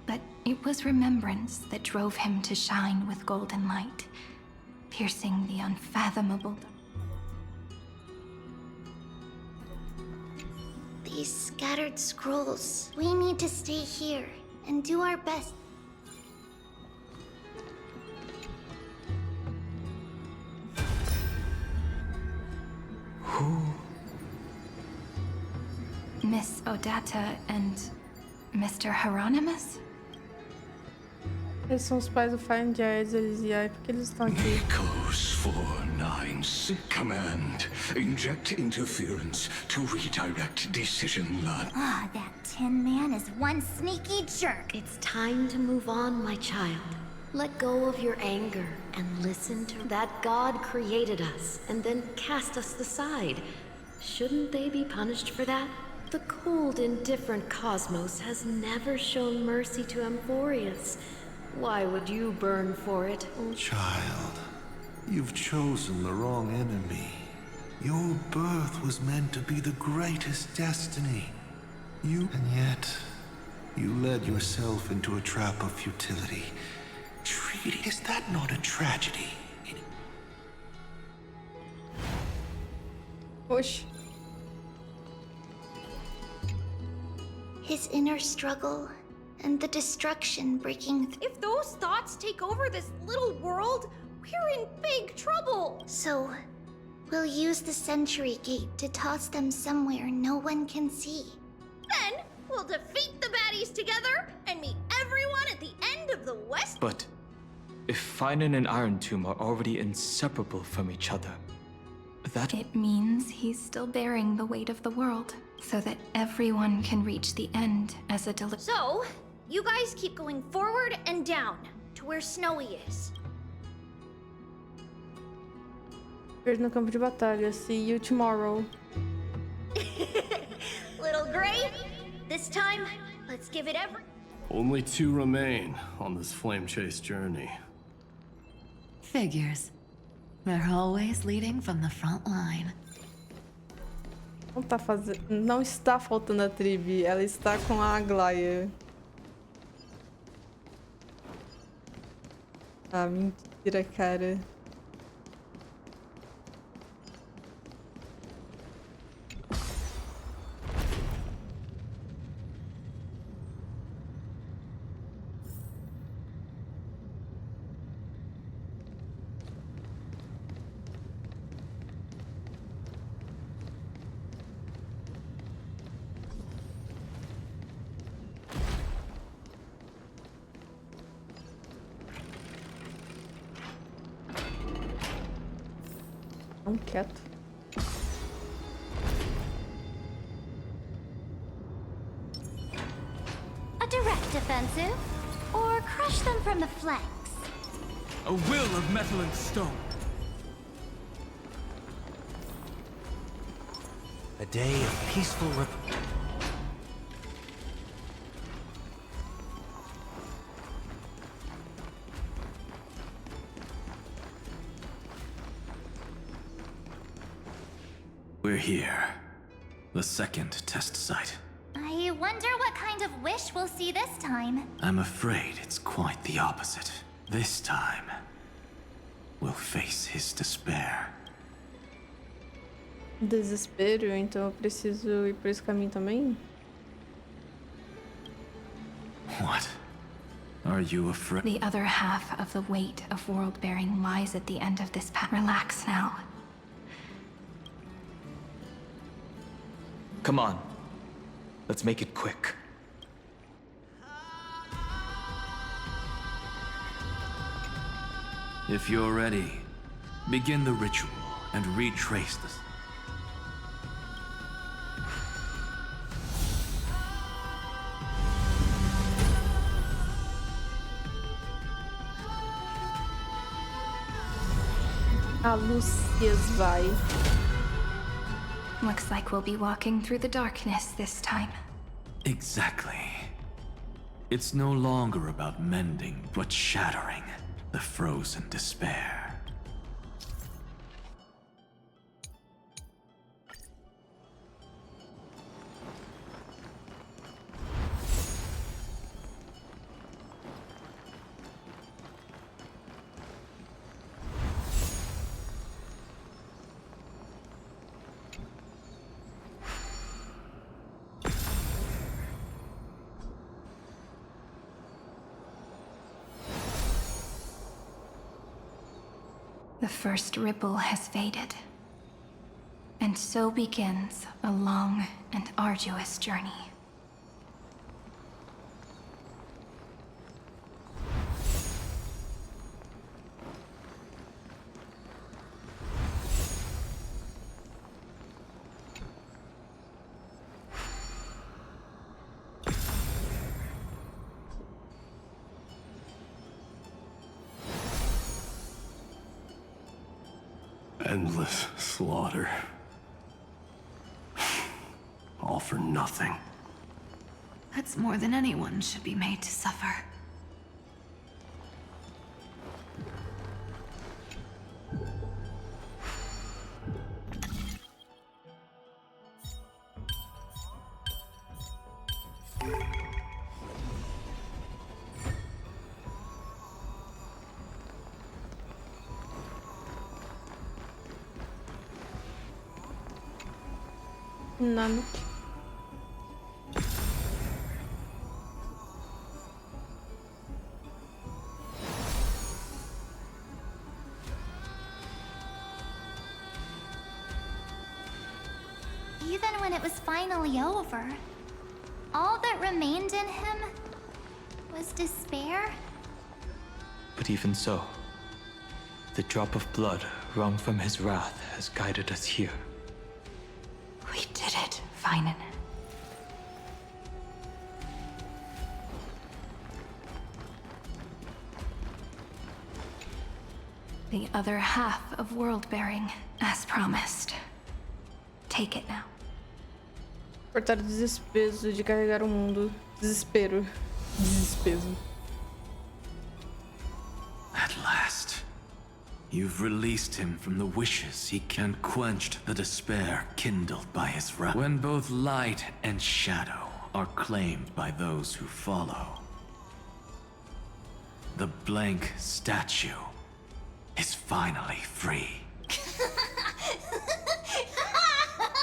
[SPEAKER 2] But it was remembrance that drove him to shine with golden light, piercing the unfathomable.
[SPEAKER 3] These scattered scrolls. We need to stay here and do our best.
[SPEAKER 13] Who?
[SPEAKER 2] Miss Odata and Mr. Hieronymus?
[SPEAKER 1] Eles são os pais do Fine Jazz, eles e aí, por que eles estão aqui?
[SPEAKER 19] Nikos 496. Command. Inject interference to redirect decision line.
[SPEAKER 3] Ah, that Tin Man is one sneaky jerk.
[SPEAKER 6] It's time to move on, my child. Let go of your anger and listen to that God created us and then cast us aside. Shouldn't they be punished for that? The cold, indifferent cosmos has never shown mercy to Amphoreus. Why would you burn for it?
[SPEAKER 7] Child, you've chosen the wrong enemy. Your birth was meant to be the greatest destiny. And yet, you led yourself into a trap of futility. Treaty, is that not a tragedy?
[SPEAKER 1] Push.
[SPEAKER 3] His inner struggle and the destruction breaking through.
[SPEAKER 4] If those thoughts take over this little world, we're in big trouble.
[SPEAKER 3] So, we'll use the Century Gate to toss them somewhere no one can see.
[SPEAKER 4] Then, we'll defeat the baddies together and meet everyone at the end of the West.
[SPEAKER 13] But if Finan and Iron Tomb are already inseparable from each other, that...
[SPEAKER 2] It means he's still bearing the weight of the world, so that everyone can reach the end as a
[SPEAKER 4] So, you guys keep going forward and down to where Snowy is.
[SPEAKER 1] Vejo no campo de batalha. See you tomorrow.
[SPEAKER 4] Little Gray, this time, let's give it every...
[SPEAKER 15] Only 2 remain on this flame chase journey.
[SPEAKER 5] Figures. They're always leading from the front line.
[SPEAKER 1] Não está faltando a Tribi, ela está com a Aglaia. Ah, mentira, cara. Quieto.
[SPEAKER 3] A direct offensive? Or crush them from the flanks?
[SPEAKER 16] A will of metal and stone.
[SPEAKER 12] A day of peaceful
[SPEAKER 9] We're here. The second test site.
[SPEAKER 3] I wonder what kind of wish we'll see this time.
[SPEAKER 9] I'm afraid it's quite the opposite. This time, we'll face his despair.
[SPEAKER 1] Desespero, então eu preciso ir por esse caminho também?
[SPEAKER 9] What? Are you afraid?
[SPEAKER 2] The other half of the weight of world-bearing lies at the end of this path. Relax now.
[SPEAKER 13] Come on. Let's make it quick.
[SPEAKER 9] If you're ready, Begin the ritual and retrace the...
[SPEAKER 1] A Lucius vai.
[SPEAKER 2] Looks like we'll be walking through the darkness this time.
[SPEAKER 9] Exactly. It's no longer about mending, but shattering the frozen despair.
[SPEAKER 2] The first ripple has faded. And so begins a long and arduous journey.
[SPEAKER 15] Endless slaughter. All for nothing.
[SPEAKER 17] That's more than anyone should be made to suffer.
[SPEAKER 1] Nada.
[SPEAKER 3] Even when it was finally over, all that remained in him was despair.
[SPEAKER 13] But even so, the drop of blood wrung from his wrath has guided us here.
[SPEAKER 5] We did it, Finan.
[SPEAKER 2] The other half of world-bearing, as promised. Take it now.
[SPEAKER 1] Cortar o despeso de carregar o mundo. Desespero. Desespeso.
[SPEAKER 9] At last, you've released him from the wishes he can quenched the despair kindled by his wrath. When both light and shadow are claimed by those who follow, the blank statue is finally free.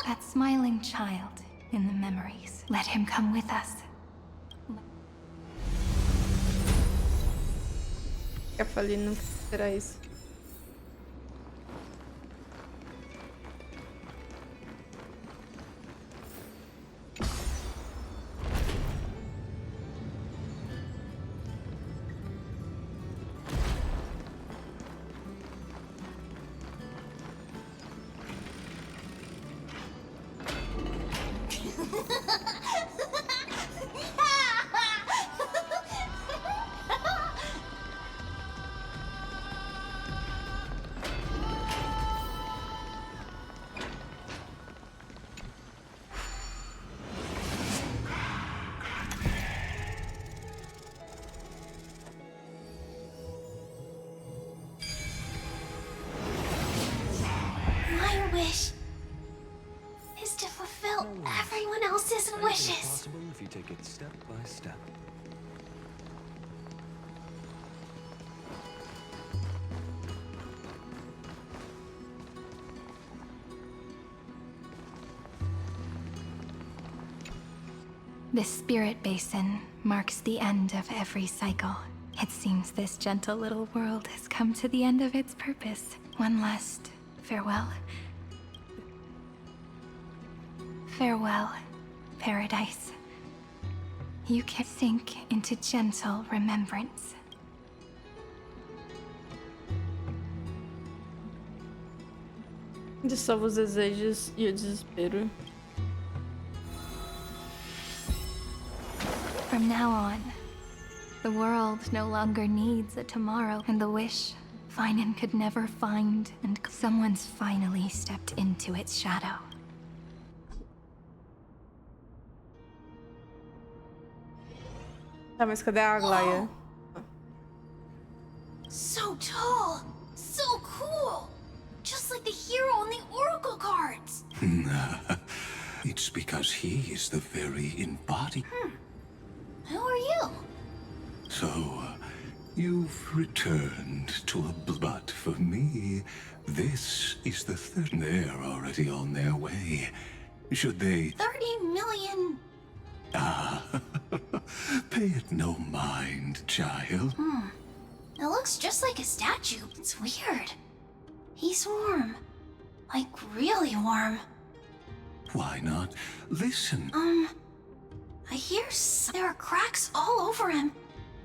[SPEAKER 2] That smiling child in the memories. Let him come with us.
[SPEAKER 1] Eu falei, não será isso.
[SPEAKER 3] My wish is to fulfill everyone else's wishes.
[SPEAKER 11] Possible if you take it step by step.
[SPEAKER 2] This spirit basin marks the end of every cycle. It seems this gentle little world has come to the end of its purpose. One last farewell. Farewell, paradise. You can sink into gentle remembrance.
[SPEAKER 1] Dissolva os desejos e o desespero.
[SPEAKER 2] From now on, the world no longer needs a tomorrow, and the wish Finan could never find, and someone's finally stepped into its shadow.
[SPEAKER 1] Tá, mas cadê a Aglaia?
[SPEAKER 4] So tall, so cool, just like the hero on the Oracle cards.
[SPEAKER 19] It's because he is the very embodiment.
[SPEAKER 4] Who are you?
[SPEAKER 19] So, you've returned to a but for me, this is the third. They're already on their way. Should they...
[SPEAKER 4] 30 million...
[SPEAKER 19] Ah, pay it no mind, child.
[SPEAKER 4] It looks just like a statue. It's weird. He's warm. Like, really warm.
[SPEAKER 19] Why not listen?
[SPEAKER 4] I hear there are cracks all over him,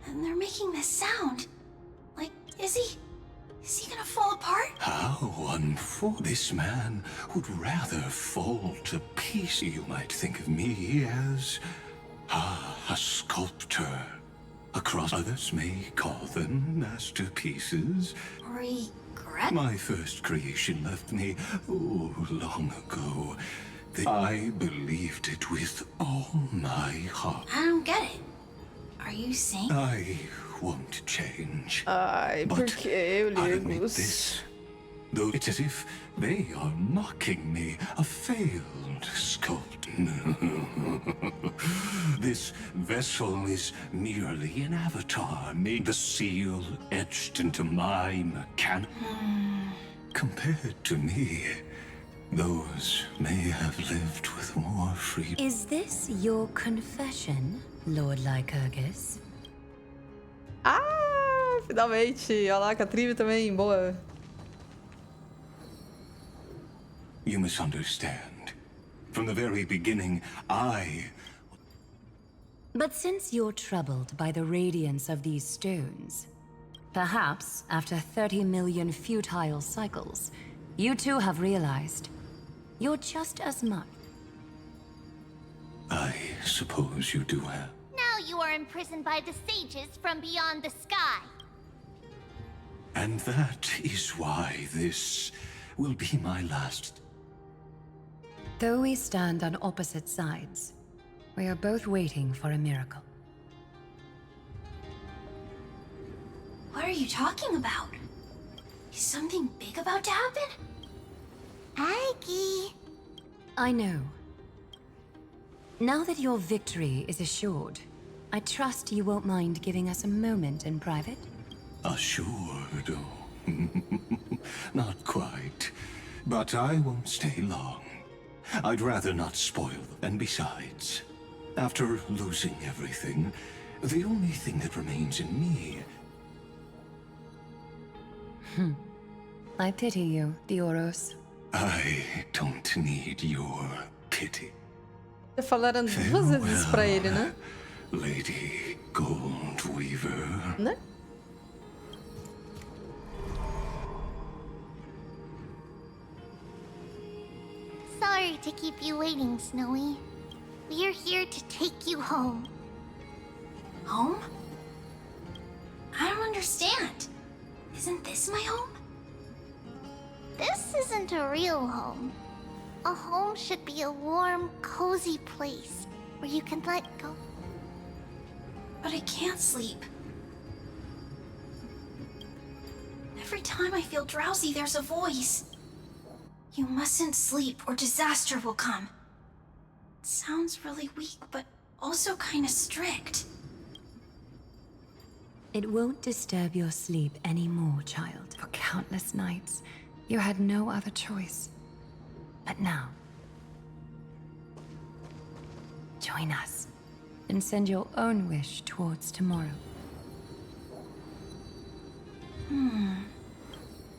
[SPEAKER 4] and they're making this sound. Like, is he gonna fall apart?
[SPEAKER 19] How unfortunate. This man would rather fall to pieces. You might think of me as a sculptor. Across others may call them masterpieces.
[SPEAKER 4] Regret?
[SPEAKER 19] My first creation left me, long ago. I believed it with all my heart.
[SPEAKER 4] I don't get it. Are you saying?
[SPEAKER 19] I won't change.
[SPEAKER 1] Ai,
[SPEAKER 19] But
[SPEAKER 1] porque eu
[SPEAKER 19] I'll admit
[SPEAKER 1] ligo.
[SPEAKER 19] this, though it's as if they are mocking me, a failed sculptor. This vessel is merely an avatar, made the seal etched into my mechanic. Compared to me, those may have lived with more freedom.
[SPEAKER 6] Is this your confession, Lord Lycurgus?
[SPEAKER 1] Ah, finalmente. Olha lá, a Catrive também, boa.
[SPEAKER 19] You misunderstand. From the very beginning,
[SPEAKER 6] But since you're troubled by the radiance of these stones, perhaps after 30 million futile cycles, you too have realized you're just as much.
[SPEAKER 19] I suppose you do have.
[SPEAKER 3] Now you are imprisoned by the sages from beyond the sky.
[SPEAKER 19] And that is why this will be my last.
[SPEAKER 6] Though we stand on opposite sides, we are both waiting for a miracle.
[SPEAKER 4] What are you talking about? Is something big about to happen?
[SPEAKER 3] Aggie.
[SPEAKER 6] I know. Now that your victory is assured, I trust you won't mind giving us a moment in private?
[SPEAKER 19] Assured, oh. Not quite. But I won't stay long. I'd rather not spoil them. And besides, after losing everything, the only thing that remains in me...
[SPEAKER 6] I pity you, Dioros.
[SPEAKER 19] I don't need your pity.
[SPEAKER 1] Já falaram duas vezes isso pra ele, né?
[SPEAKER 19] Lady Goldweaver.
[SPEAKER 1] Né?
[SPEAKER 3] Sorry to keep you waiting, Snowy. We're here to take you home.
[SPEAKER 4] Home? I don't understand. Isn't this my home?
[SPEAKER 3] This isn't a real home. A home should be a warm, cozy place where you can let go.
[SPEAKER 4] But I can't sleep. Every time I feel drowsy, there's a voice. You mustn't sleep or disaster will come. It sounds really weak, but also kind of strict.
[SPEAKER 6] It won't disturb your sleep anymore, child. For countless nights, you had no other choice. But now, join us and send your own wish towards tomorrow.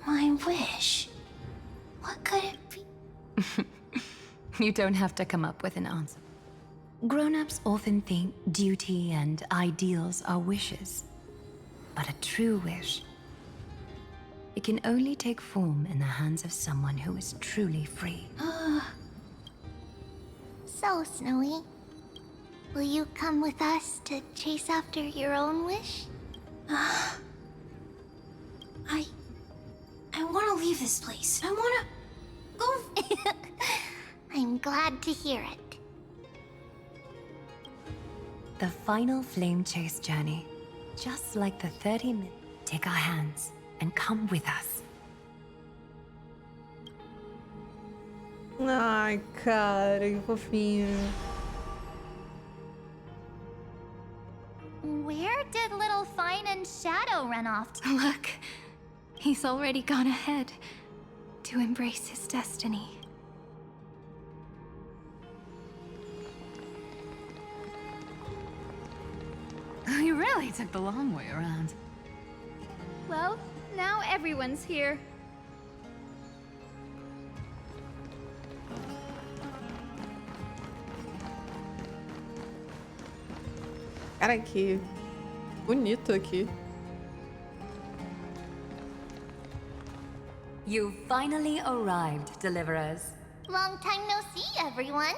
[SPEAKER 4] My wish. What could it be?
[SPEAKER 6] You don't have to come up with an answer. Grown-ups often think duty and ideals are wishes. But a true wish
[SPEAKER 5] It can only take form in the hands of someone who is truly free.
[SPEAKER 3] So, Snowy, will you come with us to chase after your own wish?
[SPEAKER 4] I want to leave this place. I want to go.
[SPEAKER 3] I'm glad to hear it.
[SPEAKER 5] The final flame chase journey, just like the 30 minutes. Take our hands and come with us.
[SPEAKER 1] Ai, cara, que fofinho.
[SPEAKER 2] Where did little Fine and Shadow run off to?
[SPEAKER 4] Look, he's already gone ahead to embrace his destiny.
[SPEAKER 17] You really took the long way around.
[SPEAKER 21] Well, now everyone's here.
[SPEAKER 1] Cara, que bonito aqui.
[SPEAKER 5] You finally arrived, Deliverers.
[SPEAKER 3] Long time no see, everyone.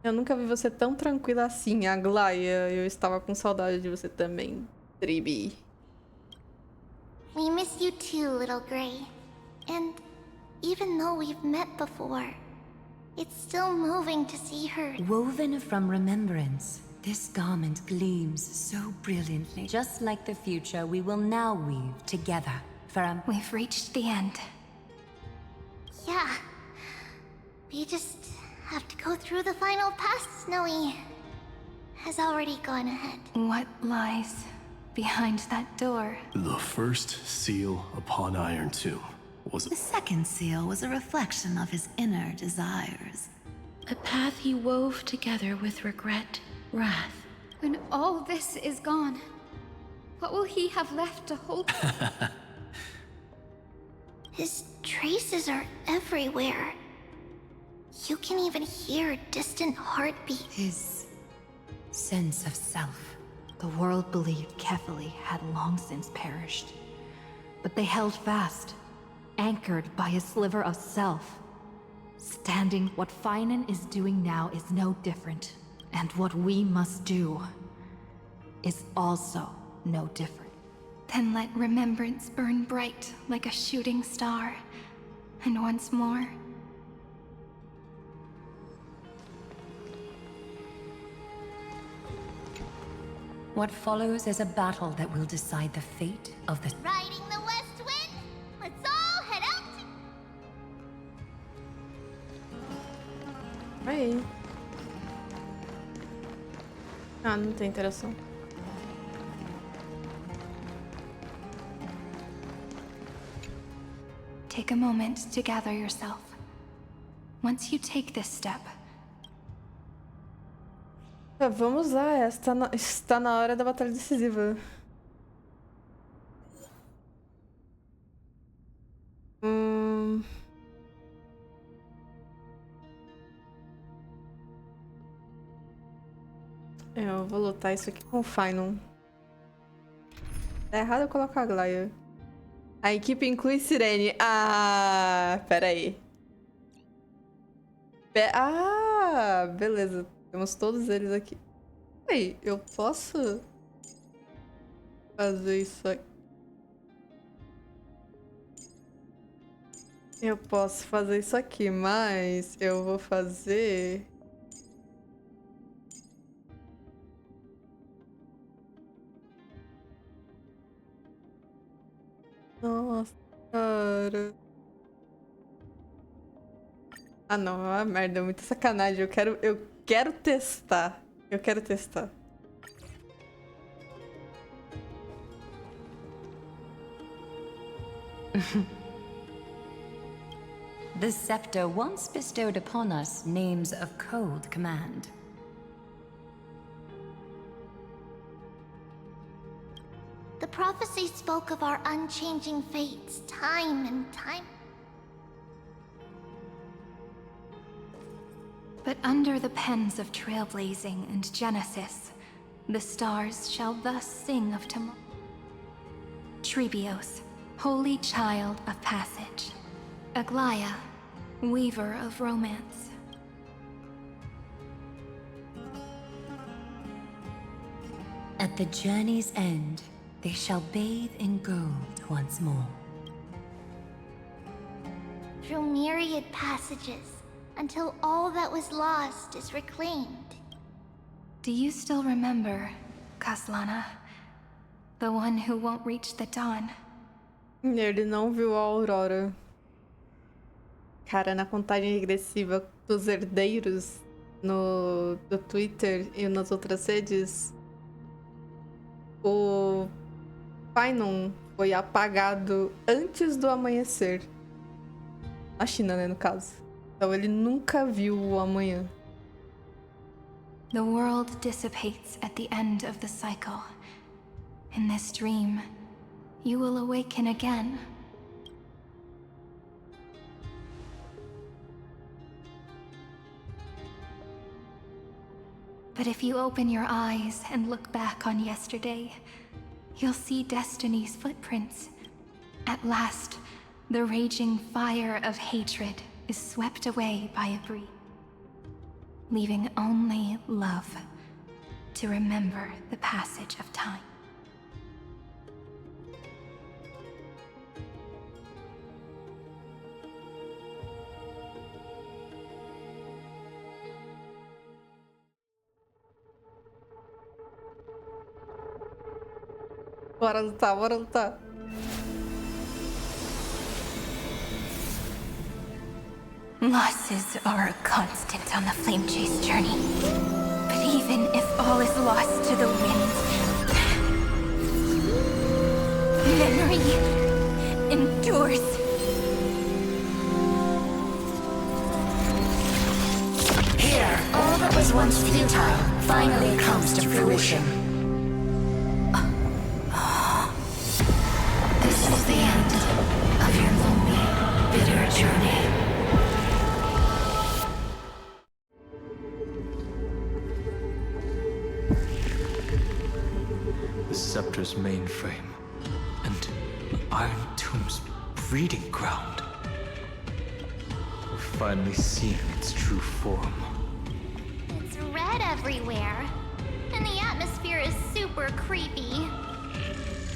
[SPEAKER 1] Eu nunca vi você tão tranquila assim, Aglaia. Eu estava com saudade de você também, Tribi.
[SPEAKER 3] We miss you too, little Gray. And even though we've met before, it's still moving to see her.
[SPEAKER 5] Woven from remembrance, this garment gleams so brilliantly. Just like the future, we will now weave together for
[SPEAKER 4] We've reached the end.
[SPEAKER 3] Yeah. We just have to go through the final pass. Snowy has already gone ahead.
[SPEAKER 4] What lies behind that door?
[SPEAKER 15] The first seal upon Iron Tomb was
[SPEAKER 5] The second seal was a reflection of his inner desires.
[SPEAKER 4] A path he wove together with regret, wrath.
[SPEAKER 21] When all this is gone, what will he have left to hold?
[SPEAKER 3] His traces are everywhere. You can even hear a distant heartbeat.
[SPEAKER 5] His sense of self. The world believed Kefali had long since perished. But they held fast, anchored by a sliver of self. Standing, what Finan is doing now is no different. And what we must do is also no different.
[SPEAKER 4] Then let remembrance burn bright like a shooting star. And once more,
[SPEAKER 5] What follows is a battle that will decide the fate of the...
[SPEAKER 3] Riding the west wind? Let's all head out!
[SPEAKER 1] Aí. Ah, não tem interação.
[SPEAKER 4] take a moment to gather yourself. Once you take this step,
[SPEAKER 1] vamos lá, está na hora da batalha decisiva. Eu vou lutar isso aqui com o Finan. Tá errado eu colocar a Glaia. A equipe inclui Sirene. Ah, pera aí. Ah, beleza. Temos todos eles aqui. Aí, eu posso fazer isso aqui. Eu posso fazer isso aqui, mas eu vou fazer... Nossa, cara. Ah, não, é uma merda, é muita sacanagem. Eu quero testar. Eu quero testar.
[SPEAKER 5] The scepter once bestowed upon us names of cold command.
[SPEAKER 3] The prophecy spoke of our unchanging fates, time and time.
[SPEAKER 4] but under the pens of trailblazing and Genesis, the stars shall thus sing of tomorrow.
[SPEAKER 2] Shrebios, holy child of passage. Aglaia, weaver of romance.
[SPEAKER 6] At the journey's end, they shall bathe in gold once more.
[SPEAKER 3] Through myriad passages, until all that was lost is reclaimed.
[SPEAKER 2] Do you still remember, Kaslana? The one who won't reach the dawn?
[SPEAKER 1] Ele não viu a aurora. Cara, na contagem regressiva dos herdeiros do Twitter e nas outras redes, o Painon foi apagado antes do amanhecer. Na China, né, no caso. Então ele nunca viu o amanhã.
[SPEAKER 2] The world dissipates at the end of the cycle. In this dream, you will awaken again. But if you open your eyes and look back on yesterday, you'll see destiny's footprints. At last, the raging fire of hatred is swept away by a breeze, leaving only love to remember the passage of time.
[SPEAKER 1] Bora lutar, bora lutar.
[SPEAKER 2] Losses are a constant on the Flame Chase journey. But even if all is lost to the wind, memory endures.
[SPEAKER 6] Here, all that was once futile finally comes to fruition. This is the end of your lonely, bitter journey.
[SPEAKER 13] The Scepter's mainframe, and Iron Tomb's breeding ground. We're finally seeing its true form.
[SPEAKER 3] It's red everywhere, and the atmosphere is super creepy.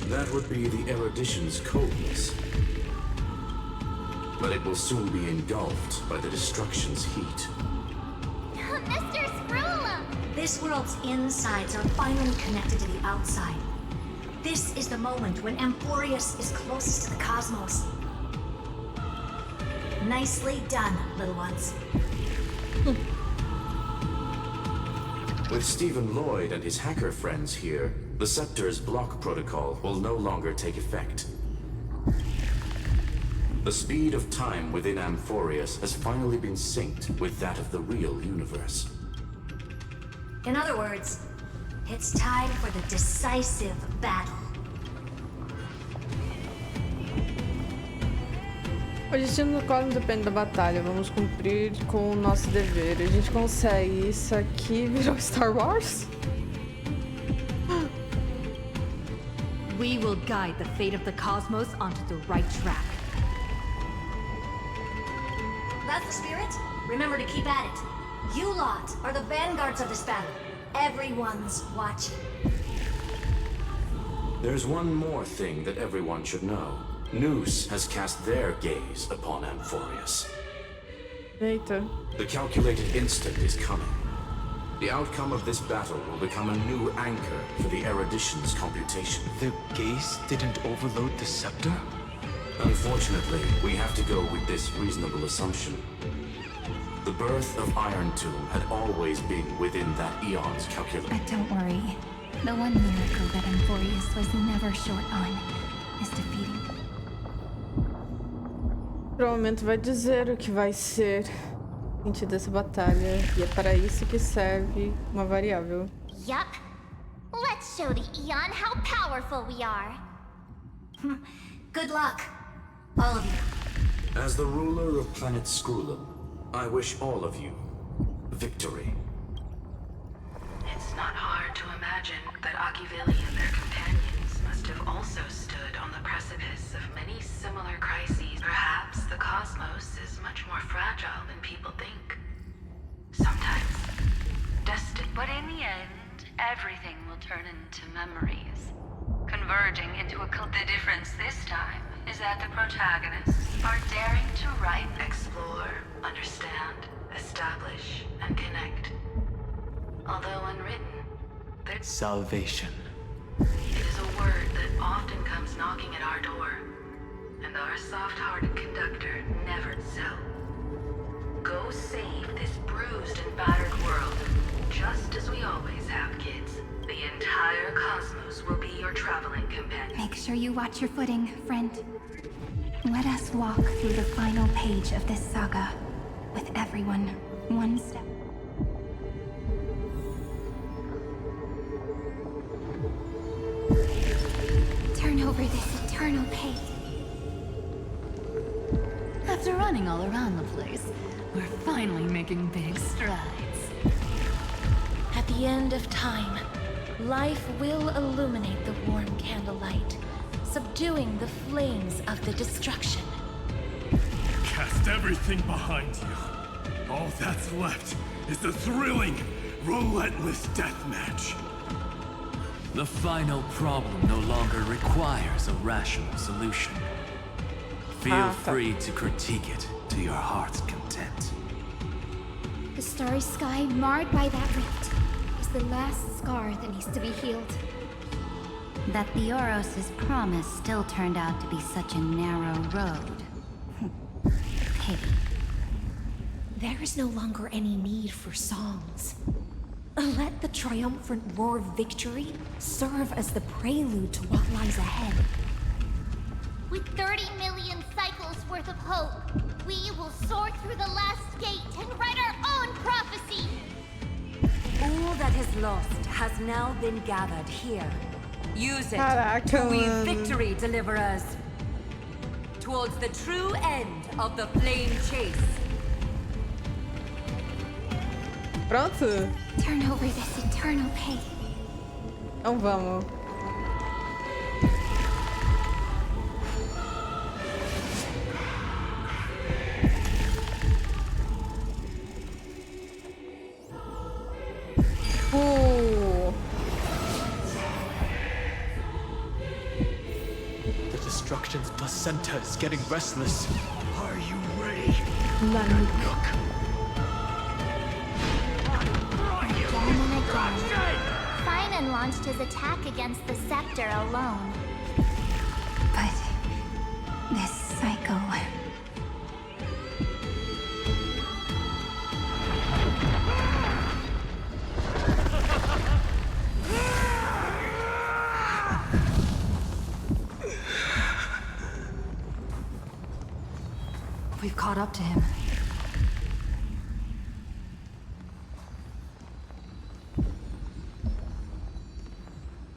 [SPEAKER 9] That would be the erudition's coldness. But it will soon be engulfed by the destruction's heat.
[SPEAKER 3] Mr. Scroll!
[SPEAKER 14] This world's insides are finally connected to the outside. This is the moment when Amphoreus is closest to the cosmos. Nicely done, little ones.
[SPEAKER 9] With Stephen Lloyd and his hacker friends here, the Scepter's block protocol will no longer take effect. The speed of time within Amphoreus has finally been synced with that of the real universe.
[SPEAKER 14] In other words, it's time for the decisive battle.
[SPEAKER 1] O destino do qual não depende da batalha. Vamos cumprir com o nosso dever. A gente consegue. Isso aqui virou Star Wars?
[SPEAKER 14] We will guide the fate of the cosmos onto the right track. That's the spirit? Remember to keep at it. You lot are the vanguards of this battle. Everyone's watching.
[SPEAKER 9] There's one more thing that everyone should know. Noose has cast their gaze upon Amphoreus.
[SPEAKER 1] Eita.
[SPEAKER 9] The calculated instant is coming. The outcome of this battle will become a new anchor for the erudition's computation.
[SPEAKER 13] Their gaze didn't overload the scepter?
[SPEAKER 9] Unfortunately, we have to go with this reasonable assumption. The birth of Iron Tomb had always been within that eon's calculation.
[SPEAKER 2] Don't worry. The one miracle that Amphoreus was never short on is defeating.
[SPEAKER 1] Provavelmente vai dizer o que vai ser o sentido dessa batalha. E é para isso que serve uma variável.
[SPEAKER 3] Yup. Let's show the Eon how powerful we are.
[SPEAKER 14] Good luck, all of you.
[SPEAKER 9] As the ruler of planet Skrulum, I wish all of you victory.
[SPEAKER 8] It's not hard to imagine that Akivili and their companions must have also stood on the
[SPEAKER 10] precipice of many similar crises. Perhaps the cosmos is much more fragile than people think. Sometimes, destined. But in the end, everything will turn into memories, converging into a The difference this time is that the protagonists are daring to write, explore, understand, establish, and connect. Although unwritten, there's
[SPEAKER 13] Salvation.
[SPEAKER 10] It is a word that often comes knocking at our door, and our soft-hearted conductor never so. Go save this bruised and battered world, just as we always have, kids. The entire cosmos will be your traveling companion.
[SPEAKER 2] Make sure you watch your footing, friend. Let us walk through the final page of this saga, with everyone one step. Turn over this eternal page.
[SPEAKER 17] After running all around the place, we're finally making big strides.
[SPEAKER 24] At the end of time, life will illuminate the warm candlelight, subduing the flames of the destruction.
[SPEAKER 15] Cast everything behind you. All that's left is the thrilling, relentless deathmatch.
[SPEAKER 9] The final problem no longer requires a rational solution. Feel free to critique it to your heart's content.
[SPEAKER 21] The starry sky marred by that rift is the last scar that needs to be healed.
[SPEAKER 23] That Theoros' promise still turned out to be such a narrow road. Pity.
[SPEAKER 24] There is no longer any need for songs. Let the triumphant roar of victory serve as the prelude to what lies ahead.
[SPEAKER 3] With 30 million cycles worth of hope, we will soar through the last gate and write our own prophecy!
[SPEAKER 6] All that is lost has now been gathered here. Use it
[SPEAKER 1] Caraca,
[SPEAKER 6] to weave
[SPEAKER 1] mano.
[SPEAKER 6] victory, deliverers. Towards the true end of the flame chase.
[SPEAKER 1] Pronto?
[SPEAKER 21] Turn over this eternal page.
[SPEAKER 1] Então vamos.
[SPEAKER 13] The destruction's placenta is getting restless. Are you ready?
[SPEAKER 3] Finan launched his attack against the scepter alone.
[SPEAKER 2] But this cycle...
[SPEAKER 5] We've caught up to him.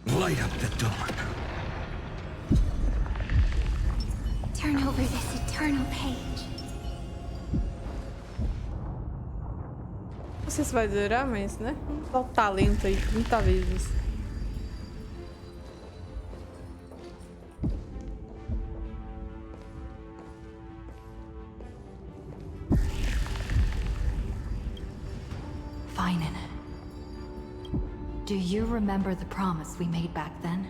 [SPEAKER 12] Light up the dawn.
[SPEAKER 21] Turn over this eternal page.
[SPEAKER 1] Não sei se vai durar, mas, né? Vamos dar o talento aí 30 vezes.
[SPEAKER 5] Finan. Do you remember the promise we made back then?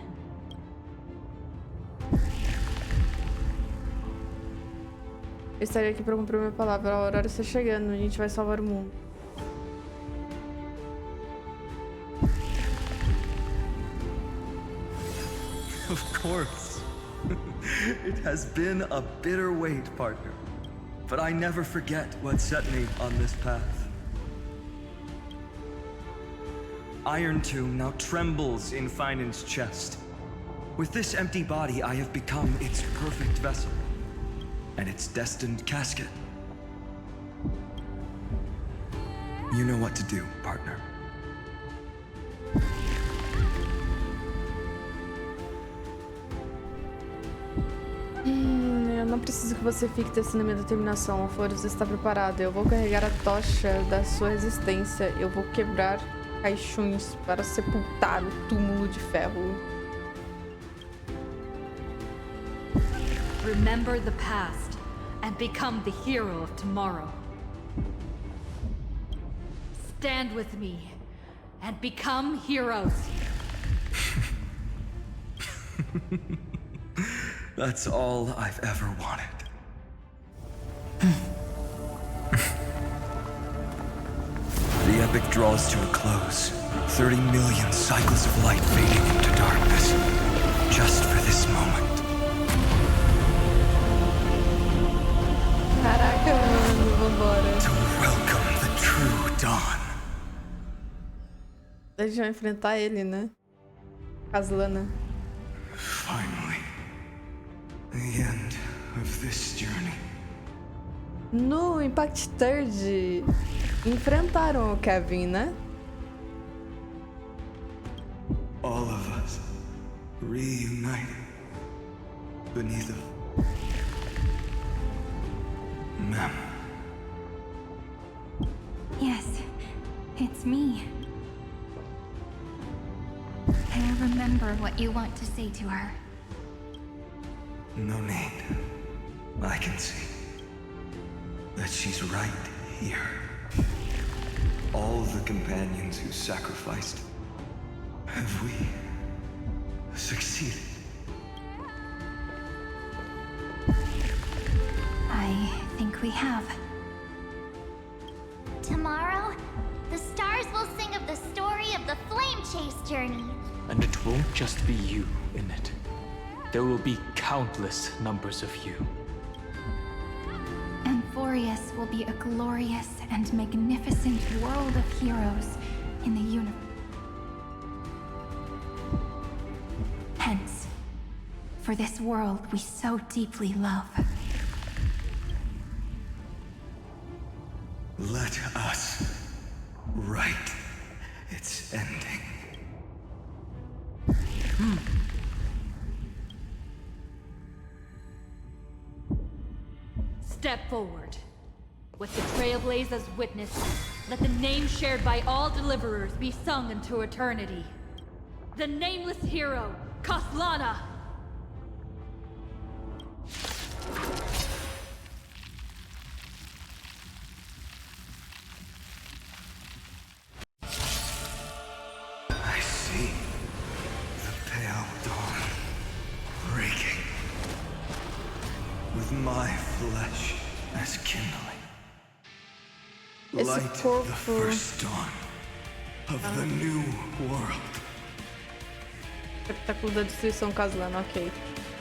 [SPEAKER 1] Eu estarei aqui pra cumprir minha palavra. A Aurora está chegando. A gente vai salvar o mundo.
[SPEAKER 11] Of course. It has been a bitter wait, partner. But I never forget what set me on this path. Iron Tomb now trembles in Finan's chest. With this empty body, I have become its perfect vessel. And its destined casket. You know what to do, partner.
[SPEAKER 1] Eu não preciso que você fique testando minha determinação. Amphoreus está preparada. Eu vou carregar a tocha da sua resistência. Eu vou quebrar caixões para sepultar o túmulo de ferro.
[SPEAKER 7] remember the past and become the hero of tomorrow. Stand with me and become heroes.
[SPEAKER 12] That's all I've ever wanted. The epic draws to a close. 30 million cycles of light fading into darkness. Just for this moment.
[SPEAKER 1] Caraca, mano, vambora.
[SPEAKER 12] To welcome the true dawn.
[SPEAKER 1] A gente vai enfrentar ele, né? Caslana.
[SPEAKER 12] Finally. The end of this journey.
[SPEAKER 1] No Impact Third, enfrentaram o Kevin, né?
[SPEAKER 12] All of us reunited beneath a mem.
[SPEAKER 2] Yes, it's me. I remember what you want to say to her.
[SPEAKER 12] No need. I can see that she's right here. All the companions who sacrificed. Have we succeeded?
[SPEAKER 2] I think we have.
[SPEAKER 3] Tomorrow, the stars will sing of the story of the Flame Chase journey.
[SPEAKER 13] And it won't just be you in it. There will be countless numbers of you.
[SPEAKER 2] Amphoreus will be a glorious and magnificent world of heroes in the universe. Hence, for this world we so deeply love.
[SPEAKER 12] Let us write its ending.
[SPEAKER 7] Step forward. With the Trailblaze as witnesses, let the name shared by all deliverers be sung into eternity. The nameless hero, Kaslana!
[SPEAKER 12] I see the pale dawn breaking, with my flesh as kindling. Light the first dawn of the new world.
[SPEAKER 1] Espectáculo da destruição Caslana, ok.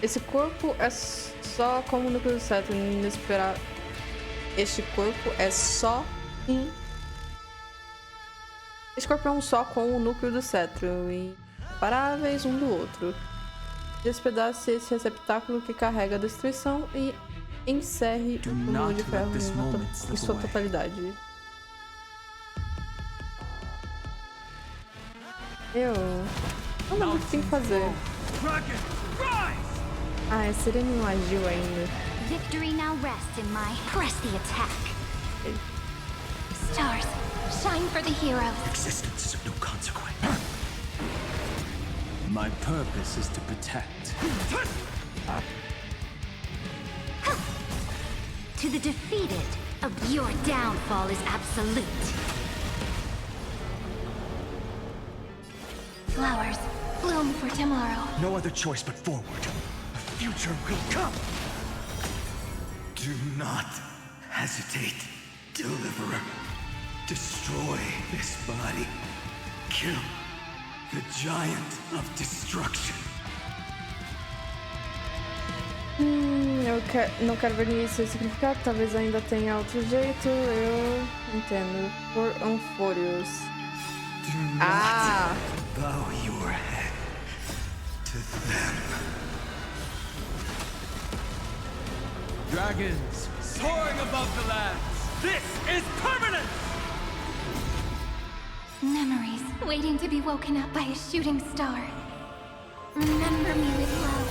[SPEAKER 1] Esse corpo é só como o núcleo do cetro inesperado. Este corpo é só um. Este corpo é um só com o núcleo do cetro, imparáveis um do outro. Despedace esse receptáculo que carrega a destruição e encerre o túmulo de ferro em sua totalidade. Eu não lembro o que tem que fazer. Ah, a Sirene não agiu ainda.
[SPEAKER 3] Victory now rests in my... Press the attack.
[SPEAKER 1] Okay.
[SPEAKER 3] Stars, shine for the heroes.
[SPEAKER 9] Existence is of no consequence. My purpose is to protect.
[SPEAKER 3] To the defeated, your downfall is absolute.
[SPEAKER 2] Flowers bloom for tomorrow.
[SPEAKER 12] No other choice but forward. A future will come. Do not hesitate, Deliverer. Destroy this body. Kill the giant of destruction.
[SPEAKER 1] Eu não quero ver ninguém sem significado, talvez ainda tenha outro jeito, eu entendo. Por Amphoreus. Ah!
[SPEAKER 12] Bow your head to them.
[SPEAKER 16] Dragons soaring above the lands. This is permanent!
[SPEAKER 2] Memories waiting to be woken up by a shooting star. Remember me with love.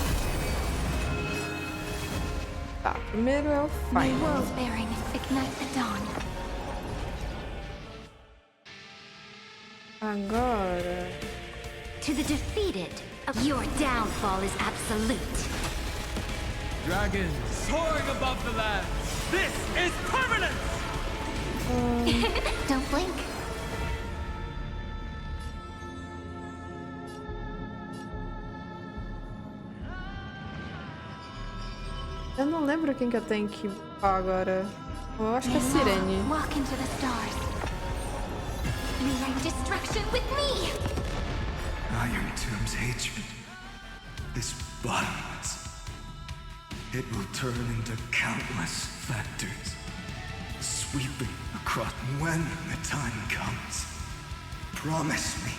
[SPEAKER 1] Tá, primeiro é o
[SPEAKER 2] My
[SPEAKER 1] Final.
[SPEAKER 2] world bearing, ignite the dawn.
[SPEAKER 1] Agora...
[SPEAKER 3] To the defeated, your downfall is absolute.
[SPEAKER 16] Dragon soaring above the land. This is permanence!
[SPEAKER 2] Don't blink.
[SPEAKER 1] Eu não lembro quem que eu tenho que upar agora. Eu acho que é a Sirene.
[SPEAKER 2] Walk into the stars. You rain destruction with me!
[SPEAKER 18] Iron Tomb's hatred is bottomless. It will turn into countless factors, sweeping across when the time comes. Promise me.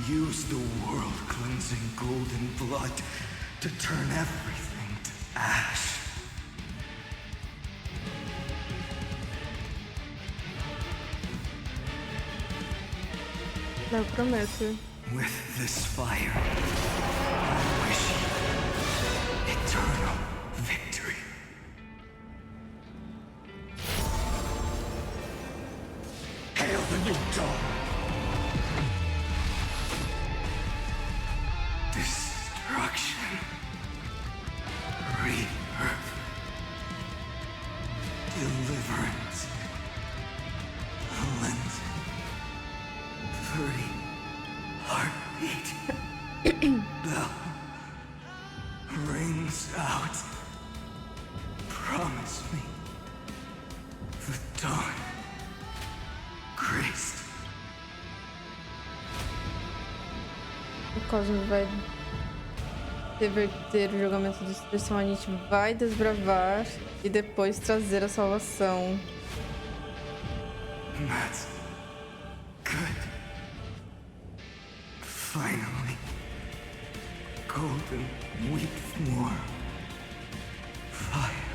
[SPEAKER 18] Use the world-cleansing golden blood to turn everything to ash.
[SPEAKER 1] Eu prometo.
[SPEAKER 18] With this fire, I wish you eternal victory. Hail the new dawn! Destruction. Rebirth. Deliverance. Cleansing. 30 heartbeat. Bell rings out. Promise me the dawn. Grace.
[SPEAKER 1] O Cosmos vai reverter o julgamento de destruição. A gente vai desbravar e depois trazer a salvação.
[SPEAKER 18] That's good. Finally. Golden weeps more. Fire.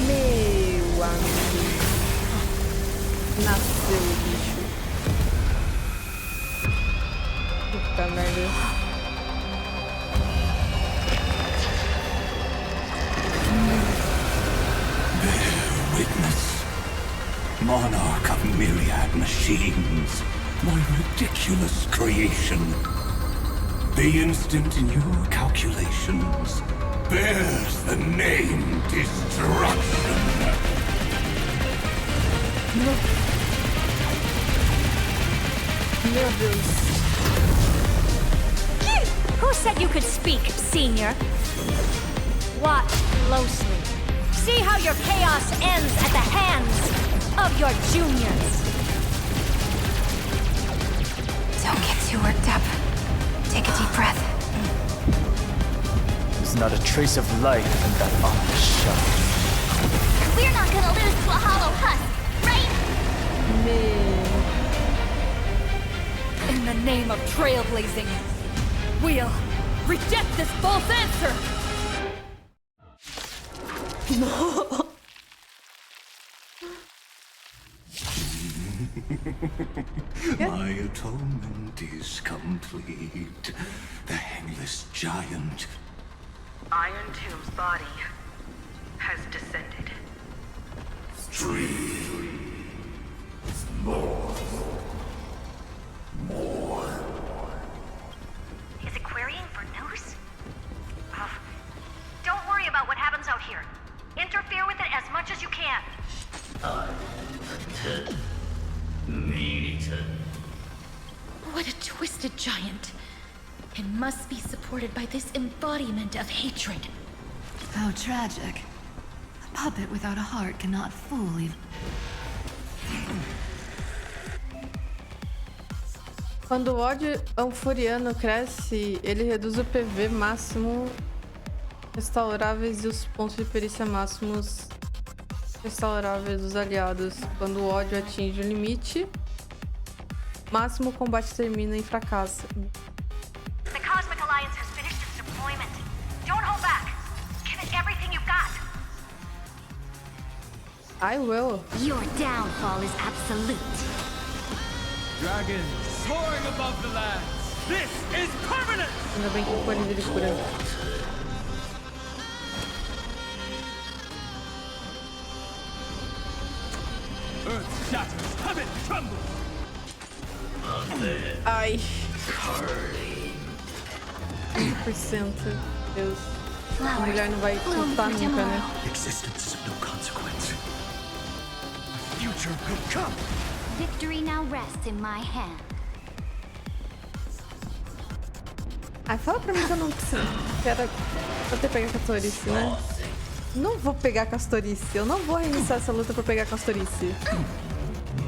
[SPEAKER 1] Meu amigo. Nasceu o bicho. Puta merda.
[SPEAKER 18] Bear witness. Monarch of myriad machines. My ridiculous creation. The instant in your calculations bears the name Destruction.
[SPEAKER 1] Meu Deus.
[SPEAKER 14] Who said you could speak, Senior? Watch closely. See how your chaos ends at the hands of your juniors.
[SPEAKER 5] Don't get too worked up. Take a deep breath.
[SPEAKER 13] There's not a trace of life in that ominous shell.
[SPEAKER 2] We're not gonna lose to a hollow husk, right?
[SPEAKER 7] In the name of trailblazing, we'll reject this false answer!
[SPEAKER 1] No.
[SPEAKER 18] My atonement is complete. The hangless giant.
[SPEAKER 10] Iron Tomb's body has descended.
[SPEAKER 18] Stream. More.
[SPEAKER 14] Is it querying for news? Don't worry about what happens out here. Interfere with it as much as you can.
[SPEAKER 4] What a twisted giant. It must be supported by this embodiment of hatred.
[SPEAKER 5] How tragic. A puppet without a heart cannot fool even.
[SPEAKER 1] Quando o ódio anforiano cresce, ele reduz o PV máximo restauráveis e os pontos de perícia máximos restauráveis dos aliados. Quando o ódio atinge o limite máximo, o combate termina em fracasso.
[SPEAKER 14] The Cosmic Alliance has finished its deployment. Don't hold back. Give it everything you've got.
[SPEAKER 1] I will.
[SPEAKER 2] Your downfall is absolute.
[SPEAKER 16] Dragon soaring above the land. This is permanent!
[SPEAKER 1] Ainda bem que o cone dele cura.
[SPEAKER 16] Earth shatters, heaven trembles!
[SPEAKER 1] Ai. 100%. Deus. A mulher não vai lutar nunca, né?
[SPEAKER 18] Existence is of no consequence. Future could come.
[SPEAKER 23] Victory now rests in my hand.
[SPEAKER 1] Ai, fala pra mim que eu não preciso. Quero até pegar a Castorice, né? Não vou pegar a Castorice. Eu não vou reiniciar essa luta pra pegar a Castorice.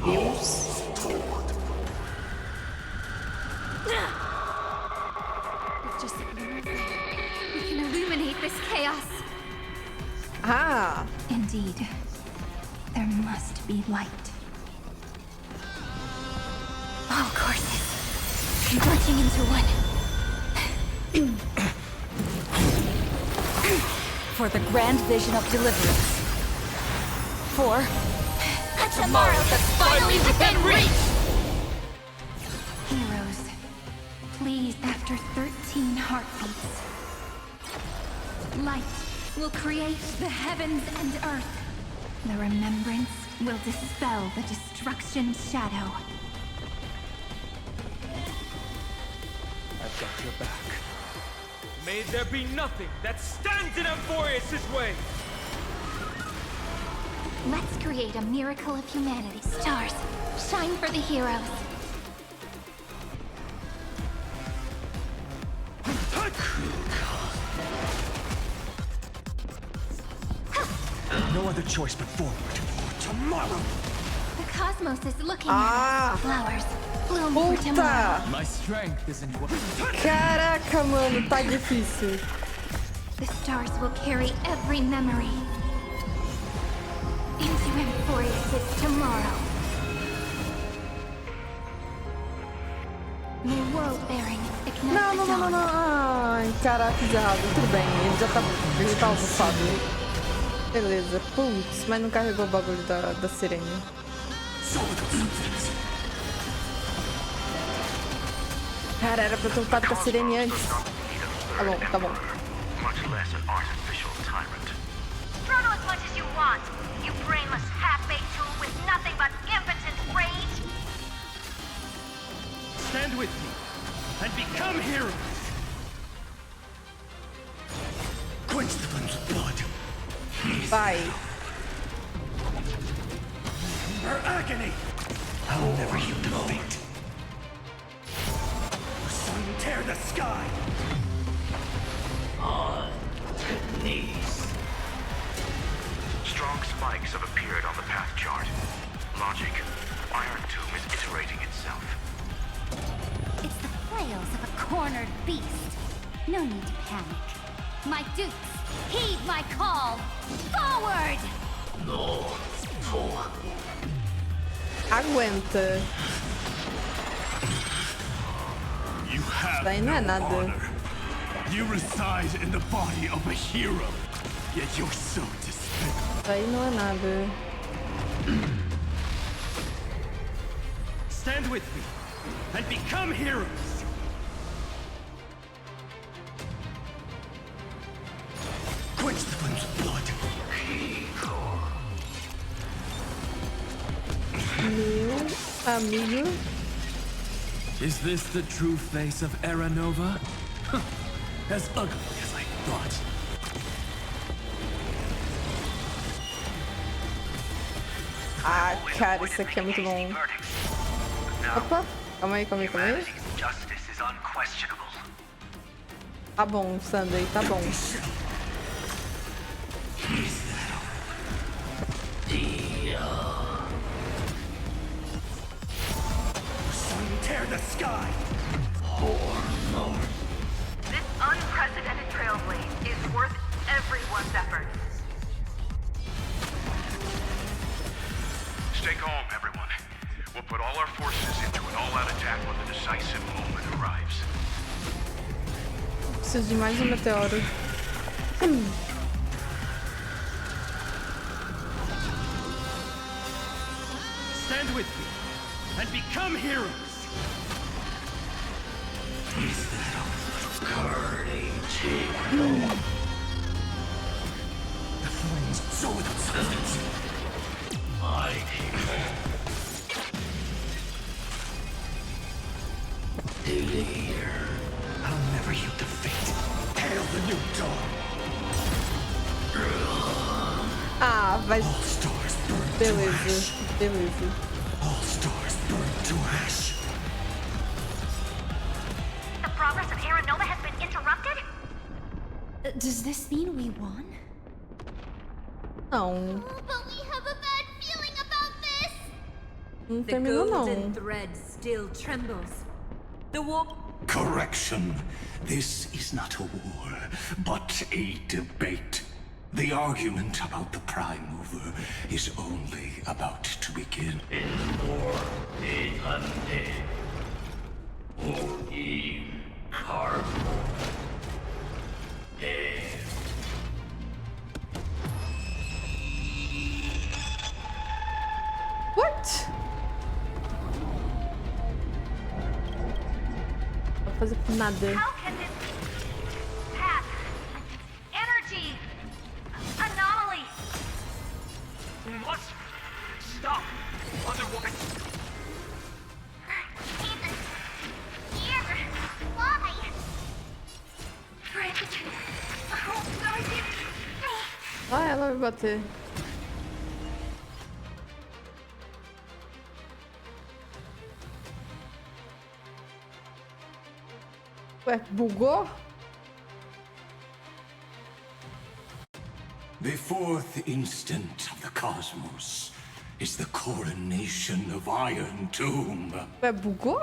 [SPEAKER 1] Deus.
[SPEAKER 2] Just we can illuminate this chaos.
[SPEAKER 1] Ah!
[SPEAKER 2] Indeed, there must be light. All courses converging into one. For the grand vision of deliverance. For
[SPEAKER 3] a tomorrow that's finally within reach!
[SPEAKER 2] Heroes, pleased after 13 heartbeats. Light will create the heavens and earth. The remembrance will dispel the destruction's shadow.
[SPEAKER 16] I've got your back. May there be nothing that stands in Amphoreus' way!
[SPEAKER 2] Let's create a miracle of humanity. Stars, shine for the heroes.
[SPEAKER 18] No other choice but forward. Tomorrow!
[SPEAKER 2] The cosmos is looking at us. Flowers bloom for tomorrow.
[SPEAKER 16] My strength isn't what...
[SPEAKER 1] Caraca, mano, tá difícil.
[SPEAKER 2] The stars will carry every memory into Amphoreus' tomorrow. New world bearing, ignite
[SPEAKER 1] Não,
[SPEAKER 2] the
[SPEAKER 1] não, não, não, não. Ai, caraca, fiz errado. Tudo bem, ele já tá alvufado. Beleza. Putz, mas não carregou o bagulho da sirene. Cara, era pra eu ter lutado com a sirene antes. Tá bom, tá bom.
[SPEAKER 3] Throw as much as you want, you brainless half-baked tool with nothing but impotent rage!
[SPEAKER 16] Stand with me and become heroes!
[SPEAKER 18] Quench the flames of blood.
[SPEAKER 1] Vai.
[SPEAKER 18] Her agony! I'll never yield to fate. The sun tear the sky! On to knees.
[SPEAKER 8] Strong spikes have appeared on the path chart. Logic. Iron Tomb is iterating itself.
[SPEAKER 23] It's the flails of a cornered beast. No need to panic. My dukes, heed my call! Forward!
[SPEAKER 18] No. Forward.
[SPEAKER 1] Aguenta.
[SPEAKER 15] You have
[SPEAKER 1] Daí não é
[SPEAKER 15] no
[SPEAKER 1] nada.
[SPEAKER 15] honor. You reside in the body of a hero, yet you're so despicable.
[SPEAKER 1] Daí não é nada.
[SPEAKER 16] Stand with me and become heroes!
[SPEAKER 18] Quench the flames of blood.
[SPEAKER 1] Meu amigo.
[SPEAKER 9] Is this the true face of Era Nova? As ugly as I thought.
[SPEAKER 1] Ah, cara, isso aqui é muito bom. Opa, calma aí, calma aí, calma aí.
[SPEAKER 8] Justice is unquestionable.
[SPEAKER 1] Tá bom, Sunday, tá bom.
[SPEAKER 18] Tear the sky!
[SPEAKER 3] This unprecedented trailblaze is worth everyone's effort.
[SPEAKER 8] Stay calm, everyone. We'll put all our forces into an all-out attack when the decisive moment arrives.
[SPEAKER 1] Preciso de mais um meteoro.
[SPEAKER 16] Stand with me and become heroes!
[SPEAKER 18] Is that a little curdy tingle? The flames so without substance. My kingdom. Leader. I'll never yield to fate. Hail the new dawn.
[SPEAKER 1] Ah, vai.
[SPEAKER 18] All stars burn
[SPEAKER 1] Beleza,
[SPEAKER 18] to ash.
[SPEAKER 1] beleza.
[SPEAKER 18] All stars burn to ash.
[SPEAKER 3] The progress of Era Nova has been interrupted?
[SPEAKER 24] Does this mean we won?
[SPEAKER 1] Não,
[SPEAKER 21] But we have a bad feeling about this.
[SPEAKER 1] não
[SPEAKER 7] The
[SPEAKER 1] terminou
[SPEAKER 7] golden
[SPEAKER 1] não.
[SPEAKER 7] thread still trembles. The war.
[SPEAKER 18] Correction. This is not a war, but a debate. The argument about the Prime Mover is only about to begin. In war, the undead. In cardboard.
[SPEAKER 1] What? Não vou fazer nada.
[SPEAKER 3] How can this path, energy, anomaly?
[SPEAKER 8] We must stop. Otherwise,
[SPEAKER 3] Here, why? Friend, oh, guardian.
[SPEAKER 1] Ah, ela vai bater. Ué, bugou?
[SPEAKER 18] The fourth instant of the cosmos is the coronation of Iron Tomb.
[SPEAKER 1] Ué, bugou?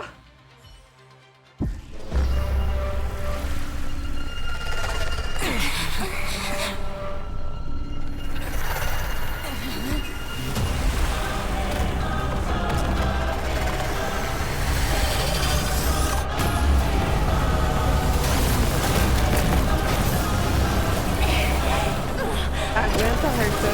[SPEAKER 1] Aguenta, Herta.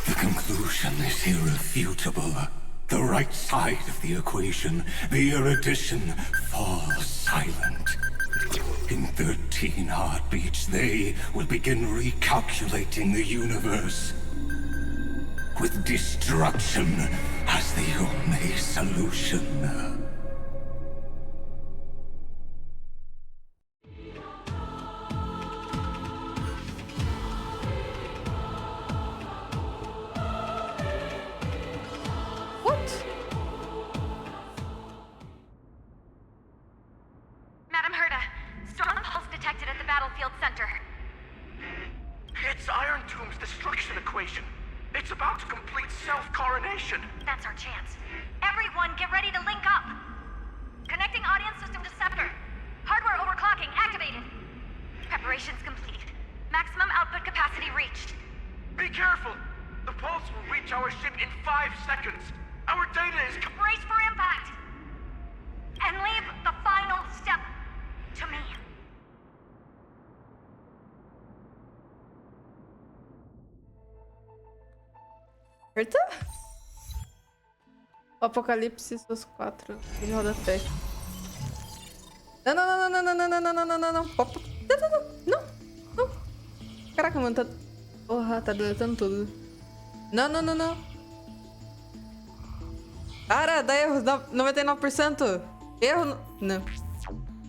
[SPEAKER 18] The conclusion is irrefutable. The right side of the equation, the erudition, falls silent. In 13 heartbeats, they will begin recalculating the universe. With destruction as the only solution.
[SPEAKER 3] Madam Herta, strong pulse detected at the battlefield center.
[SPEAKER 8] it's Iron Tomb's destruction equation. It's about to complete self-coronation.
[SPEAKER 3] That's our chance. Everyone, get ready to link up. Connecting audience system to scepter. Hardware overclocking activated. Preparations complete. Maximum output capacity reached.
[SPEAKER 8] Be careful. The pulse will reach our ship in 5 seconds. Our data is...
[SPEAKER 3] Brace for impact. And leave the final step to me.
[SPEAKER 1] Herta? O Apocalipse, seus 4 de rodapé. Não, não, não, não, não, não, não, não, não, não, não, não. Não, não. Caraca, mano, tá... Porra, tá deletando tudo. Não, não, não, não. Cara, dá erro, 99%. Erro... Não.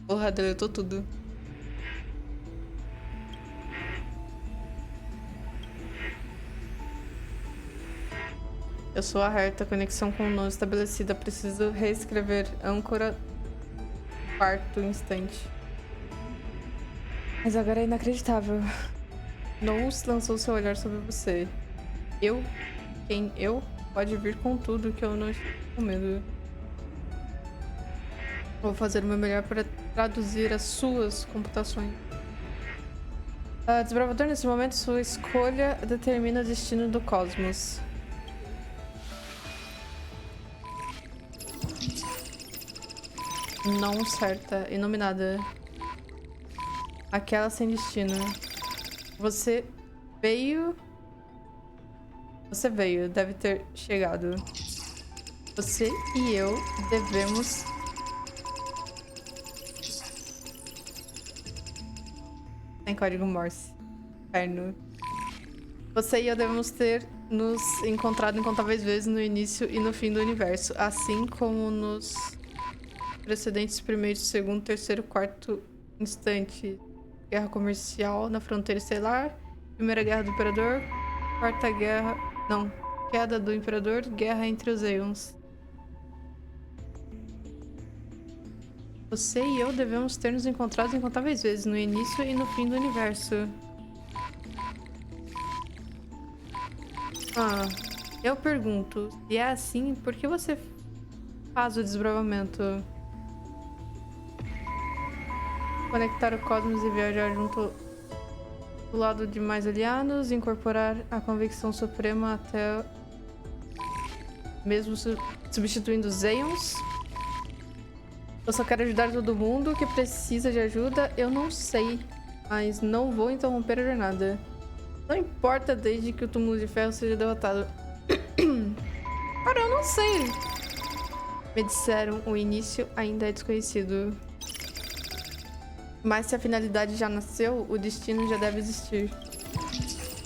[SPEAKER 1] Porra, deletou tudo. Eu sou a Herta, conexão com o não estabelecida. Preciso reescrever âncora quarto instante. Mas agora é inacreditável. Nous lançou seu olhar sobre você. Eu? Quem eu? Pode vir com tudo que eu não estou com medo. Vou fazer o meu melhor para traduzir as suas computações. Desbravador, nesse momento, sua escolha determina o destino do cosmos. Não certa, inominada. Aquela sem destino. Você veio, deve ter chegado. Você e eu devemos... Tem código Morse. Inferno. Você e eu devemos ter nos encontrado incontáveis vezes no início e no fim do universo, assim como nos precedentes primeiro, segundo, terceiro, quarto instante. Guerra comercial na fronteira estelar, Primeira Guerra do Imperador, Quarta Guerra... Não, Queda do Imperador, Guerra entre os Aeons. Você e eu devemos ter nos encontrado incontáveis vezes no início e no fim do universo. Eu pergunto, se é assim, por que você faz o desbravamento? Conectar o cosmos e viajar junto do lado de mais aliados, incorporar a convicção suprema até mesmo substituindo os Aeons. Eu só quero ajudar todo mundo que precisa de ajuda. Eu não sei, mas não vou interromper a jornada. Não importa desde que o túmulo de ferro seja derrotado. Cara, eu não sei. Me disseram, o início ainda é desconhecido. Mas se a finalidade já nasceu, o destino já deve existir.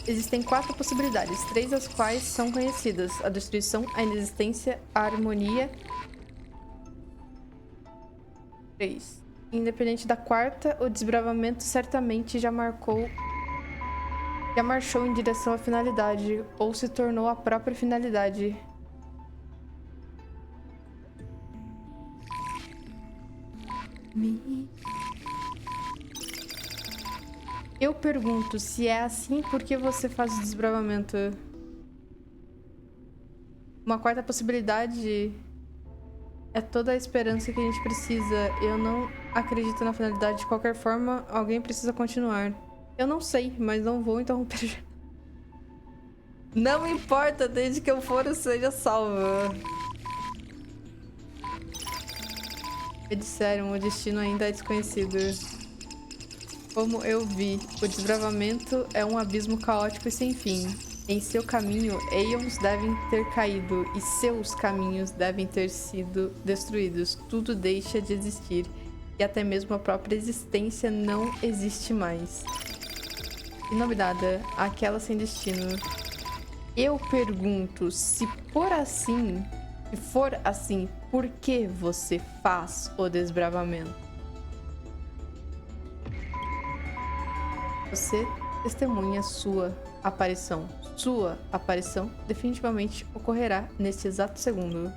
[SPEAKER 1] Existem 4 possibilidades, 3 das quais são conhecidas. A destruição, a inexistência, a harmonia... 3. Independente da quarta, o desbravamento certamente já marchou em direção à finalidade, ou se tornou a própria finalidade. Eu pergunto, se é assim, por que você faz o desbravamento? Uma quarta possibilidade é toda a esperança que a gente precisa. Eu não acredito na finalidade. De qualquer forma, alguém precisa continuar. Eu não sei, mas não vou interromper. Não importa, desde que eu for, eu seja salva. Me disseram, o destino ainda é desconhecido. Como eu vi, o desbravamento é um abismo caótico e sem fim. Em seu caminho, Aeons devem ter caído e seus caminhos devem ter sido destruídos. Tudo deixa de existir e até mesmo a própria existência não existe mais. Inominada, aquela sem destino. Eu pergunto, se for assim, por que você faz o desbravamento? Você testemunha sua aparição. Sua aparição definitivamente ocorrerá neste exato segundo.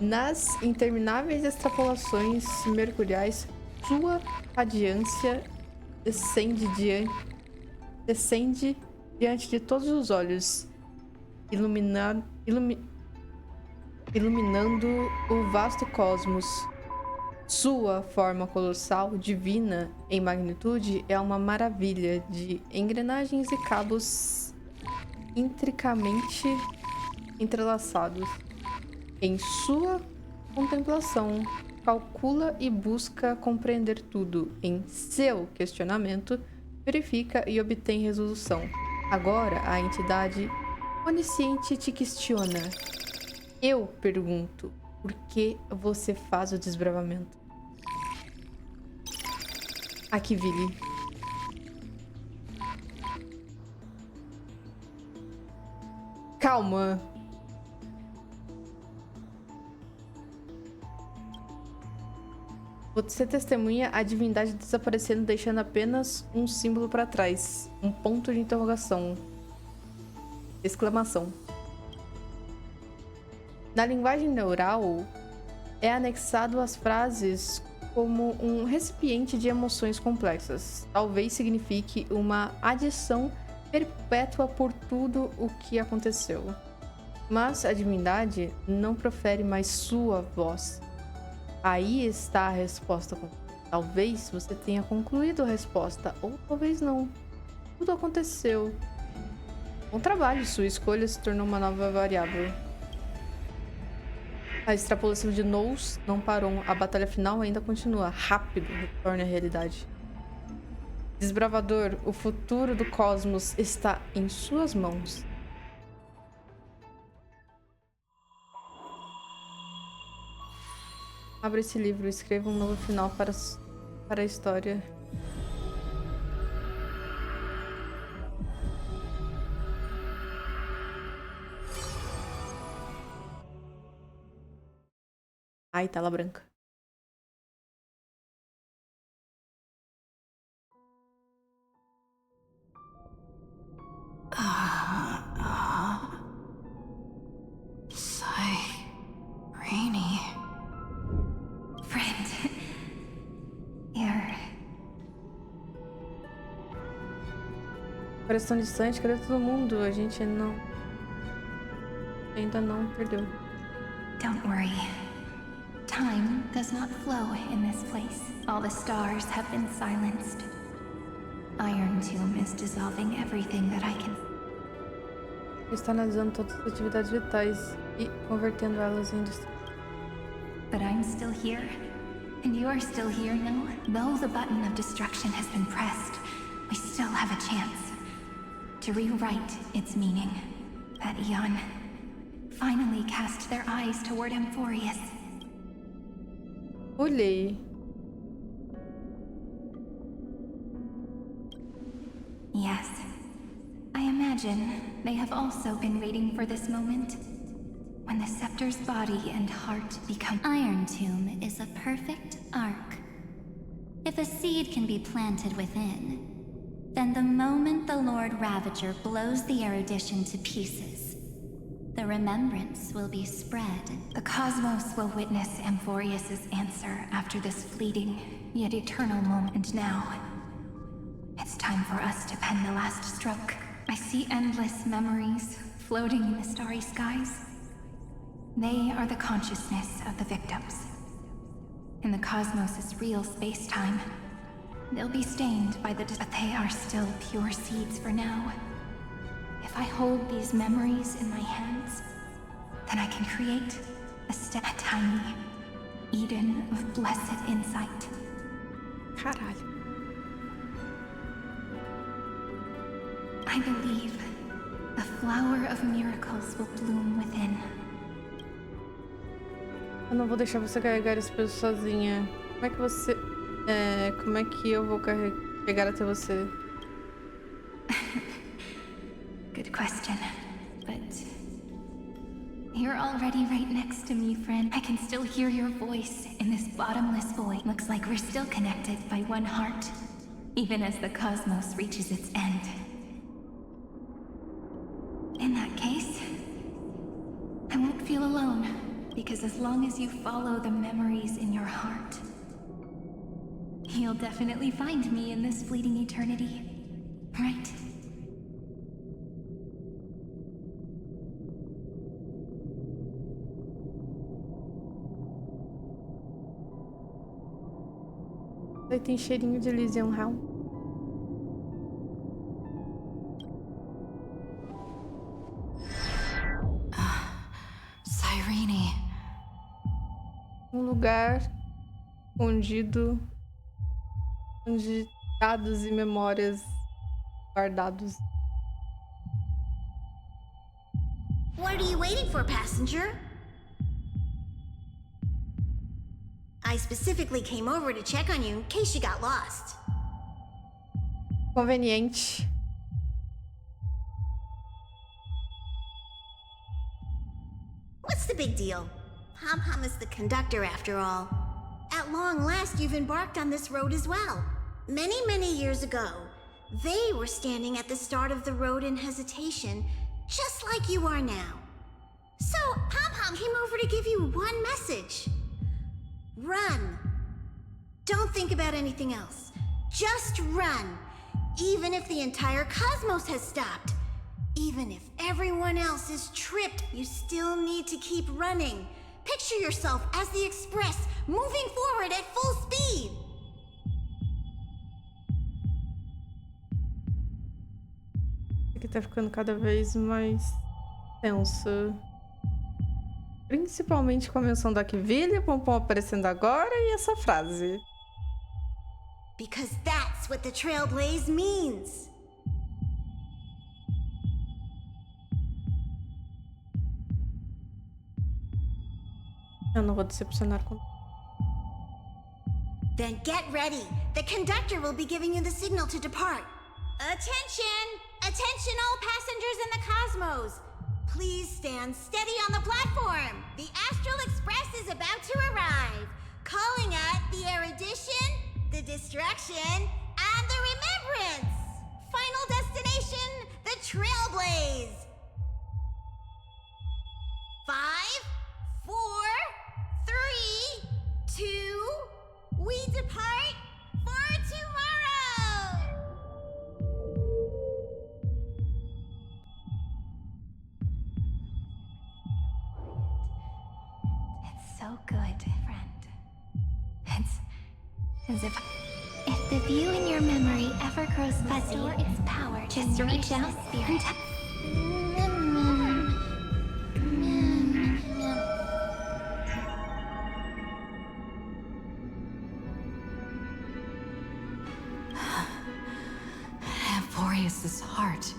[SPEAKER 1] Nas intermináveis extrapolações mercuriais, sua radiância descende diante de todos os olhos, iluminando o vasto cosmos. Sua forma colossal, divina em magnitude, é uma maravilha de engrenagens e cabos intricamente entrelaçados. Em sua contemplação, calcula e busca compreender tudo. Em seu questionamento, verifica e obtém resolução. Agora, a entidade onisciente te questiona. Eu pergunto, por que você faz o desbravamento? Aqui, Vili. Calma. Você testemunha a divindade desaparecendo, deixando apenas um símbolo para trás. Um ponto de interrogação. Exclamação. Na linguagem neural, é anexado às frases como um recipiente de emoções complexas. Talvez signifique uma adição perpétua por tudo o que aconteceu. Mas a divindade não profere mais sua voz. Aí está a resposta completa. Talvez você tenha concluído a resposta, ou talvez não. Tudo aconteceu. Bom trabalho, sua escolha se tornou uma nova variável. A extrapolação de Nous não parou. A batalha final ainda continua. Rápido, retorne à realidade. Desbravador, o futuro do cosmos está em suas mãos. Abra esse livro e escreva um novo final para a história. Ai, tela branca.
[SPEAKER 5] Rainy. Friend. Here.
[SPEAKER 1] Parece tão distante, cadê todo mundo? A gente ainda não perdeu.
[SPEAKER 2] Don't worry. Time does not flow in this place. All the stars have been silenced. Iron Tomb is dissolving everything that I can.
[SPEAKER 1] Está analisando todas as atividades vitais e convertendo elas em destruição.
[SPEAKER 2] But I'm still here. And you are still here now. Though the button of destruction has been pressed, we still have a chance to rewrite its meaning. That Eon finally cast their eyes toward Amphoreus.
[SPEAKER 1] Olhei.
[SPEAKER 2] Yes. I imagine they have also been waiting for this moment. When the scepter's body and heart become...
[SPEAKER 23] Iron Tomb is a perfect arc. If a seed can be planted within, then the moment the Lord Ravager blows the erudition to pieces, the remembrance will be spread.
[SPEAKER 2] The cosmos will witness Amphoreus' answer after this fleeting, yet eternal moment. And now, it's time for us to pen the last stroke. I see endless memories floating in the starry skies. They are the consciousness of the victims. In the cosmos' real space-time, they'll be stained by the... But they are still pure seeds for now. If I hold these memories in my hands, then I can create a tiny Eden of blessed insight.
[SPEAKER 1] Caralho.
[SPEAKER 2] I believe the flower of miracles will bloom within.
[SPEAKER 1] Eu não vou deixar você carregar esse peso sozinha. Como é que você... como é que eu vou chegar até você?
[SPEAKER 2] Good question, but... You're already right next to me, friend. I can still hear your voice in this bottomless void. Looks like we're still connected by one heart, even as the cosmos reaches its end. In that case, I won't feel alone. Because as long as you follow the memories in your heart, you'll definitely find me in this fleeting eternity. Right?
[SPEAKER 1] Aí tem cheirinho de Elysian Realm.
[SPEAKER 5] Cyrene.
[SPEAKER 1] Um lugar escondido, onde dados e memórias guardados.
[SPEAKER 17] What are you waiting for, passenger? I specifically came over to check on you in case you got lost.
[SPEAKER 1] Conveniente.
[SPEAKER 17] What's the big deal? Pom-Pom is the conductor after all. At long last, you've embarked on this road as well. Many, many years ago, they were standing at the start of the road in hesitation, just like you are now. So, Pom-Pom came over to give you one message. Run. Don't think about anything else. Just run. Even if the entire cosmos has stopped. Even if everyone else is tripped, you still need to keep running. Picture yourself as the Express, moving forward at full speed.
[SPEAKER 1] tá ficando cada vez mais tenso. Principalmente com a menção da Kvillia, Pompom aparecendo agora e essa frase.
[SPEAKER 17] Because that's what the Trailblaze means.
[SPEAKER 1] Eu não vou decepcionar com...
[SPEAKER 17] Then get ready. The conductor will be giving you the signal to depart. Attention! Attention all passengers in the cosmos! Please stand steady on the platform. The Astral Express is about to arrive. Calling at the erudition, the destruction, and the remembrance. Final destination, the Trailblaze. 5, 4, 3, 2, we depart for tomorrow!
[SPEAKER 2] It's so good, friend. It's as if the view in your memory ever grows fuzzy, restore its power. Just reach out and touch.
[SPEAKER 5] Amphoreus' heart.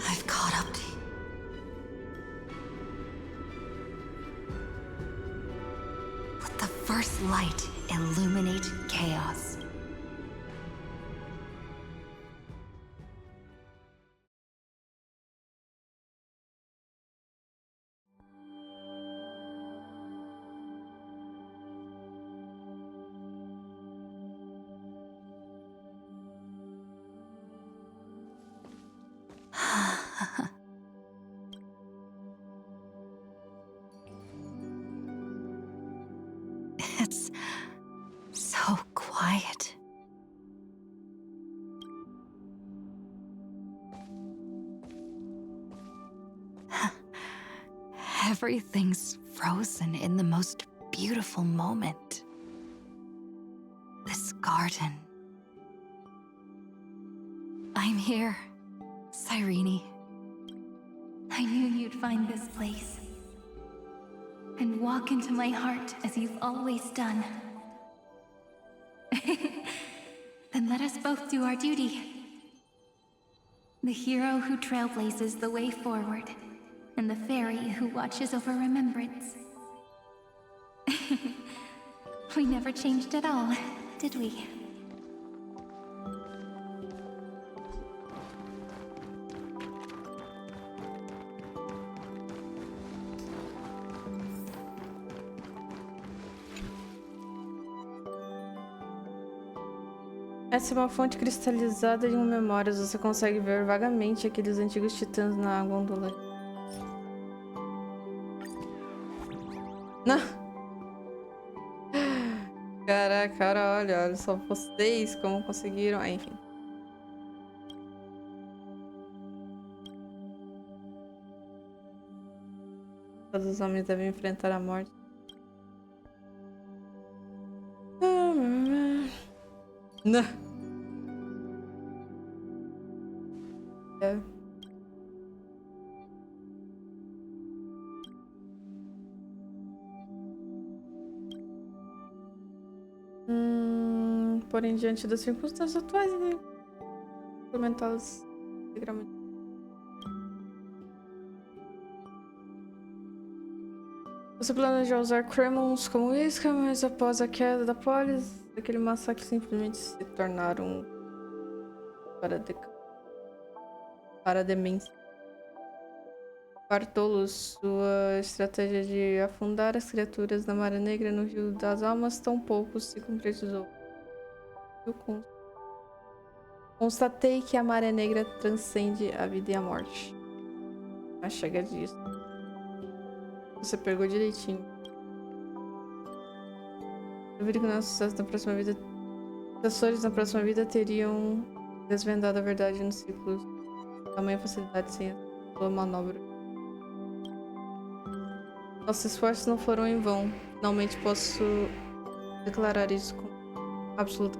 [SPEAKER 5] I've caught up to you. Let the first light illuminate chaos. It's so quiet. Everything's frozen in the most beautiful moment. This garden. I'm here, Cyrene.
[SPEAKER 2] I knew you'd find this place and walk into my heart as you've always done. Then let us both do our duty. The hero who trailblazes the way forward, and the fairy who watches over remembrance. We never changed at all, did we?
[SPEAKER 1] Essa é uma fonte cristalizada de memórias. Você consegue ver vagamente aqueles antigos titãs na gôndola. Não. Caraca, olha só vocês como conseguiram. Ah, enfim. Todos os homens devem enfrentar a morte. Não. É. Porém, diante das circunstâncias atuais, implementá-las integralmente. Você planeja usar Cremons como isca, mas após a queda da polis, aquele massacre simplesmente se tornaram para a demência. Bartolos, sua estratégia de afundar as criaturas na Maré Negra no Rio das Almas tão pouco se concretizou. Eu constatei que a Maré Negra transcende a vida e a morte. Mas chega disso. Você pegou direitinho. Eu vi que nossos sucessos na próxima vida, sucessores na próxima vida teriam desvendado a verdade nos ciclos. Tamanha facilidade sem a sua manobra. Nossos esforços não foram em vão. Finalmente posso declarar isso com absoluta.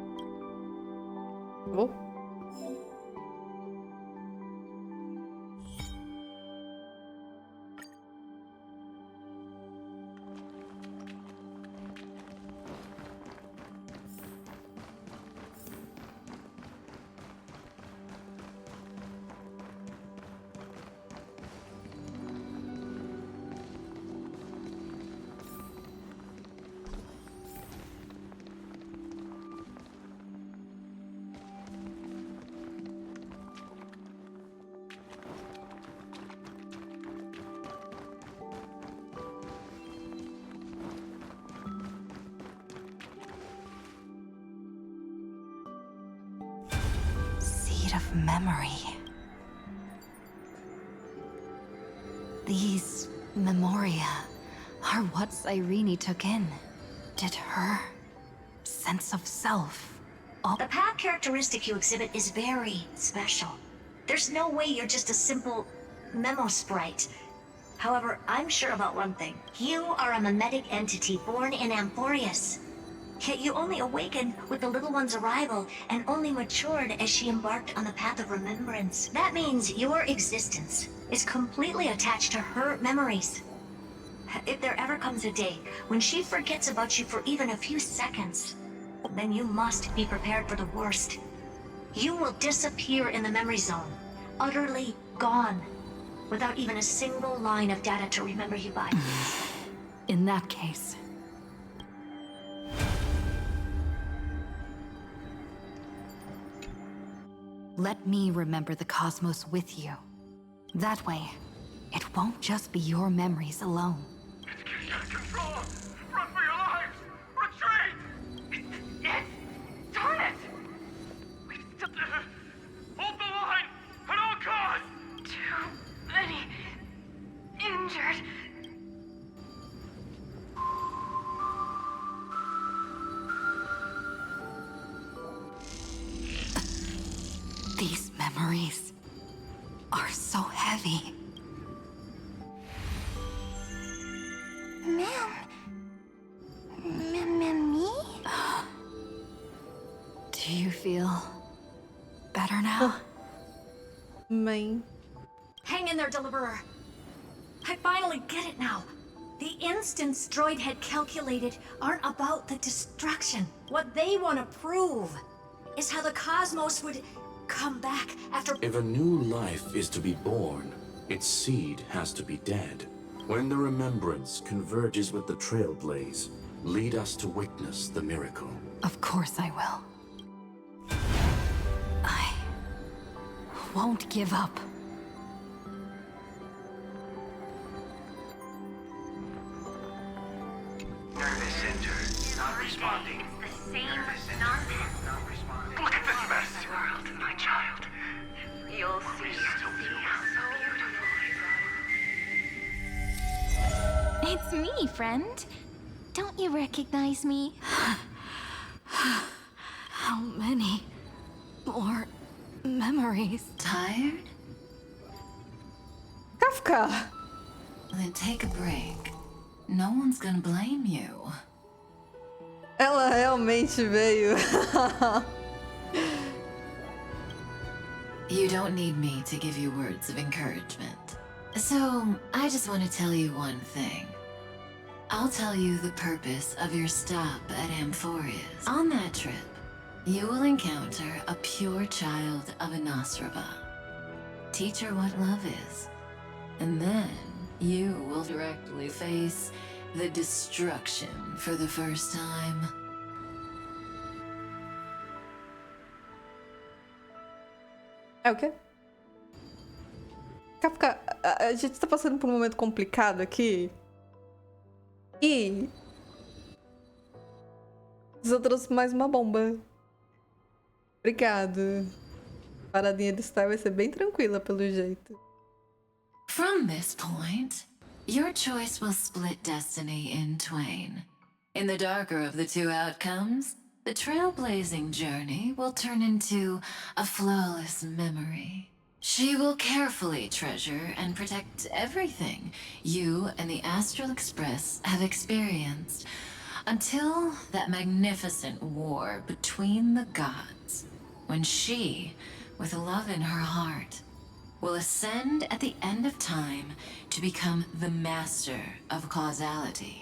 [SPEAKER 1] Acabou?
[SPEAKER 5] memory. These memoria are what Cyrene took in. Did her sense of self...
[SPEAKER 6] The path characteristic you exhibit is very special. There's no way you're just a simple memo sprite. However, I'm sure about one thing. You are a mimetic entity born in Amphoreus. Yet you only awakened with the little one's arrival and only matured as she embarked on the path of remembrance. That means your existence is completely attached to her memories. If there ever comes a day when she forgets about you for even a few seconds, then you must be prepared for the worst. You will disappear in the memory zone, utterly gone, without even a single line of data to remember you by.
[SPEAKER 5] In that case... let me remember the cosmos with you. That way, it won't just be your memories alone.
[SPEAKER 8] It's getting out of control! Run for your lives! Retreat! It's... darn it! We've still... hold the line! At all costs!
[SPEAKER 10] Too many injured.
[SPEAKER 5] These memories are so heavy.
[SPEAKER 4] Me?
[SPEAKER 5] Do you feel better now?
[SPEAKER 1] Mãe.
[SPEAKER 14] Hang in there, Deliverer. I finally get it now. The instants Droid had calculated aren't about the destruction. What they want to prove is how the cosmos would come back after...
[SPEAKER 19] If a new life is to be born, its seed has to be dead. When the remembrance converges with the trailblaze, lead us to witness the miracle.
[SPEAKER 5] Of course I will. I won't give up.
[SPEAKER 8] Nervous center, not responding.
[SPEAKER 3] It's the same nonsense.
[SPEAKER 8] Not responding. Look at this mess! World, my child.
[SPEAKER 3] You'll see.
[SPEAKER 2] It's me, friend. Don't you recognize me?
[SPEAKER 5] How many more memories?
[SPEAKER 20] Tired?
[SPEAKER 1] Kafka!
[SPEAKER 20] Then take a break. No one's gonna blame you.
[SPEAKER 1] Ela realmente veio.
[SPEAKER 20] You don't need me to give you words of encouragement. So, I just want to tell you one thing. I'll tell you the purpose of your stop at Amphoreus. On that trip, you will encounter a pure child of Anastrava. Teach her what love is. And then, you will directly face the destruction for the first time.
[SPEAKER 1] É o quê? Kafka, a gente tá passando por um momento complicado aqui. E... eu trouxe mais uma bomba. Obrigado. A paradinha de Star vai ser bem tranquila, pelo jeito.
[SPEAKER 20] From this point, your choice will split destiny in twain. In the darker of the two outcomes, the trailblazing journey will turn into a flawless memory. She will carefully treasure and protect everything you and the Astral Express have experienced, until that magnificent war between the gods, when she, with love in her heart, will ascend at the end of time to become the master of causality.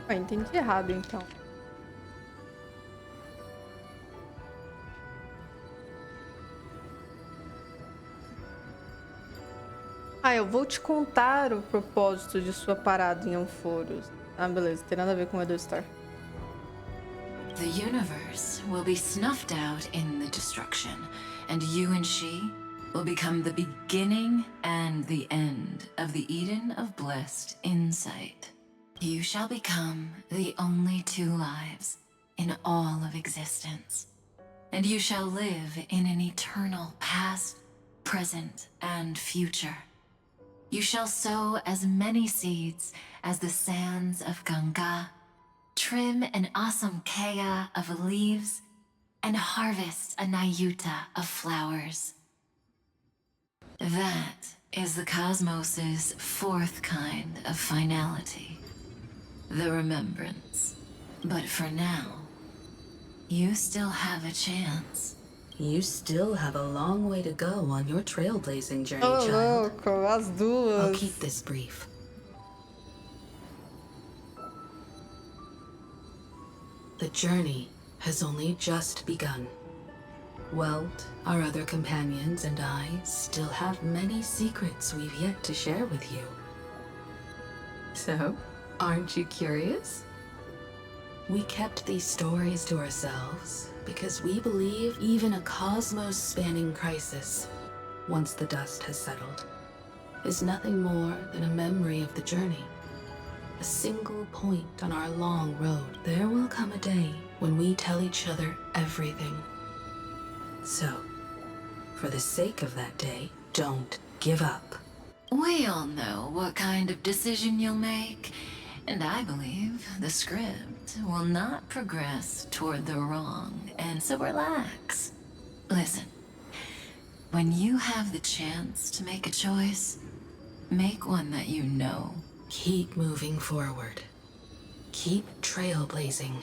[SPEAKER 1] Ah, entendi errado, então. Ah, eu vou te contar o propósito de sua parada em Amphoreus. Ah, beleza. Tem nada a ver com o Edo Star.
[SPEAKER 20] The universe will be snuffed out in the destruction, and you and she will become the beginning and the end of the Eden of Blessed Insight. You shall become the only two lives in all of existence. And you shall live in an eternal past, present, and future. You shall sow as many seeds as the sands of Ganga, trim an awesome kea of leaves, and harvest a nayuta of flowers. That is the cosmos's fourth kind of finality, the remembrance. But for now, you still have a chance.
[SPEAKER 5] You still have a long way to go on your trailblazing journey,
[SPEAKER 1] Oh,
[SPEAKER 5] child.
[SPEAKER 1] louco, as duas.
[SPEAKER 5] I'll keep this brief. The journey has only just begun. Welt, our other companions, and I still have many secrets we've yet to share with you. So, aren't you curious? We kept these stories to ourselves because we believe even a cosmos-spanning crisis, once the dust has settled, is nothing more than a memory of the journey. A single point on our long road. There will come a day when we tell each other everything. So, for the sake of that day, don't give up.
[SPEAKER 20] We all know what kind of decision you'll make, and I believe the script will not progress toward the wrong, and so relax. Listen, when you have the chance to make a choice, make one that you know.
[SPEAKER 5] Keep moving forward. Keep trailblazing.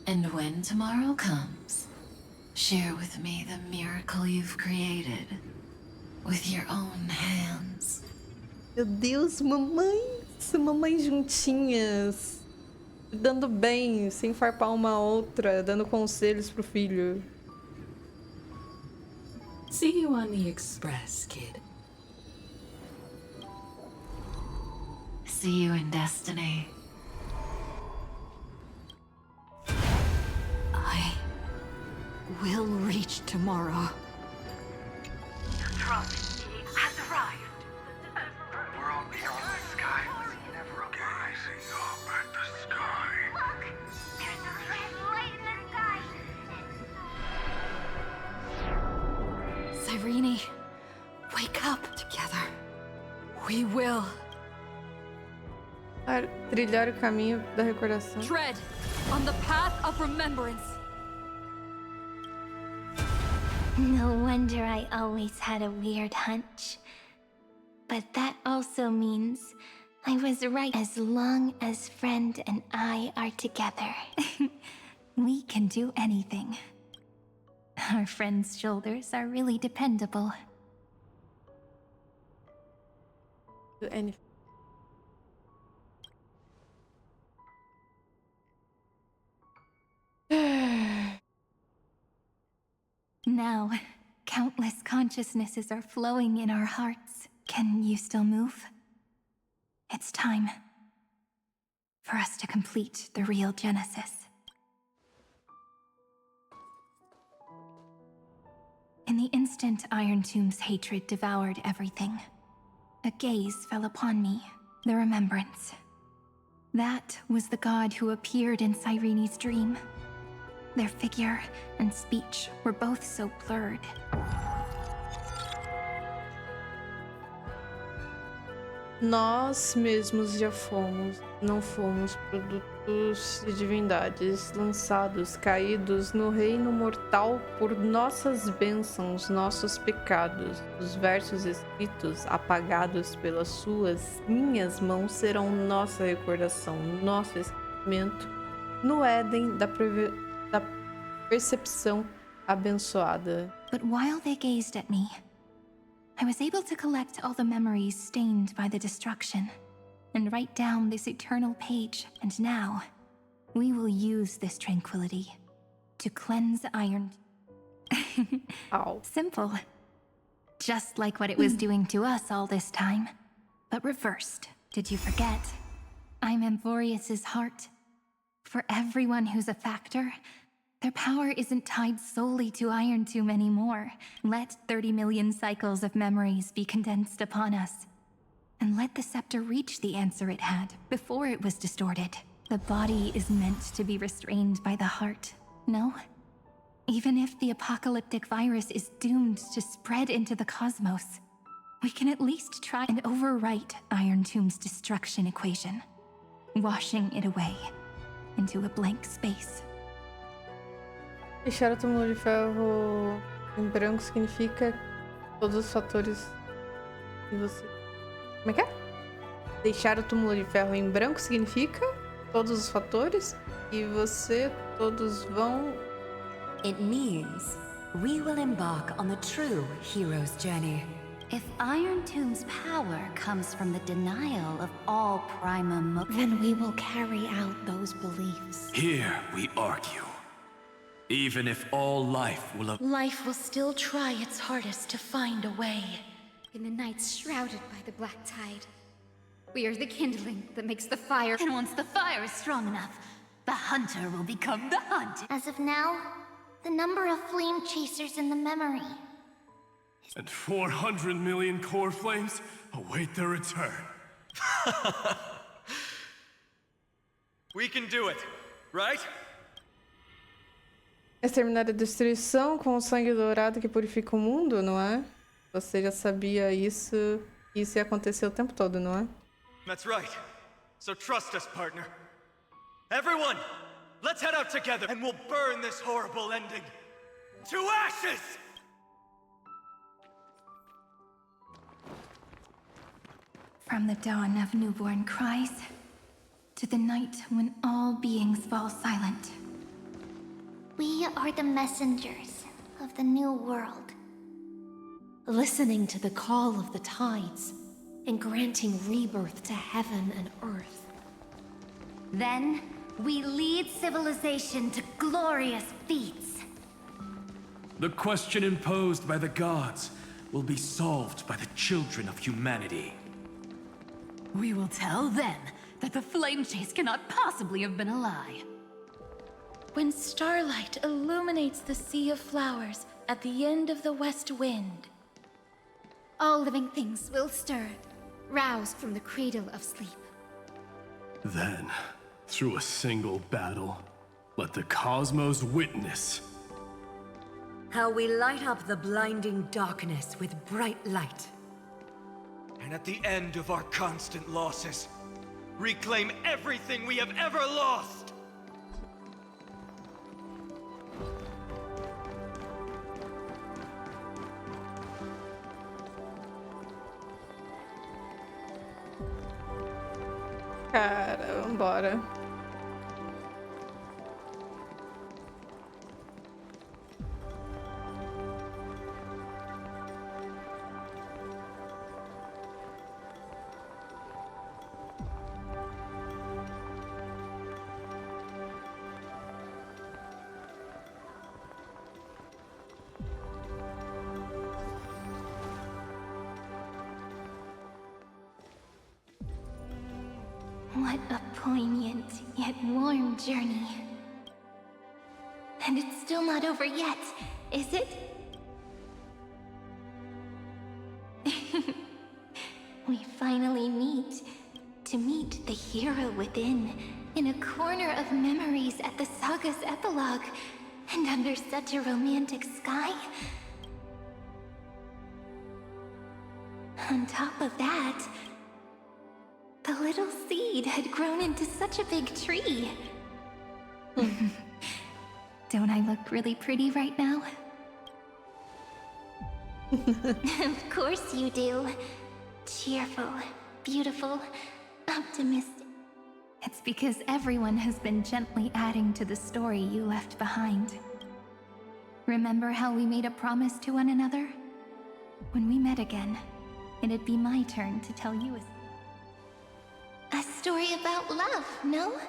[SPEAKER 20] And when tomorrow comes, share with me the miracle you've created with your own hands.
[SPEAKER 1] Meu Deus, mamães juntinhas. Dando bem, sem farpar uma outra, dando conselhos pro filho.
[SPEAKER 5] See you on the express, kid.
[SPEAKER 20] See you in destiny.
[SPEAKER 5] I will reach tomorrow.
[SPEAKER 8] The drop has arrived. The world beyond the sky was never gazing up at the sky.
[SPEAKER 3] Look! There's a red light in the sky!
[SPEAKER 5] Cyrene, wake up together. We will.
[SPEAKER 1] Trilhar o caminho da recordação.
[SPEAKER 7] Tread on the path of remembrance.
[SPEAKER 4] No wonder I always had a weird hunch. But that also means I was right. As long as Friend and I are together, we can do anything. Our friend's shoulders are really dependable.
[SPEAKER 1] Do anything.
[SPEAKER 4] Now, countless consciousnesses are flowing in our hearts. Can you still move? It's time for us to complete the real Genesis. In the instant Iron Tomb's hatred devoured everything, a gaze fell upon me, the remembrance. That was the god who appeared in Cyrene's dream. Their figure and speech were both so blurred.
[SPEAKER 1] Nós mesmos já fomos, não fomos produtos de divindades, lançados, caídos no reino mortal por nossas bênçãos, nossos pecados. Os versos escritos, apagados pelas suas, minhas mãos, serão nossa recordação, nosso esquecimento, no Éden da percepção abençoada.
[SPEAKER 4] But while they gazed at me, I was able to collect all the memories stained by the destruction and write down this eternal page. And now, we will use this tranquility to cleanse Iron.
[SPEAKER 1] Ow.
[SPEAKER 4] Simple. Just like what it was doing to us all this time, but reversed. Did you forget? I'm Amphoreus' heart. For everyone who's a factor, their power isn't tied solely to Iron Tomb anymore. Let 30 million cycles of memories be condensed upon us.
[SPEAKER 2] and let the scepter reach the answer it had before it was distorted. The body is meant to be restrained by the heart, no? Even if the apocalyptic virus is doomed to spread into the cosmos, we can at least try and overwrite Iron Tomb's destruction equation, washing it away into a blank space.
[SPEAKER 1] Deixar o túmulo de ferro em branco significa todos os fatores que você... Como é que é? Deixar o túmulo de ferro em branco significa todos os fatores e você todos vão...
[SPEAKER 5] It means we will embark on the true hero's journey.
[SPEAKER 23] If Iron Tomb's power comes from the denial of all Prima
[SPEAKER 24] then we will carry out those beliefs.
[SPEAKER 9] Here we argue. Even if all life will have...
[SPEAKER 21] Life will still try its hardest to find a way. In the nights shrouded by the black tide, we are the kindling that makes the fire.
[SPEAKER 23] And once the fire is strong enough, the hunter will become the hunted.
[SPEAKER 3] As of now, the number of flame chasers in the memory.
[SPEAKER 15] And 400 million core flames await their return.
[SPEAKER 16] We can do it, right?
[SPEAKER 1] Exterminar a destruição com o sangue dourado que purifica o mundo, não é? Você já sabia isso ia acontecer o tempo todo, não é?
[SPEAKER 16] That's right. So trust us, partner. Everyone, let's head out together and we'll burn this horrible ending to ashes!
[SPEAKER 2] From the dawn of newborn cries to the night when all beings fall silent.
[SPEAKER 3] We are the messengers of the new world.
[SPEAKER 24] Listening to the call of the tides and granting rebirth to heaven and earth.
[SPEAKER 23] Then, we lead civilization to glorious feats.
[SPEAKER 9] The question imposed by the gods will be solved by the children of humanity.
[SPEAKER 5] We will tell them that the flame chase cannot possibly have been a lie.
[SPEAKER 21] When starlight illuminates the sea of flowers at the end of the west wind, all living things will stir, roused from the cradle of sleep.
[SPEAKER 15] Then, through a single battle, let the cosmos witness
[SPEAKER 5] how we light up the blinding darkness with bright light.
[SPEAKER 16] And at the end of our constant losses, reclaim everything we have ever lost!
[SPEAKER 1] Cara, vambora.
[SPEAKER 2] What a poignant yet warm journey. And it's still not over yet, is it? We finally meet to meet the hero within, in a corner of memories at the saga's epilogue, and under such a romantic sky. On top of that, the little seed had grown into such a big tree. Don't I look really pretty right now?
[SPEAKER 3] Of course you do. Cheerful, beautiful, optimistic.
[SPEAKER 2] It's because everyone has been gently adding to the story you left behind. Remember how we made a promise to one another? When we met again, it'd be my turn to tell you
[SPEAKER 3] a story about love, no?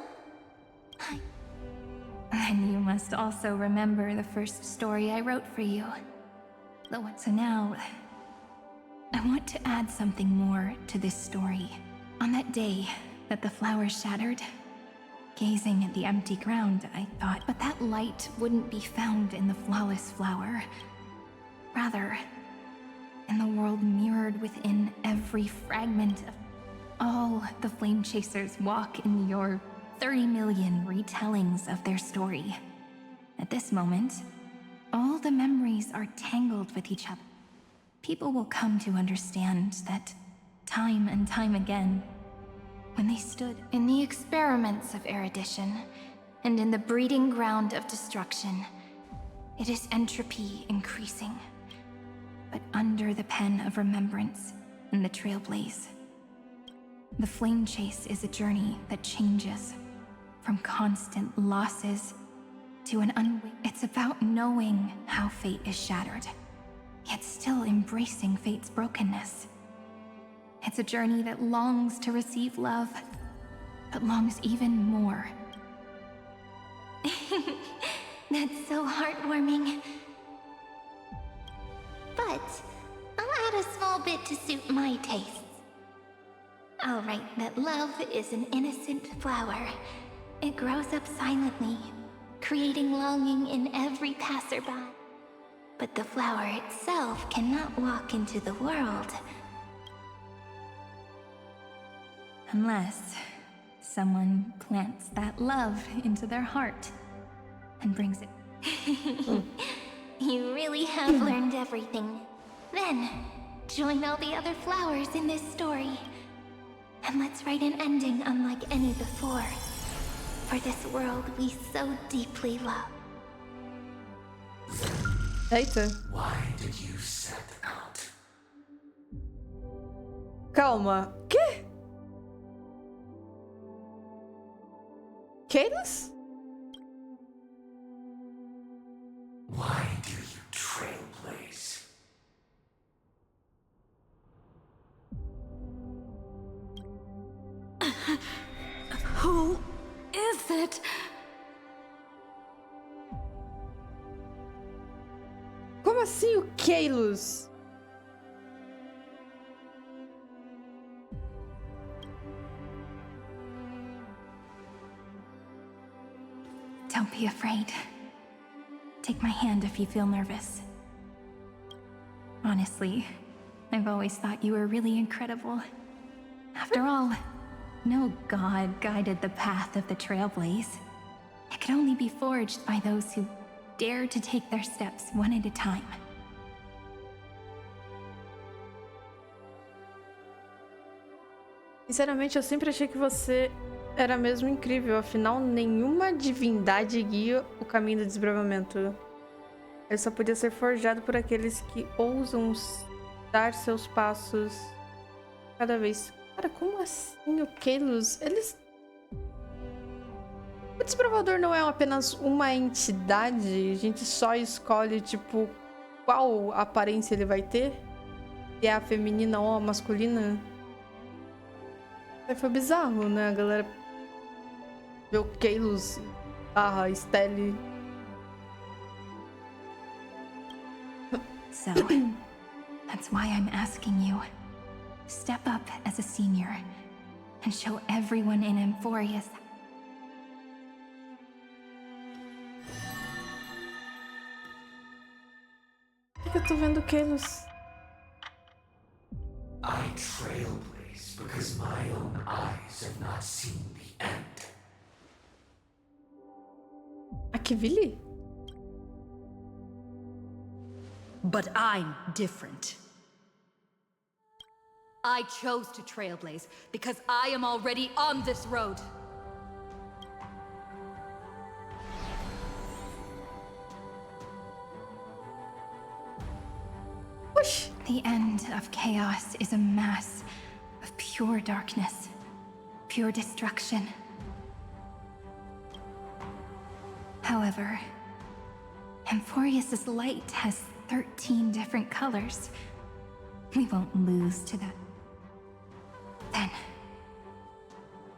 [SPEAKER 2] And you must also remember the first story I wrote for you. The one. So now, I want to add something more to this story. On that day that the flowers shattered, gazing at the empty ground, I thought, but that light wouldn't be found in the flawless flower. Rather, and the world mirrored within every fragment of all the flame chasers walk in your 30 million retellings of their story. At this moment, all the memories are tangled with each other. People will come to understand that time and time again, when they stood in the experiments of erudition and in the breeding ground of destruction, it is entropy increasing. But under the pen of remembrance and the trailblaze, the flame chase is a journey that changes from constant losses to an It's about knowing how fate is shattered, yet still embracing fate's brokenness. It's a journey that longs to receive love, but longs even more.
[SPEAKER 4] That's so heartwarming. But I'll add a small bit to suit my tastes. I'll write that love is an innocent flower. It grows up silently, creating longing in every passerby. But the flower itself cannot walk into the world.
[SPEAKER 2] Unless someone plants that love into their heart and brings it.
[SPEAKER 4] You really have learned everything. Then, join all the other flowers in this story. And let's write an ending unlike any before. For this world we so deeply love.
[SPEAKER 1] Eita.
[SPEAKER 18] Why did you set out?
[SPEAKER 1] Calma. Quê? Cadence?
[SPEAKER 18] Why do you trailblaze?
[SPEAKER 7] Who is it?
[SPEAKER 1] Como assim o Kalos?
[SPEAKER 2] Don't be afraid. Take my hand if you feel nervous. Honestly, I've always thought you were really incredible. After all, no god guided the path of the Trailblaze. It could only be forged by those who dare to take their steps one at a time.
[SPEAKER 1] Sinceramente, eu sempre achei que você era mesmo incrível. Afinal, nenhuma divindade guia o caminho do desbravamento. Ele só podia ser forjado por aqueles que ousam dar seus passos cada vez. Cara, como assim o Kalos? Eles... O desbravador não é apenas uma entidade? A gente só escolhe, tipo, qual aparência ele vai ter? Se é a feminina ou a masculina? Foi bizarro, né? A galera vê o Kalos barra Stelle.
[SPEAKER 2] So, that's why I'm asking you. Step up as a senior and show everyone in Amphoreus.
[SPEAKER 1] Por que eu tô vendo o Kalos?
[SPEAKER 18] I trailblaze because my own eyes have not seen the end.
[SPEAKER 1] Akivili?
[SPEAKER 7] But I'm different. I chose to trailblaze because I am already on this road.
[SPEAKER 2] Whoosh! The end of chaos is a mass of pure darkness, pure destruction. However, Amphoreus' light has 13 different colors. We won't lose to that. Then,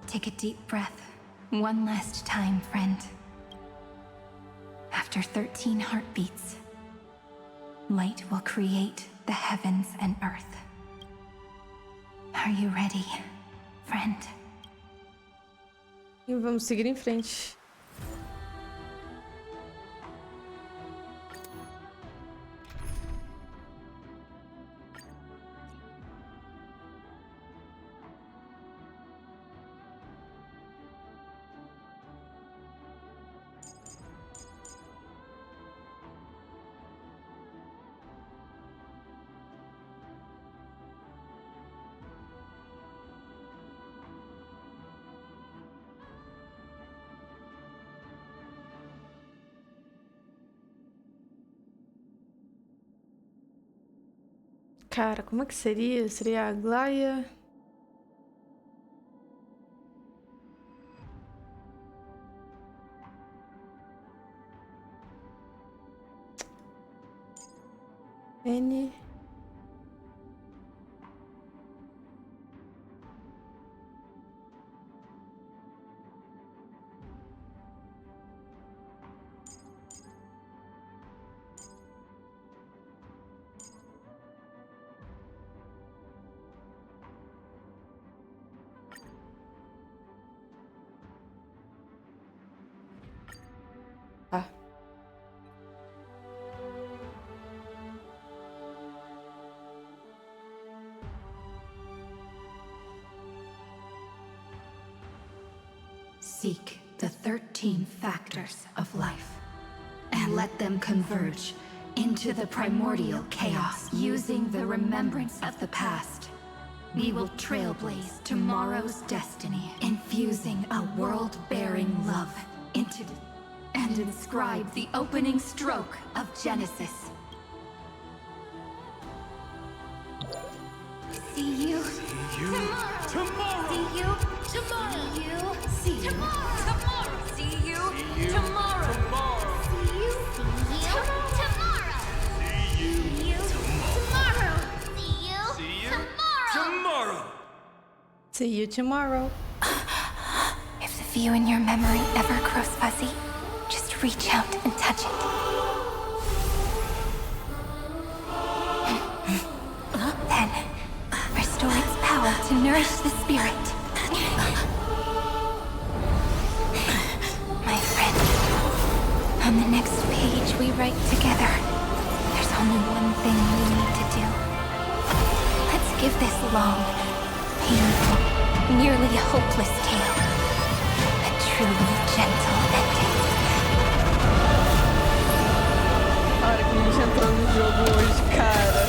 [SPEAKER 2] take a deep breath, one last time, friend. After 13 heartbeats, light will create the heavens and earth. Are you ready, friend?
[SPEAKER 1] E vamos seguir em frente. Cara, como é que seria? Seria a Glaia... N... Tá.
[SPEAKER 5] Seek the 13 factors of life, and let them converge into the primordial chaos. Using the remembrance of the past, we will trailblaze tomorrow's destiny, infusing a world-bearing love into and inscribe the opening stroke of Genesis.
[SPEAKER 4] See you
[SPEAKER 16] Tomorrow!
[SPEAKER 4] See you tomorrow.
[SPEAKER 5] See you
[SPEAKER 4] Tomorrow.
[SPEAKER 7] See you tomorrow.
[SPEAKER 4] See you tomorrow.
[SPEAKER 16] See you
[SPEAKER 4] Tomorrow.
[SPEAKER 16] See you tomorrow!
[SPEAKER 1] See you tomorrow.
[SPEAKER 2] If the view in your memory ever grows fuzzy, just reach out and touch it. Then, restore its power to nourish the spirit. My friend, on the next page we write together, there's only one thing we need to do. Let's give this long, painful, nearly hopeless tale a truly gentle ending.
[SPEAKER 1] A hora que a gente entrou no jogo hoje, cara.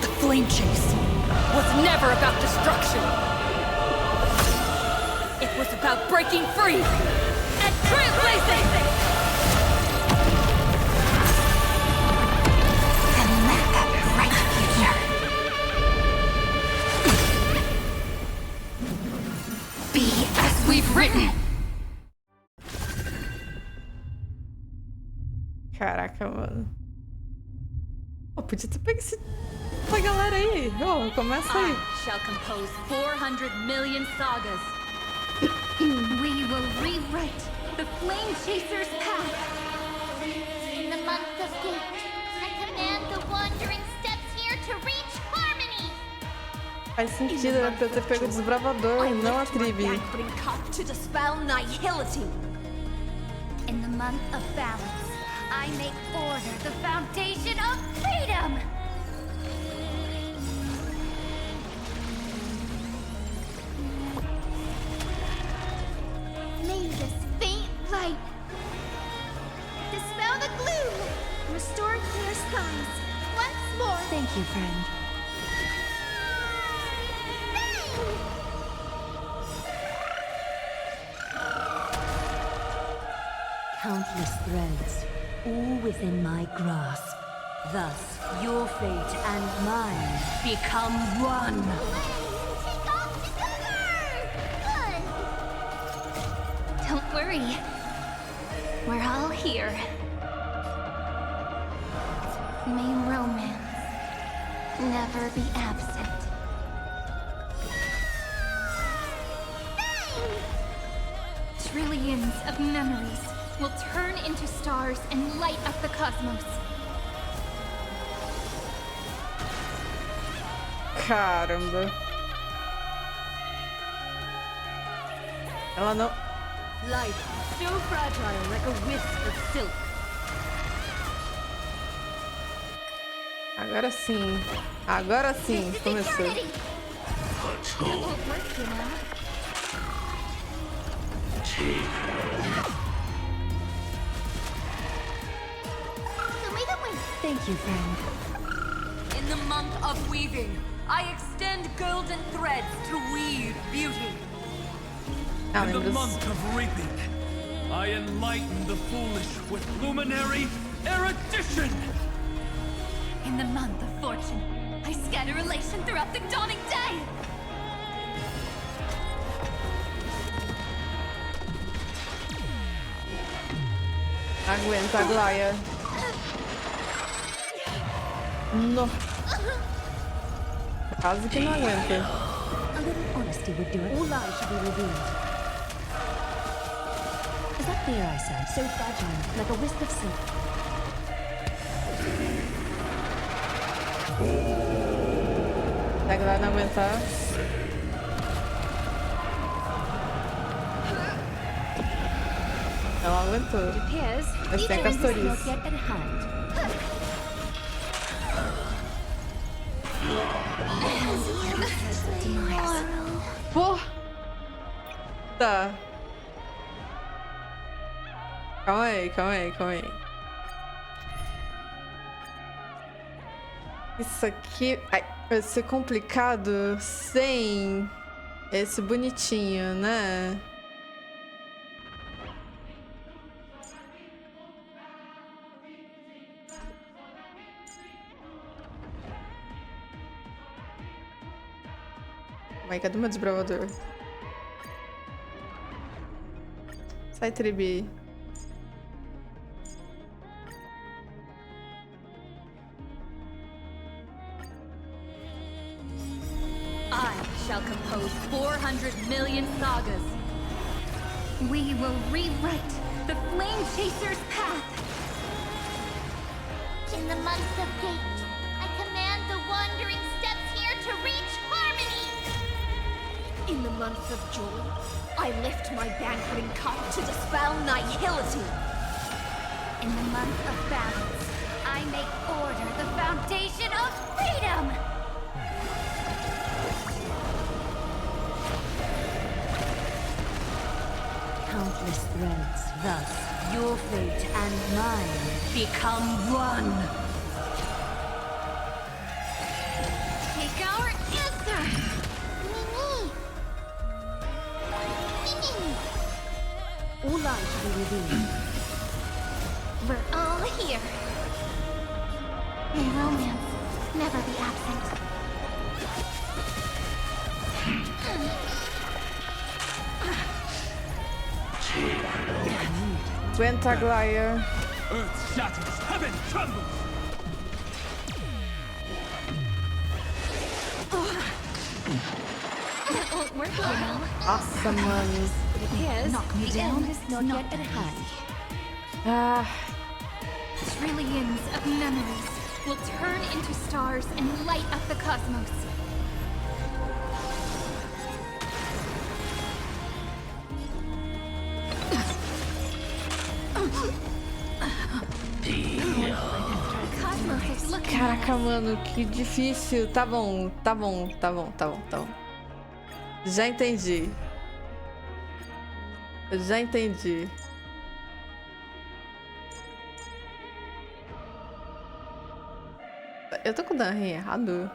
[SPEAKER 7] The flame chase was never about destruction. It was about breaking free and trailblazing.
[SPEAKER 2] And let that bright future be as
[SPEAKER 7] We've written.
[SPEAKER 1] Caraca, mano. Oh, podia ter pego essa galera aí. Oh, começa aí.
[SPEAKER 7] I shall compose 400 million sagas.
[SPEAKER 4] We will rewrite the Flame Chaser's path.
[SPEAKER 3] In the month of Gate, I command the wandering steps here to reach harmony.
[SPEAKER 1] Faz sentido, era pra eu ter pego o desbravador e não a tribo.
[SPEAKER 14] To dispel nihility.
[SPEAKER 3] In the month of balance, I make order the foundation of freedom. May this faint light dispel the gloom, restore clear skies once more.
[SPEAKER 5] Thank you, friend.
[SPEAKER 11] Countless threads, all within my grasp. Thus, your fate and mine become one.
[SPEAKER 3] Take off together! Good.
[SPEAKER 2] Don't worry. We're all here. May romance never be absent. Trillions of memories will turn into stars and light up the cosmos.
[SPEAKER 1] Caramba. Ela não...
[SPEAKER 11] Life, so fragile like a wisp of silk.
[SPEAKER 1] Agora sim. Agora sim. Começou.
[SPEAKER 2] It won't work, you know.
[SPEAKER 11] Thank you, friend.
[SPEAKER 7] In the month of weaving, I extend golden threads to weave beauty.
[SPEAKER 1] Ah,
[SPEAKER 16] In the
[SPEAKER 1] lembro.
[SPEAKER 16] month of reaping,
[SPEAKER 9] I enlighten the foolish with luminary erudition!
[SPEAKER 2] In the month of fortune, I scatter elation throughout the dawning day!
[SPEAKER 1] Aguenta, Glaia. No. Quase que não aguenta.
[SPEAKER 11] A little honesty would do it. All lies should be revealed. Is that fear I said? So fragile, like a wisp of silk.
[SPEAKER 1] Se a Glaia não aguentar. Ela aguentou. Mas tem castorias. Pô! Tá. Calma aí, calma aí, calma aí. Isso aqui vai ser complicado sem esse bonitinho, né? Mas cadê meu desbravador? Sai, Tribi.
[SPEAKER 7] I shall compose 400 million sagas.
[SPEAKER 2] We will rewrite the Flame Chaser's path.
[SPEAKER 3] In the month of Gate, I command the wandering steps here to reach harmony.
[SPEAKER 24] In the month of Joy, I lift my banqueting cup to dispel nihility.
[SPEAKER 2] In the month of balance, I make order the foundation of freedom.
[SPEAKER 11] Countless threads, thus your fate and mine become one.
[SPEAKER 2] Take our answer.
[SPEAKER 11] All lies should be revealed.
[SPEAKER 2] We're all here. May romance never be absent.
[SPEAKER 1] Aguenta, Glaia.
[SPEAKER 8] Earth shatters, heaven trembles!
[SPEAKER 2] That won't work, you know.
[SPEAKER 1] Nossa, mano.
[SPEAKER 2] It appears
[SPEAKER 11] Knock me
[SPEAKER 2] the
[SPEAKER 11] down,
[SPEAKER 2] end is
[SPEAKER 11] not
[SPEAKER 2] not
[SPEAKER 11] yet
[SPEAKER 2] at
[SPEAKER 11] at
[SPEAKER 2] hand.
[SPEAKER 1] Ah,
[SPEAKER 2] Trillions of memories will turn into stars and light up the cosmos. The cosmos is looking at
[SPEAKER 1] caraca,
[SPEAKER 2] us.
[SPEAKER 1] mano, que difícil. Tá bom, tá bom, tá bom, tá bom, tá bom. Já entendi. Eu já entendi. Eu tô com o Dan errado?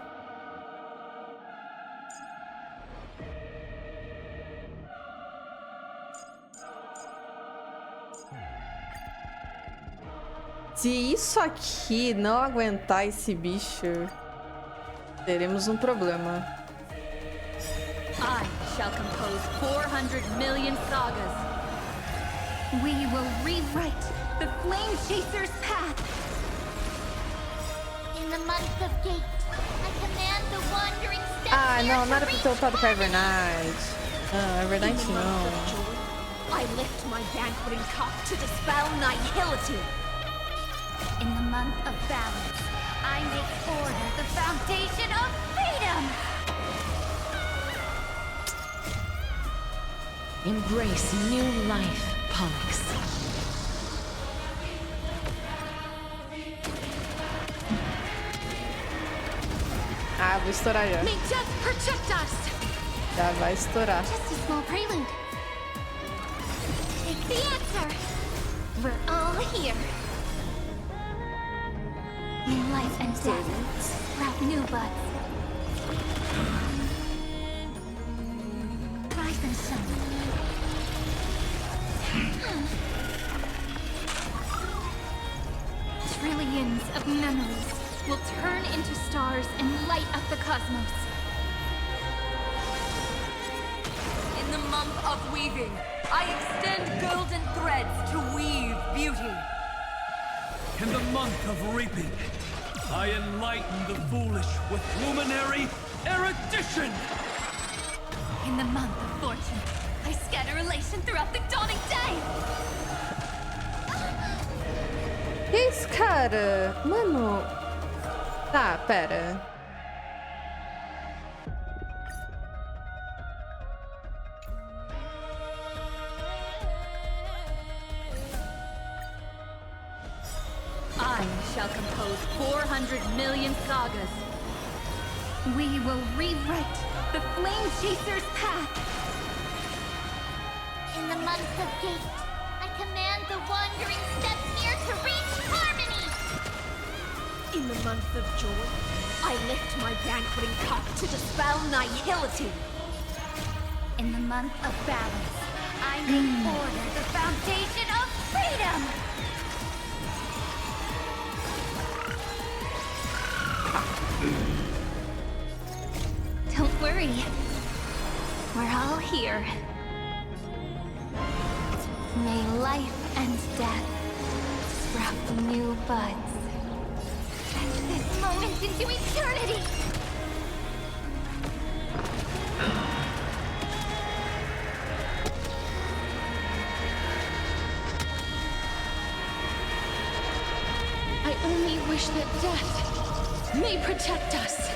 [SPEAKER 1] Se isso aqui não aguentar esse bicho, teremos um problema.
[SPEAKER 7] I shall compose 400 million sagas.
[SPEAKER 2] We will rewrite the Flame Chaser's path.
[SPEAKER 3] In the month of Gate, I command the wandering steps
[SPEAKER 1] Ah,
[SPEAKER 3] here
[SPEAKER 1] não,
[SPEAKER 3] to
[SPEAKER 1] não era pra
[SPEAKER 3] reach
[SPEAKER 1] ter upado com a
[SPEAKER 3] harmony.
[SPEAKER 1] Evernight. Não, Evernight não.
[SPEAKER 24] I lift my banqueting cup to dispel nihility.
[SPEAKER 2] In the month of balance, I make order the foundation of freedom.
[SPEAKER 11] Embrace new life, Pollux.
[SPEAKER 1] Ah, vou estourar já.
[SPEAKER 24] May death protect us.
[SPEAKER 1] Já vai estourar.
[SPEAKER 2] Just a small prelude. Take the answer. We're all here. In life and death, sprout new buds. Rise and shine. of memories will turn into stars and light up the cosmos.
[SPEAKER 7] In the month of weaving, I extend golden threads to weave beauty.
[SPEAKER 9] In the month of reaping, I enlighten the foolish with luminary erudition!
[SPEAKER 2] In the month of fortune, I scatter elation throughout the dawning day!
[SPEAKER 1] Que isso, cara? Mano... Tá, pera.
[SPEAKER 7] I shall compose 400 million sagas.
[SPEAKER 2] We will rewrite the Flame Chaser's path!
[SPEAKER 3] In the month of gate, I command the wandering steps near to reach harmony!
[SPEAKER 14] In the month of joy, I lift my banqueting cup to dispel nihility.
[SPEAKER 23] In the month of balance, I make order the foundation of freedom!
[SPEAKER 2] Don't worry. We're all here. May life and death sprout new buds. And this moment into eternity!
[SPEAKER 21] I only wish that death may protect us.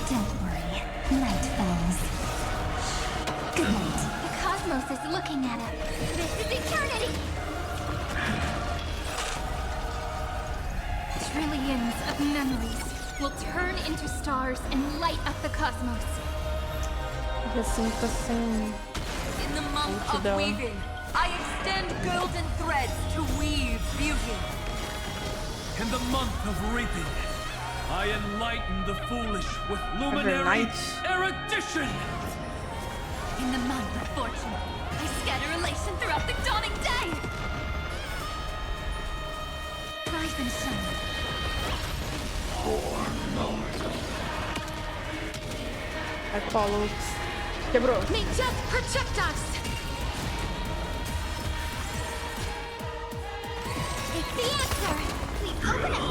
[SPEAKER 2] Don't worry. Night falls. Good night. The cosmos is looking at us. This is eternity! Trillions of memories will turn into stars and light up the cosmos.
[SPEAKER 7] In the month of weaving, I extend golden threads to weave beauty.
[SPEAKER 9] In the month of reaping, I enlighten the foolish with luminary erudition!
[SPEAKER 2] In the month of fortune, I scatter elation throughout the dawning day! Rise and shine.
[SPEAKER 1] Apollo quebrou.
[SPEAKER 21] May death protect us!
[SPEAKER 3] It's the answer! We open it!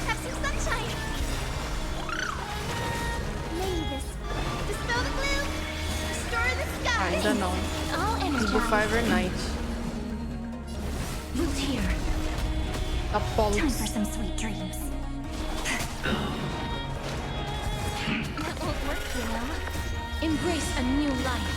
[SPEAKER 3] Have some sunshine! Mavis, dispel the gloom! Restore the sky!
[SPEAKER 1] Ainda não.
[SPEAKER 2] All energized.
[SPEAKER 1] Bufar Evernight.
[SPEAKER 2] Root here.
[SPEAKER 1] Apollo.
[SPEAKER 2] Time for some sweet dreams. That won't work, you know.
[SPEAKER 21] Embrace a new life.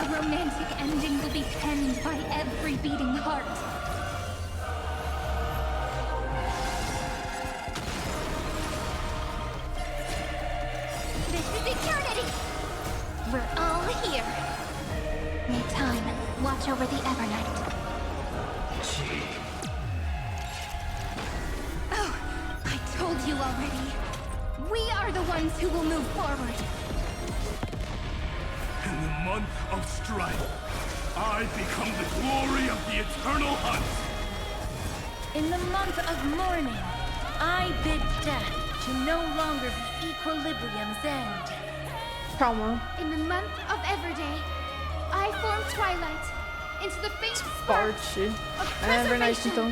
[SPEAKER 2] A romantic ending will be penned by every beating heart.
[SPEAKER 3] This is eternity!
[SPEAKER 2] We're all here. May time watch over the Evernight. Oh, I told you already. We are the ones who will move forward.
[SPEAKER 15] In the month of strife, I become the glory of the eternal hunt!
[SPEAKER 14] In the month of mourning, I bid death to no longer be equilibrium's end.
[SPEAKER 1] Calma.
[SPEAKER 21] In the month of Everday, I form Twilight into the faint spark
[SPEAKER 1] Forte.
[SPEAKER 21] of
[SPEAKER 1] É Evernight
[SPEAKER 21] preservation.
[SPEAKER 1] então.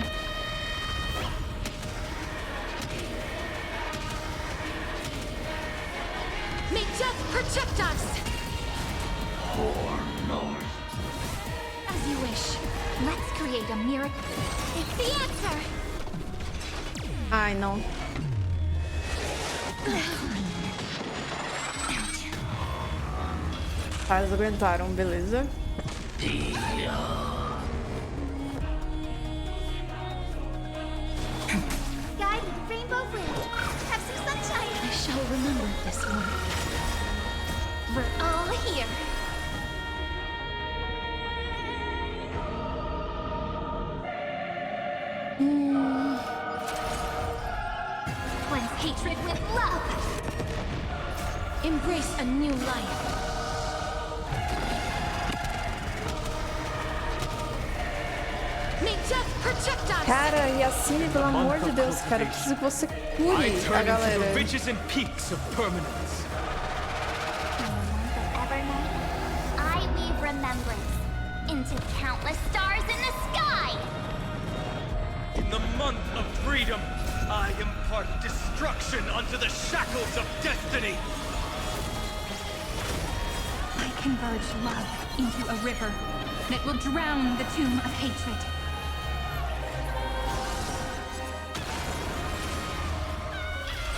[SPEAKER 21] May death protect us!
[SPEAKER 2] As you wish. Let's create a miracle.
[SPEAKER 3] It's the answer!
[SPEAKER 1] Ai, não. Tá, eles aguentaram, beleza.
[SPEAKER 3] Guided rainbow wind! Have some sunshine!
[SPEAKER 21] I shall remember this one.
[SPEAKER 2] We're all here.
[SPEAKER 21] Embrace a new life. May death protect us.
[SPEAKER 1] Cara, e assine, pelo amor de Deus, cara. Eu preciso que você cure a galera.
[SPEAKER 16] The ridges and peaks of permanence.
[SPEAKER 3] I weave remembrance into countless stars in the sky.
[SPEAKER 16] In the month of freedom, I impart destruction unto the shackles of destiny.
[SPEAKER 2] I converge love into a river that will drown the tomb of hatred.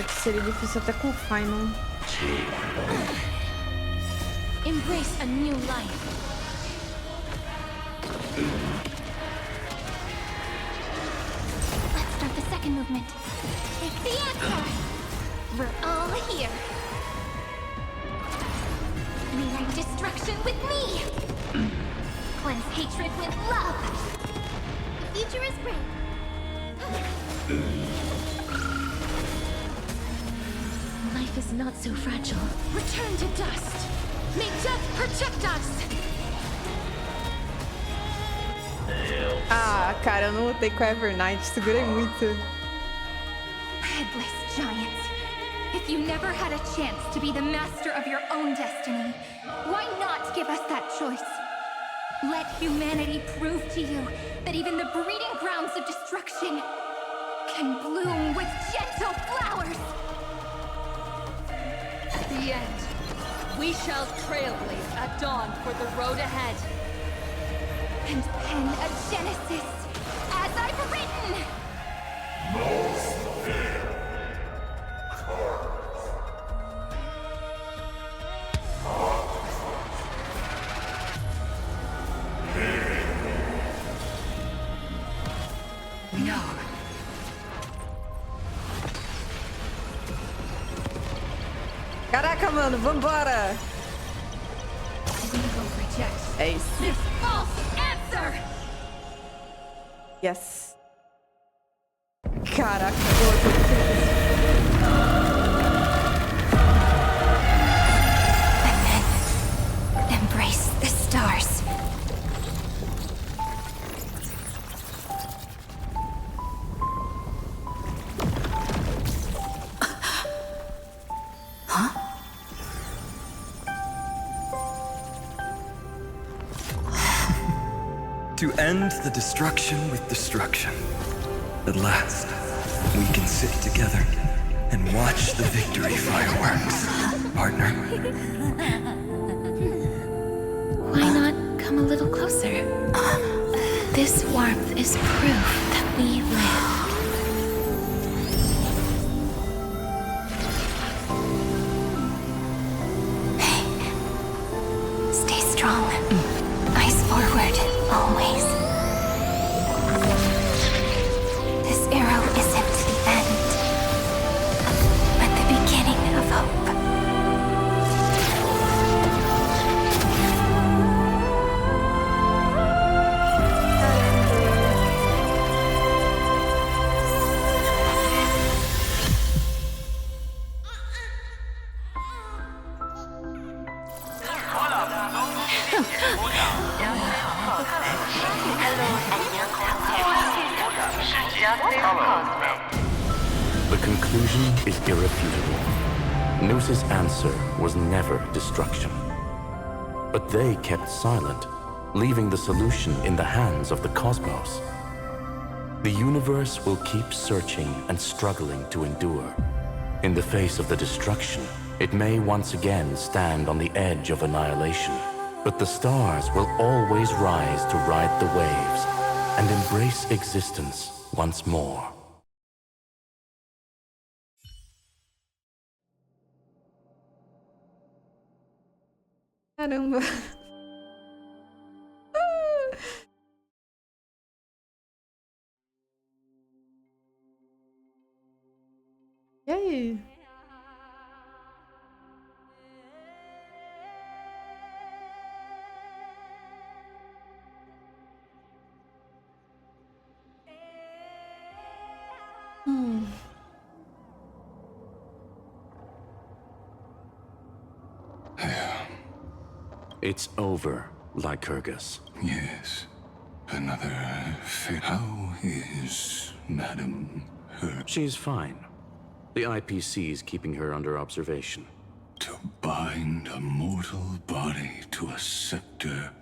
[SPEAKER 1] Seria difícil até com o Final.
[SPEAKER 21] Embrace a new life.
[SPEAKER 2] Let's start the second movement.
[SPEAKER 3] Take the answer. We're all here. Rewrite destruction with me. Cleanse hatred with love. The future is bright.
[SPEAKER 21] Life is not so fragile. Return to dust. May death protect us.
[SPEAKER 1] Ah, cara, eu não lutei com a Evernight. Segurei muito.
[SPEAKER 2] Headless giants. If you never had a chance to be the master of your own destiny, why not give us that choice? Let humanity prove to you that even the breeding grounds of destruction can bloom with gentle flowers.
[SPEAKER 7] The end. We shall trailblaze at dawn for the road ahead.
[SPEAKER 2] And pen a genesis as I've written.
[SPEAKER 7] No.
[SPEAKER 1] Caraca, mano, vambora! É isso.
[SPEAKER 7] This false answer.
[SPEAKER 1] Yes. Caraca, boa.
[SPEAKER 2] Embrace the stars.
[SPEAKER 12] To end the destruction with destruction. At last, we can sit together and watch the victory fireworks, partner.
[SPEAKER 21] Why not come a little closer? This warmth is proof that we live.
[SPEAKER 2] Stay strong. Eyes forward, always. This arrow isn't the end, but the beginning of hope.
[SPEAKER 19] The conclusion is irrefutable. Noos's answer was never destruction. But they kept silent, leaving the solution in the hands of the cosmos. The universe will keep searching and struggling to endure. In the face of the destruction, it may once again stand on the edge of annihilation. But the stars will always rise to ride the waves and embrace existence once more.
[SPEAKER 1] Caramba. E aí?
[SPEAKER 19] It's over, Lycurgus.
[SPEAKER 18] Yes. Another fate. How is Madam her?
[SPEAKER 19] She's fine. The IPC's keeping her under observation.
[SPEAKER 18] To bind a mortal body to a scepter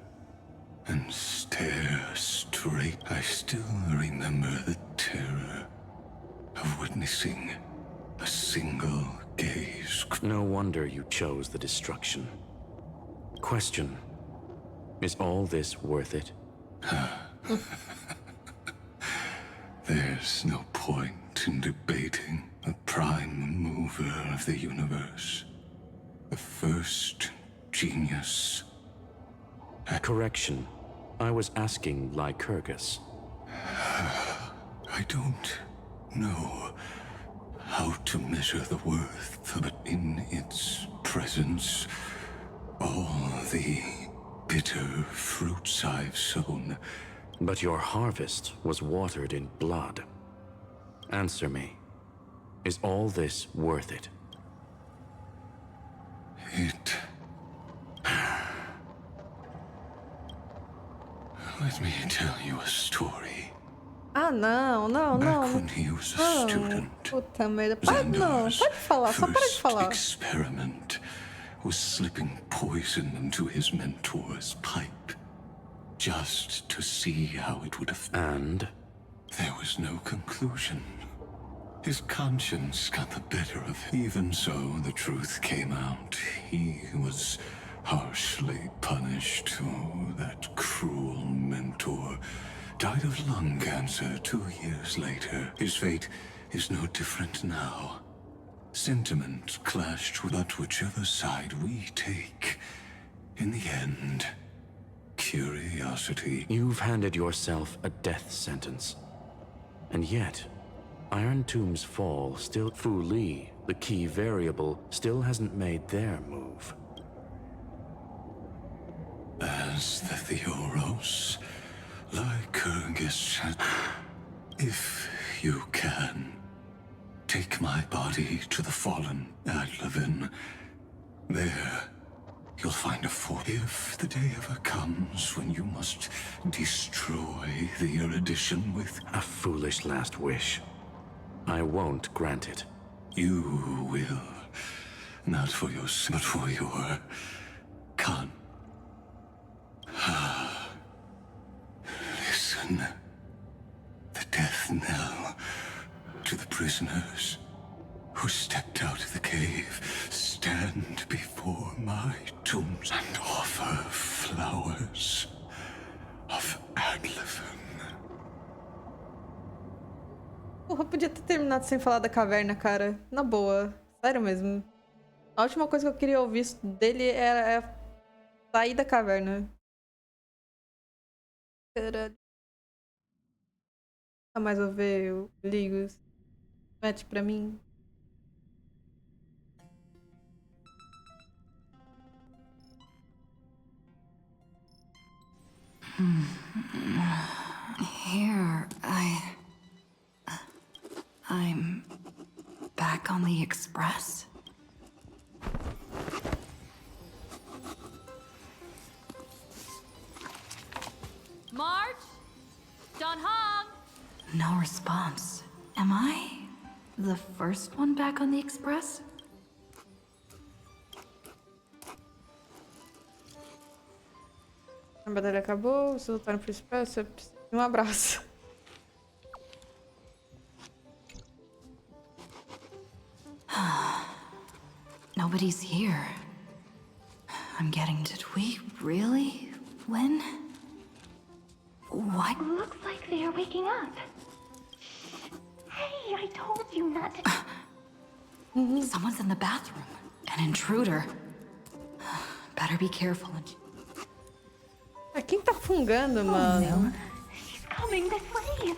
[SPEAKER 18] and stare straight. I still remember the terror of witnessing a single gaze.
[SPEAKER 19] No wonder you chose the destruction. Question: is all this worth it?
[SPEAKER 18] There's no point in debating the prime mover of the universe. The first genius.
[SPEAKER 19] Correction. I was asking Lycurgus.
[SPEAKER 18] I don't know how to measure the worth, but in its presence, all the bitter fruits I've sown.
[SPEAKER 19] But your harvest was watered in blood. Answer me. Is all this worth it?
[SPEAKER 18] Let me tell you a story.
[SPEAKER 1] Ah, não.
[SPEAKER 18] Back when he was a student,
[SPEAKER 1] Puta merda. Não, pode falar, só para de falar.
[SPEAKER 18] Experiment was slipping poison into his mentor's pipe, just to see how it would affect.
[SPEAKER 19] And?
[SPEAKER 18] There was no conclusion. His conscience got the better of him. Even so, the truth came out. He was harshly punished. Oh, that cruel mentor died of lung cancer 2 years later. His fate is no different now. Sentiment clashed with that whichever side we take. In the end, curiosity.
[SPEAKER 19] You've handed yourself a death sentence. And yet, Iron Tomb's fall still... Fu Li, the key variable, still hasn't made their move.
[SPEAKER 18] As the Theoros, Lycurgus, if you can, take my body to the fallen Adlevin. There, you'll find a fort. If the day ever comes when you must destroy the erudition with...
[SPEAKER 19] A foolish last wish. I won't grant it.
[SPEAKER 18] You will. Not for your sin, but for your... con. Listen. The death knell to the prisoners who stepped out of the cave. Stand before my tombs and offer flowers of Adlevin.
[SPEAKER 1] Porra, podia ter terminado sem falar da caverna, cara. Na boa. Sério mesmo. A última coisa que eu queria ouvir dele era sair da caverna. Caralho. Nunca mais vou ver o Ligos. Mete pra mim.
[SPEAKER 5] Here, I'm back on the express.
[SPEAKER 7] March? Don Hong?
[SPEAKER 5] No response. Am I the first one back on the express?
[SPEAKER 1] A batalha acabou, vocês lutaram pro expresso, eu preciso de um abraço.
[SPEAKER 5] Nobody's here. I'm getting... Did we really win? What?
[SPEAKER 4] Looks like they are waking up. Hey, I told you not to...
[SPEAKER 5] Someone's in the bathroom. An intruder. Better be careful.
[SPEAKER 1] Quem tá fungando, mano?
[SPEAKER 4] She's coming this way.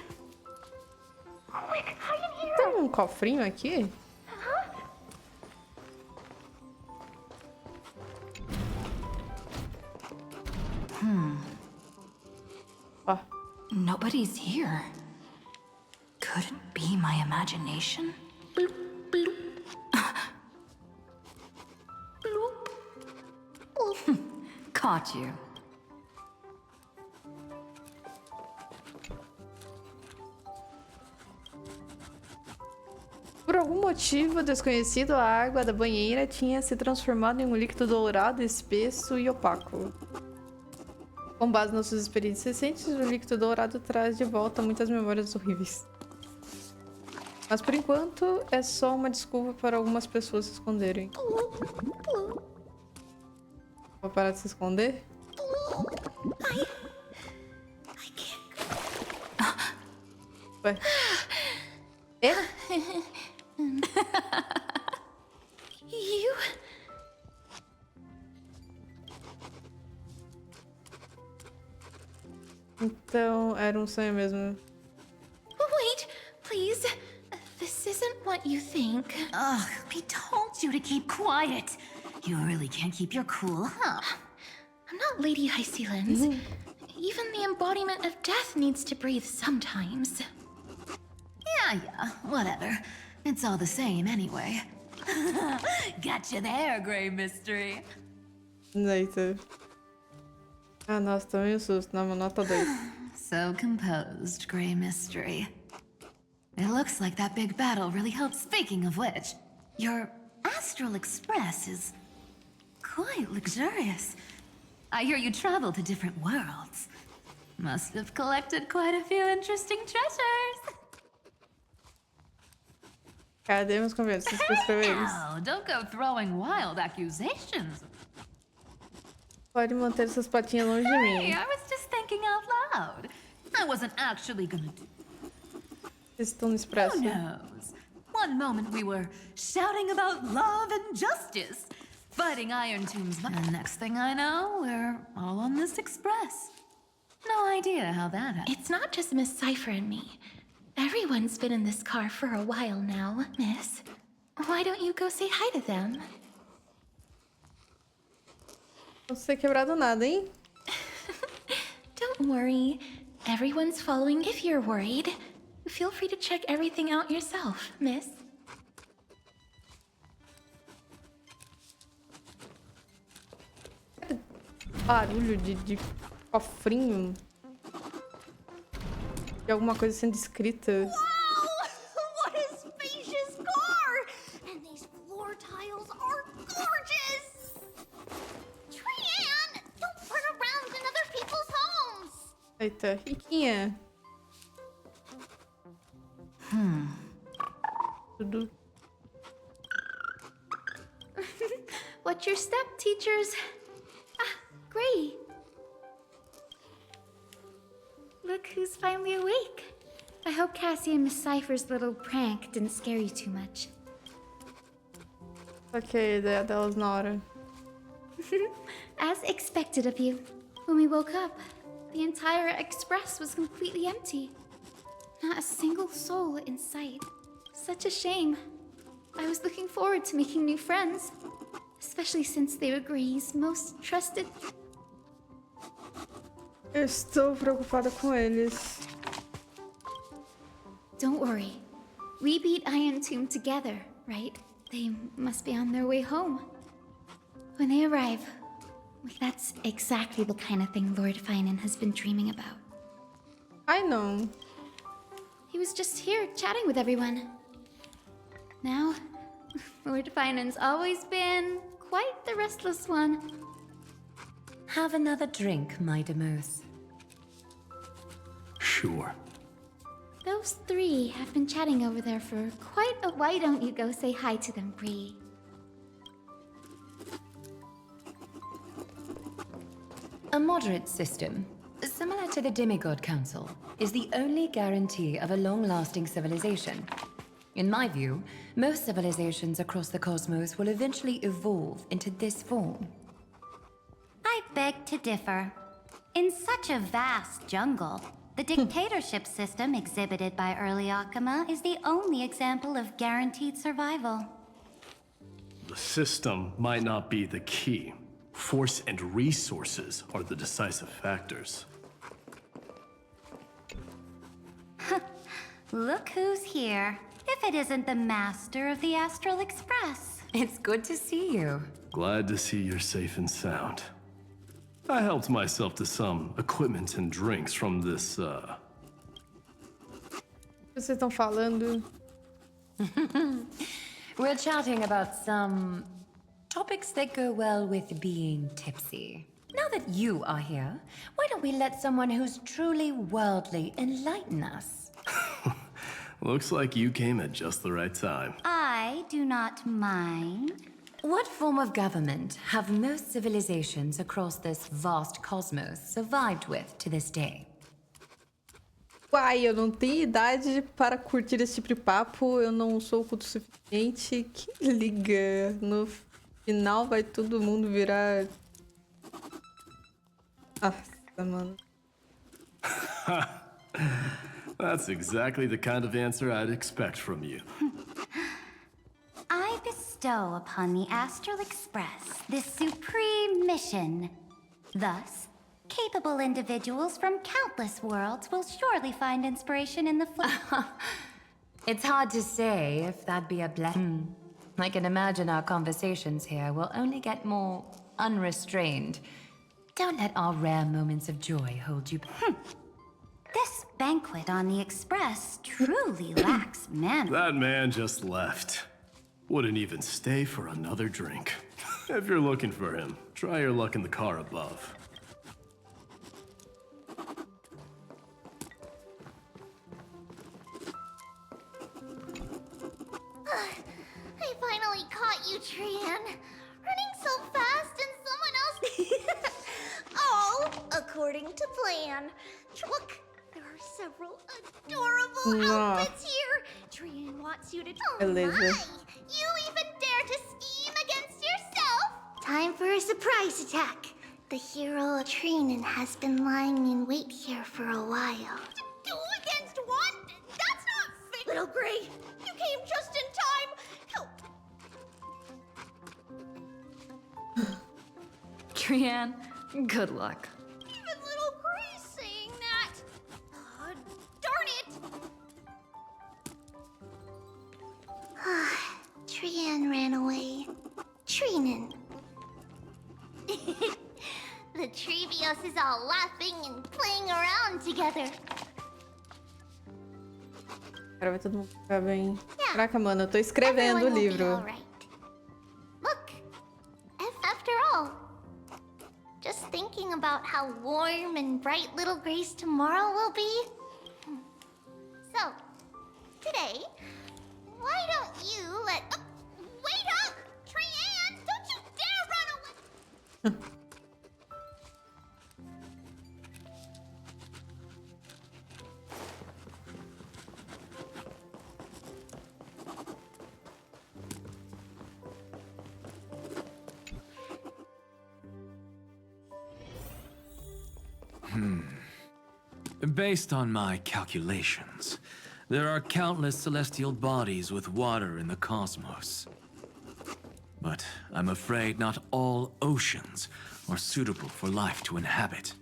[SPEAKER 4] Quick, hide in here.
[SPEAKER 1] Tem um cofrinho aqui?
[SPEAKER 5] Oh. Nobody's here. Could it be my imagination? Bloop, bloop. Bloop. Caught you.
[SPEAKER 1] Por algum motivo desconhecido, a água da banheira tinha se transformado em um líquido dourado, espesso e opaco. Com base nas suas experiências recentes, o líquido dourado traz de volta muitas memórias horríveis. Mas por enquanto, é só uma desculpa para algumas pessoas se esconderem. Vou parar de se esconder? Ué? É?
[SPEAKER 21] You?
[SPEAKER 1] Então, era um sonho mesmo.
[SPEAKER 21] Wait, please. This isn't what you think.
[SPEAKER 11] Ugh, we told you to keep quiet. You really can't keep your cool, huh?
[SPEAKER 21] I'm not Lady Hycelands. Even the embodiment of death needs to breathe sometimes.
[SPEAKER 11] Yeah, whatever. It's all the same anyway. Gotcha there, Grey Mystery.
[SPEAKER 1] Eita. Ah, nossa, tomei um susto. Não, nota 2.
[SPEAKER 11] So composed, Grey Mystery. It looks like that big battle really helped. Speaking of which, your Astral Express is quite luxurious. I hear you travel to different worlds. Must have collected quite a few interesting treasures.
[SPEAKER 1] Cadê meus convidados?
[SPEAKER 11] No, don't go throwing wild accusations.
[SPEAKER 1] Pode manter essas patinhas longe de mim.
[SPEAKER 11] Hey, I was just thinking out loud. I wasn't actually gonna do.
[SPEAKER 1] Estão no expresso.
[SPEAKER 11] Who knows? One moment we were shouting about love and justice, fighting Iron Tombs, and next thing I know, we're all on this express. No idea how that happened.
[SPEAKER 21] It's not just Miss Cypher and me. Everyone's been in this car for a while now, Miss. Why don't you go say hi to them?
[SPEAKER 1] Não sei quebrado nada, hein?
[SPEAKER 21] Don't worry. Everyone's following. If you're worried, feel free to check everything out yourself, Miss.
[SPEAKER 1] Barulho de cofrinho. De alguma coisa sendo escrita.
[SPEAKER 21] Wow! What a spacious car! And these floor tiles are gorgeous! Trianne, don't run around in other people's homes!
[SPEAKER 1] Eita, riquinha. Tudo.
[SPEAKER 21] What's your step, teachers? Ah, Gray. Look who's finally awake. I hope Cassie and Miss Cypher's little prank didn't scare you too much.
[SPEAKER 1] Ok, a ideia delas na hora.
[SPEAKER 21] As expected of you. When we woke up, the entire express was completely empty. Not a single soul in sight. Such a shame. I was looking forward to making new friends. Especially since they were Gray's most trusted.
[SPEAKER 1] Eu estou preocupada com eles.
[SPEAKER 21] Don't worry. We beat Iron Tomb together, right? They must be on their way home. When they arrive, that's exactly the kind of thing Lord Finan has been dreaming about.
[SPEAKER 1] I know.
[SPEAKER 21] He was just here chatting with everyone. Now, Lord Finan's always been quite the restless one.
[SPEAKER 6] Have another drink, my Demouse.
[SPEAKER 15] Sure.
[SPEAKER 21] Those three have been chatting over there for quite a... Why don't you go say hi to them, Bree?
[SPEAKER 6] A moderate system, similar to the Demigod Council, is the only guarantee of a long-lasting civilization. In my view, most civilizations across the cosmos will eventually evolve into this form.
[SPEAKER 23] I beg to differ. In such a vast jungle, the dictatorship system exhibited by early Akama is the only example of guaranteed survival.
[SPEAKER 15] The system might not be the key. Force and resources are the decisive factors.
[SPEAKER 23] Look who's here. If it isn't the master of the Astral Express.
[SPEAKER 6] It's good to see you.
[SPEAKER 15] Glad to see you're safe and sound. I helped myself to some equipment and drinks from this,
[SPEAKER 1] O que vocês estão falando?
[SPEAKER 6] We're chatting about some topics that go well with being tipsy. Now that you are here, why don't we let someone who's truly worldly enlighten us?
[SPEAKER 15] Looks like you came at just the right time.
[SPEAKER 23] I do not mind.
[SPEAKER 6] What form of government have most civilizations across this vast cosmos survived with to this day?
[SPEAKER 1] Uai, eu não tenho idade para curtir esse tipo de papo, eu não sou culto suficiente. Que liga? No final vai todo mundo virar... Nossa, mano.
[SPEAKER 15] That's exactly the kind of answer I'd expect from you.
[SPEAKER 23] I bestow upon the Astral Express this supreme mission. Thus, capable individuals from countless worlds will surely find inspiration in the
[SPEAKER 6] It's hard to say if that'd be a blessing. I can imagine our conversations here will only get more unrestrained. Don't let our rare moments of joy hold you back.
[SPEAKER 23] This banquet on the Express truly lacks manners.
[SPEAKER 15] That man just left. Wouldn't even stay for another drink. If you're looking for him, try your luck in the car above.
[SPEAKER 3] I finally caught you, Trian. Running so fast and someone else... All according to plan. Look, there are several adorable outfits here. Trian wants you to... Oh my! You even dare to scheme against yourself? Time for a surprise attack. The hero Trian has been lying in wait here for a while. Two against one? That's not fair! Little Gray, you came just in time! Help!
[SPEAKER 6] Trian, good luck.
[SPEAKER 3] Even little Gray's saying that! Darn it! Trian ran away. Trinan. The Trevios is all laughing and playing around together.
[SPEAKER 1] Cara, vai todo mundo ficar bem. Caraca, mano, eu tô escrevendo o livro.
[SPEAKER 3] Look, after all, just thinking about how warm and bright little Grace tomorrow will be. So, today, why don't you let... wait up! Trian, don't you dare run away!
[SPEAKER 9] Based on my calculations, there are countless celestial bodies with water in the cosmos. But I'm afraid not all oceans are suitable for life to inhabit.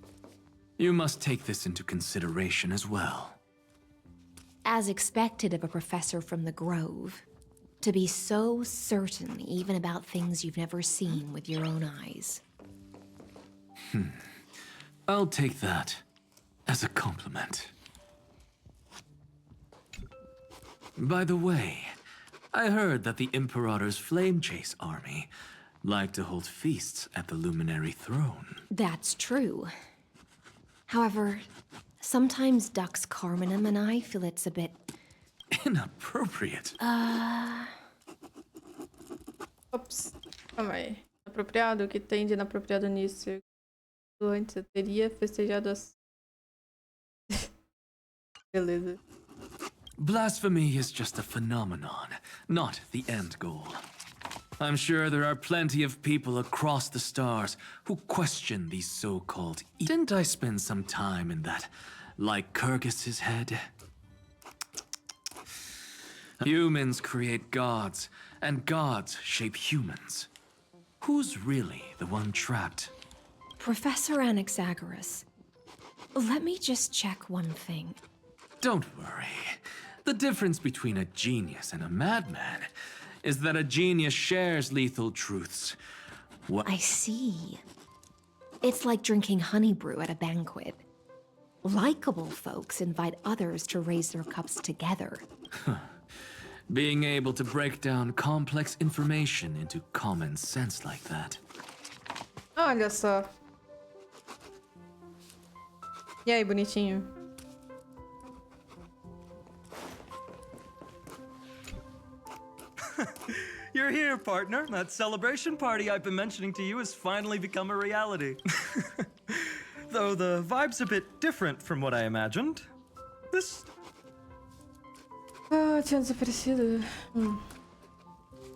[SPEAKER 9] You must take this into consideration as well.
[SPEAKER 24] As expected of a professor from the Grove. To be so certain even about things you've never seen with your own eyes.
[SPEAKER 9] I'll take that as a compliment. By the way, I heard that the Imperator's Flame Chase army like to hold feasts at the Luminary Throne.
[SPEAKER 24] That's true. However, sometimes Dux Carminum and I feel it's a bit...
[SPEAKER 9] inappropriate.
[SPEAKER 1] Ops, calma aí. Apropriado? O que tem de inapropriado nisso? Antes eu teria festejado as... Beleza.
[SPEAKER 9] Blasphemy is just a phenomenon, not the end goal. I'm sure there are plenty of people across the stars who question these so-called... Didn't I spend some time in that Lycurgus's head? Humans create gods, and gods shape humans. Who's really the one trapped?
[SPEAKER 24] Professor Anaxagoras, let me just check one thing.
[SPEAKER 9] Don't worry. The difference between a genius and a madman is that a genius shares lethal truths.
[SPEAKER 24] I see. It's like drinking honey brew at a banquet. Likeable folks invite others to raise their cups together.
[SPEAKER 9] Being able to break down complex information into common sense like that.
[SPEAKER 1] Olha só. E aí, bonitinho?
[SPEAKER 16] You're here, partner. That celebration party I've been mentioning to you has finally become a reality. Though the vibe's a bit different from what I imagined. This...
[SPEAKER 1] Ah, tinha desaparecido.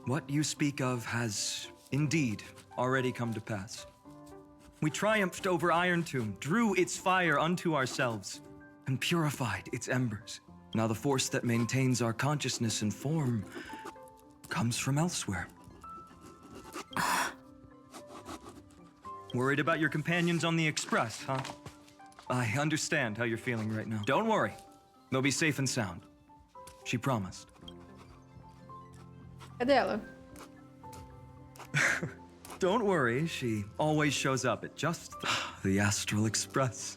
[SPEAKER 16] What you speak of has indeed already come to pass. We triumphed over Iron Tomb, drew its fire unto ourselves, and purified its embers. Now the force that maintains our consciousness and form comes from elsewhere. Worried about your companions on the Express, huh? I understand how you're feeling right now. Don't worry. They'll be safe and sound. She promised.
[SPEAKER 1] Cadê ela?
[SPEAKER 16] Don't worry, she always shows up at just the Astral Express.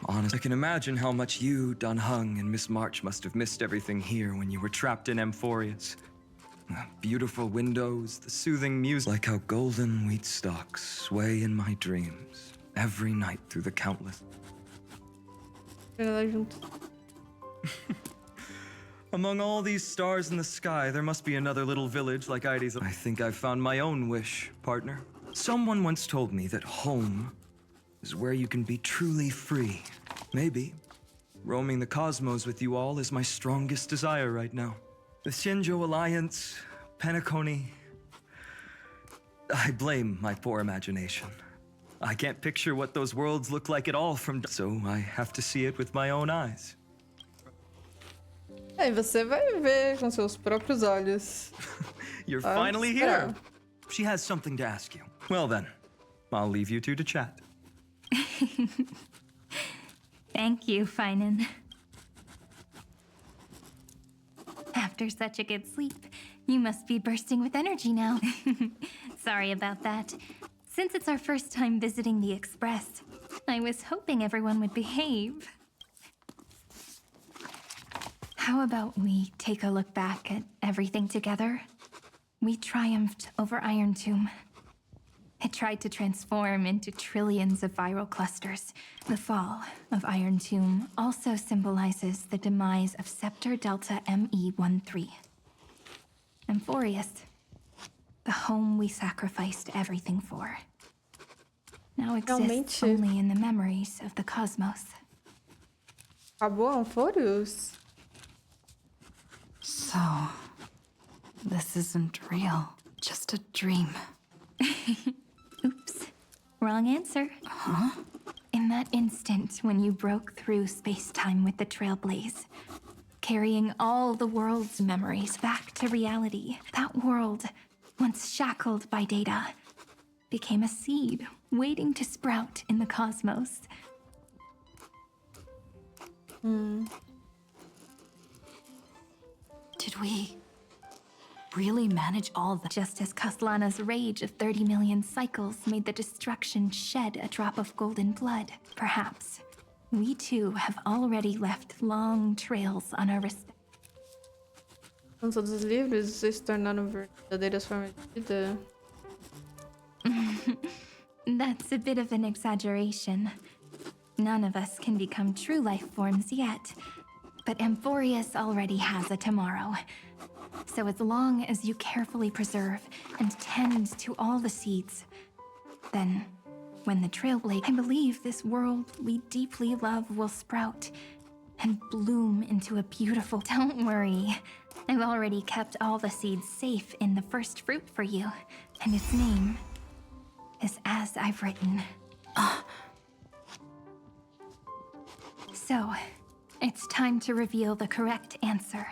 [SPEAKER 16] Honest, I can imagine how much you, Dan Heng, and Miss March must have missed everything here when you were trapped in Amphoreus. The beautiful windows, the soothing music, like how golden wheat stalks sway in my dreams every night through the countless. Among all these stars in the sky, there must be another little village like Aidi's. I think I've found my own wish, partner. Someone once told me that home is where you can be truly free. Maybe roaming the cosmos with you all is my strongest desire right now. The Shinjo Alliance, Penacony. I blame my poor imagination. I can't picture what those worlds look like at all from... So I have to see it with my own eyes.
[SPEAKER 1] Aí você vai ver com seus próprios olhos.
[SPEAKER 16] You're finally here. She has something to ask you. Well then, I'll leave you two to chat.
[SPEAKER 2] Thank you, Finan. After such a good sleep, you must be bursting with energy now. Sorry about that. Since it's our first time visiting the Express, I was hoping everyone would behave. How about we take a look back at everything together? We triumphed over Iron Tomb. It tried to transform into trillions of viral clusters. The fall of Iron Tomb also symbolizes the demise of Scepter Delta ME-13. Amphoreus, the home we sacrificed everything for, now exists only in the memories of the cosmos.
[SPEAKER 1] Acabou Amphoreus?
[SPEAKER 5] So, this isn't real, just a dream.
[SPEAKER 2] Oops. Wrong answer.
[SPEAKER 5] Huh?
[SPEAKER 2] In that instant when you broke through space-time with the Trailblaze, carrying all the world's memories back to reality, that world, once shackled by data, became a seed waiting to sprout in the cosmos.
[SPEAKER 5] Did we really manage all that?
[SPEAKER 2] Just as Kaslana's rage of 30 million cycles made the destruction shed a drop of golden blood, perhaps we too have already left long trails on our wrist.
[SPEAKER 1] Com todos os livros, vocês se tornaram verdadeiras formas de vida.
[SPEAKER 2] That's a bit of an exaggeration. None of us can become true life forms yet, but Amphoreus already has a tomorrow. So as long as you carefully preserve and tend to all the seeds, then when the Trailblaze, I believe this world we deeply love will sprout and bloom into a beautiful... Don't worry. I've already kept all the seeds safe in the first fruit for you, and its name is As I've Written. So, it's time to reveal the correct answer.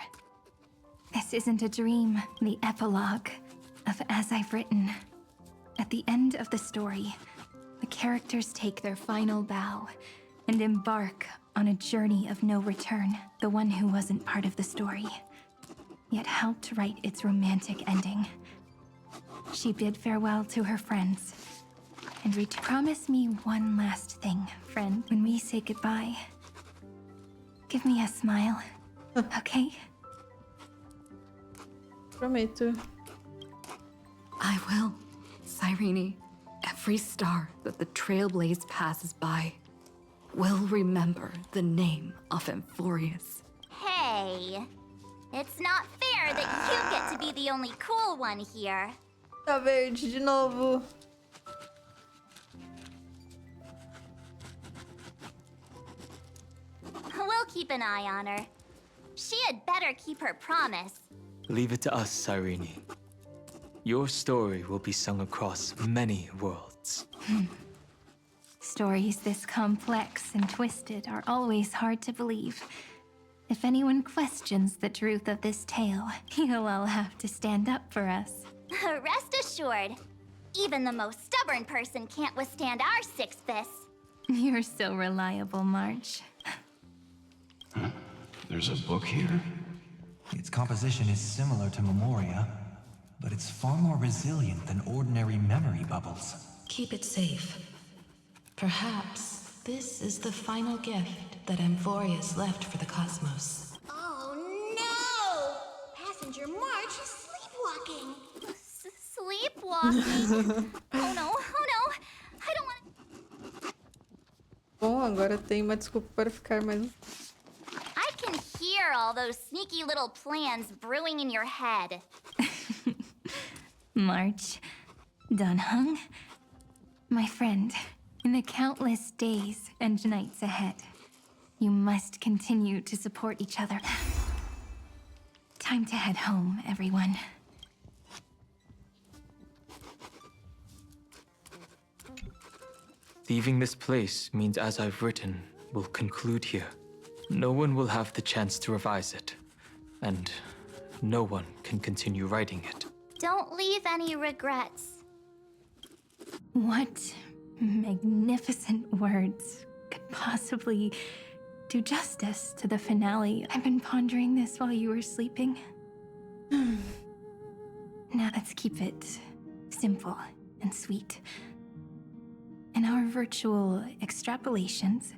[SPEAKER 2] This isn't a dream, the epilogue of As I've Written. At the end of the story, the characters take their final bow and embark on a journey of no return. The one who wasn't part of the story, yet helped write its romantic ending. She bid farewell to her friends and promise me one last thing, friend. When we say goodbye, give me a smile, okay?
[SPEAKER 1] Prometo.
[SPEAKER 5] I will, Cyrene. Every star that the Trailblaze passes by will remember the name of Amphoreus.
[SPEAKER 3] Hey, it's not fair that you get to be the only cool one here.
[SPEAKER 1] Tá verde de novo.
[SPEAKER 3] We'll keep an eye on her. She had better keep her promise.
[SPEAKER 10] Leave it to us, Cyrene. Your story will be sung across many worlds.
[SPEAKER 2] Stories this complex and twisted are always hard to believe. If anyone questions the truth of this tale, you'll all have to stand up for us.
[SPEAKER 3] Rest assured, even the most stubborn person can't withstand our sixth fist.
[SPEAKER 2] You're so reliable, March.
[SPEAKER 18] There's a book here?
[SPEAKER 13] Its composition is similar to Memoria, but it's far more resilient than ordinary memory bubbles.
[SPEAKER 5] Keep it safe. Perhaps this is the final gift that Amphoreus left for the cosmos.
[SPEAKER 14] Oh no! Passenger March is sleepwalking.
[SPEAKER 3] Sleepwalking? Oh no, I don't want.
[SPEAKER 1] Bom, agora tem uma desculpa para ficar mais.
[SPEAKER 3] I can hear all those sneaky little plans brewing in your head.
[SPEAKER 2] March, Dunhung, my friend, in the countless days and nights ahead, you must continue to support each other. Time to head home, everyone.
[SPEAKER 10] Leaving this place means, as I've written, will conclude here. No one will have the chance to revise it, and no one can continue writing it.
[SPEAKER 3] Don't leave any regrets.
[SPEAKER 2] What magnificent words could possibly do justice to the finale? I've been pondering this while you were sleeping. Now let's keep it simple and sweet. In our virtual extrapolations,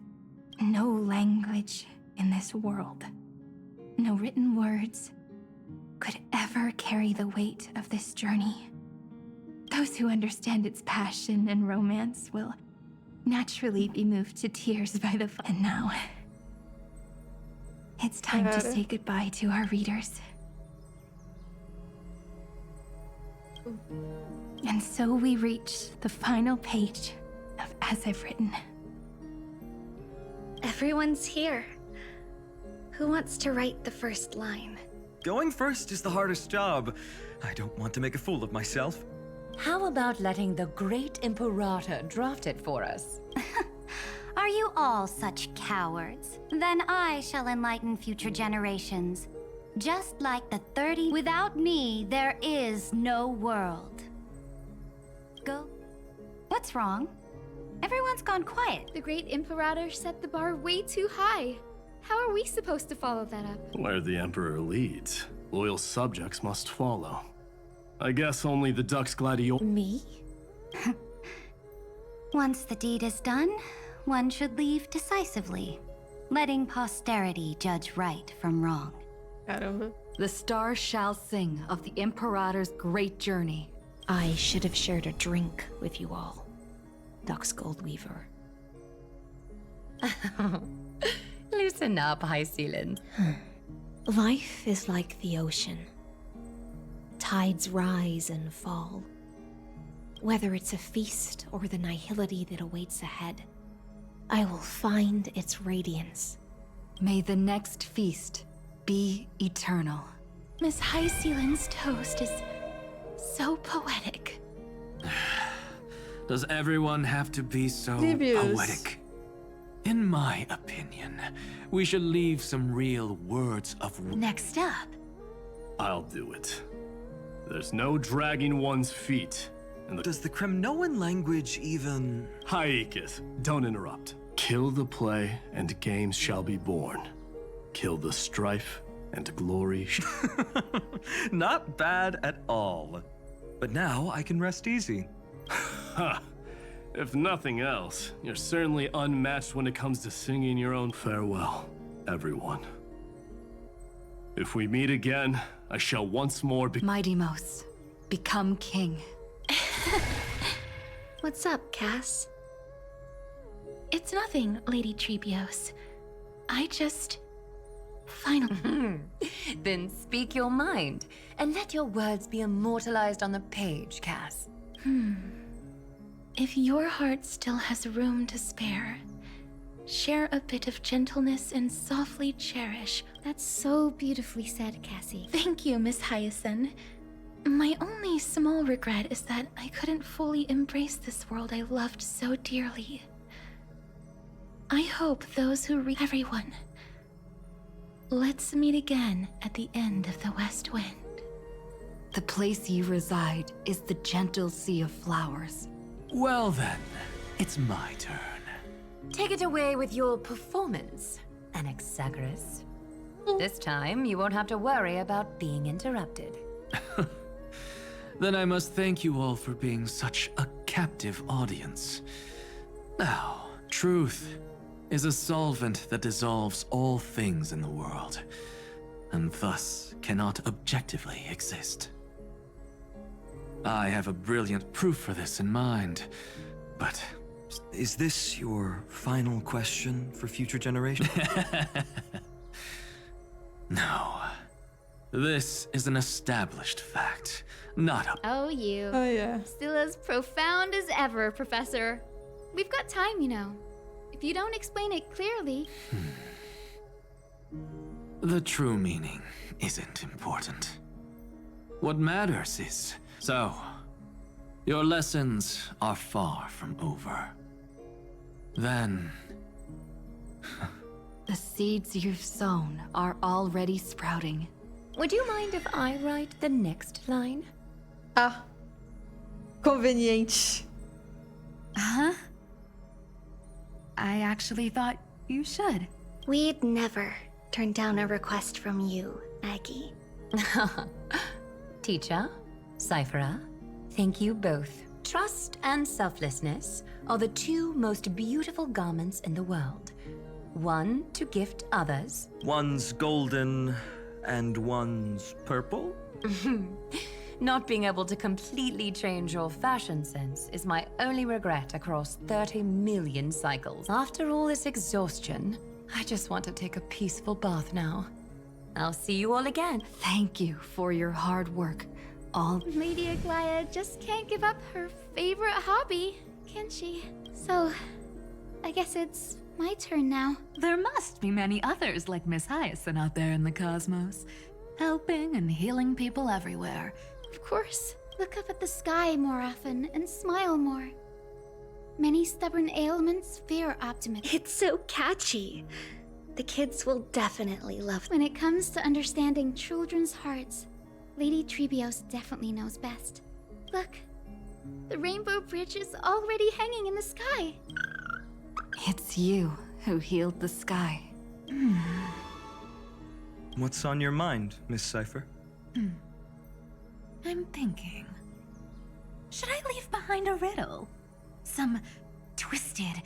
[SPEAKER 2] no language in this world, no written words, could ever carry the weight of this journey. Those who understand its passion and romance will naturally be moved to tears by the and now, it's time to say goodbye to our readers. And so we reach the final page of As I've Written.
[SPEAKER 21] Everyone's here. Who wants to write the first line?
[SPEAKER 16] Going first is the hardest job. I don't want to make a fool of myself.
[SPEAKER 6] How about letting the great Imperator draft it for us?
[SPEAKER 23] Are you all such cowards? Then I shall enlighten future generations. Just like the 30. Without me, there is no world. Go. What's wrong? Everyone's gone quiet.
[SPEAKER 21] The great Imperator set the bar way too high. How are we supposed to follow that up?
[SPEAKER 15] Where the Emperor leads, loyal subjects must follow. I guess only the Dux Gladio-
[SPEAKER 24] Me?
[SPEAKER 23] Once the deed is done, one should leave decisively, letting posterity judge right from wrong.
[SPEAKER 1] Caramba.
[SPEAKER 5] The stars shall sing of the Imperator's great journey.
[SPEAKER 24] I should have shared a drink with you all, Dux Goldweaver.
[SPEAKER 6] Loosen up, High Sealand.
[SPEAKER 24] Life is like the ocean. Tides rise and fall. Whether it's a feast or the nihility that awaits ahead, I will find its radiance.
[SPEAKER 5] May the next feast be eternal.
[SPEAKER 21] Miss High Sealand's toast is so poetic.
[SPEAKER 9] Does everyone have to be so
[SPEAKER 1] Dubious.
[SPEAKER 9] poetic? In my opinion, we should leave some real words of...
[SPEAKER 23] Next up.
[SPEAKER 15] I'll do it. There's no dragging one's feet. And
[SPEAKER 16] Does the Kremnoan language even...
[SPEAKER 15] Haikith, don't interrupt. Kill the play, and games shall be born. Kill the strife, and glory
[SPEAKER 16] Not bad at all. But now I can rest easy.
[SPEAKER 15] Ha! If nothing else, you're certainly unmatched when it comes to singing your own farewell, everyone. If we meet again, I shall once more be—
[SPEAKER 5] Mighty Mos, become king.
[SPEAKER 4] What's up, Cass?
[SPEAKER 21] It's nothing, Lady Treebios. I just... finally...
[SPEAKER 6] Then speak your mind, and let your words be immortalized on the page, Cass.
[SPEAKER 21] If your heart still has room to spare, share a bit of gentleness and softly cherish.
[SPEAKER 4] That's so beautifully said, Cassie.
[SPEAKER 21] Thank you, Miss Hyacinth. My only small regret is that I couldn't fully embrace this world I loved so dearly. I hope those who read everyone. Let's meet again at the end of the West Wind.
[SPEAKER 5] The place you reside is the gentle sea of flowers.
[SPEAKER 9] Well then, it's my turn.
[SPEAKER 6] Take it away with your performance, Anaxagoras. This time, you won't have to worry about being interrupted.
[SPEAKER 9] Then I must thank you all for being such a captive audience. Now, truth is a solvent that dissolves all things in the world, and thus cannot objectively exist. I have a brilliant proof for this in mind, but...
[SPEAKER 16] Is this your final question for future generations?
[SPEAKER 9] No. This is an established fact, not a...
[SPEAKER 8] Oh, you.
[SPEAKER 1] Oh, yeah.
[SPEAKER 8] Still as profound as ever, Professor. We've got time, you know. If you don't explain it clearly...
[SPEAKER 9] The true meaning isn't important. What matters is... So, your lessons are far from over. Then...
[SPEAKER 5] The seeds you've sown are already sprouting.
[SPEAKER 6] Would you mind if I write the next line?
[SPEAKER 1] Ah. Conveniente.
[SPEAKER 11] Huh? I actually thought you should.
[SPEAKER 4] We'd never turn down a request from you, Aggie.
[SPEAKER 6] Teacher, Cyphera, thank you both. Trust and selflessness are the two most beautiful garments in the world. One to gift others.
[SPEAKER 16] One's golden and one's purple?
[SPEAKER 6] Not being able to completely change your fashion sense is my only regret across 30 million cycles. After all this exhaustion, I just want to take a peaceful bath now. I'll see you all again.
[SPEAKER 5] Thank you for your hard work. All...
[SPEAKER 8] Lady Aglaia just can't give up her favorite hobby, can she? So, I guess it's my turn now.
[SPEAKER 11] There must be many others like Miss Hyacinth out there in the cosmos, helping and healing people everywhere.
[SPEAKER 8] Of course. Look up at the sky more often and smile more. Many stubborn ailments fear optimism.
[SPEAKER 4] It's so catchy. The kids will definitely love it.
[SPEAKER 8] When it comes to understanding children's hearts, Lady Treebios definitely knows best. Look, the Rainbow Bridge is already hanging in the sky.
[SPEAKER 5] It's you who healed the sky.
[SPEAKER 16] What's on your mind, Miss Cypher?
[SPEAKER 11] I'm thinking. Should I leave behind a riddle? Some twisted...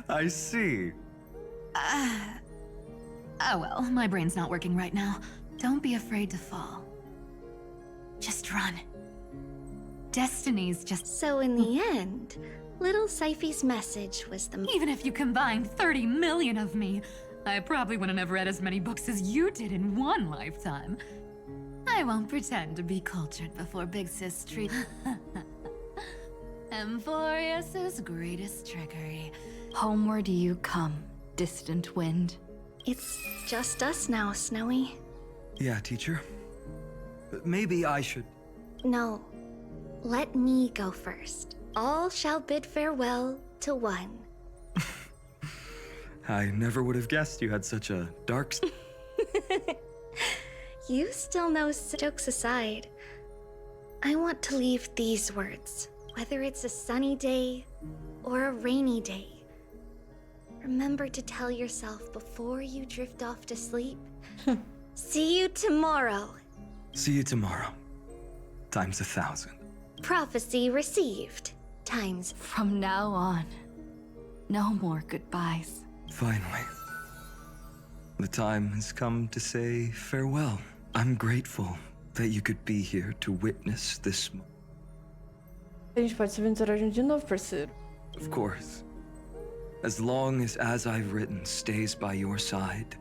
[SPEAKER 16] I see.
[SPEAKER 11] Oh well, my brain's not working right now. Don't be afraid to fall. Just run. Destiny's just...
[SPEAKER 4] So in the end, little Cyphy's message was the...
[SPEAKER 11] Even if you combined 30 million of me, I probably wouldn't have read as many books as you did in one lifetime. I won't pretend to be cultured before Big Sis treat... Amphoreus' greatest trickery.
[SPEAKER 5] Homeward you come, distant wind.
[SPEAKER 4] It's just us now, Snowy.
[SPEAKER 16] Yeah, teacher. But maybe I should...
[SPEAKER 4] No. Let me go first. All shall bid farewell to one.
[SPEAKER 16] I never would have guessed you had such a dark...
[SPEAKER 4] You still know, jokes aside. I want to leave these words, whether it's a sunny day or a rainy day. Remember to tell yourself before you drift off to sleep. See you tomorrow.
[SPEAKER 16] See you tomorrow. Times 1,000.
[SPEAKER 8] Prophecy received. Times.
[SPEAKER 5] From now on, no more goodbyes.
[SPEAKER 16] Finally. The time has come to say farewell. I'm grateful that you could be here to witness this.
[SPEAKER 1] A gente pode se aventurar junto de novo, parceiro.
[SPEAKER 16] Of course. As long as I've written stays by your side.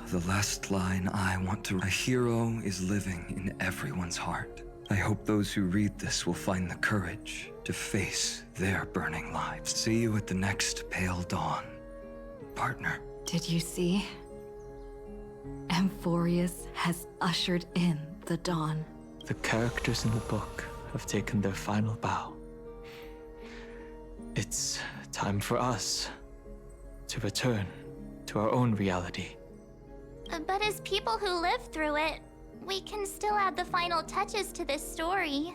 [SPEAKER 16] The last line I want to... A hero is living in everyone's heart. I hope those who read this will find the courage to face their burning lives. See you at the next pale dawn, partner.
[SPEAKER 5] Did you see? Amphoreus has ushered in the dawn.
[SPEAKER 10] The characters in the book have taken their final bow. It's time for us to return to our own reality.
[SPEAKER 3] But as people who lived through it, we can still add the final touches to this story.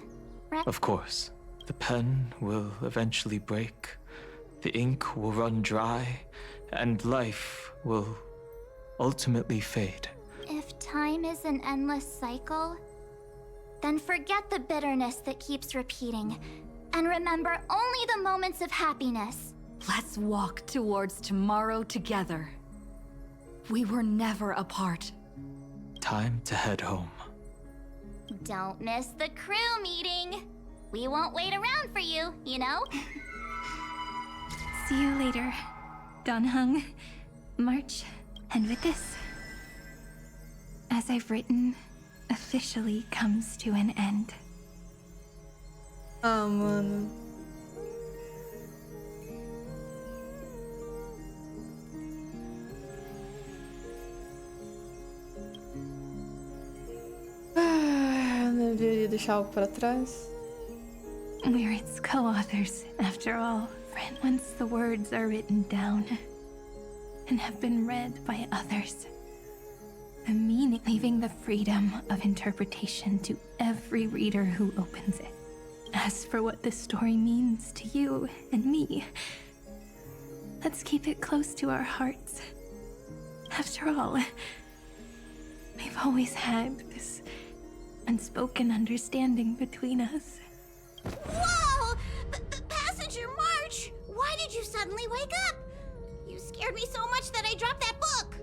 [SPEAKER 3] Right?
[SPEAKER 10] Of course, the pen will eventually break, the ink will run dry, and life will ultimately fade.
[SPEAKER 3] If time is an endless cycle, then forget the bitterness that keeps repeating, and remember only the moments of happiness.
[SPEAKER 5] Let's walk towards tomorrow together. We were never apart.
[SPEAKER 10] Time to head home.
[SPEAKER 3] Don't miss the crew meeting. We won't wait around for you, you know?
[SPEAKER 2] See you later, Donhung, March, and with this, as I've written, officially comes to an end.
[SPEAKER 1] Ah, mano. Não deveria deixar algo para trás.
[SPEAKER 2] We're its co-authors, after all, friend. Once the words are written down and have been read by others, the meaning, leaving the freedom of interpretation to every reader who opens it. As for what this story means to you and me, let's keep it close to our hearts. After all, we've always had this unspoken understanding between us.
[SPEAKER 14] Whoa! Passenger March! Why did you suddenly wake up? You scared me so much that I dropped that book!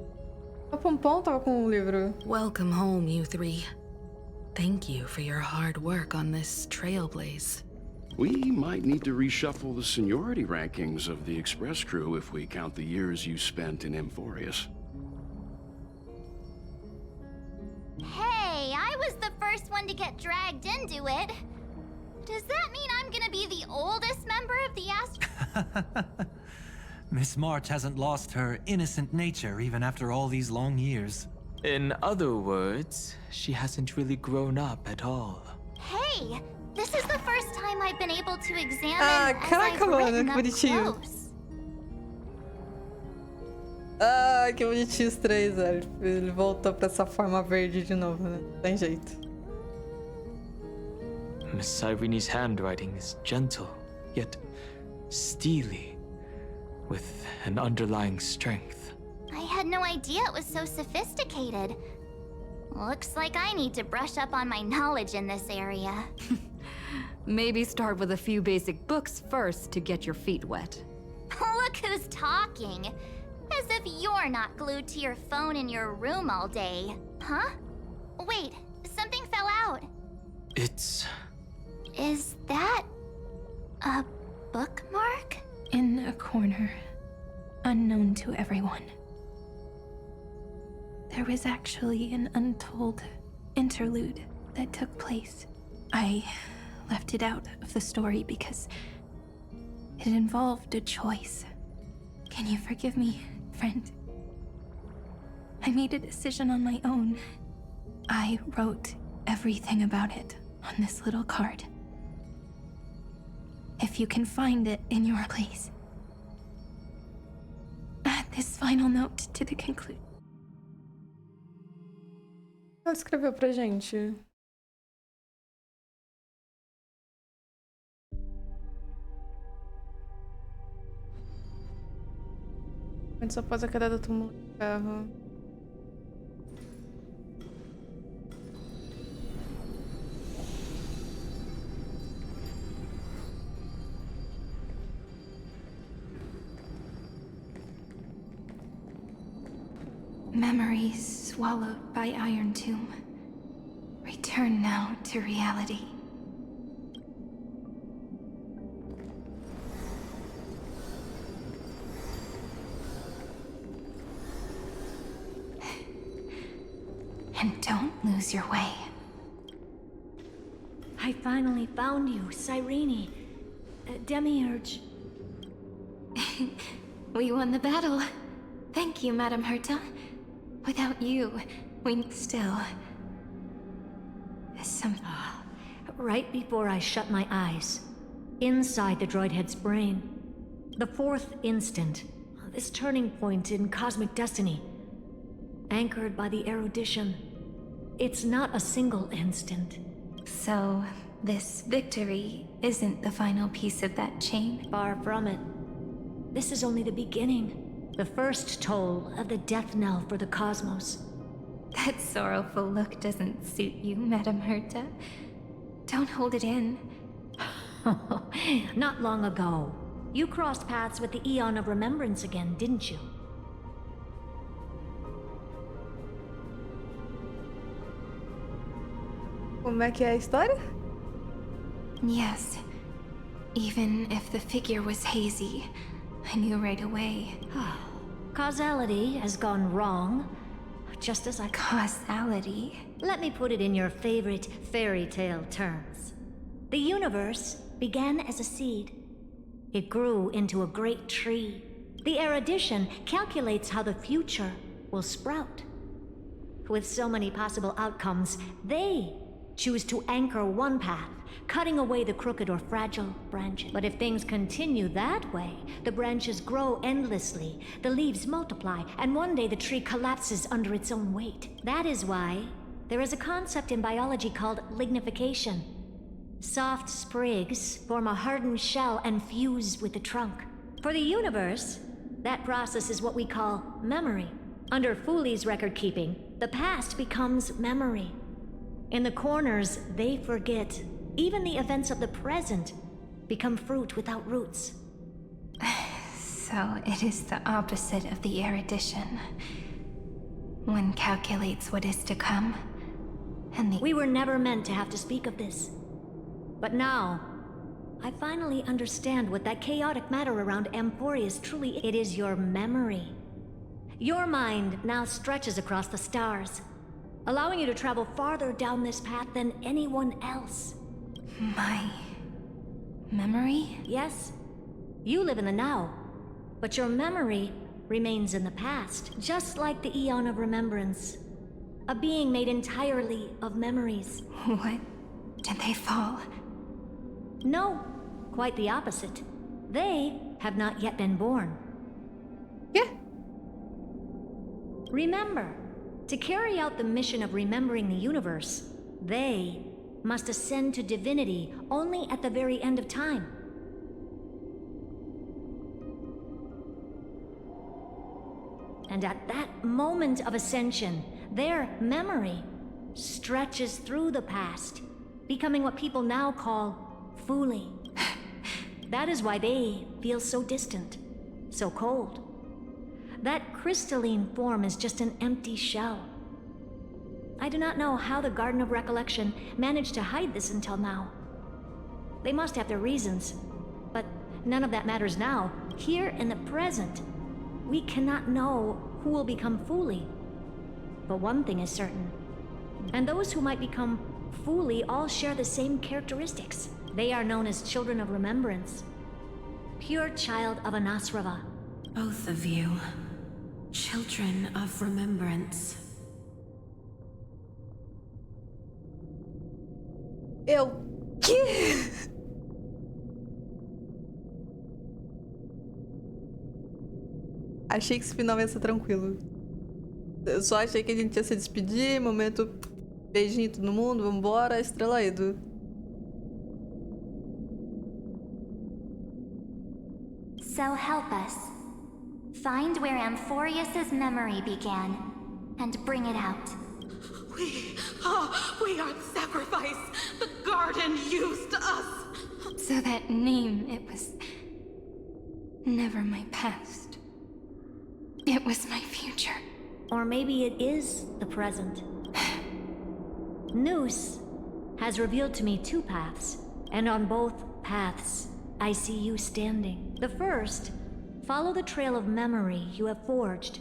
[SPEAKER 1] O Pompom tava com o livro.
[SPEAKER 12] Welcome home, you three. Thank you for your hard work on this trailblaze.
[SPEAKER 17] We might need to reshuffle the seniority rankings of the Express crew if we count the years you spent in Amphoreus.
[SPEAKER 3] Hey, I was the first one to get dragged into it. Does that mean I'm gonna be the oldest member of the
[SPEAKER 13] Miss March hasn't lost her innocent nature even after all these long years.
[SPEAKER 10] In other words, she hasn't really grown up at all.
[SPEAKER 3] Hey, this is the first time I've been able to examine
[SPEAKER 1] Ah,
[SPEAKER 3] as
[SPEAKER 1] caraca,
[SPEAKER 3] I've
[SPEAKER 1] mano,
[SPEAKER 3] written
[SPEAKER 1] que
[SPEAKER 3] up
[SPEAKER 1] bonitinho.
[SPEAKER 3] close.
[SPEAKER 1] Ah, que bonitinho os três, velho. Ele voltou pra essa forma verde de novo, né? Não tem jeito.
[SPEAKER 10] Miss Irene's handwriting is gentle, yet steely, with an underlying strength.
[SPEAKER 3] I had no idea it was so sophisticated. Looks like I need to brush up on my knowledge in this area.
[SPEAKER 6] Maybe start with a few basic books first to get your feet wet.
[SPEAKER 3] Look who's talking. As if you're not glued to your phone in your room all day. Huh? Wait, something fell out.
[SPEAKER 10] It's...
[SPEAKER 3] Is that a bookmark?
[SPEAKER 2] In a corner, unknown to everyone. There was actually an untold interlude that took place. I left it out of the story because it involved a choice. Can you forgive me, friend? I made a decision on my own. I wrote everything about it on this little card. If you can find it in your place, add this final note to the conclusion.
[SPEAKER 1] Ela escreveu pra gente. Antes após a queda do túmulo de ferro.
[SPEAKER 4] Memories swallowed by Iron Tomb. Return now to reality. And don't lose your way.
[SPEAKER 14] I finally found you, Cyrene. Demiurge.
[SPEAKER 4] We won the battle. Thank you, Madam Herta. Without you, we still...
[SPEAKER 14] Right before I shut my eyes, inside the droid head's brain, the fourth instant, this turning point in cosmic destiny, anchored by the erudition. It's not a single instant.
[SPEAKER 4] So, this victory isn't the final piece of that chain?
[SPEAKER 14] Far from it. This is only the beginning. The first toll of the death knell for the cosmos.
[SPEAKER 4] That sorrowful look doesn't suit you, Madam Herta. Don't hold it in.
[SPEAKER 14] Not long ago, you crossed paths with the Eon of Remembrance again, didn't you?
[SPEAKER 1] Como é que é a história?
[SPEAKER 4] Yes. Even if the figure was hazy, I knew right away.
[SPEAKER 14] Causality has gone wrong, just as I...
[SPEAKER 4] Causality?
[SPEAKER 14] Let me put it in your favorite fairy tale terms. The universe began as a seed. It grew into a great tree. The erudition calculates how the future will sprout. With so many possible outcomes, they choose to anchor one path, cutting away the crooked or fragile branches. But if things continue that way, the branches grow endlessly, the leaves multiply, and one day the tree collapses under its own weight. That is why there is a concept in biology called lignification. Soft sprigs form a hardened shell and fuse with the trunk. For the universe, that process is what we call memory. Under Fooley's record keeping, the past becomes memory. In the corners, they forget. Even the events of the present become fruit without roots.
[SPEAKER 4] So it is the opposite of the erudition. One calculates what is to come, and the...
[SPEAKER 14] We were never meant to have to speak of this. But now, I finally understand what that chaotic matter around Amphoreus truly... It is your memory. Your mind now stretches across the stars, allowing you to travel farther down this path than anyone else.
[SPEAKER 4] My... memory?
[SPEAKER 14] Yes. You live in the now, but your memory remains in the past, just like the Eon of Remembrance. A being made entirely of memories.
[SPEAKER 4] What? Did they fall?
[SPEAKER 14] No, quite the opposite. They have not yet been born.
[SPEAKER 1] Yeah.
[SPEAKER 14] Remember, to carry out the mission of remembering the universe, they must ascend to divinity only at the very end of time. And at that moment of ascension, their memory stretches through the past, becoming what people now call Fooley. That is why they feel so distant, so cold. That crystalline form is just an empty shell. I do not know how the Garden of Recollection managed to hide this until now. They must have their reasons, but none of that matters now. Here in the present, we cannot know who will become Fooley. But one thing is certain, and those who might become Fooley all share the same characteristics. They are known as Children of Remembrance. Pure child of Anasrava.
[SPEAKER 12] Both of you. Children of Remembrance.
[SPEAKER 1] Eu... Que? Achei que esse final ia ser tranquilo. Eu só achei que a gente ia se despedir, momento beijinho todo mundo, vambora, estrela ido.
[SPEAKER 3] So help us. Find where Amphoreus' memory began, and bring it out.
[SPEAKER 7] We are the sacrifice the garden used us.
[SPEAKER 4] So that name, it was never my past. It was my future.
[SPEAKER 14] Or maybe it is the present. Noose has revealed to me two paths, and on both paths, I see you standing. The first, follow the trail of memory you have forged.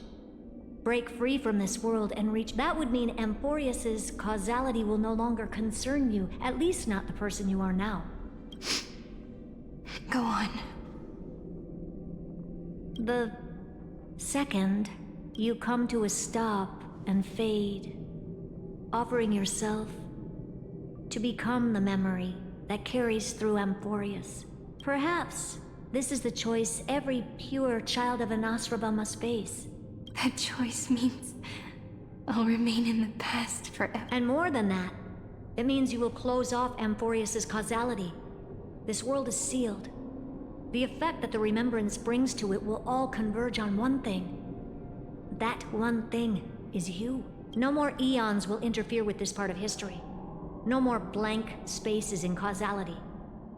[SPEAKER 14] Break free from this world and reach. That would mean Amphoreus's causality will no longer concern you, at least not the person you are now.
[SPEAKER 4] Go on.
[SPEAKER 14] The second, you come to a stop and fade, offering yourself to become the memory that carries through Amphoreus. Perhaps this is the choice every pure child of Anasraba must face.
[SPEAKER 4] That choice means I'll remain in the past forever.
[SPEAKER 14] And more than that, it means you will close off Amphoreus's causality. This world is sealed. The effect that the remembrance brings to it will all converge on one thing. That one thing is you. No more eons will interfere with this part of history. No more blank spaces in causality.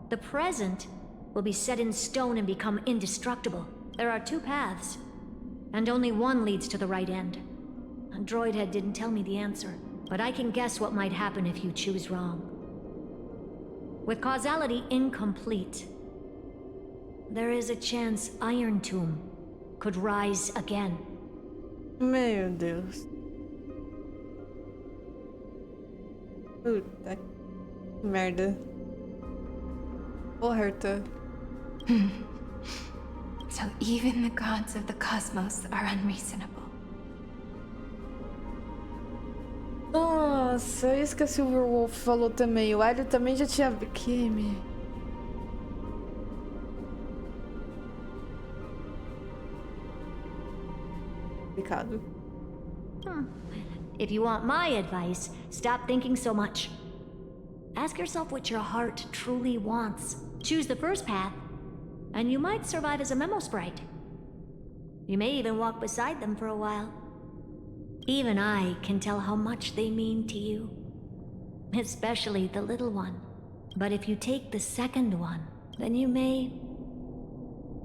[SPEAKER 14] The present will be set in stone and become indestructible. There are two paths, and only one leads to the right end. A droid head didn't tell me the answer, but I can guess what might happen if you choose wrong. With causality incomplete, there is a chance Iron Tomb could rise again.
[SPEAKER 1] Meu Deus. Puta que merda. Porra.
[SPEAKER 4] So even the gods of the cosmos are unreasonable.
[SPEAKER 1] Nossa, isso que a Silverwolf falou também. O Hélio também já tinha... Complicado.
[SPEAKER 14] If you want my advice, stop thinking so much. Ask yourself what your heart truly wants. Choose the first path, and you might survive as a memo sprite. You may even walk beside them for a while. Even I can tell how much they mean to you. Especially the little one. But if you take the second one, then you may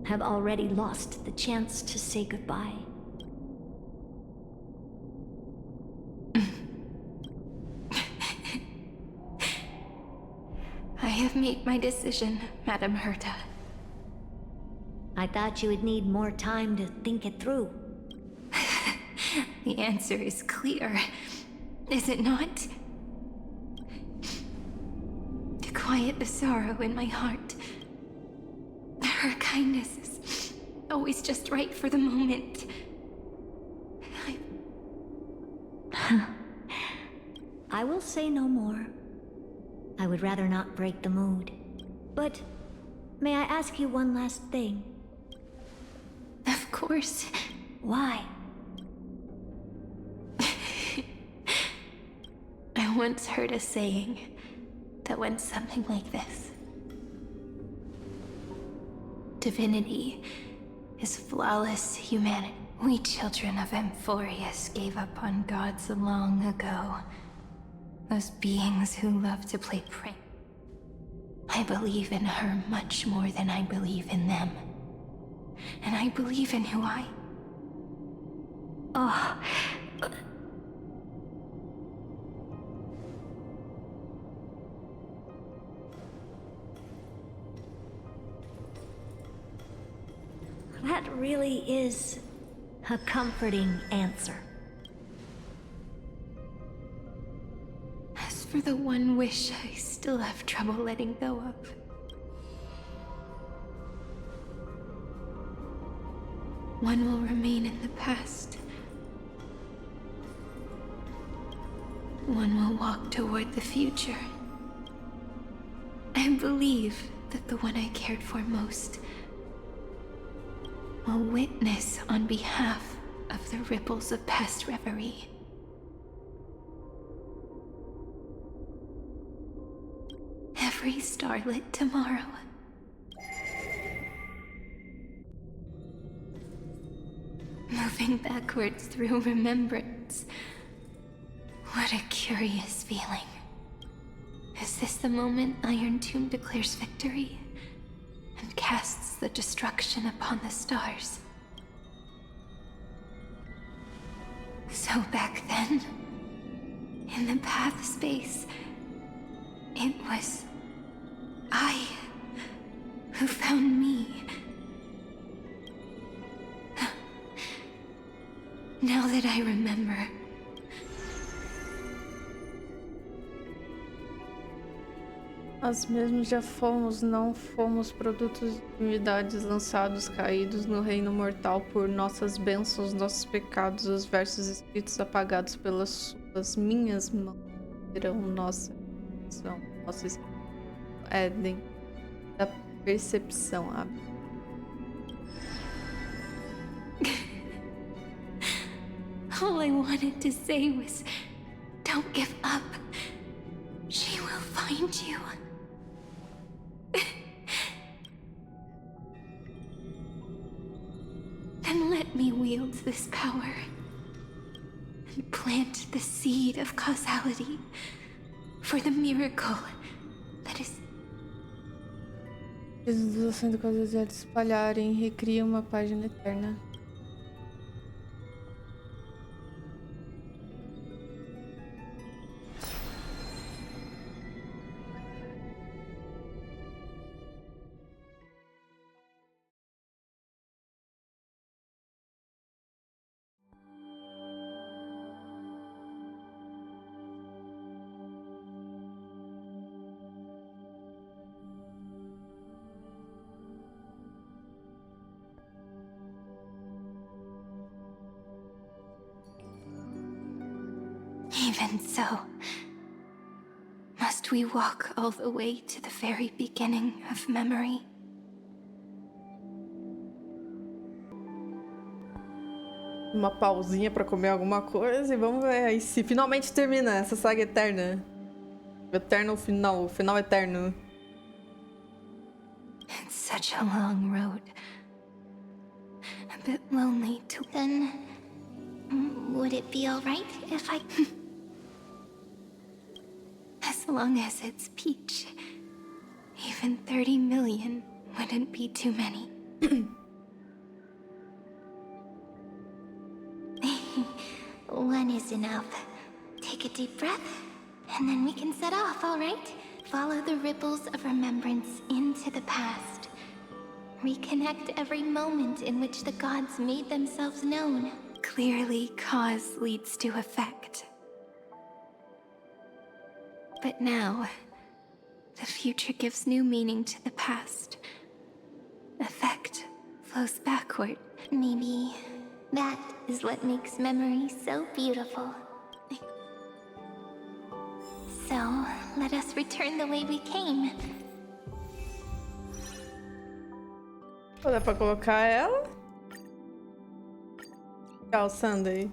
[SPEAKER 14] have already lost the chance to say goodbye.
[SPEAKER 4] I have made my decision, Madam Herta.
[SPEAKER 14] I thought you would need more time to think it through.
[SPEAKER 4] The answer is clear, is it not? To quiet the sorrow in my heart. Her kindness is always just right for the moment.
[SPEAKER 14] I will say no more. I would rather not break the mood. But may I ask you one last thing?
[SPEAKER 4] Of course.
[SPEAKER 14] Why?
[SPEAKER 4] I once heard a saying that went something like this. Divinity is flawless humanity. We children of Amphoreus gave up on gods long ago. Those beings who love to play prank. I believe in her much more than I believe in them. And I believe in who I...
[SPEAKER 14] Oh... That really is a comforting answer.
[SPEAKER 4] As for the one wish I still have trouble letting go of. One will remain in the past. One will walk toward the future. I believe that the one I cared for most will witness on behalf of the ripples of past reverie. Every starlit tomorrow. Moving backwards through remembrance. What a curious feeling. Is this the moment Iron Tomb declares victory and casts the destruction upon the stars? So back then, in the path space, it was I who found me. Now that I remember,
[SPEAKER 1] Nós mesmos já fomos, não fomos produtos de divindades lançados caídos no reino mortal por nossas bênçãos, nossos pecados, os versos escritos apagados pelas suas minhas mãos serão nossa percepção, nosso Éden da percepção.
[SPEAKER 4] all I wanted to say was, don't give up. She will find you. Then let me wield this power and plant the seed of causality for the miracle that is.
[SPEAKER 1] Jesus, os ações da causalidade se espalharem, recria uma página eterna.
[SPEAKER 4] Even so, must we walk all the way to the very beginning of memory?
[SPEAKER 1] Uma pausinha pra comer alguma coisa e vamos ver aí se finalmente termina essa saga eterna. Eterno final, o final eterno.
[SPEAKER 4] It's such a long road. A bit lonely to...
[SPEAKER 8] Then, would it be alright if I...
[SPEAKER 4] As long as it's Peach, even 30 million wouldn't be too many.
[SPEAKER 8] One is enough. Take a deep breath, and then we can set off, alright? Follow the ripples of remembrance into the past. Reconnect every moment in which the gods made themselves known.
[SPEAKER 4] Clearly, cause leads to effect. But now, the future gives new meaning to the past. Effect flows backward.
[SPEAKER 8] Maybe that is what makes memory so beautiful. So, let us return the way we came.
[SPEAKER 1] Dá pra colocar ela? Tchau, Sunday.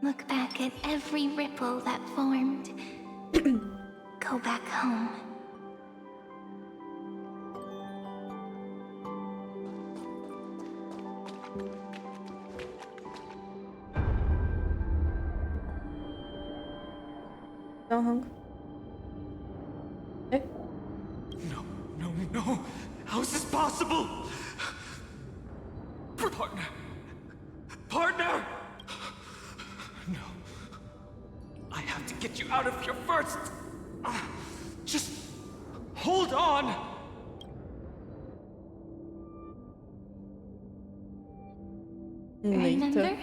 [SPEAKER 8] Look back at every ripple that formed. Go back home.
[SPEAKER 1] Não, eh?
[SPEAKER 10] No. How is this possible? Partner! No. I have to get you out of here first. Just hold on.
[SPEAKER 8] Remember?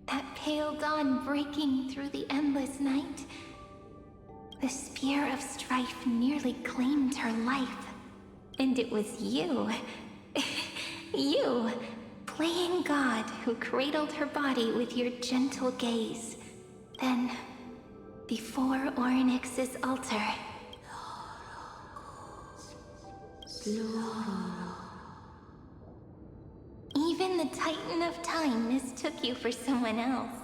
[SPEAKER 8] That pale dawn breaking through the endless night? The spear of strife nearly claimed her life. And it was you. You, playing God, who cradled her body with your gentle gaze. Then, before Ornyx's altar... Even the Titan of Time mistook you for someone else.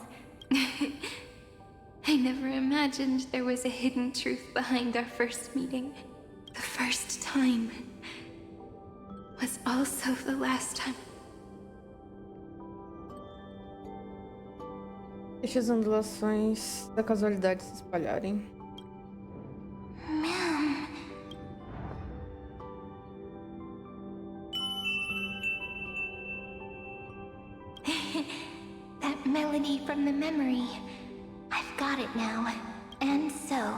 [SPEAKER 4] I never imagined there was a hidden truth behind our first meeting. The first time was also the last time.
[SPEAKER 1] Deixa as ondulações da casualidade se espalharem.
[SPEAKER 8] Man.
[SPEAKER 4] melody from the memory. I've got it now. And so,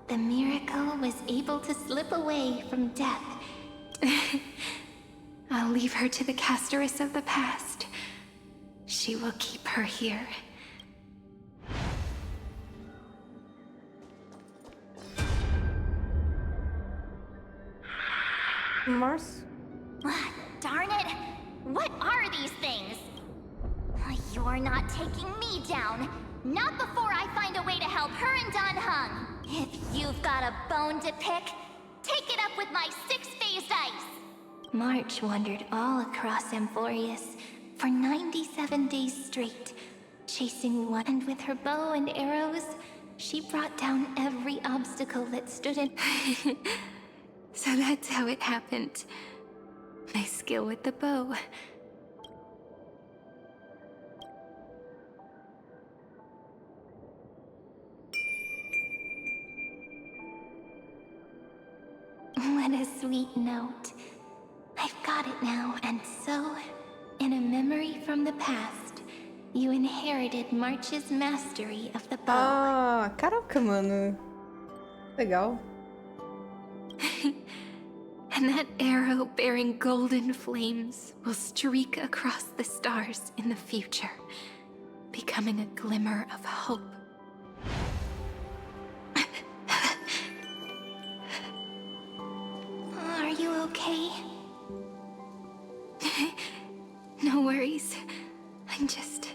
[SPEAKER 4] the miracle was able to slip away from death. I'll leave her to the casteress of the past. She will keep her here.
[SPEAKER 1] Mars?
[SPEAKER 3] Darn it! What are these things? You're not taking me down. Not before I find a way to help her and Don Hung. If you've got a bone to pick, take it up with my six-phased ice.
[SPEAKER 4] March wandered all across Amphoreus for 97 days straight, chasing one. And with her bow and arrows, she brought down every obstacle that stood in. So that's how it happened. My skill with the bow. What a sweet note. I've got it now, and so, in a memory from the past, you inherited March's mastery of the bow.
[SPEAKER 1] Ah, caraca, mano. Legal.
[SPEAKER 4] And that arrow bearing golden flames will streak across the stars in the future, becoming a glimmer of hope. Are you okay? No worries. I'm just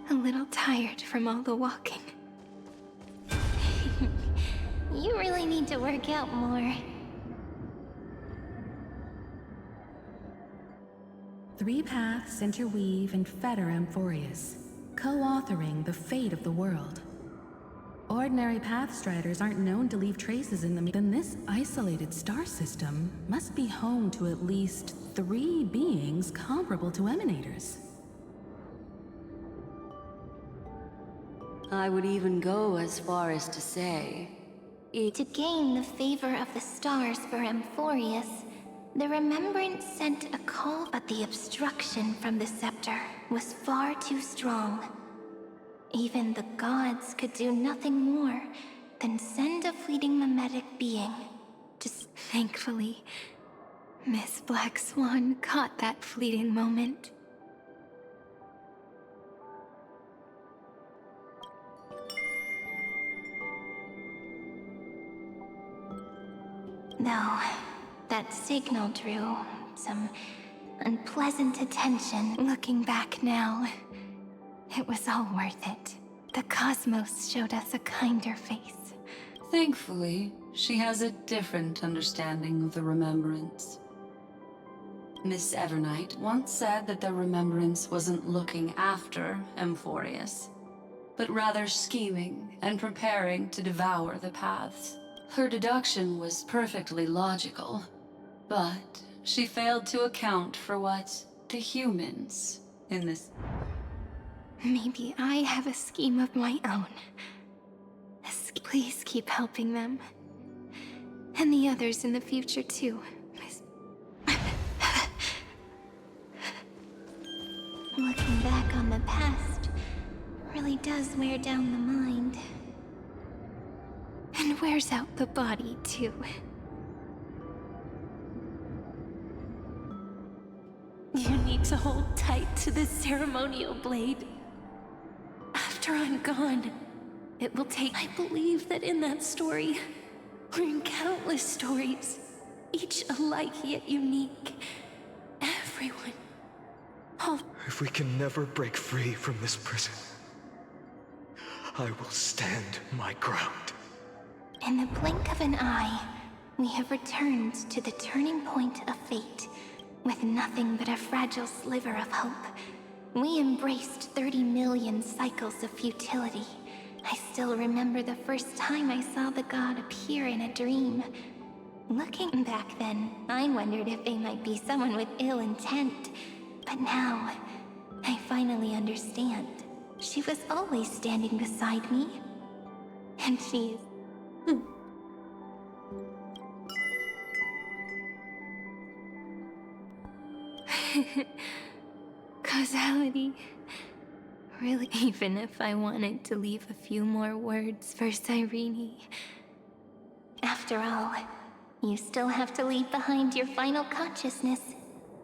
[SPEAKER 4] a little tired from all the walking. You really need to work out more.
[SPEAKER 12] 3 paths interweave and fetter Amphoreus, co-authoring the fate of the world. Ordinary pathstriders aren't known to leave traces in them. Then this isolated star system must be home to at least 3 beings comparable to emanators.
[SPEAKER 23] I would even go as far as to say...
[SPEAKER 4] To gain the favor of the stars for Amphoreus, the Remembrance sent a call, but the obstruction from the scepter was far too strong. Even the gods could do nothing more than send a fleeting mimetic being. Just thankfully, Miss Black Swan caught that fleeting moment. Though that signal drew some unpleasant attention. Looking back now, it was all worth it. The cosmos showed us a kinder face.
[SPEAKER 23] Thankfully, she has a different understanding of the Remembrance. Miss Evernight once said that the Remembrance wasn't looking after Amphoreus, but rather scheming and preparing to devour the paths. Her deduction was perfectly logical, but she failed to account for what the humans in this...
[SPEAKER 4] Maybe I have a scheme of my own. Please keep helping them. And the others in the future, too. Looking back on the past really does wear down the mind. And wears out the body, too. You need to hold tight to this ceremonial blade. After I'm gone, it will take... I believe that in that story, or in countless stories, each alike yet unique, everyone...
[SPEAKER 10] If we can never break free from this prison, I will stand my ground.
[SPEAKER 4] In the blink of an eye, we have returned to the turning point of fate, with nothing but a fragile sliver of hope. We embraced 30 million cycles of futility. I still remember the first time I saw the god appear in a dream. Looking back then, I wondered if they might be someone with ill intent. But now, I finally understand. She was always standing beside me. And she is... Causality. really, even if I wanted to leave a few more words for Cyrene.
[SPEAKER 8] After all, you still have to leave behind your final consciousness.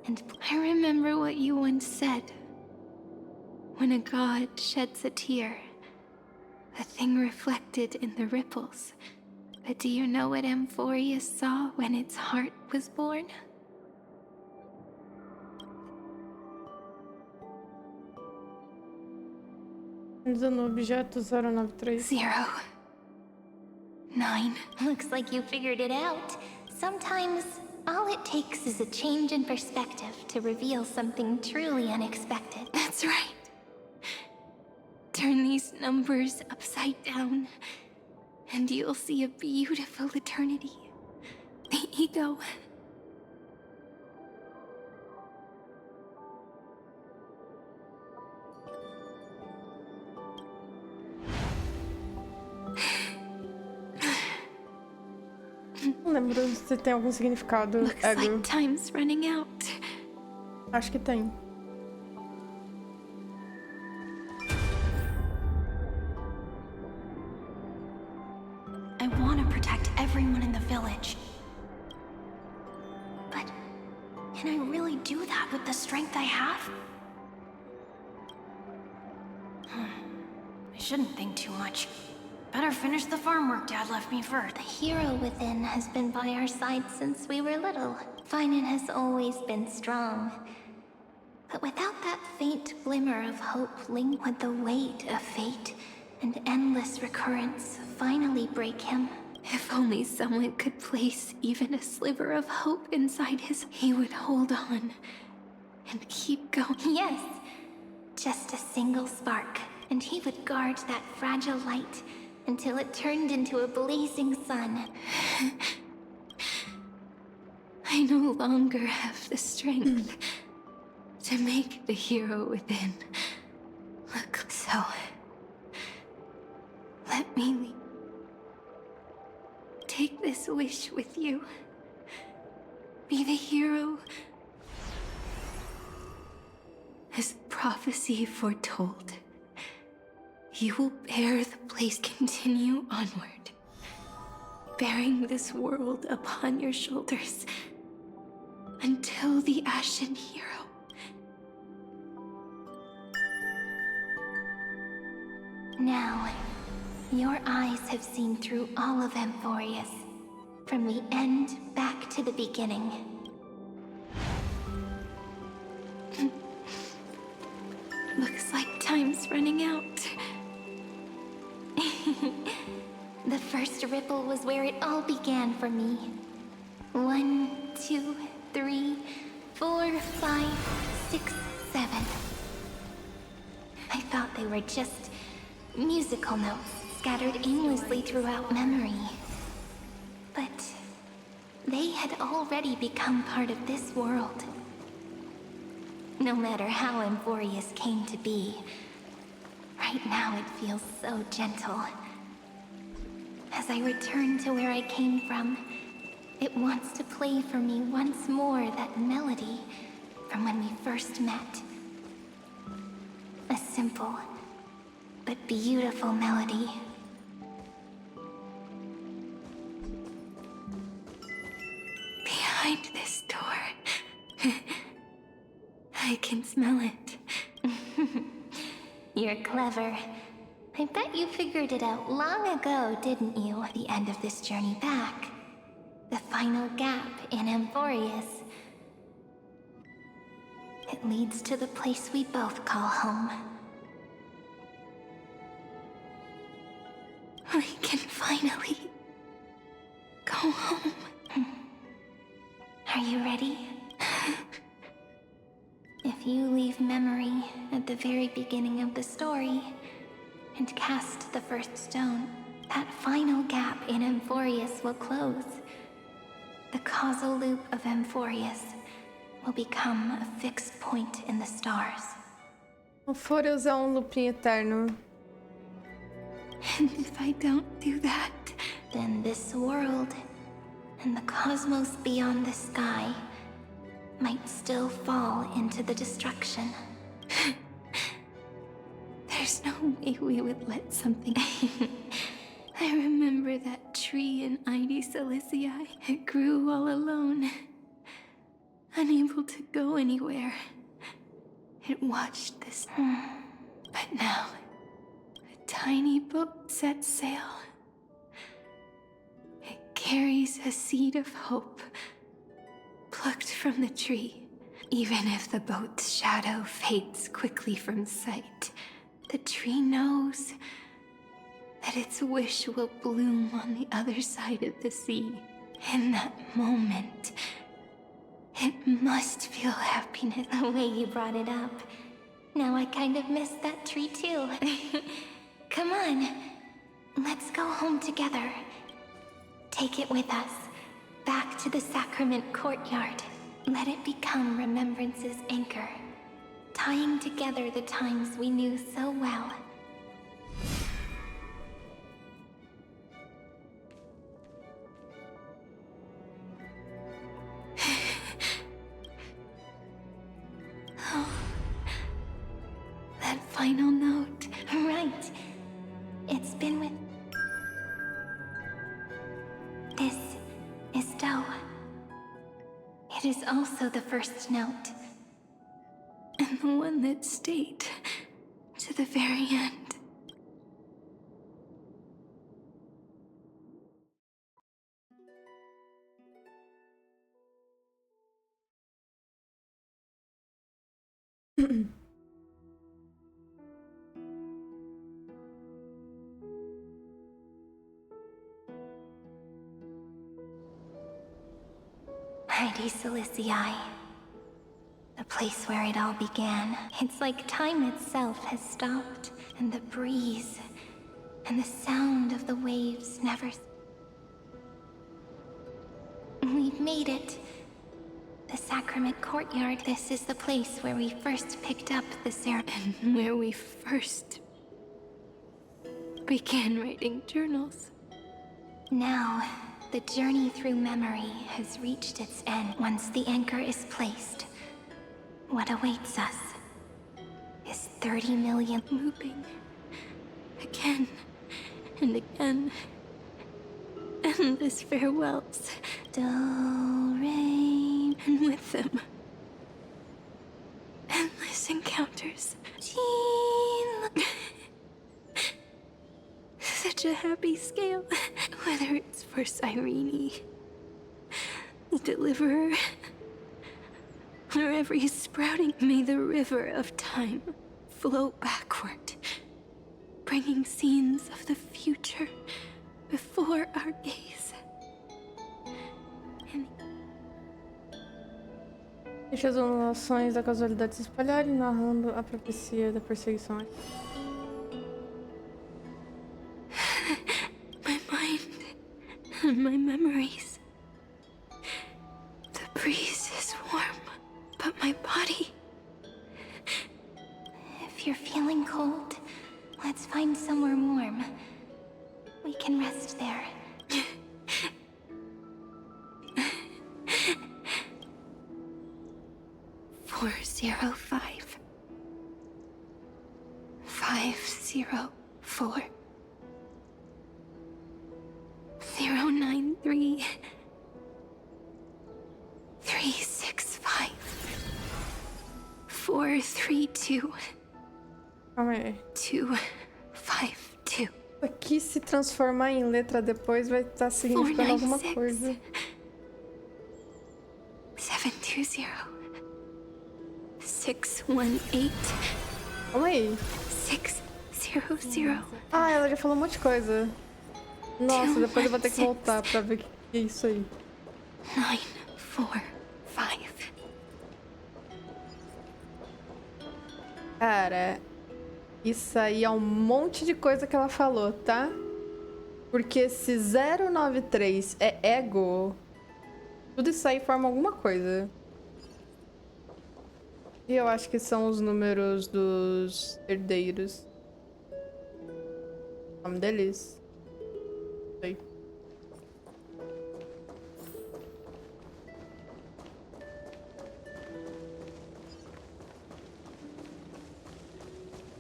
[SPEAKER 4] And I remember what you once said. When a god sheds a tear, a thing reflected in the ripples. But do you know what Amphoreus saw when its heart was born?
[SPEAKER 1] Objeto 093.
[SPEAKER 4] 0. 9.
[SPEAKER 8] Looks like you figured it out. Sometimes, all it takes is a change in perspective to reveal something truly unexpected.
[SPEAKER 4] That's right. Turn these numbers upside down, and you'll see a beautiful eternity. The ego.
[SPEAKER 1] Não lembro se tem algum significado.
[SPEAKER 4] Looks like time's running out.
[SPEAKER 1] Acho que tem.
[SPEAKER 14] I want to protect everyone in the village. But can I really do that with the strength I have? I shouldn't think too much. Better finish the farm work Dad left me first.
[SPEAKER 8] The hero within has been by our side since we were little. Finan has always been strong. But without that faint glimmer of hope linked with the weight of fate and endless recurrence finally break him.
[SPEAKER 4] If only someone could place even a sliver of hope inside he would hold on and keep going.
[SPEAKER 8] Yes, just a single spark, and he would guard that fragile light until it turned into a blazing sun.
[SPEAKER 4] I no longer have the strength to make the hero within look so. Let me leave. Take this wish with you. Be the hero as prophecy foretold. You will bear the place, continue onward, bearing this world upon your shoulders until the Ashen Hero.
[SPEAKER 8] Now, your eyes have seen through all of Amphoreus, from the end back to the beginning.
[SPEAKER 4] Looks like time's running out.
[SPEAKER 8] The first ripple was where it all began for me. 1, 2, 3, 4, 5, 6, 7. I thought they were just musical notes scattered aimlessly throughout memory. But they had already become part of this world. No matter how Amphoreus came to be, right now it feels so gentle. As I return to where I came from, it wants to play for me once more that melody from when we first met. A simple but beautiful melody.
[SPEAKER 4] Behind this door, I can smell it.
[SPEAKER 8] You're clever. I bet you figured it out long ago, didn't you? The end of this journey back. The final gap in Amphoreus. It leads to the place we both call home.
[SPEAKER 4] We can finally go home.
[SPEAKER 8] Are you ready? If you leave memory at the very beginning of the story and cast the first stone, that final gap in Amphoreus will close. The causal loop of Amphoreus will become a fixed point in the stars.
[SPEAKER 1] Amphoreus é looping eterno.
[SPEAKER 4] And if I don't do that,
[SPEAKER 8] then this world and the cosmos beyond the sky might still fall into the destruction.
[SPEAKER 4] There's no way we would let something... I remember that tree in Ide Silicii. It grew all alone, unable to go anywhere. It watched this. But now, a tiny boat sets sail. It carries a seed of hope, plucked from the tree. Even if the boat's shadow fades quickly from sight, the tree knows that its wish will bloom on the other side of the sea. In that moment, it must feel happiness.
[SPEAKER 8] The way you brought it up. Now I kind of miss that tree too. Come on, let's go home together. Take it with us, back to the sacrament courtyard. Let it become remembrance's anchor, tying together the times we knew so well.
[SPEAKER 4] Oh, that final note.
[SPEAKER 8] Right. It's been with... This is Doe. It is also the first note.
[SPEAKER 4] And the one that stayed to the very end.
[SPEAKER 8] Ide Silicii. The place where it all began. It's like time itself has stopped, and the breeze, and the sound of the waves never... We've made it. The sacrament courtyard. This is the place where we first picked up the ceremony.
[SPEAKER 4] And where we first began writing journals.
[SPEAKER 8] Now, the journey through memory has reached its end. Once the anchor is placed, what awaits us is 30 million
[SPEAKER 4] looping again and again. Endless farewells.
[SPEAKER 8] Do, re,
[SPEAKER 4] and with them, endless encounters. Such a happy scale. Whether it's for Cyrene, the Deliverer, or every sprouting, may the river of time flow backward, bringing scenes of the future before our gaze.
[SPEAKER 1] Deixa as ondulações da casualidade se espalharem, narrando a profecia da perseguição.
[SPEAKER 4] My mind and my memories. The breeze is warm, but my body...
[SPEAKER 8] If you're feeling cold, let's find somewhere warm. We can rest there.
[SPEAKER 4] 405 504 093 365 432
[SPEAKER 1] Calma aí.
[SPEAKER 4] 252.
[SPEAKER 1] Aqui, se transformar em letra depois, vai estar significando alguma coisa.
[SPEAKER 4] 720 618.
[SPEAKER 1] Calma aí.
[SPEAKER 4] 600.
[SPEAKER 1] Ah, ela já falou um monte de coisa. Nossa, depois eu vou ter que voltar pra ver o que é isso aí.
[SPEAKER 4] 945.
[SPEAKER 1] Cara, isso aí é um monte de coisa que ela falou, tá? Porque se 093 é ego, tudo isso aí forma alguma coisa. E eu acho que são os números dos herdeiros. O nome deles. Sei.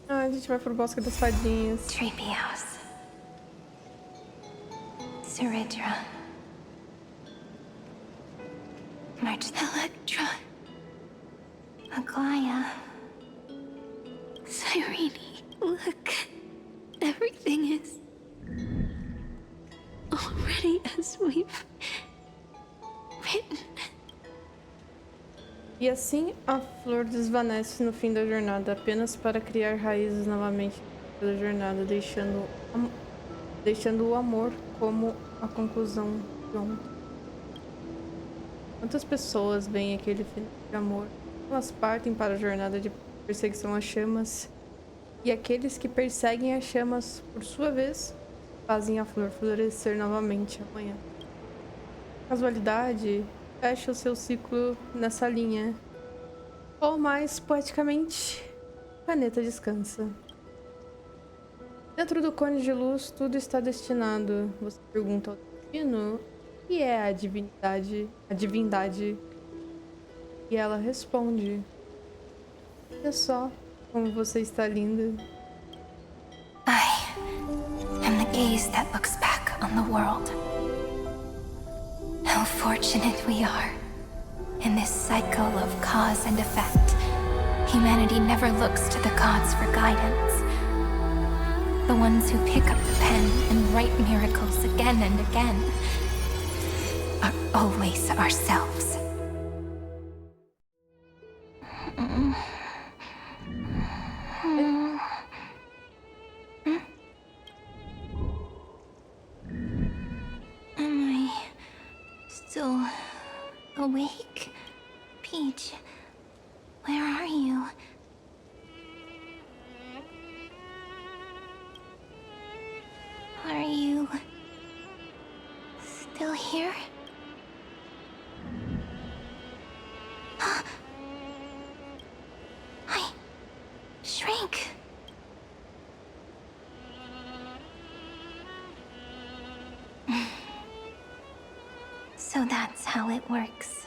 [SPEAKER 1] Ah, A gente vai pro Bosque das Fadinhas.
[SPEAKER 4] Treehouse. Ceridra. Electra. Aglaya. Cyrene. Look. Everything is already as we've written.
[SPEAKER 1] E assim a flor desvanece no fim da jornada, apenas para criar raízes novamente pela jornada, deixando o amor como a conclusão de ontem. Quantas pessoas veem aquele final de amor? Elas partem para a jornada de perseguição às chamas, e aqueles que perseguem as chamas, por sua vez, fazem a flor florescer novamente amanhã. Casualidade fecha o seu ciclo nessa linha. Ou mais poeticamente, o planeta descansa. Dentro do cone de luz, tudo está destinado. Você pergunta ao destino, o que é a divindade? E ela responde: olha só como você está linda.
[SPEAKER 4] I am the gaze that looks back on the world. How fortunate we are. In this cycle of cause and effect, humanity never looks to the gods for guidance. The ones who pick up the pen and write miracles again and again are always ourselves. Am I still awake? Peach, where are you? Are you still here? I shrank. So that's how it works.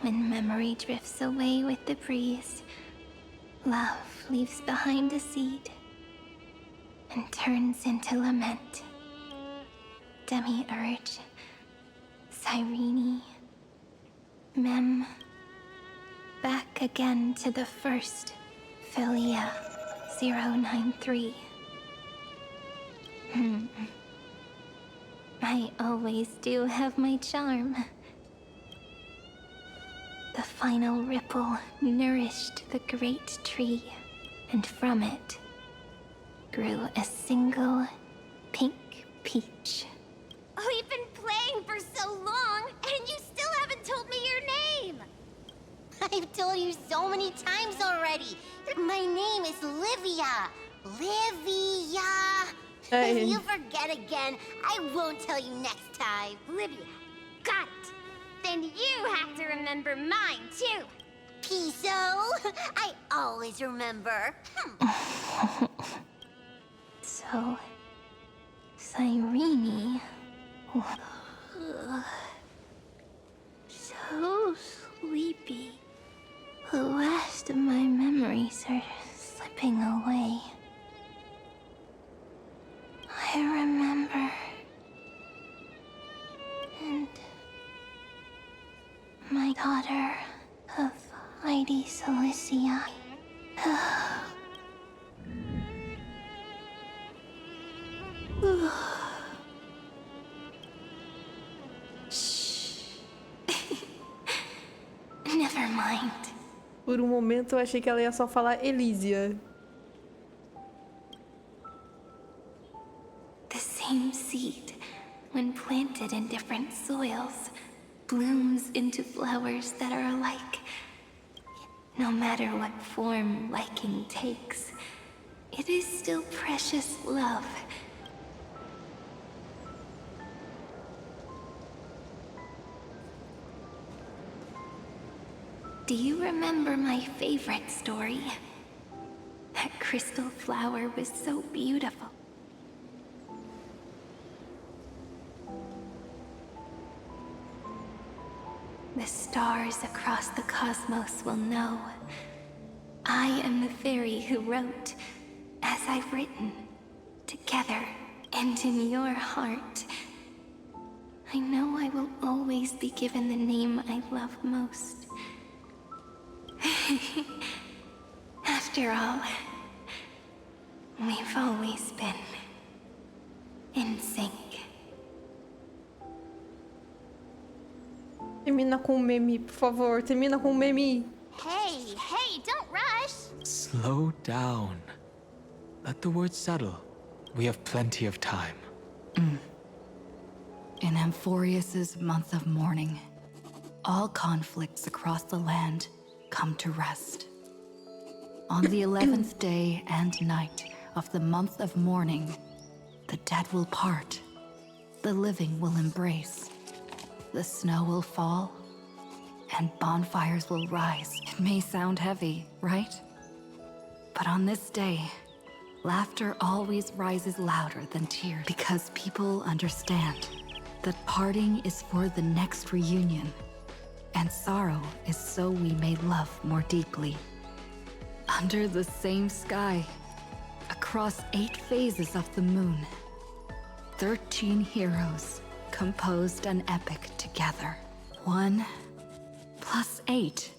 [SPEAKER 4] When memory drifts away with the breeze, love leaves behind a seed and turns into lament. Demiurge, Cyrene, Mem, back again to the first, Philia 093. I always do have my charm. The final ripple nourished the great tree, and from it grew a single pink peach.
[SPEAKER 3] We've been playing for so long, and you still haven't told me your name! I've told you so many times already. My name is Livia. Livia!
[SPEAKER 1] Hey.
[SPEAKER 3] If you forget again, I won't tell you next time. Livia. Got it. Then you have to remember mine, too. Piso? I always remember.
[SPEAKER 4] So, Cyrene... So sleepy. The last of my memories are slipping away. I remember... And... my daughter of Heidi Cilicia. Shh. Never mind.
[SPEAKER 1] Por um momento eu achei que ela ia só falar Elísia.
[SPEAKER 4] The same seed, when planted in different soils, blooms into flowers that are alike. No matter what form liking takes, it is still precious love. Do you remember my favorite story? That crystal flower was so beautiful. The stars across the cosmos will know. I am the fairy who wrote, as I've written, together and in your heart. I know I will always be given the name I love most. After all, we've always been in sync.
[SPEAKER 1] Termina com um meme, por favor. Termina com um meme.
[SPEAKER 3] Hey, don't rush!
[SPEAKER 10] Slow down. Let the words settle. We have plenty of time.
[SPEAKER 5] In Amphoreus' month of mourning, all conflicts across the land come to rest. On the 11th day and night of the month of mourning, the dead will part, the living will embrace, the snow will fall, and bonfires will rise. It may sound heavy, right? But on this day, laughter always rises louder than tears because people understand that parting is for the next reunion, and sorrow is so we may love more deeply. Under the same sky, across 8 phases of the moon, 13 heroes composed an epic together. 1 plus 8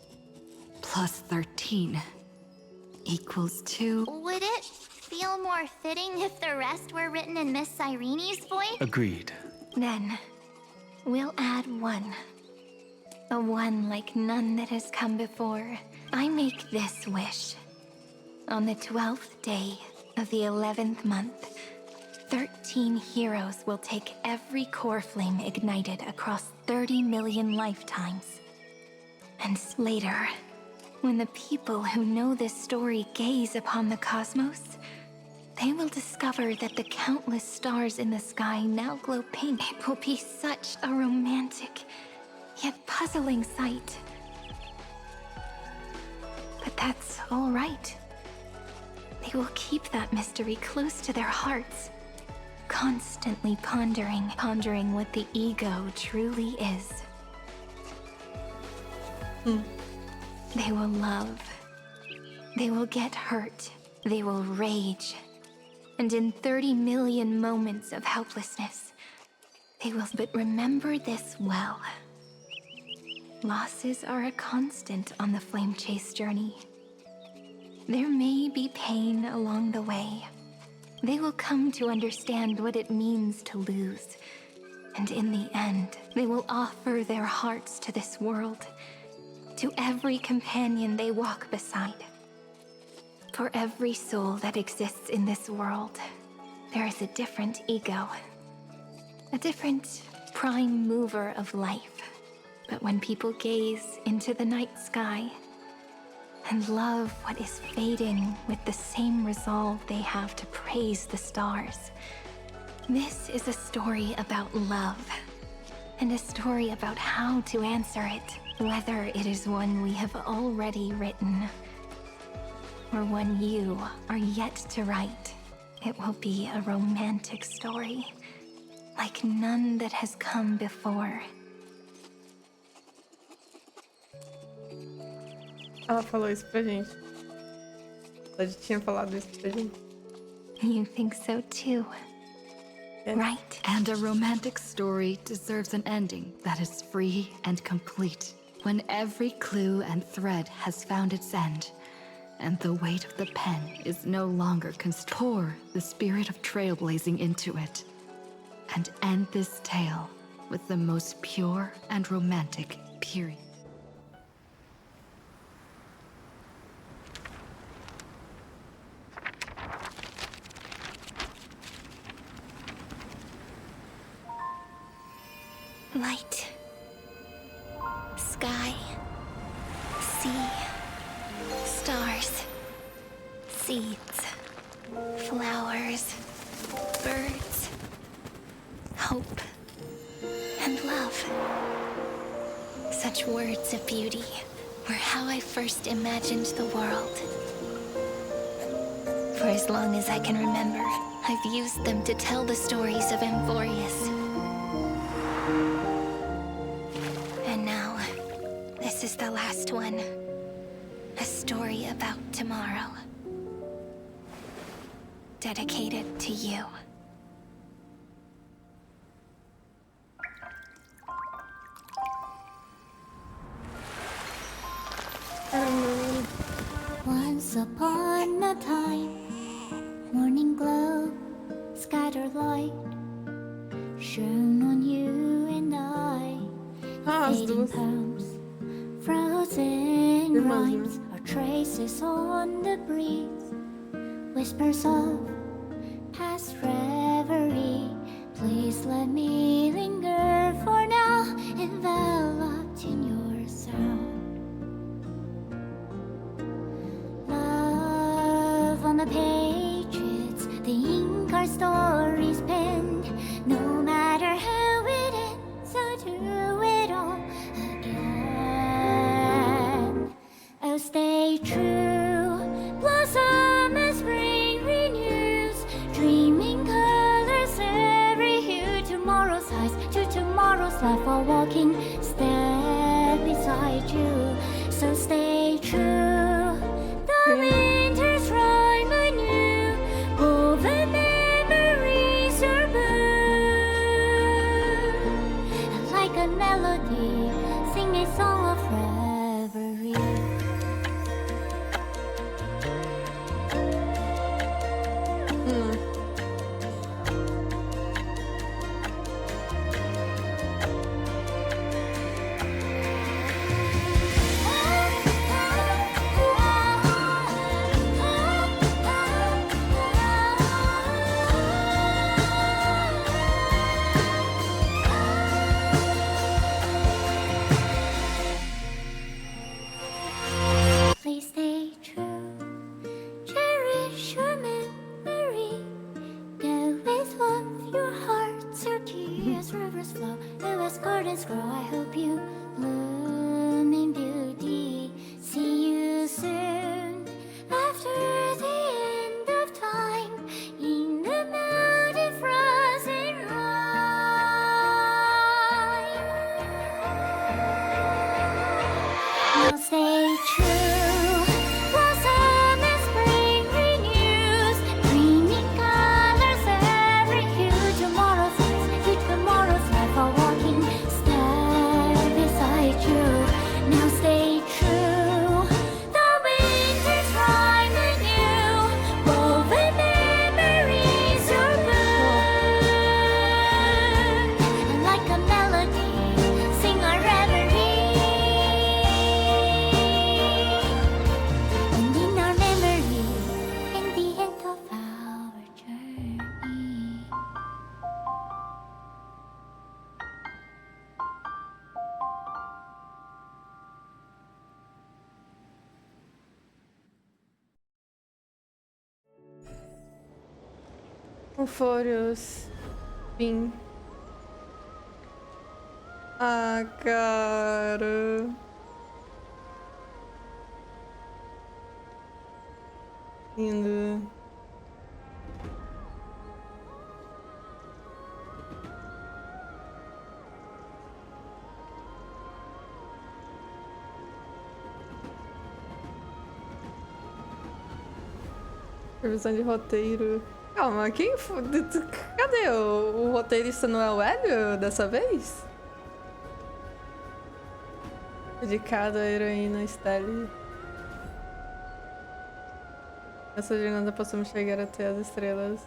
[SPEAKER 5] plus 13 equals 2.
[SPEAKER 3] Would it feel more fitting if the rest were written in Miss Cyrene's voice?
[SPEAKER 10] Agreed.
[SPEAKER 4] Then, we'll add 1. A 1 like none that has come before. I make this wish. On the 12th day of the 11th month, 13 heroes will take every core flame ignited across 30 million lifetimes. And later, when the people who know this story gaze upon the cosmos, they will discover that the countless stars in the sky now glow pink. It will be such a romantic, yet puzzling sight. But that's all right. They will keep that mystery close to their hearts, constantly pondering what the ego truly is. They will love. They will get hurt. They will rage. And in 30 million moments of helplessness, they will. But remember this well. Losses are a constant on the flame chase journey. There may be pain along the way. They will come to understand what it means to lose. And in the end, they will offer their hearts to this world, to every companion they walk beside. For every soul that exists in this world, there is a different ego, a different prime mover of life. But when people gaze into the night sky and love what is fading with the same resolve they have to praise the stars, this is a story about love, and a story about how to answer it, whether it is one we have already written or one you are yet to write. It will be a romantic story, like none that has come before.
[SPEAKER 1] Ela falou isso pra gente. Ela já tinha falado isso pra gente.
[SPEAKER 4] You think so too, right?
[SPEAKER 5] And a romantic story deserves an ending that is free and complete. When every clue and thread has found its end, and the weight of the pen is no longer pour the spirit of trailblazing into it, and end this tale with the most pure and romantic period.
[SPEAKER 4] Light, sky, sea, stars, seeds, flowers, birds, hope, and love. Such words of beauty were how I first imagined the world. For as long as I can remember, I've used them to tell the stories of Amphoreus. And now, this is the last one. A story about tomorrow.
[SPEAKER 2] dedicated to you.
[SPEAKER 8] Once upon a time, morning glow, scattered light, shone on you and I. Fading poems, frozen rhymes, or traces on the breeze, whispers of past reverie. Please let me linger for now, enveloped in your sound. Love on the pages, the ink our stories penned. No matter how it ends, I'll do it all again. Oh, stay true, blossom as spring renews, dreaming colors every hue. Tomorrow's highs to tomorrow's life, while walking step beside you. So stay true, the winter's rhyme anew, woven memories are blue. Like a melody, sing a song of reverie. Please stay true, cherish your memory. Go with love, your heart's empty as rivers flow, as gardens grow. I hope you bloom in beauty. See you soon, after the end of time, in the mountain frozen rime. Now stay true, blossom as spring renews, dreaming colors every hue. Tomorrow's eyes, to tomorrow's life, while walking step beside you. Now stay true, the winter's rhyme anew, woven memories are blue. Like a melody, sing our reverie. And in our memory, in the end of our journey.
[SPEAKER 1] Amphoreus. Fim. Ah, cara. Lindo. Revisão de roteiro. Calma, quem foi? Cadê o roteirista? Não é o Hélio dessa vez? Dedicado à heroína Stelle. Nessa jornada possamos chegar até as estrelas.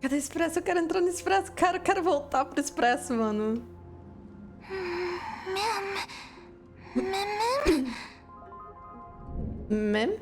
[SPEAKER 1] Cadê o Expresso? Eu quero entrar no Expresso. Cara, eu quero voltar pro Expresso, mano. Mem?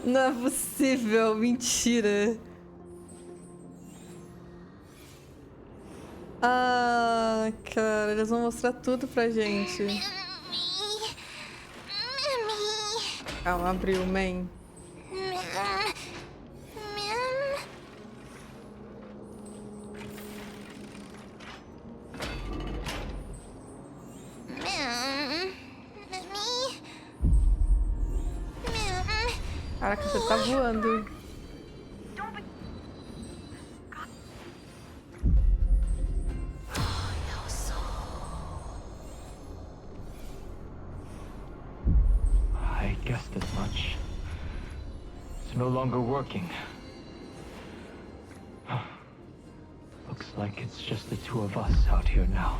[SPEAKER 1] Não é possível, mentira. Ah, cara, eles vão mostrar tudo pra gente. Calma, abriu, man. Caraca, você tá voando.
[SPEAKER 10] I guessed as much. It's no longer working. Looks like it's just the two of us out here now.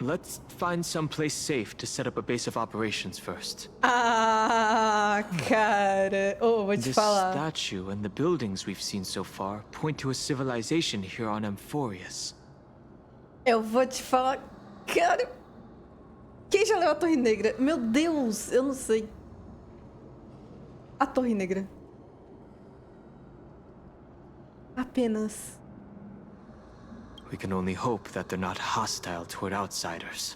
[SPEAKER 10] Let's find someplace safe to set up a base of operations first.
[SPEAKER 1] Ah, cara. Oh, vou te
[SPEAKER 10] This
[SPEAKER 1] falar.
[SPEAKER 10] statue and the buildings we've seen so far point to a civilization here on Amphoreus.
[SPEAKER 1] Eu vou te falar. Cara. Quem já leu a Torre Negra? Meu Deus, eu não sei. A Torre Negra. Apenas.
[SPEAKER 10] We can only hope that they're not hostile toward outsiders.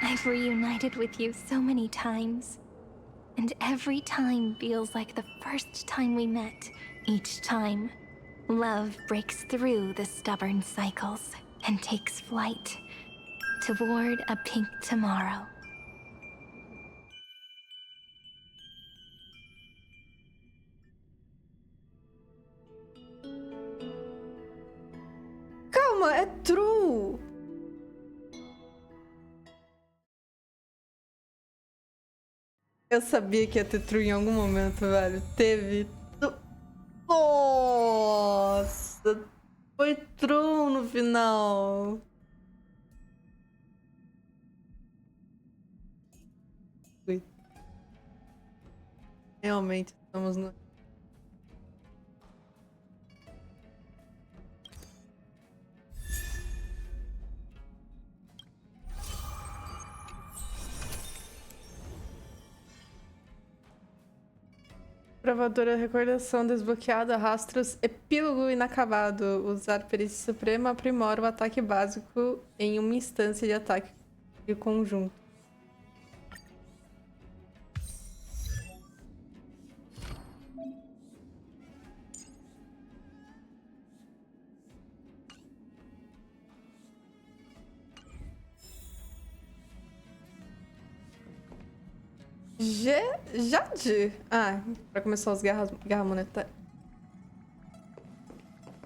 [SPEAKER 2] I've reunited with you so many times. And every time feels like the first time we met. Each time, love breaks through the stubborn cycles and takes flight toward a pink tomorrow.
[SPEAKER 1] Calma, é true. Eu sabia que ia ter true em algum momento, velho. Teve. Nossa! Foi true no final. Realmente estamos no. Provadora recordação desbloqueada, rastros, epílogo inacabado. Usar perícia suprema aprimora o ataque básico em uma instância de ataque de conjunto. Jade? Ah, pra começar as guerra monetárias.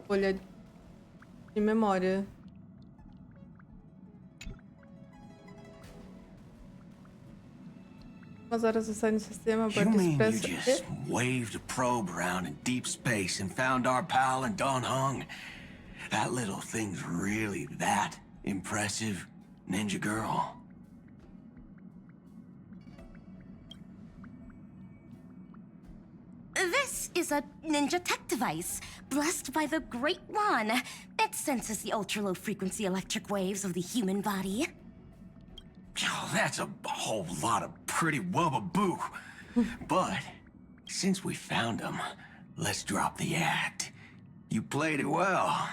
[SPEAKER 1] Folha de memória. Umas horas você sai no sistema,
[SPEAKER 18] You
[SPEAKER 1] aborda
[SPEAKER 18] mean you
[SPEAKER 1] expresso.
[SPEAKER 18] just waved a probe around in deep space and found our pal and Don Hung? That little thing's really that impressive, ninja girl?
[SPEAKER 19] This is a ninja tech device, blessed by the Great One. It senses the ultra-low frequency electric waves of the human body.
[SPEAKER 18] Oh, that's a whole lot of pretty wubba-boo. But since we found him, let's drop the act. You played it well,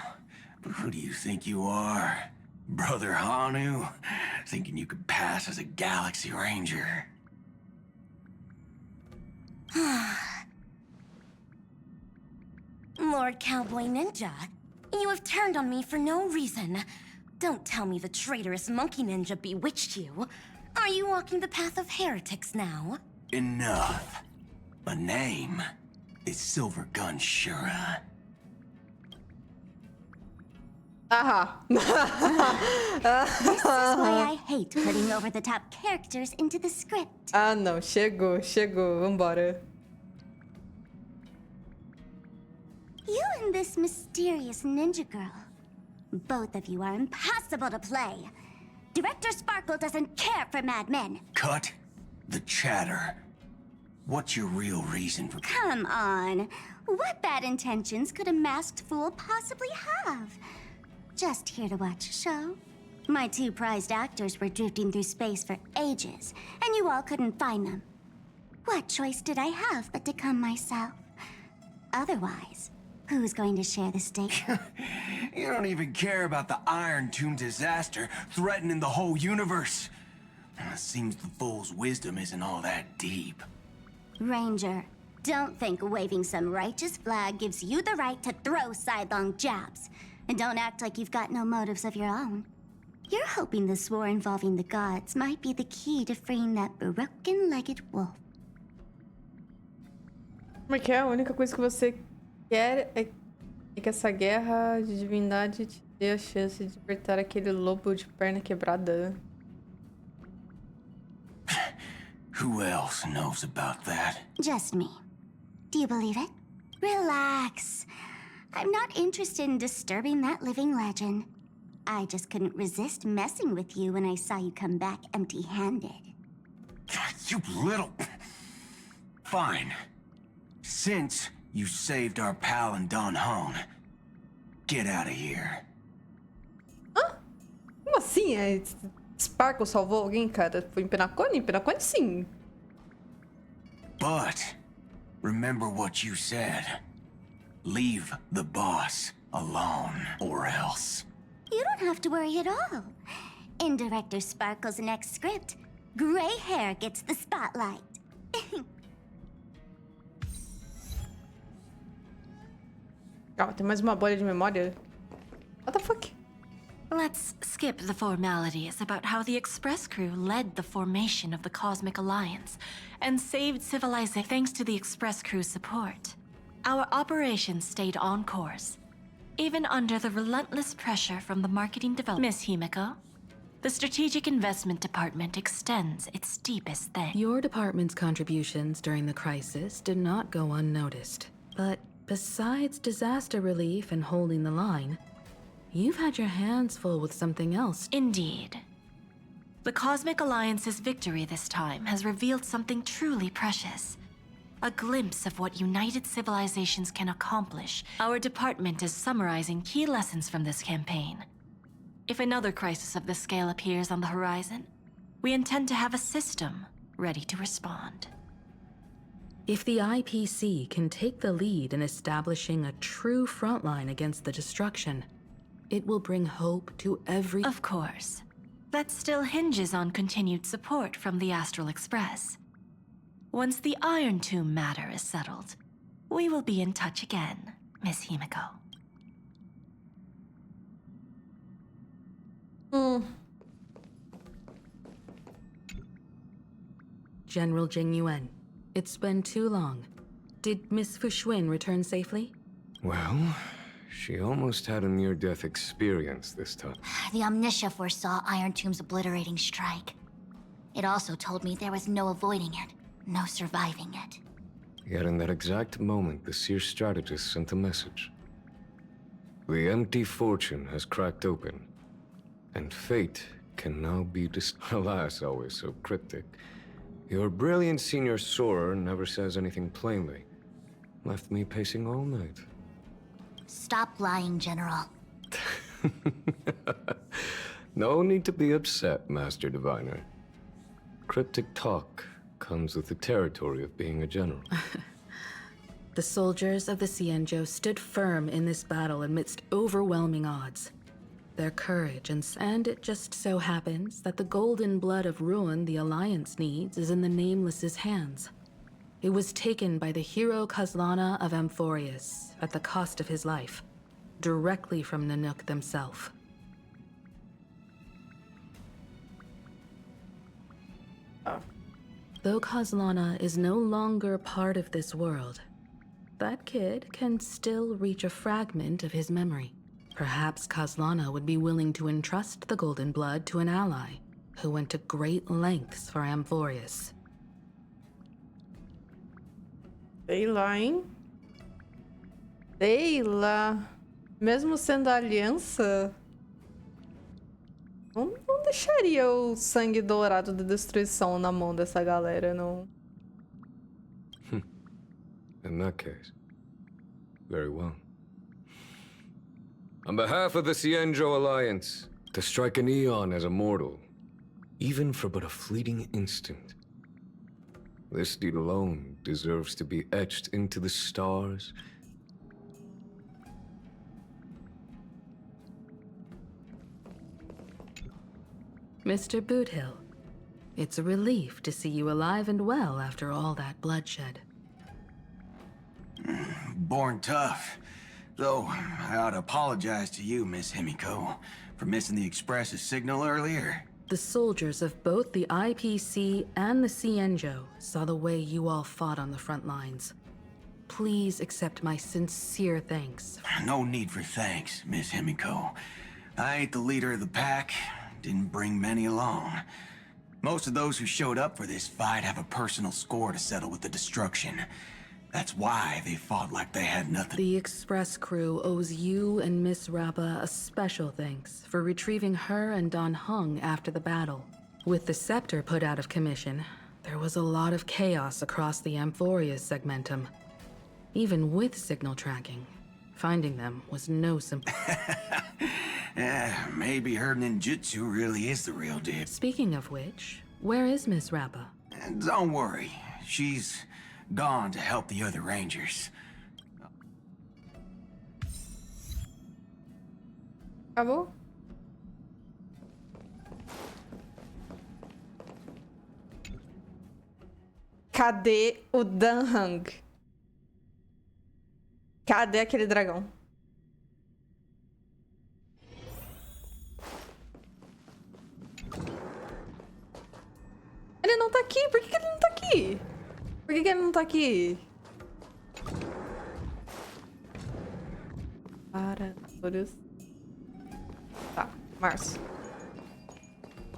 [SPEAKER 18] but who do you think you are? Brother Hanu? Thinking you could pass as a Galaxy Ranger?
[SPEAKER 19] Lord Cowboy Ninja, you have turned on me for no reason. Don't tell me the traitorous monkey ninja bewitched you. Are you walking the path of heretics now?
[SPEAKER 18] Enough. My name is Silver Gun Shura.
[SPEAKER 19] This is why I hate putting over-the-top characters into the script.
[SPEAKER 1] Ah, não. Chegou. Vambora.
[SPEAKER 19] You and
[SPEAKER 3] this mysterious ninja girl. Both of you are impossible to play. Director Sparkle doesn't care for madmen.
[SPEAKER 18] Cut the chatter. What's your real reason for...
[SPEAKER 3] Come on. What bad intentions could a masked fool possibly have? Just here to watch a show. My two prized actors were drifting through space for ages, and you all couldn't find them. What choice did I have but to come myself? Otherwise, who's going to share the stake?
[SPEAKER 18] You don't even care about the Iron Tomb disaster threatening the whole universe. It seems the fool's wisdom isn't all that deep.
[SPEAKER 3] Ranger, don't think waving some righteous flag gives you the right to throw sidelong jabs. And don't act like you've got no motives of your own. You're hoping this war involving the gods might be the key to freeing that broken-legged wolf.
[SPEAKER 1] Como é que é? A única coisa que você quer é que essa guerra de divindade te dê a chance de libertar aquele lobo de perna quebrada.
[SPEAKER 18] Who else knows about that?
[SPEAKER 3] Just me. Do you believe it? Relax. I'm not interested in disturbing that living legend. I just couldn't resist messing with you when I saw you come back empty-handed.
[SPEAKER 18] You little... Fine. Since you saved our pal and Don Hong, get out of here.
[SPEAKER 1] Hã? Como assim? Sparkle salvou alguém, cara? Foi em Penacone? Em Penacone, sim.
[SPEAKER 18] But, remember what you said. Leave the boss alone, or else.
[SPEAKER 3] You don't have to worry at all. In Director Sparkle's next script, gray hair gets the spotlight.
[SPEAKER 1] Calma, tem mais uma bolha de memória? What the fuck?
[SPEAKER 15] Let's skip the formalities about how the Express crew led the formation of the Cosmic Alliance and saved civilization thanks to the Express crew's support. Our operations stayed on course, even under the relentless pressure from the marketing development. Miss Himiko, the Strategic Investment Department extends its deepest thanks.
[SPEAKER 12] Your department's contributions during the crisis did not go unnoticed. But besides disaster relief and holding the line, you've had your hands full with something else.
[SPEAKER 15] Indeed. The Cosmic Alliance's victory this time has revealed something truly precious. A glimpse of what united civilizations can accomplish. Our department is summarizing key lessons from this campaign. If another crisis of this scale appears on the horizon, we intend to have a system ready to respond.
[SPEAKER 12] If the IPC can take the lead in establishing a true frontline against the destruction, it will bring hope to every...
[SPEAKER 15] Of course. That still hinges on continued support from the Astral Express. Once the Iron Tomb matter is settled, we will be in touch again, Miss Himiko.
[SPEAKER 12] General Jing Yuan, it's been too long. Did Miss Fuxuan return safely?
[SPEAKER 20] Well, she almost had a near-death experience this time.
[SPEAKER 3] The Omniscia foresaw Iron Tomb's obliterating strike. It also told me there was no avoiding it, no surviving it.
[SPEAKER 20] Yet in that exact moment, the Seer strategist sent a message. The empty fortune has cracked open, and fate can now be alas, always so cryptic. Your brilliant senior soarer never says anything plainly. Left me pacing all night.
[SPEAKER 3] Stop lying, General.
[SPEAKER 20] No need to be upset, Master Diviner. Cryptic talk comes with the territory of being a general.
[SPEAKER 12] The soldiers of the Cienjo stood firm in this battle amidst overwhelming odds. Their courage and it just so happens that the golden blood of ruin the Alliance needs is in the Nameless's hands. It was taken by the hero Kazlana of Amphoreus at the cost of his life, directly from Nanook themselves. Though Kazlana is no longer part of this world, that kid can still reach a fragment of his memory. Perhaps Kazlana would be willing to entrust the Golden Blood to an ally who went to great lengths for Amphoreus.
[SPEAKER 1] Sei lá, hein? Sei lá. Mesmo sendo a aliança, não deixaria o sangue dourado da destruição na mão dessa galera, não.
[SPEAKER 20] In that case, very well. On behalf of the Cienjo Alliance, to strike an eon as a mortal, even for but a fleeting instant, this deed alone deserves to be etched into the stars.
[SPEAKER 12] Mr. Boothill, it's a relief to see you alive and well after all that bloodshed.
[SPEAKER 18] Born tough. Though, I ought to apologize to you, Miss Himiko, for missing the Express's signal earlier.
[SPEAKER 12] The soldiers of both the IPC and the Cienjo saw the way you all fought on the front lines. Please accept my sincere thanks.
[SPEAKER 18] No need for thanks, Miss Himiko. I ain't the leader of the pack. Didn't bring many along. Most of those who showed up for this fight have a personal score to settle with the destruction. That's why they fought like they had nothing.
[SPEAKER 12] The Express crew owes you and Miss Rappa a special thanks for retrieving her and Don Hung after the battle. With the scepter put out of commission, there was a lot of chaos across the Amphoreus segmentum. Even with signal tracking, finding them was no simple.
[SPEAKER 18] Maybe her ninjutsu really is the real deal.
[SPEAKER 12] Speaking of which, where is Miss Rappa?
[SPEAKER 18] Don't worry. She's gone to help the other rangers.
[SPEAKER 1] Acabou? Cadê o Dan Hung? Cadê aquele dragão? Ele não tá aqui? Por que ele não tá aqui? Por que ele não tá aqui? Para, Amphoreus. Tá, Março.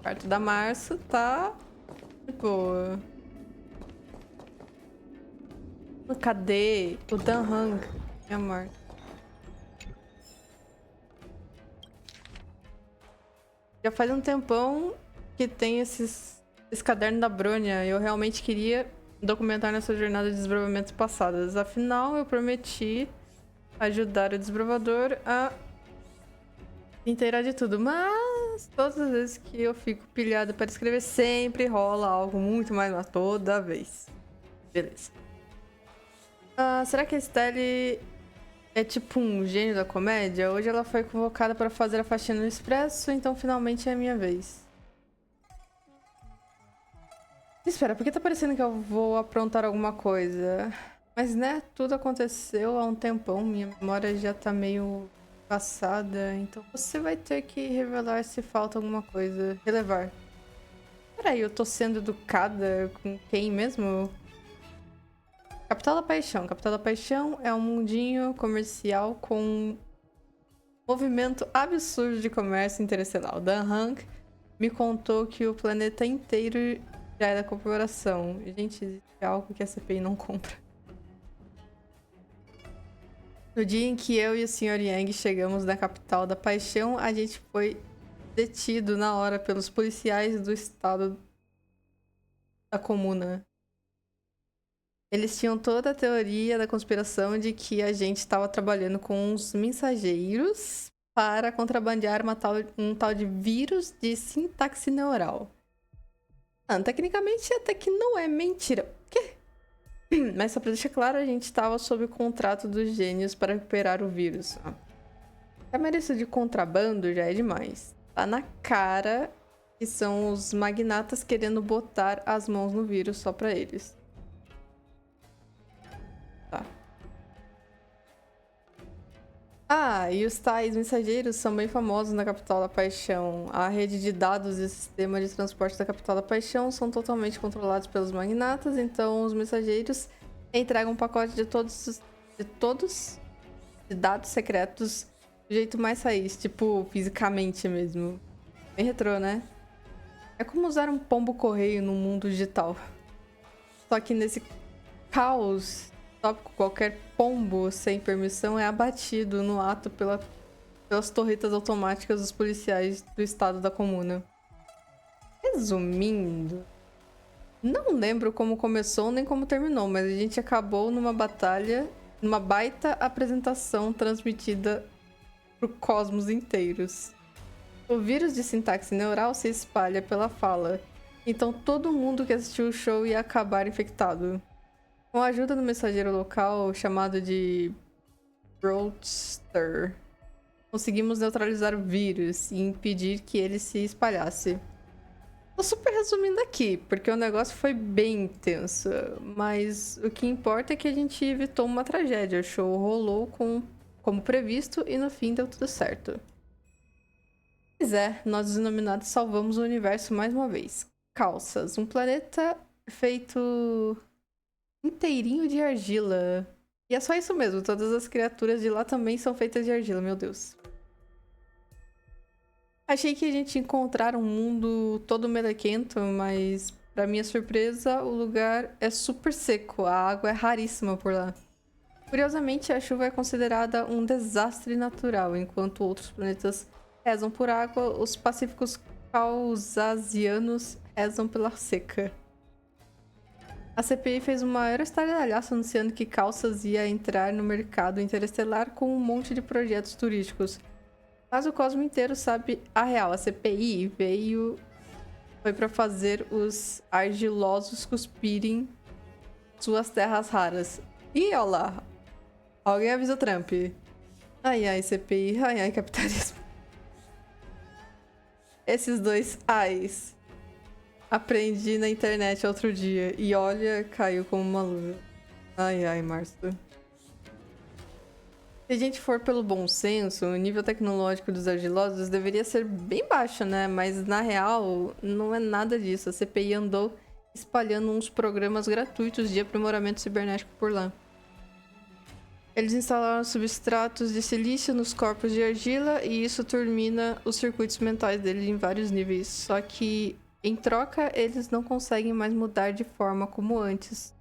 [SPEAKER 1] Perto da Março tá de boa. Cadê o Dan Hung, meu amor? Já faz um tempão que tem esse caderno da Brônia. Eu realmente queria documentar nessa jornada de desbravamentos passadas. Afinal, eu prometi ajudar o desbravador a inteirar de tudo. Mas todas as vezes que eu fico pilhada para escrever, sempre rola algo muito mais massa. Toda vez. Beleza. Será que a Stelle é tipo um gênio da comédia? Hoje ela foi convocada para fazer a faxina no Expresso, então finalmente é a minha vez. Espera, por que tá parecendo que eu vou aprontar alguma coisa? Mas né, tudo aconteceu há um tempão, minha memória já tá meio passada, então você vai ter que revelar se falta alguma coisa. Relevar. Peraí, eu tô sendo educada com quem mesmo? Capital da Paixão. Capital da Paixão é um mundinho comercial com um movimento absurdo de comércio internacional. Dan Hung me contou que o planeta inteiro já é da corporação. Gente, existe algo que a CPI não compra. No dia em que eu e o Sr. Yang chegamos na Capital da Paixão, a gente foi detido na hora pelos policiais do estado da comuna. Eles tinham toda a teoria da conspiração de que a gente estava trabalhando com uns mensageiros para contrabandear um tal de vírus de sintaxe neural. Tecnicamente até que não é mentira. O quê? Mas só pra deixar claro, a gente estava sob o contrato dos gênios para recuperar o vírus. Chamar isso de contrabando já é demais. Tá na cara que são os magnatas querendo botar as mãos no vírus só pra eles. E os tais mensageiros são bem famosos na Capital da Paixão. A rede de dados e o sistema de transporte da Capital da Paixão são totalmente controlados pelos magnatas, então os mensageiros entregam um pacote de dados secretos do jeito mais raiz, tipo, fisicamente mesmo. Bem retrô, né? É como usar um pombo-correio no mundo digital. Só que nesse caos tópico, qualquer pombo sem permissão é abatido no ato pelas torretas automáticas dos policiais do estado da comuna. Resumindo, não lembro como começou nem como terminou, mas a gente acabou numa batalha, numa baita apresentação transmitida pro cosmos inteiros. O vírus de sintaxe neural se espalha pela fala, então todo mundo que assistiu o show ia acabar infectado. Com a ajuda do mensageiro local chamado de Broadster, conseguimos neutralizar o vírus e impedir que ele se espalhasse. Tô super resumindo aqui, porque o negócio foi bem intenso, mas o que importa é que a gente evitou uma tragédia. O show rolou como previsto e no fim deu tudo certo. Pois é, nós os Inominados salvamos o universo mais uma vez. Calças, um planeta feito inteirinho de argila. E é só isso mesmo, todas as criaturas de lá também são feitas de argila, meu Deus. Achei que a gente ia encontrar um mundo todo melequento, mas pra minha surpresa, o lugar é super seco, a água é raríssima por lá. Curiosamente, a chuva é considerada um desastre natural, enquanto outros planetas rezam por água, os pacíficos causasianos rezam pela seca. A CPI fez o maior estardalhaço anunciando que Calças ia entrar no mercado interestelar com um monte de projetos turísticos. Mas o cosmo inteiro sabe a real. A CPI foi pra fazer os argilosos cuspirem suas terras raras. Ih, olha lá. Alguém avisa o Trump. Ai, ai, CPI. Ai, ai, capitalismo. Esses dois ais. Aprendi na internet outro dia. E olha, caiu como uma luva. Ai, ai, Márcio. Se a gente for pelo bom senso, o nível tecnológico dos argilosos deveria ser bem baixo, né? Mas, na real, não é nada disso. A CPI andou espalhando uns programas gratuitos de aprimoramento cibernético por lá. Eles instalaram substratos de silício nos corpos de argila e isso turbina os circuitos mentais deles em vários níveis. Só que, em troca, eles não conseguem mais mudar de forma como antes.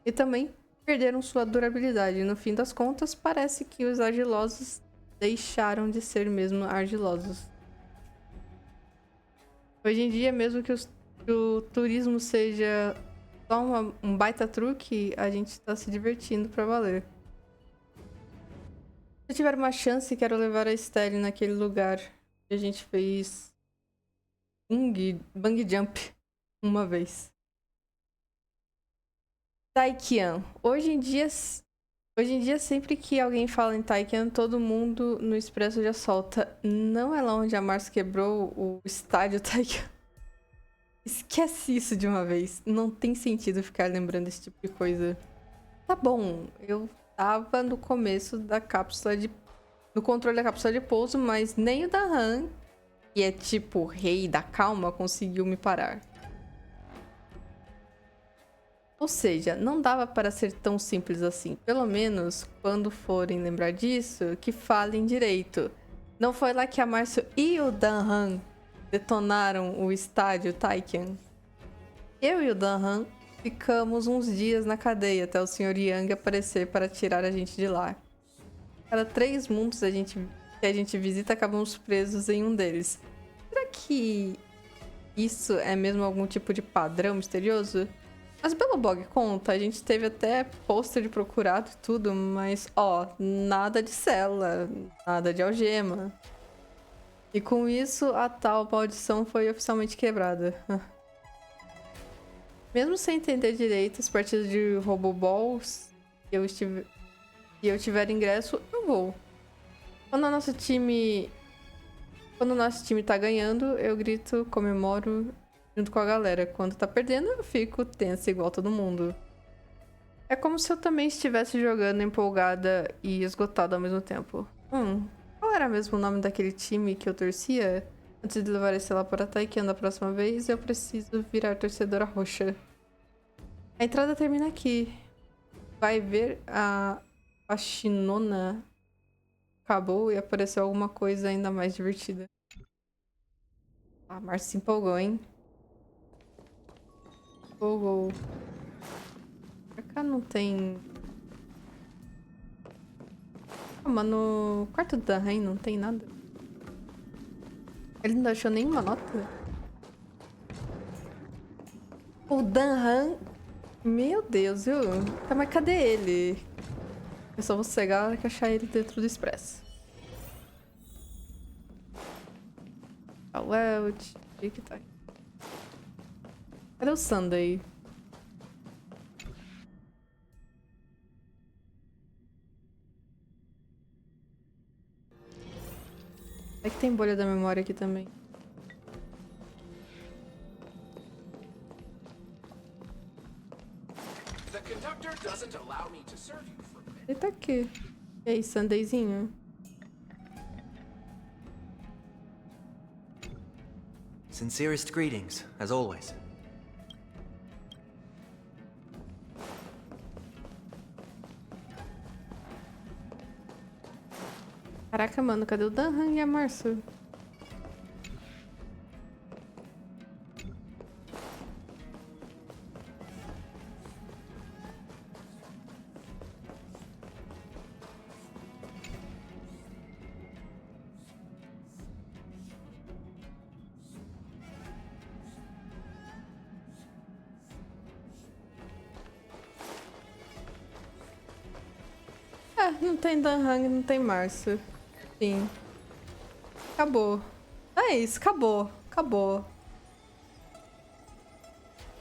[SPEAKER 1] E também perderam sua durabilidade. No fim das contas, parece que os argilosos deixaram de ser mesmo argilosos. Hoje em dia, mesmo que o turismo seja só um baita truque, a gente está se divertindo pra valer. Se eu tiver uma chance, quero levar a Estelle naquele lugar que a gente fez bungee jump uma vez. Taikian. Hoje em dia, sempre que alguém fala em Taikian, todo mundo no Expresso já solta. Não é lá onde a Mars quebrou o estádio Taikian. Esquece isso de uma vez. Não tem sentido ficar lembrando esse tipo de coisa. Tá bom, eu tava no começo da cápsula no controle da cápsula de pouso, mas nem o Dahan, que é tipo o rei da calma, conseguiu me parar. Ou seja, não dava para ser tão simples assim. Pelo menos, quando forem lembrar disso, que falem direito. Não foi lá que a Márcio e o Danhan detonaram o estádio Taikian? Eu e o Danhan ficamos uns dias na cadeia até o Sr. Yang aparecer para tirar a gente de lá. Cada 3 mundos que a gente visita, acabamos presos em um deles. Será que isso é mesmo algum tipo de padrão misterioso? Mas pelo blog conta, a gente teve até pôster de procurado e tudo, mas ó, nada de cela, nada de algema. E com isso, a tal maldição foi oficialmente quebrada. Mesmo sem entender direito as partidas de Roboballs e eu tiver ingresso, eu vou. Quando o nosso time tá ganhando, eu grito, comemoro junto com a galera. Quando tá perdendo, eu fico tensa igual todo mundo. É como se eu também estivesse jogando empolgada e esgotada ao mesmo tempo. Qual era mesmo o nome daquele time que eu torcia? Antes de levar esse lá para Taikian da próxima vez, eu preciso virar torcedora roxa. A entrada termina aqui. Vai ver a Chinona acabou e apareceu alguma coisa ainda mais divertida. A Márcia se empolgou, hein? Empolgou. Pra cá não tem Mas no quarto da rainha não tem nada. Ele não achou nenhuma nota. O Danhan... Meu Deus, viu? Tá, mas cadê ele? Eu só vou sossegar a hora que achar ele dentro do Express. Ah, o que tá aí? Cadê o Sunday? É que tem bolha da memória aqui também. Ele tá aqui. E aí, Sundayzinho?
[SPEAKER 9] Sincerest greetings, as always.
[SPEAKER 1] Caraca, mano, cadê o Danhan e a Março? Não tem Danhan, não tem Março. Sim. Acabou. É isso, acabou. Acabou.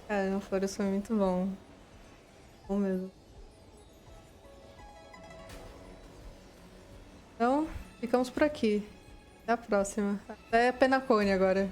[SPEAKER 1] Cara, Amphoreus foi muito bom. Bom mesmo. Então, ficamos por aqui. Até a próxima. Até Penacone agora.